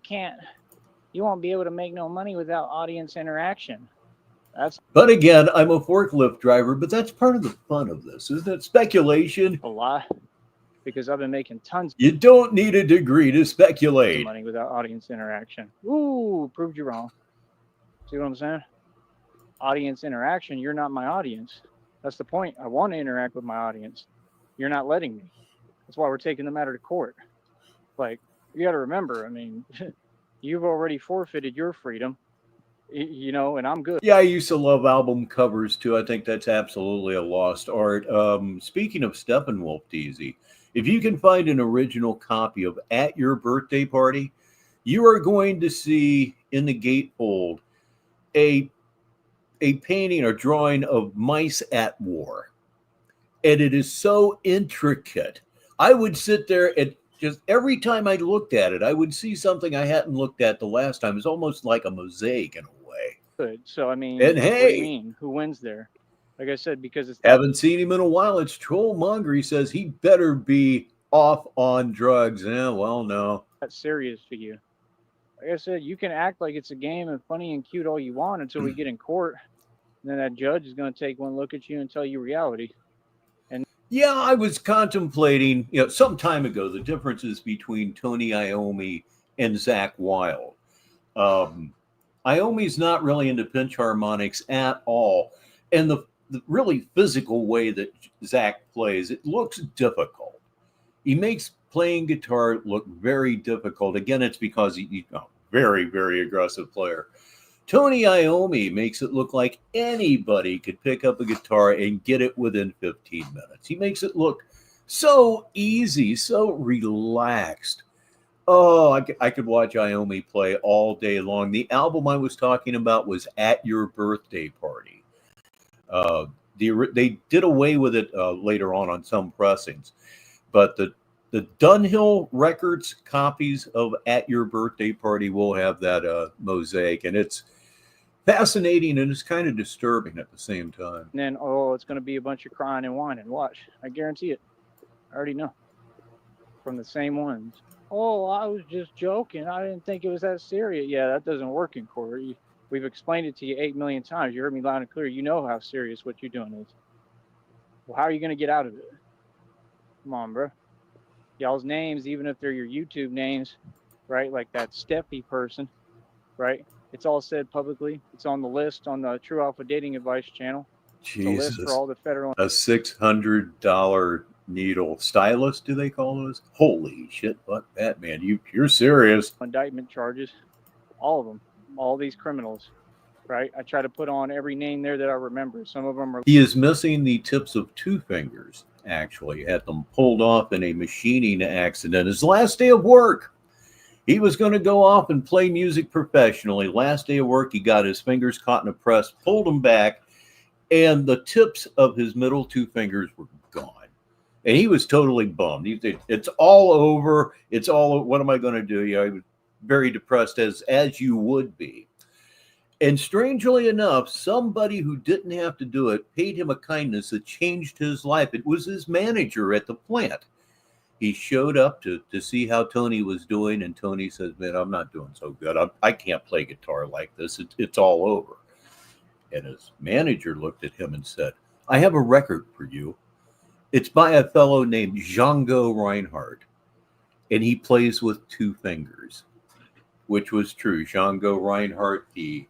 won't be able to make no money without audience interaction. But again, I'm a forklift driver, but that's part of the fun of this, isn't it? Speculation. A lot, because I've been making tons. You don't need a degree to speculate. Money without audience interaction. Ooh, proved you wrong. See what I'm saying? Audience interaction. You're not my audience. That's the point. I want to interact with my audience. You're not letting me. That's why we're taking the matter to court. Like, you got to remember, I mean, you've already forfeited your freedom. You know, and I'm good. Yeah, I used to love album covers too. I think that's absolutely a lost art. Speaking of Steppenwolf, DZ, if you can find an original copy of At Your Birthday Party, you are going to see in the gatefold a painting or drawing of mice at war. And it is so intricate. I would sit there and just every time I looked at it, I would see something I hadn't looked at the last time. It's almost like a mosaic in a way. Good. So, I mean, and hey, what do you mean? Who wins there? Like I said, because it's haven't seen him in a while. It's Trollmonger. He says he better be off on drugs. Yeah, well, no. That's serious for you. Like I said, you can act like it's a game and funny and cute all you want until we get in court. And then that judge is going to take one look at you and tell you reality. And yeah, I was contemplating, some time ago, the differences between Tony Iommi and Zach Wilde. Iommi's not really into pinch harmonics at all. And the really physical way that Zach plays, it looks difficult. He makes playing guitar look very difficult. Again, it's because he's a very, very aggressive player. Tony Iommi makes it look like anybody could pick up a guitar and get it within 15 minutes. He makes it look so easy, so relaxed. Oh, I could watch Iommi play all day long. The album I was talking about was At Your Birthday Party. They did away with it later on some pressings. But the Dunhill Records copies of At Your Birthday Party will have that mosaic. And it's fascinating and it's kind of disturbing at the same time. And then, it's going to be a bunch of crying and whining. Watch. I guarantee it. I already know. From the same ones. Oh, I was just joking. I didn't think it was that serious. Yeah, that doesn't work in court. We've explained it to you 8 million times. You heard me loud and clear. You know how serious what you're doing is. Well, how are you going to get out of it? Come on, bro. Y'all's names, even if they're your YouTube names, right? Like that Steffi person, right? It's all said publicly. It's on the list on the True Alpha Dating Advice channel. Jesus. It's a list for all the federal. A $600 needle stylus, do they call those? Holy shit, fuck that, man. You're serious. Indictment charges, all of them, all these criminals, right? I try to put on every name there that I remember. Some of them are. He is missing the tips of 2 fingers, actually. Had them pulled off in a machining accident. His last day of work. He was going to go off and play music professionally. Last day of work, he got his fingers caught in a press, pulled them back, and the tips of his middle 2 fingers were gone. And he was totally bummed. It's all over. It's all, what am I going to do? He was very depressed, as you would be. And strangely enough, somebody who didn't have to do it paid him a kindness that changed his life. It was his manager at the plant. He showed up to see how Tony was doing, and Tony says, man, I'm not doing so good. I can't play guitar like this. It's all over. And his manager looked at him and said, I have a record for you. It's by a fellow named Django Reinhardt, and he plays with 2 fingers, which was true. Django Reinhardt, the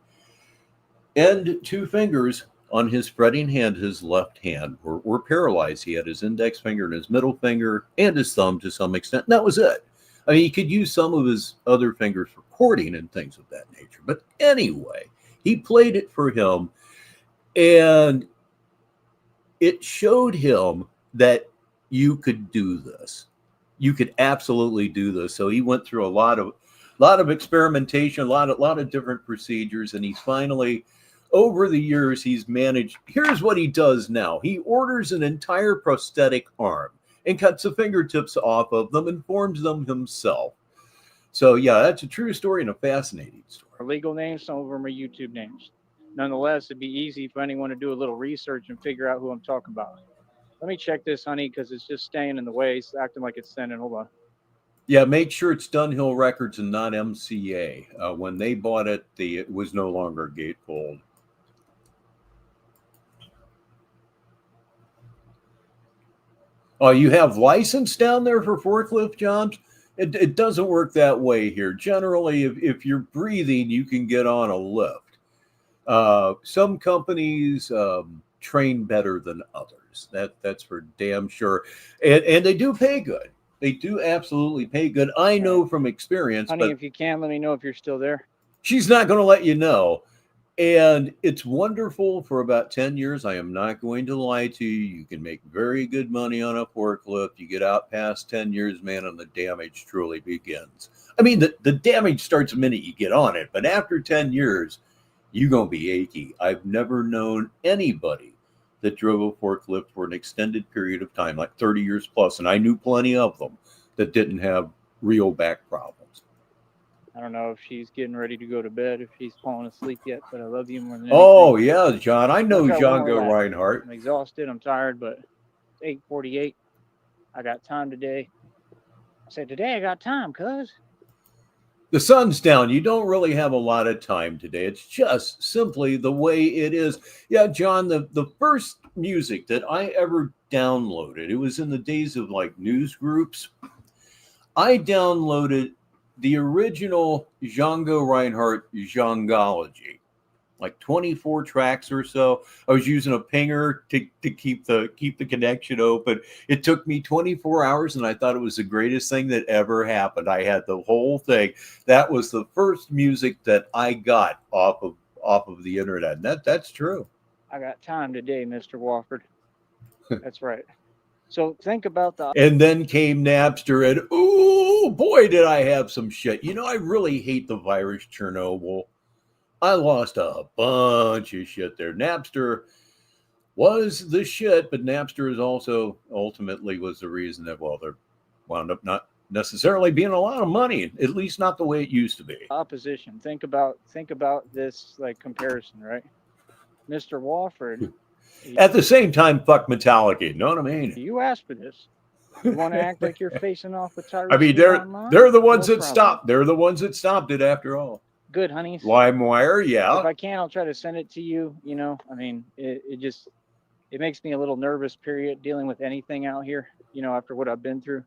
end 2 fingers on his fretting hand, his left hand, were paralyzed. He had his index finger and his middle finger and his thumb to some extent. And that was it. I mean, he could use some of his other fingers for chording and things of that nature. But anyway, he played it for him, and it showed him that you could do this. You could absolutely do this. So he went through a lot of experimentation, a lot of different procedures, and he's finally, over the years, he's managed. Here's what he does now. He orders an entire prosthetic arm and cuts the fingertips off of them and forms them himself. So yeah, that's a true story and a fascinating story. Legal names, some of them are YouTube names. Nonetheless, it'd be easy for anyone to do a little research and figure out who I'm talking about. Let me check this, honey, because it's just staying in the way. It's acting like it's sending. Hold on. Yeah, make sure it's Dunhill Records and not MCA. When they bought it, it was no longer gatefold. Oh, you have license down there for forklift jobs? It doesn't work that way here. Generally, if you're breathing, you can get on a lift. Some companies train better than others. That's for damn sure. And they do pay good. They do absolutely pay good. I know from experience. Honey, if you can, let me know if you're still there. She's not going to let you know. And it's wonderful for about 10 years. I am not going to lie to you. You can make very good money on a forklift. You get out past 10 years, man, and the damage truly begins. I mean, the damage starts the minute you get on it. But after 10 years, you're going to be achy. I've never known anybody that drove a forklift for an extended period of time, like 30 years plus. And I knew plenty of them that didn't have real back problems. I don't know if she's getting ready to go to bed, if she's falling asleep yet, but I love you more than anything. Oh, yeah, John. I know Django Reinhardt. I'm exhausted. I'm tired, but it's 8:48. I got time today. I said, today I got time, cuz. The sun's down. You don't really have a lot of time today. It's just simply the way it is. Yeah, John, the first music that I ever downloaded, it was in the days of like news groups. I downloaded the original Django Reinhardt Djangology. like 24 tracks or so. I was using a pinger to keep the connection open. It took me 24 hours, and I thought it was the greatest thing that ever happened. I had the whole thing. That was the first music that I got off of the internet. And that's true. I got time today, Mr. Wofford. That's right. So think about the. And then came Napster, and ooh, boy, did I have some shit. You know, I really hate the virus Chernobyl. I lost a bunch of shit there. Napster was the shit, but Napster is also ultimately was the reason that, well, there wound up not necessarily being a lot of money, at least not the way it used to be. Opposition. Think about this like comparison, right? Mr. Wofford. At the same time, fuck Metallica. You know what I mean? You asked for this. You want to act like you're facing off with Tyrese? I mean, they're the ones that stopped. They're the ones that stopped it after all. Good, honeys. LimeWire, yeah. If I can, I'll try to send it to you. You know, I mean, it makes me a little nervous, period, dealing with anything out here, you know, after what I've been through.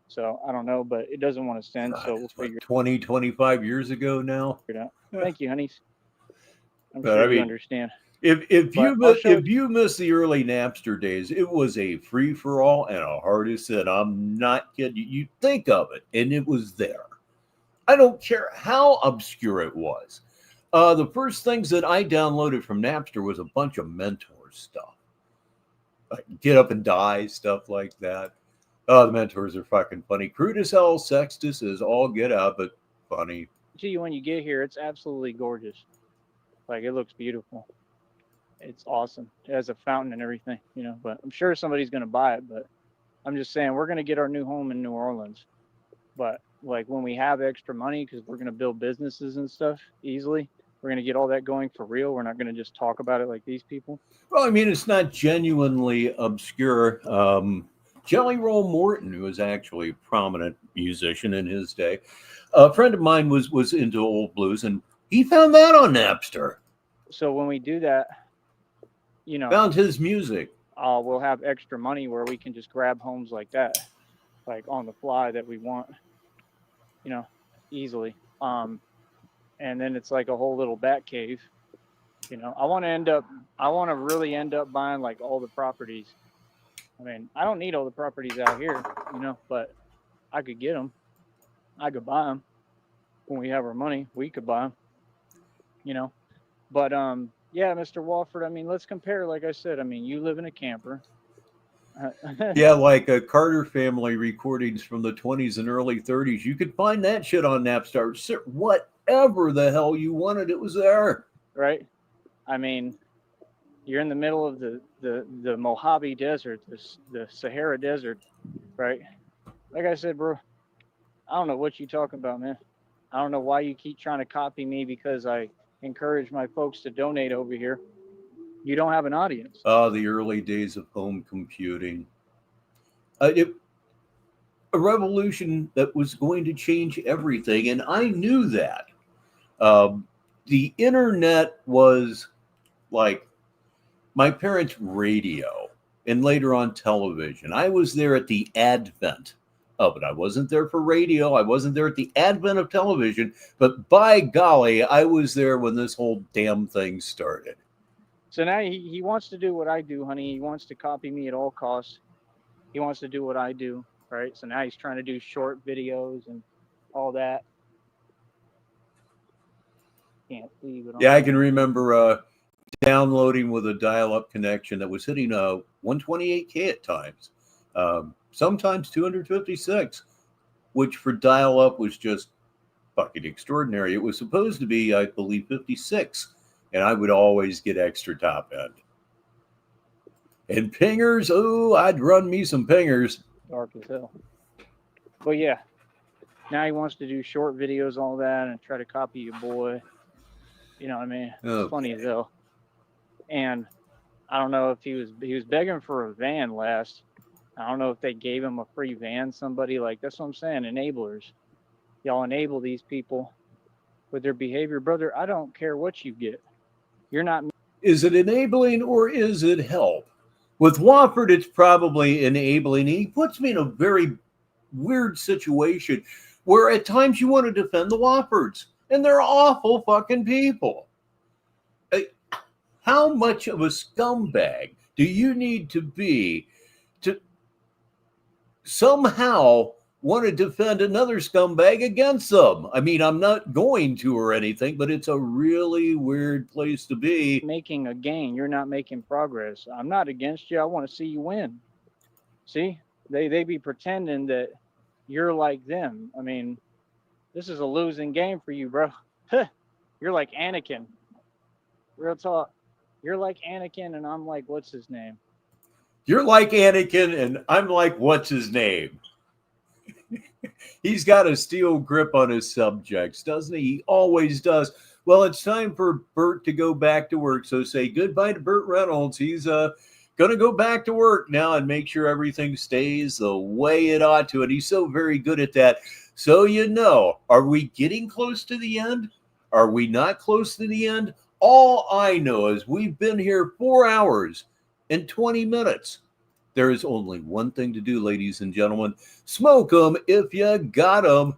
So I don't know, but it doesn't want to send. So we'll figure it 25 years ago now. out. Thank you, honeys. I'm But sure I mean, you understand. If you miss the early Napster days, it was a free for all and a hardest hit. I'm not kidding you. You think of it, and it was there. I don't care how obscure it was. The first things that I downloaded from Napster was a bunch of Mentor stuff, like Get Up and Die, stuff like that. Oh, the Mentors are fucking funny. Crude as hell, sexist is all get out, but funny. To you when you get here, it's absolutely gorgeous. Like, it looks beautiful. It's awesome. It has a fountain and everything, you know, but I'm sure somebody's going to buy it. But I'm just saying, we're going to get our new home in New Orleans. But like when we have extra money, because we're going to build businesses and stuff easily, we're going to get all that going for real. We're not going to just talk about it like these people. Well, I mean, it's not genuinely obscure. Jelly Roll Morton, who was actually a prominent musician in his day, a friend of mine was into old blues, and he found that on Napster. So when we do that, you know, found his music. We'll have extra money where we can just grab homes like that, like on the fly that we want, you know, easily. And then it's like a whole little bat cave. You know, I want to really end up buying like all the properties. I mean, I don't need all the properties out here, you know, but I could get them. I could buy them when we have our money. We could buy them, you know. But yeah, Mr. Wofford, I mean, let's compare. Like I said, I mean, you live in a camper. Yeah, like a Carter family recordings from the 20s and early 30s. You could find that shit on Napster. Whatever the hell you wanted, it was there. Right? I mean, you're in the middle of the Mojave Desert, the Sahara Desert, right? Like I said, bro, I don't know what you talking about, man. I don't know why you keep trying to copy me because I encourage my folks to donate over here. You don't have an audience. The early days of home computing. A revolution that was going to change everything, and I knew that. The internet was like my parents' radio, and later on television. I was there at the advent of it. I wasn't there for radio. I wasn't there at the advent of television, but by golly, I was there when this whole damn thing started. So now he wants to do what I do, honey. He wants to copy me at all costs. He wants to do what I do, right? So now he's trying to do short videos and all that. Can't see, but yeah, I can remember downloading with a dial-up connection that was hitting 128K at times, sometimes 256, which for dial-up was just fucking extraordinary. It was supposed to be, I believe, 56. And I would always get extra top end. And pingers, oh, I'd run me some pingers. Dark as hell. But yeah, now he wants to do short videos, all that, and try to copy your boy. You know what I mean? It's funny as hell. And I don't know if he was begging for a van last. I don't know if they gave him a free van, somebody like, that's what I'm saying, enablers. Y'all enable these people with their behavior. Brother, I don't care what you get. You're not. Is it enabling or is it help? With Wofford, it's probably enabling. He puts me in a very weird situation where at times you want to defend the Woffords, and they're awful fucking people. How much of a scumbag do you need to be to somehow want to defend another scumbag against them? I mean, I'm not going to or anything, but it's a really weird place to be. Making a gain, you're not making progress. I'm not against you. I want to see you win. See, they be pretending that you're like them. I mean, this is a losing game for you, bro. You're like Anakin. Real talk. You're like Anakin, and I'm like, what's his name? You're like Anakin, and I'm like, what's his name? He's got a steel grip on his subjects, doesn't he? He always does. Well, it's time for Burt to go back to work. So say goodbye to Burt Reynolds. He's going to go back to work now and make sure everything stays the way it ought to. And he's so very good at that. So, are we getting close to the end? Are we not close to the end? All I know is we've been here 4 hours and 20 minutes. There is only one thing to do, ladies and gentlemen. Smoke them if you got them.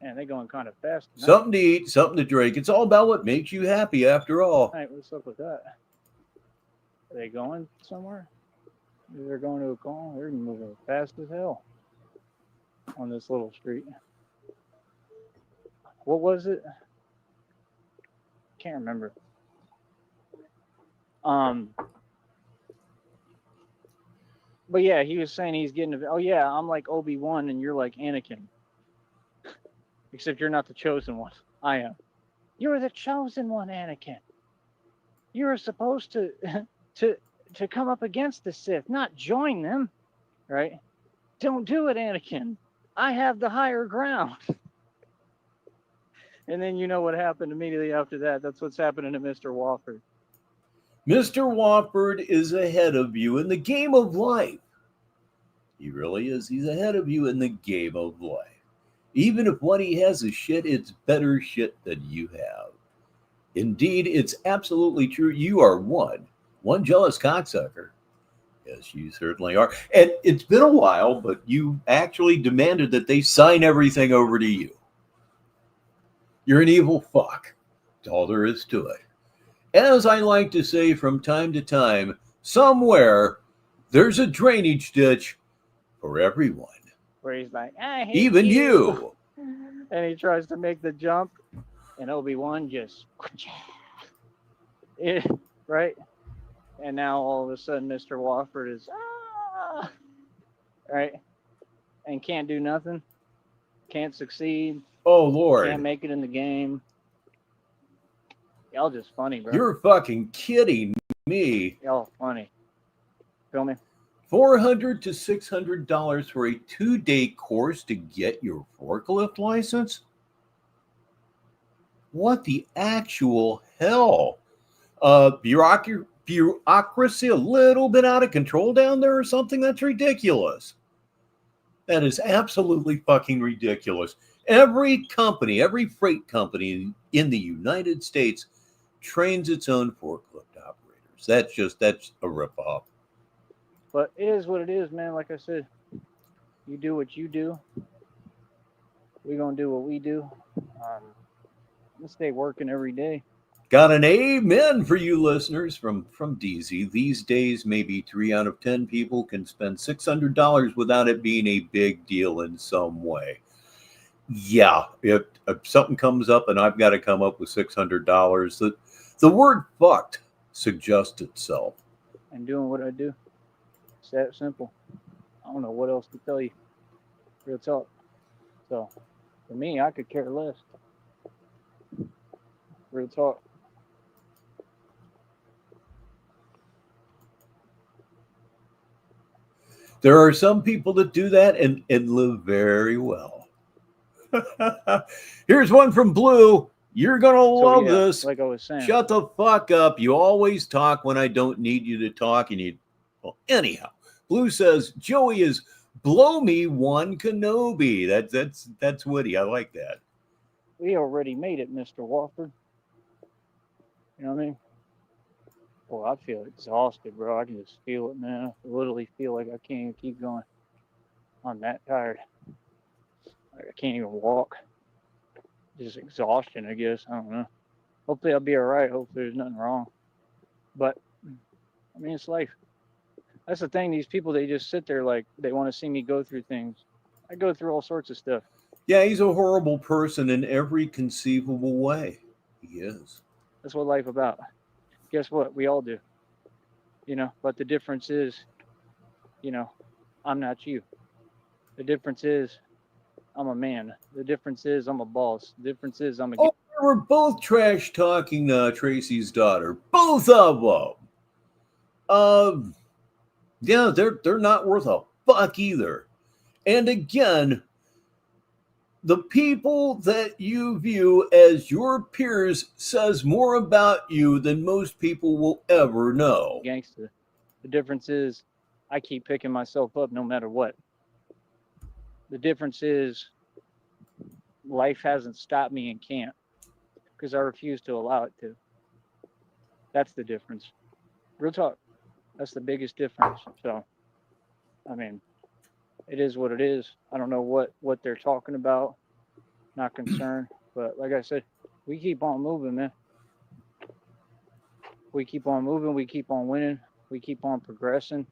Man, they're going kind of fast tonight. Something to eat, something to drink. It's all about what makes you happy after all. All right, what's up with that? Are they going somewhere? They're going to a call. They're moving fast as hell on this little street. What was it? Can't remember. But yeah, he was saying he's getting. Oh yeah, I'm like Obi-Wan and you're like Anakin. Except you're not the chosen one. I am. You're the chosen one, Anakin. You're supposed to come up against the Sith, not join them, right? Don't do it, Anakin. I have the higher ground. And then you know what happened immediately after that. That's what's happening to Mr. Wofford. Mr. Wofford is ahead of you in the game of life. He really is. He's ahead of you in the game of life. Even if what he has is shit, it's better shit than you have. Indeed, it's absolutely true. You are one jealous cocksucker. Yes, you certainly are. And it's been a while, but you actually demanded that they sign everything over to you. You're an evil fuck. That's all there is to it. As I like to say from time to time, somewhere there's a drainage ditch for everyone. Where he's like, I hate even you. And he tries to make the jump, and Obi-Wan just, right? And now all of a sudden, Mr. Wofford is, right? And can't do nothing. Can't succeed. Oh, Lord. Can't make it in the game. Y'all just funny, bro. You're fucking kidding me. Y'all funny. Feel me? $400 to $600 for a 2-day course to get your forklift license? What the actual hell? Bureaucracy a little bit out of control down there or something? That's ridiculous. That is absolutely fucking ridiculous. Every company, every freight company in the United States trains its own forklift operators. That's a ripoff. But it is what it is, man. Like I said, you do what you do. We're going to do what we do. Let's stay working every day. Got an amen for you listeners from DZ. These days, maybe 3 out of 10 people can spend $600 without it being a big deal in some way. Yeah, if something comes up and I've got to come up with $600, the word fucked suggests itself. And doing what I do. It's that simple. I don't know what else to tell you. Real talk. So, for me, I could care less. Real talk. There are some people that do that and live very well. Here's one from Blue. You're going to love this. Like I was saying. Shut the fuck up. You always talk when I don't need you to talk. Well, anyhow, Blue says, Joey is blow me one Kenobi. That's witty. I like that. We already made it, Mr. Wofford. You know what I mean? Well, I feel exhausted, bro. I can just feel it, man. I literally feel like I can't even keep going. I'm that tired. I can't even walk. Just exhaustion, I guess. I don't know. Hopefully I'll be all right. Hopefully there's nothing wrong. But I mean, it's life. That's the thing. These people, they just sit there like they want to see me go through things. I go through all sorts of stuff. Yeah, he's a horrible person in every conceivable way. He is. That's what life about. Guess what? We all do. You know, but the difference is, you know, I'm not you. The difference is I'm a man. The difference is I'm a boss. The difference is I'm a Oh, we were both trash talking Tracy's daughter. Both of them. Yeah, they're not worth a fuck either. And again, the people that you view as your peers says more about you than most people will ever know. gangster. The difference is I keep picking myself up no matter what. The difference is life hasn't stopped me and can't because I refuse to allow it to. That's the difference. Real talk. That's the biggest difference. So, I mean, it is what it is. I don't know what they're talking about. Not concerned. But like I said, we keep on moving, man. We keep on moving. We keep on winning. We keep on progressing.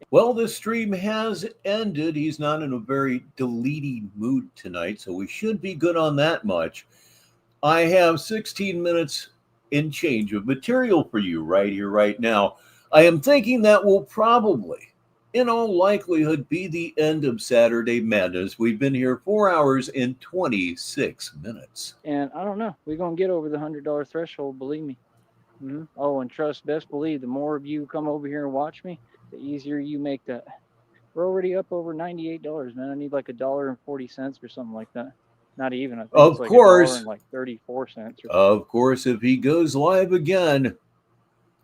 Well, this stream has ended. He's not in a very deleting mood tonight, so we should be good on that much. I have 16 minutes in change of material for you right here, right now. I am thinking that will probably, in all likelihood, be the end of Saturday Madness. We've been here 4 hours and 26 minutes. And I don't know. We're going to get over the $100 threshold, believe me. Mm-hmm. Oh, and trust, best believe, the more of you come over here and watch me, the easier you make that. We're already up over $98, man. I need like $1.40 or something like that. Not even. I think Of it's like course. $1.34 or of course, if he goes live again,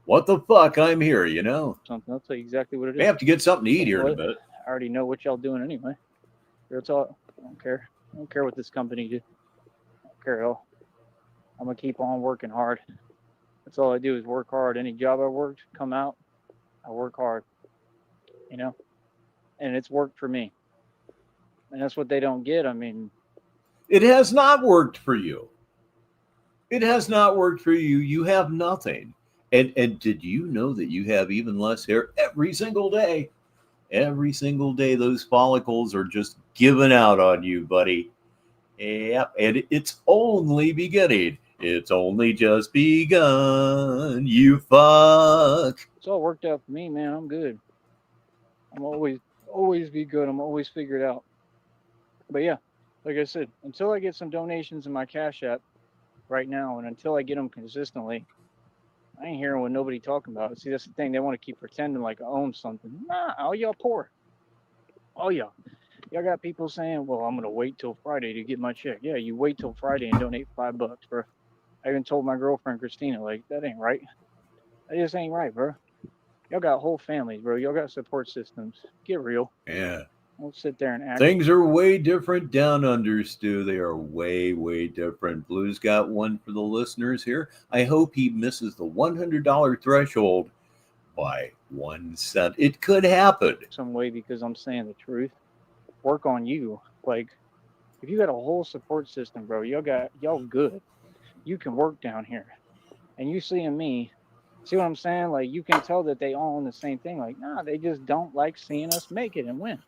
what the fuck? I'm here, you know. something. I'll tell you exactly what it is. I have to get something to eat here in a What? bit. I already know what y'all doing anyway. Real talk. I don't care. I don't care what this company do. I don't care at all. I'm gonna keep on working hard. That's all I do is work hard. Any job I worked, come out, I work hard. You know, and it's worked for me. And that's what they don't get. I mean, It has not worked for you. It has not worked for you. You have nothing. And did you know that you have even less hair every single day? Every single day, those follicles are just giving out on you, buddy. Yep, and it's only beginning. It's only just begun. You fuck. it's all worked out for me, man. I'm good. I'm always be good. I'm always figured out. But yeah, like I said, until I get some donations in my Cash App right now, and until I get them consistently, I ain't hearing what nobody talking about. See, that's the thing. They want to keep pretending like I own something. Nah, all y'all poor. All y'all. Y'all got people saying, well, I'm going to wait till Friday to get my check. Yeah, you wait till Friday and donate $5, bro. I even told my girlfriend, Christina, like, that ain't right. That just ain't right, bro. Y'all got whole families, bro. Y'all got support systems. Get real. Yeah. Don't sit there and act. Things are way different down under, Stu. They are way, way different. Blue's got one for the listeners here. I hope he misses the $100 threshold by 1 cent. It could happen. Some way because I'm saying the truth. Work on you. Like, if you got a whole support system, bro, y'all good. You can work down here. And you seeing me, see what I'm saying? Like, you can tell that they all own the same thing. Like, nah, they just don't like seeing us make it and win.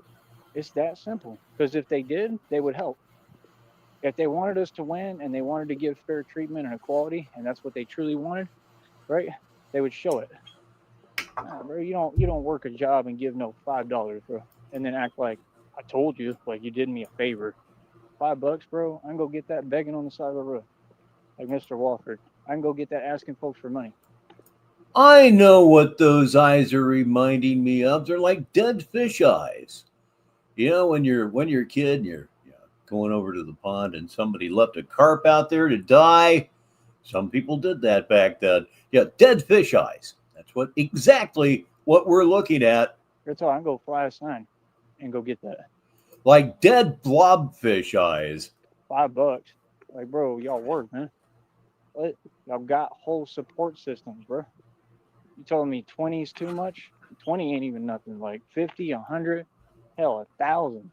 It's that simple. Because if they did, they would help. If they wanted us to win and they wanted to give fair treatment and equality, and that's what they truly wanted, right? They would show it. Nah, bro, you don't work a job and give no $5, bro, and then act like I told you, like you did me a favor. $5, bro. I can go get that begging on the side of the road, like Mr. Walford. I can go get that asking folks for money. I know what those eyes are reminding me of. They're like dead fish eyes. You know, when you're a kid and you're going over to the pond and somebody left a carp out there to die. Some people did that back then. Yeah, dead fish eyes. That's exactly what we're looking at. That's all. I can go fly a sign and go get that. Like dead blobfish eyes. $5. Like, bro, y'all work, man. What? Y'all got whole support systems, bro. You telling me 20 is too much? 20 ain't even nothing. Like 50, 100, hell, 1,000.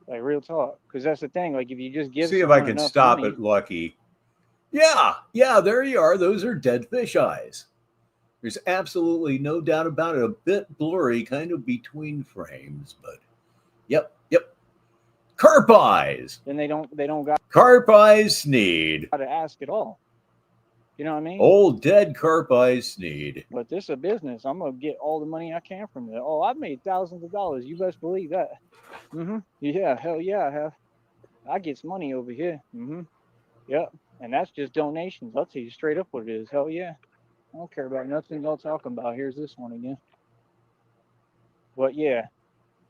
Like, real talk. Because that's the thing. Like, if you just give See if I someone can enough stop money, it, Lucky. Yeah, there you are. Those are dead fish eyes. There's absolutely no doubt about it. A bit blurry, kind of between frames, but yep. Carp eyes. Then they don't got Carp eyes Sneed. to ask at all. You know what I mean? Old dead carp eyes Sneed. But this is a business. I'm gonna get all the money I can from it. Oh, I've made thousands of dollars. You best believe that. Yeah, hell yeah, I have. I get some money over here. Yep. And that's just donations. I'll tell you straight up what it is. Hell yeah. I don't care about nothing y'all talking about. Here's this one again. But yeah,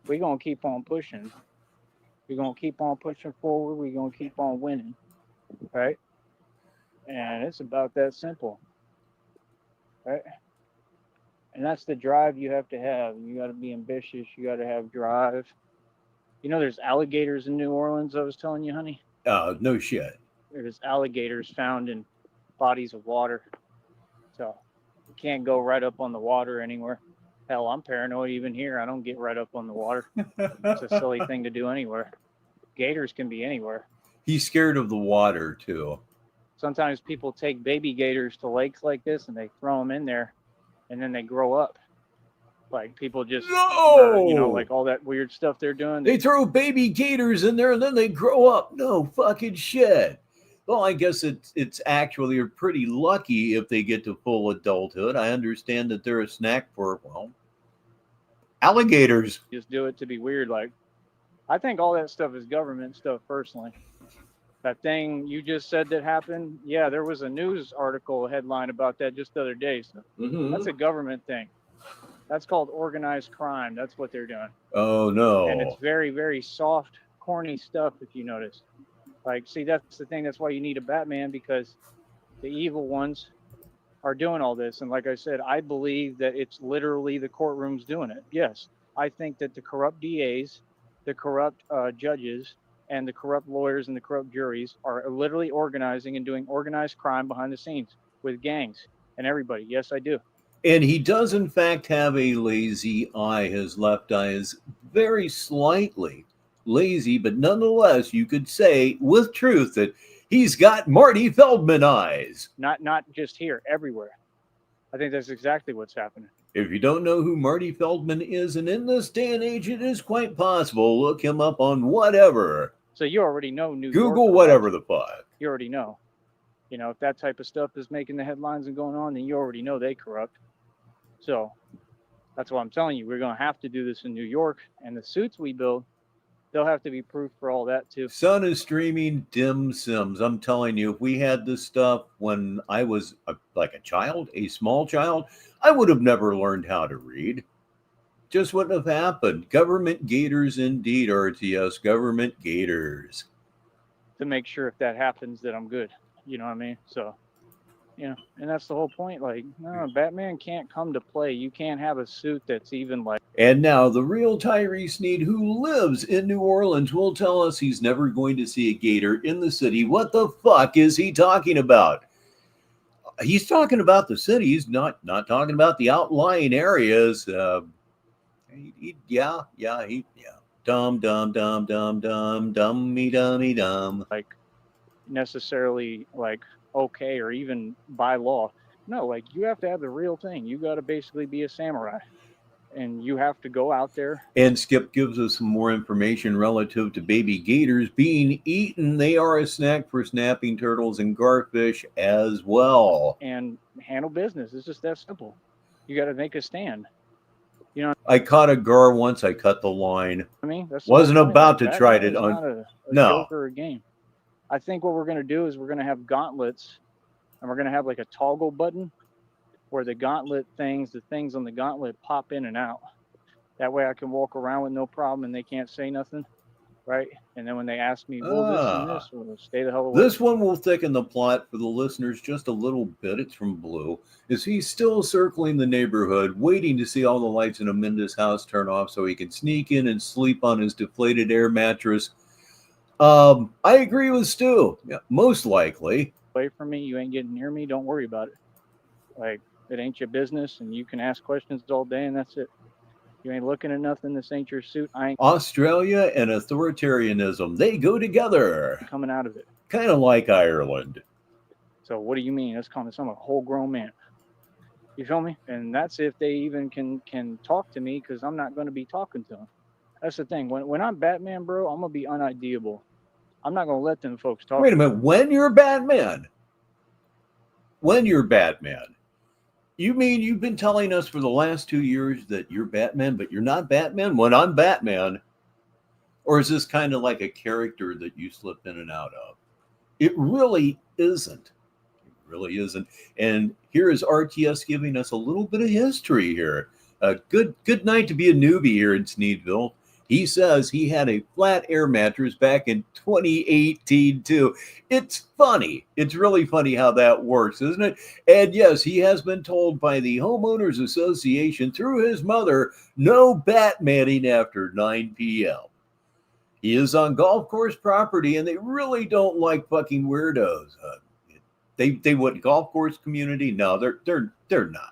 we're gonna keep on pushing. We're gonna keep on pushing forward. We're gonna keep on winning. Right? And it's about that simple. Right? And that's the drive you have to have. You got to be ambitious. You got to have drive. You know, there's alligators in New Orleans, I was telling you, honey. No shit. There's alligators found in bodies of water. So you can't go right up on the water anywhere. Hell, I'm paranoid even here. I don't get right up on the water. It's a silly thing to do anywhere. Gators can be anywhere. He's scared of the water, too. Sometimes people take baby gators to lakes like this and they throw them in there and then they grow up. Like people just, like all that weird stuff they're doing. They throw baby gators in there and then they grow up. No fucking shit. Well, I guess it's actually pretty lucky if they get to full adulthood. I understand that they're a snack for, alligators. Just do it to be weird. Like, I think all that stuff is government stuff personally. That thing you just said that happened, yeah, there was a news article headline about that just the other day. So that's a government thing. That's called organized crime. That's what they're doing. Oh, no. And it's very, very soft, corny stuff, if you notice. Like, see, that's the thing. That's why you need a Batman, because the evil ones are doing all this. And like I said, I believe that it's literally the courtrooms doing it. Yes, I think that the corrupt DAs, the corrupt judges, and the corrupt lawyers and the corrupt juries are literally organizing and doing organized crime behind the scenes with gangs and everybody. Yes, I do. And he does, in fact, have a lazy eye. His left eye is very slightly lazy, but nonetheless, you could say with truth that he's got Marty Feldman eyes. Not just here, everywhere. I think that's exactly what's happening. If you don't know who Marty Feldman is, and in this day and age, it is quite possible, look him up on whatever. So you already know New York. Google whatever the fuck. You already know. You know, if that type of stuff is making the headlines and going on, then you already know they corrupt. So that's why I'm telling you, we're going to have to do this in New York. And the suits we build, they'll have to be proof for all that too. Son is streaming dim sims. I'm telling you, if we had this stuff when I was a small child, I would have never learned how to read. Just wouldn't have happened. Government gators indeed, RTS. Government gators. To make sure if that happens that I'm good. You know what I mean? So, you know, and that's the whole point. Like, no, Batman can't come to play. You can't have a suit that's even like. And now the real Tyree Sneed, who lives in New Orleans, will tell us he's never going to see a gator in the city. What the fuck is he talking about? He's talking about the cities, not talking about the outlying areas. Yeah. Dumb, dummy, dumb. Like, necessarily, like, okay, or even by law. No, like, you have to have the real thing. You got to basically be a samurai. And you have to go out there. And Skip gives us some more information relative to baby gators being eaten. They are a snack for snapping turtles and garfish as well. And handle business. It's just that simple. You got to make a stand. You know, I caught a gar once. I cut the line. I mean, that's wasn't about to try to. Not a joke or a game. I think what we're going to do is we're going to have gauntlets, and we're going to have like a toggle button where the gauntlet things, the things on the gauntlet pop in and out. That way I can walk around with no problem and they can't say nothing, right? And then when they ask me, well, this and this, we'll stay the hell away. This one will thicken the plot for the listeners just a little bit. It's from Blue. Is he still circling the neighborhood, waiting to see all the lights in Aminda's house turn off so he can sneak in and sleep on his deflated air mattress? I agree with Stu. Yeah, most likely. Away from me, you ain't getting near me, don't worry about it. Like, it ain't your business, and you can ask questions all day, and that's it. You ain't looking at nothing. This ain't your suit. I ain't. Australia and authoritarianism, they go together. Coming out of it. Kind of like Ireland. So what do you mean? That's calling someone a whole grown man. You feel me? And that's if they even can talk to me, because I'm not going to be talking to them. That's the thing. When I'm Batman, bro, I'm going to be unideable. I'm not going to let them folks talk. Wait a minute. When you're Batman, you mean you've been telling us for the last 2 years that you're Batman, but you're not Batman? When I'm Batman, or is this kind of like a character that you slip in and out of? It really isn't. It really isn't. And here is RTS giving us a little bit of history here. Good night to be a newbie here in Sneedville. He says he had a flat air mattress back in 2018 too. It's funny. It's really funny how that works, isn't it? And yes, he has been told by the Homeowners Association through his mother, no Batmaning after 9 p.m. He is on golf course property, and they really don't like fucking weirdos. They would golf course community? No, they're not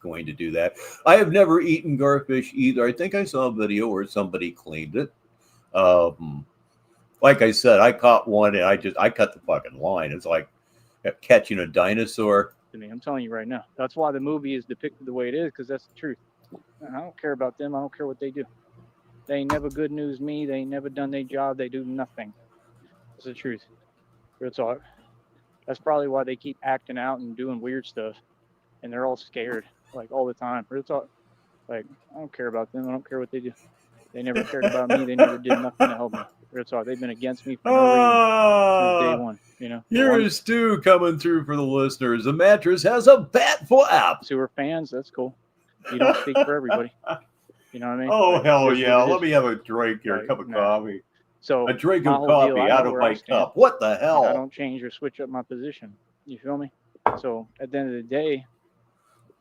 going to do that. I have never eaten garfish either. I think I saw a video where somebody cleaned it. Like I said, I caught one and I cut the fucking line. It's like catching a dinosaur. To me, I'm telling you right now. That's why the movie is depicted the way it is, because that's the truth. I don't care about them. I don't care what they do. They ain't never good news me. They ain't never done their job. They do nothing. That's the truth. Real talk. That's probably why they keep acting out and doing weird stuff. And they're all scared, like, all the time. Real talk. Like, I don't care about them. I don't care what they do. They never cared about me. They never did nothing to help me. Real talk. They've been against me for no reason since day one. You know. Here is Stu coming through for the listeners. The mattress has a bat flap. Sewer fans, that's cool. You don't speak for everybody. You know what I mean? Oh, like, hell yeah. Let me have a drink here, like, a cup of coffee. So a drink my of whole coffee deal, out of my cup. What the hell? I don't change or switch up my position. You feel me? So at the end of the day,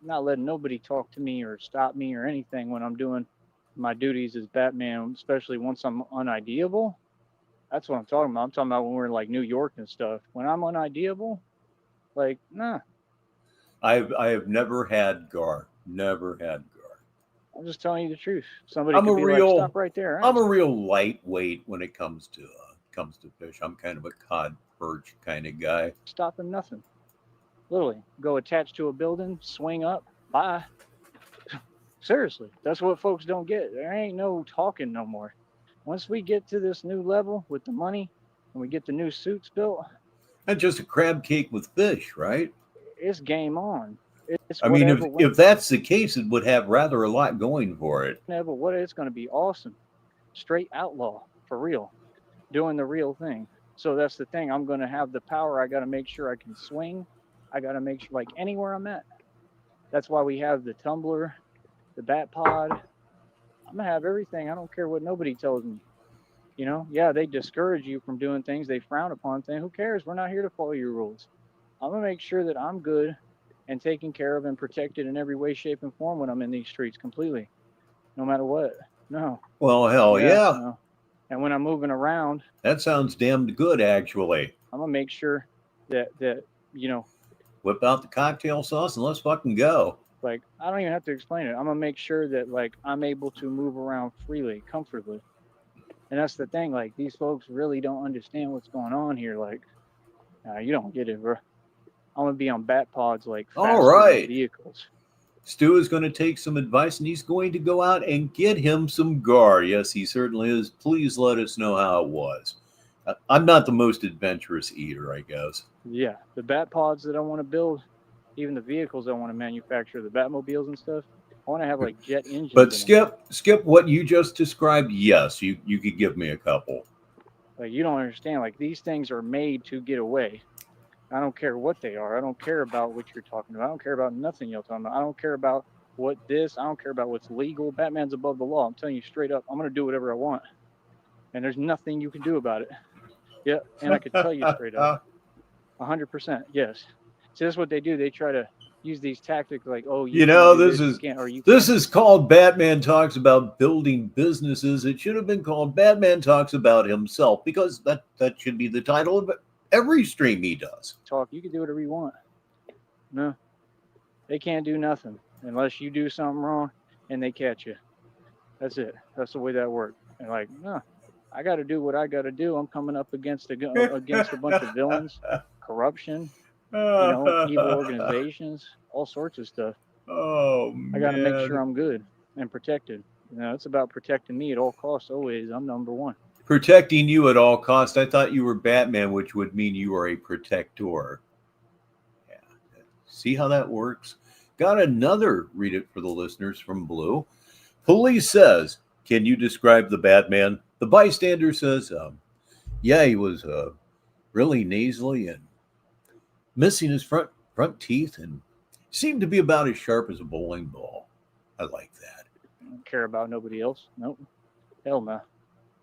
I'm not letting nobody talk to me or stop me or anything when I'm doing my duties as Batman, especially once I'm unideable. That's what I'm talking about. I'm talking about when we're in like New York and stuff. When I'm unideable, like, nah. I have never had Gar. Never had Gar. I'm just telling you the truth. Somebody I'm could a be real, like, stop right there. I'm a real lightweight when it comes to fish. I'm kind of a cod perch kind of guy. Stopping nothing. Literally, go attached to a building, swing up, bye. Seriously, that's what folks don't get. There ain't no talking no more. Once we get to this new level with the money and we get the new suits built, and just a crab cake with fish, right? It's game on. It's I mean, if that's the case, it would have rather a lot going for it. But what it's going to be awesome. Straight outlaw, for real. Doing the real thing. So that's the thing. I'm going to have the power. I got to make sure I can swing. I got to make sure, like, anywhere I'm at. That's why we have the tumbler, the bat pod. I'm going to have everything. I don't care what nobody tells me. You know, yeah, they discourage you from doing things. They frown upon things. Who cares? We're not here to follow your rules. I'm going to make sure that I'm good and taken care of and protected in every way, shape, and form when I'm in these streets completely. No matter what. No. Well, hell yeah. No. And when I'm moving around. That sounds damned good, actually. I'm going to make sure that, you know. Whip out the cocktail sauce and let's fucking go. Like, I don't even have to explain it. I'm going to make sure that, like, I'm able to move around freely, comfortably. And that's the thing. Like, these folks really don't understand what's going on here. Like, you don't get it, bro. I'm going to be on bat pods, like, all right. Vehicles. Stu is going to take some advice, and he's going to go out and get him some Gar. Yes, he certainly is. Please let us know how it was. I'm not the most adventurous eater, I guess. Yeah, the bat pods that I want to build, even the vehicles I want to manufacture, the Batmobiles and stuff, I want to have, like, jet engines. But Skip, what you just described, yes, you could give me a couple. Like, you don't understand. Like, these things are made to get away. I don't care what they are. I don't care about what you're talking about. I don't care about nothing you're talking about. I don't care about what this. I don't care about what's legal. Batman's above the law. I'm telling you straight up, I'm going to do whatever I want. And there's nothing you can do about it. Yeah, and I could tell you straight up. 100%, yes. So that's what they do. They try to use these tactics like, oh, this is called Batman Talks About Building Businesses. It should have been called Batman Talks About Himself, because that should be the title of every stream he does. Talk, you can do whatever you want. No, they can't do nothing unless you do something wrong and they catch you. That's it. That's the way that works. And like, no, I got to do what I got to do. I'm coming up against a bunch of villains, corruption, evil organizations, all sorts of stuff. Oh, I got to make man. sure I'm good and protected. It's about protecting me at all costs. Always, I'm number one. Protecting you at all costs. I thought you were Batman, which would mean you are a protector. Yeah. See how that works? Got another, read it for the listeners from Blue. Police says, can you describe the Batman? The bystander says, yeah, he was really nasally and missing his front teeth and seemed to be about as sharp as a bowling ball. I like that. I don't care about nobody else. Nope. Hell no.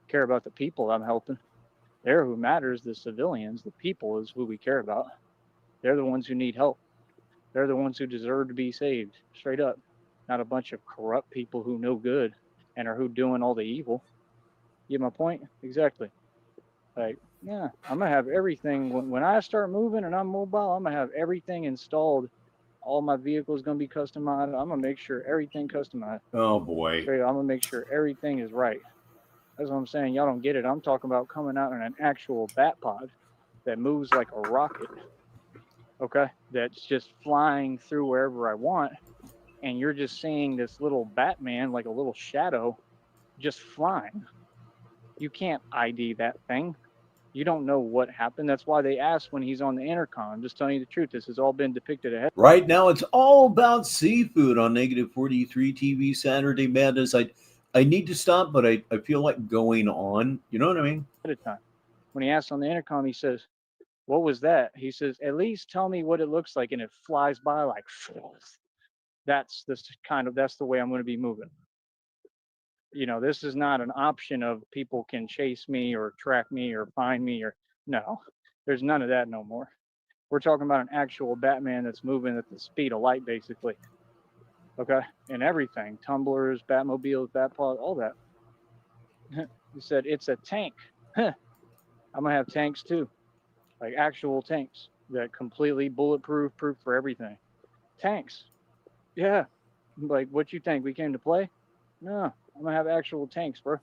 Care about the people I'm helping. They're who matters, the civilians. The people is who we care about. They're the ones who need help. They're the ones who deserve to be saved. Straight up. Not a bunch of corrupt people who know good and are who doing all the evil. You get my point? Exactly. Like, yeah, I'm going to have everything. When I start moving and I'm mobile, I'm going to have everything installed. All my vehicles going to be customized. I'm going to make sure everything customized. Oh, boy. Straight up, I'm going to make sure everything is right. That's what I'm saying. Y'all don't get it. I'm talking about coming out in an actual bat pod that moves like a rocket. Okay? That's just flying through wherever I want. And you're just seeing this little Batman, like a little shadow, just flying. You can't ID that thing. You don't know what happened. That's why they asked when he's on the intercom. I'm just telling you the truth. This has all been depicted ahead. Right now, it's all about seafood on Negative 43 TV Saturday Madness. I need to stop, but I feel like going on. You know what I mean? At a time. When he asks on the intercom, he says, what was that? He says, at least tell me what it looks like. And it flies by like, that's the way I'm going to be moving. This is not an option of people can chase me or track me or find me or no, there's none of that no more. We're talking about an actual Batman that's moving at the speed of light, basically. Okay. And everything, tumblers, Batmobiles, Batpaws, all that. He said, it's a tank. I'm going to have tanks too. Like actual tanks that completely bulletproof, proof for everything. Tanks. Yeah. Like, what you think? We came to play? No, I'm going to have actual tanks, bro.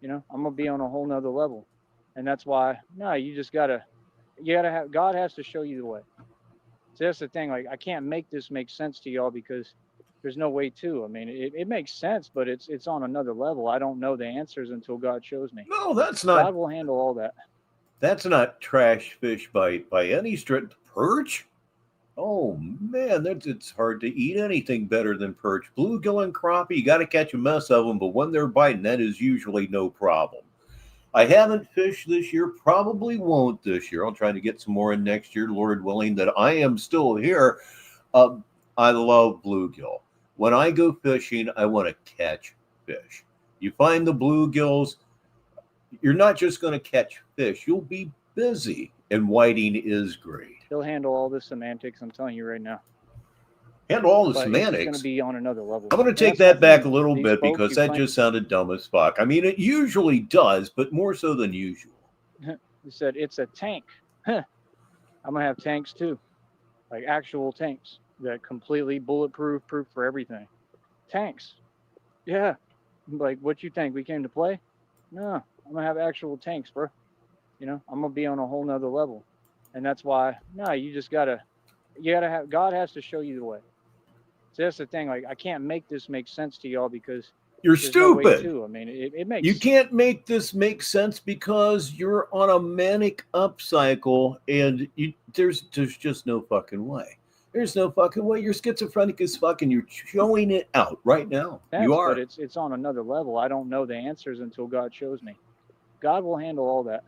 I'm going to be on a whole nother level. And that's why, no, you gotta have, God has to show you the way. So that's the thing. Like, I can't make this make sense to y'all because there's no way to. I mean, it makes sense, but it's on another level. I don't know the answers until God shows me. No, that's not. God will handle all that. That's not trash fish by any stretch. Perch? Oh, man, it's hard to eat anything better than perch. Bluegill and crappie, you got to catch a mess of them, but when they're biting, that is usually no problem. I haven't fished this year, probably won't this year. I'll try to get some more in next year, Lord willing, that I am still here. I love bluegill. When I go fishing, I want to catch fish. You find the bluegills, you're not just going to catch fish. You'll be busy, and whiting is great. He'll handle all the semantics, I'm telling you right now. Handle all the But semantics? It's going to be on another level. I'm going to take that back a little bit because that just sounded dumb as fuck. I mean, it usually does, but more so than usual. He said, it's a tank. I'm going to have tanks too. Like actual tanks that completely bulletproof, proof for everything. Tanks. Yeah. Like, what you think? We came to play? No, I'm going to have actual tanks, bro. I'm going to be on a whole nother level. And that's why, no, you gotta have, God has to show you the way. So that's the thing. Like, I can't make this make sense to y'all because you're stupid. I mean, it makes. You can't make this make sense because you're on a manic upcycle, and there's just no fucking way. There's no fucking way. You're schizophrenic as fuck, and you're showing it out right now. You are. But it's on another level. I don't know the answers until God shows me. God will handle all that.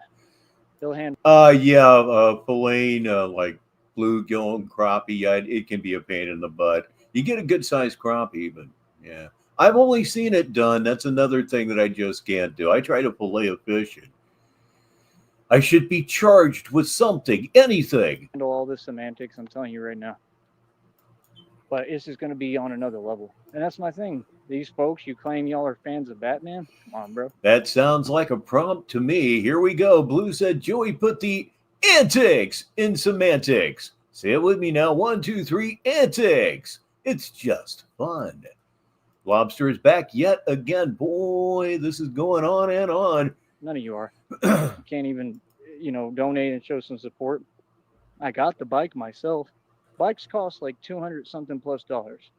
He'll handle. Filleting like bluegill and crappie. It can be a pain in the butt. You get a good sized crappie, but yeah, I've only seen it done. That's another thing that I just can't do. I try to fillet a fish, and I should be charged with something, anything. Handle all the semantics. I'm telling you right now. But it's just going to be on another level, and that's my thing. These folks, you claim y'all are fans of Batman? Come on, bro. That sounds like a prompt to me. Here we go. Blue said, Joey put the antics in semantics. Say it with me now. 1, 2, 3, antics. It's just fun. Lobster is back yet again. Boy, this is going on and on. None of you are. You can't even, donate and show some support. I got the bike myself. Bikes cost like $200 something plus dollars.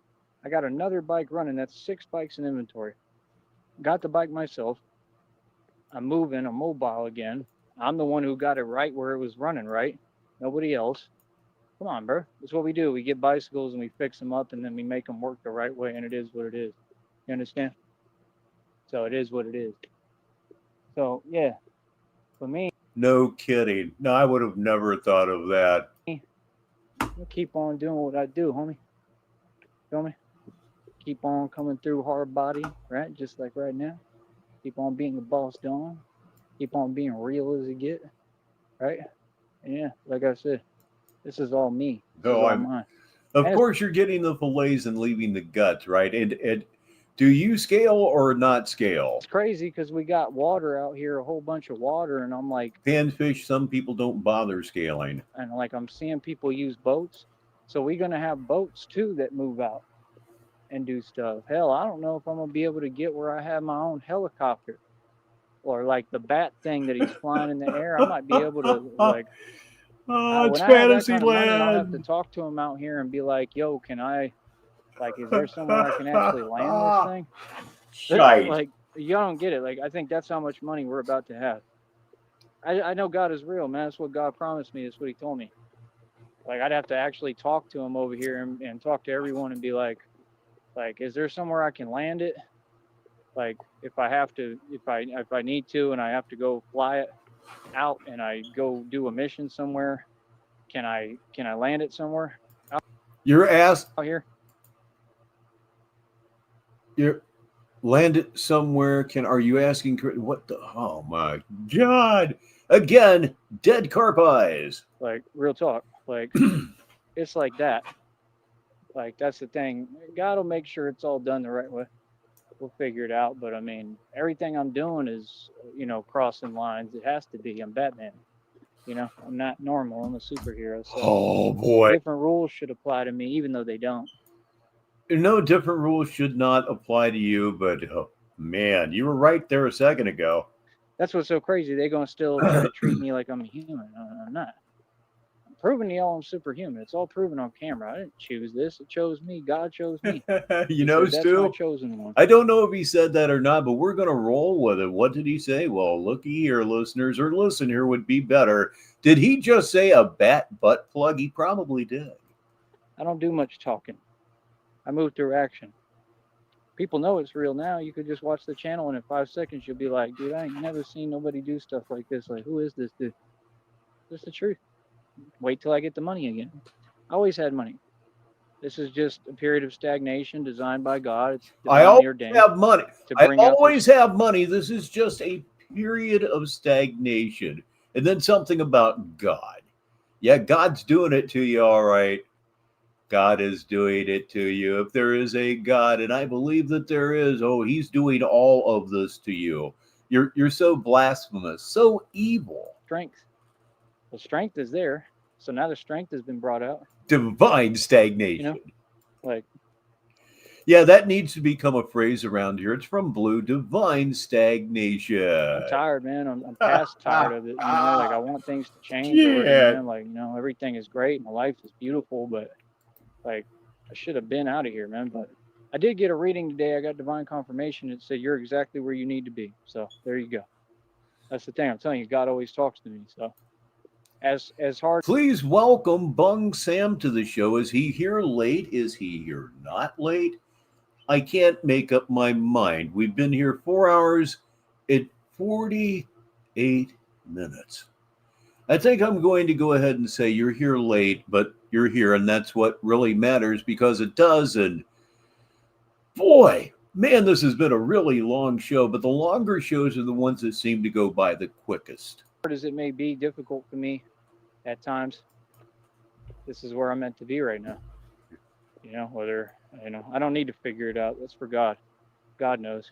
I got another bike running. That's 6 bikes in inventory. Got the bike myself. I'm moving. I'm mobile again. I'm the one who got it right where it was running right. Nobody else. Come on, bro. That's what we do. We get bicycles and we fix them up and then we make them work the right way, and it is what it is. You understand? So it is what it is. So, yeah. For me, No kidding. No, I would have never thought of that. I'll keep on doing what I do, homie. Feel me? Keep on coming through hard body, right? Just like right now. Keep on being the boss dog. Keep on being real as it get, right? And yeah, like I said, this is all me. This is all mine. Of course, you're getting the fillets and leaving the guts, right? And do you scale or not scale? It's crazy because we got water out here, a whole bunch of water, and I'm like, Panfish, some people don't bother scaling. And like I'm seeing people use boats. So we're gonna have boats too that move out and do stuff. Hell, I don't know if I'm gonna be able to get where I have my own helicopter. Or like the bat thing that he's flying in the air. I might be able to like it's fantasy land. I'll have to talk to him out here and be like, yo, can I, like, is there somewhere I can actually land this thing? Shite. Like, y'all don't get it. Like, I think that's how much money we're about to have. I know God is real, man. That's what God promised me. That's what he told me. Like, I'd have to actually talk to him over here and talk to everyone and be like, is there somewhere I can land it? Like, if I have to, if I need to, and I have to go fly it out and I go do a mission somewhere, can I land it somewhere? You're asked out here. You're land it somewhere. Are you asking what the? Oh my God! Again, dead carp eyes. Like, real talk. Like, it's like that. Like, that's the thing. God will make sure it's all done the right way. We'll figure it out. But I mean, everything I'm doing is, crossing lines. It has to be. I'm Batman. I'm not normal. I'm a superhero. So oh boy. Different rules should apply to me, even though they don't. No, different rules should not apply to you. But oh, man, you were right there a second ago. That's what's so crazy. They're going to still try to treat me like I'm a human. I'm not. I'm proving to y'all I'm superhuman. It's all proven on camera. I didn't choose this. It chose me. God chose me. That's my chosen one. I don't know if he said that or not, but we're going to roll with it. What did he say? Well, looky here, listeners, or listen here would be better. Did he just say a bat butt plug? He probably did. I don't do much talking. I move through action. People know it's real now. You could just watch the channel, and in 5 seconds, you'll be like, dude, I ain't never seen nobody do stuff like this. Like, who is this dude? That's the truth. Wait till I get the money again. I always had money. This is just a period of stagnation designed by God. It's I always have money. I always have money. This is just a period of stagnation. And then something about God. Yeah, God's doing it to you, all right. God is doing it to you. If there is a God, and I believe that there is, he's doing all of this to you. You're so blasphemous, so evil. Strength. The strength is there. So now the strength has been brought out. Divine stagnation. Yeah, that needs to become a phrase around here. It's from Blue. Divine stagnation. I'm tired, man. I'm past tired of it. Like, I want things to change. Yeah. Like, everything is great. My life is beautiful, but like, I should have been out of here, man. But I did get a reading today. I got divine confirmation. It said you're exactly where you need to be. So there you go. That's the thing. I'm telling you, God always talks to me. So as hard. Please welcome Bung Sam to the show. Is he here late? Is he here not late? I can't make up my mind. We've been here 4 hours and 48 minutes. I think I'm going to go ahead and say you're here late, but you're here, and that's what really matters, because it does. And boy, man, this has been a really long show, but the longer shows are the ones that seem to go by the quickest. Hard as it may be, difficult for me at times, this is where I'm meant to be right now. I don't need to figure it out. That's for God. God knows,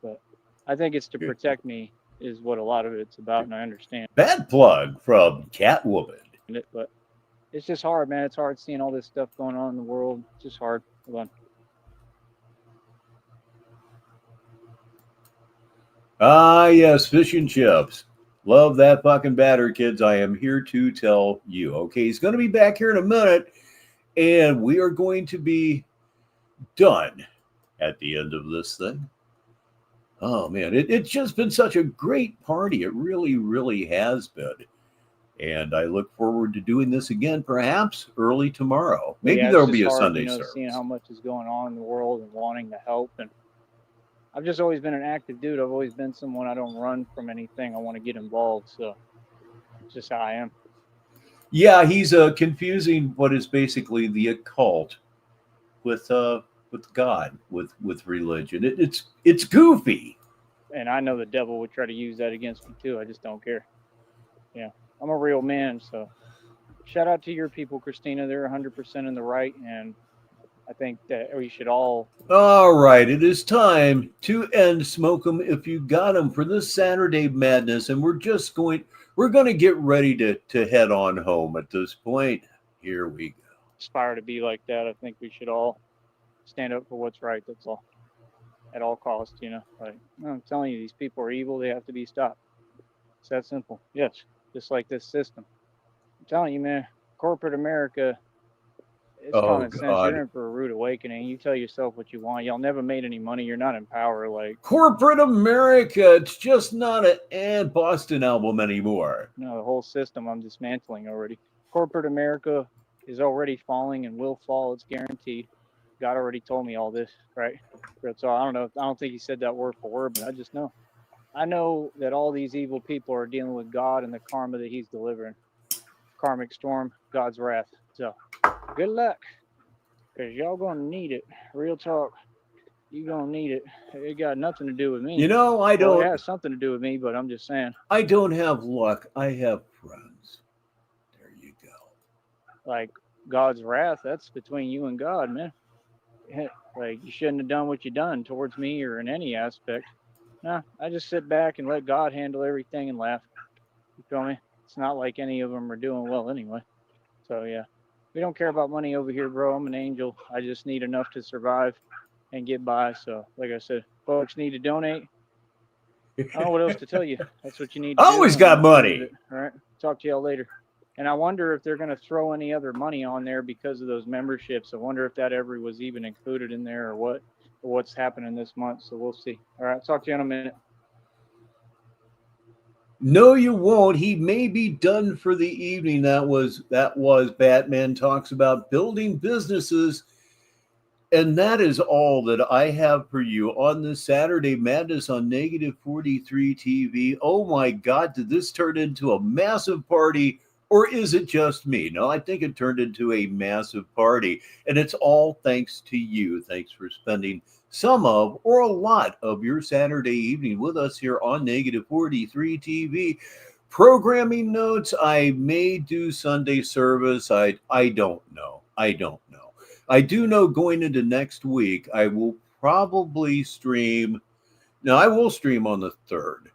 but I think it's to protect me is what a lot of it's about, and I understand. Bad plug from Catwoman. But it's just hard, man. It's hard seeing all this stuff going on in the world. It's just hard. Hold on. Ah, yes, fish and chips. Love that fucking batter, kids. I am here to tell you. Okay, he's going to be back here in a minute, and we are going to be done at the end of this thing. Oh, man, it's just been such a great party. It really, really has been. And I look forward to doing this again, perhaps early tomorrow. Maybe Yeah, it's there'll just be a hard, Sunday service. seeing how much is going on in the world and wanting to help. And I've just always been an active dude. I've always been someone, I don't run from anything. I want to get involved. So it's just how I am. Yeah, he's confusing what is basically the occult with God, with religion. It's goofy. And I know the devil would try to use that against me too. I just don't care. Yeah, I'm a real man. So shout out to your people, Christina. They're 100% in the right. And I think that we should all. All right, it is time to end Smoke 'em If You Got 'em for this Saturday Madness. And we're going to get ready to head on home at this point. Here we go. Aspire to be like that. I think we should all stand up for what's right. That's all. At all costs, Like, I'm telling you, these people are evil. They have to be stopped. It's that simple. Yes, just like this system. I'm telling you, man, corporate America, it's common sense. You're in for a rude awakening. You tell yourself what you want. Y'all never made any money. You're not in power. Like corporate America, it's just not a Boston album anymore. No, the whole system I'm dismantling already. Corporate America is already falling and will fall. It's guaranteed. God already told me all this, right? So I don't think he said that word for word, but I just know. I know that all these evil people are dealing with God and the karma that he's delivering. Karmic storm, God's wrath. So good luck, because y'all going to need it. Real talk. You're going to need it. It got nothing to do with me. I don't. Well, it has something to do with me, but I'm just saying. I don't have luck. I have friends. There you go. Like God's wrath, that's between you and God, man. Like, you shouldn't have done what you done towards me or in any aspect. Nah, I just sit back and let God handle everything and laugh. You feel me? It's not like any of them are doing well anyway. So, yeah. We don't care about money over here, bro. I'm an angel. I just need enough to survive and get by. So, like I said, folks need to donate. I don't know what else to tell you. That's what you need to do. Always got money. All right. Talk to y'all later. And I wonder if they're going to throw any other money on there because of those memberships. I wonder if that ever was even included in there or what's happening this month. So we'll see. All right. Talk to you in a minute. No, you won't. He may be done for the evening. That was Batman Talks About Building Businesses. And that is all that I have for you on this Saturday Madness on Negative 43 TV. Oh my God, did this turn into a massive party? Or is it just me? No, I think it turned into a massive party. And it's all thanks to you. Thanks for spending some of or a lot of your Saturday evening with us here on Negative 43 TV. Programming notes, I may do Sunday service. I don't know. I do know going into next week, I will probably stream. Now, I will stream on the 3rd.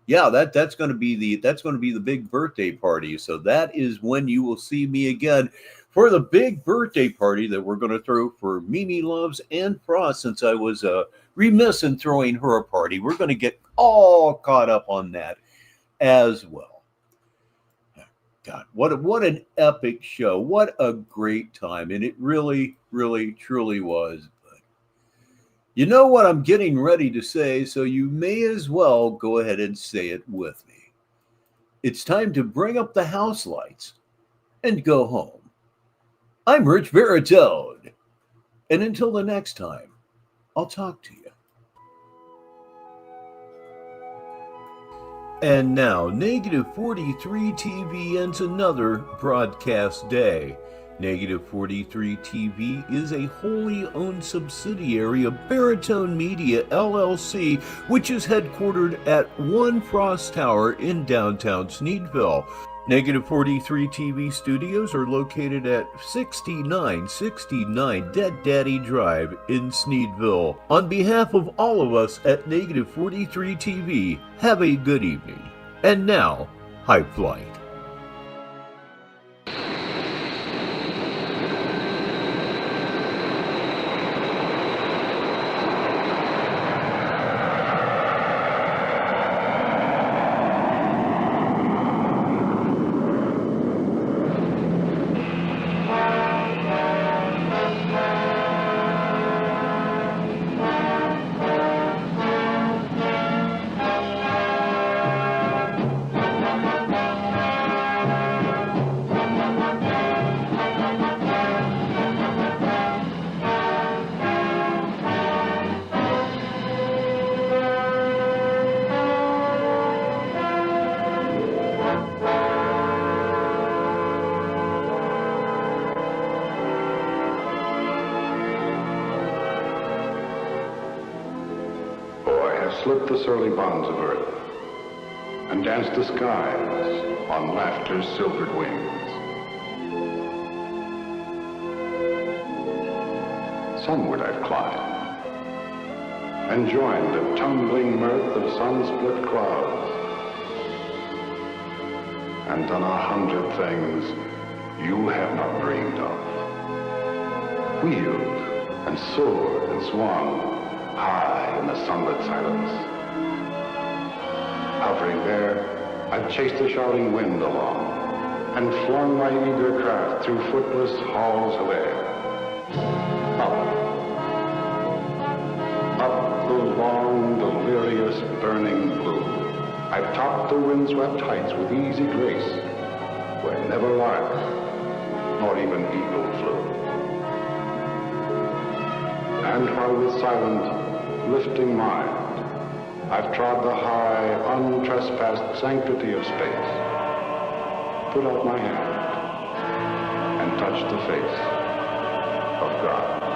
Yeah, that's going to be the big birthday party. So that is when you will see me again for the big birthday party that we're going to throw for Mimi Loves and Frost. Since I was remiss in throwing her a party, we're going to get all caught up on that as well. God, what an epic show! What a great time, and it really, really, truly was. You know what I'm getting ready to say, so you may as well go ahead and say it with me. It's time to bring up the house lights and go home. I'm Rich Baritone, and until the next time, I'll talk to you. And now, Negative 43 TV ends another broadcast day. Negative 43 TV is a wholly owned subsidiary of Baritone Media, LLC, which is headquartered at 1 Frost Tower in downtown Sneedville. Negative 43 TV studios are located at 6969 Dead Daddy Drive in Sneedville. On behalf of all of us at Negative 43 TV, have a good evening. And now, high flight. slipped the surly bonds of earth and danced the skies on laughter's silvered wings. Sunward I've climbed and joined the tumbling mirth of sun-split clouds, and done 100 things you have not dreamed of. Wheeled and soared and swung high in the sunlit silence. Hovering there, I've chased the shouting wind along and flung my eager craft through footless halls of air. Up the long, delirious, burning blue, I've topped the windswept heights with easy grace, where never lark nor even eagle flew. And while with silent, lifting mind, I've trod the high, untrespassed sanctity of space, put out my hand and touched the face of God.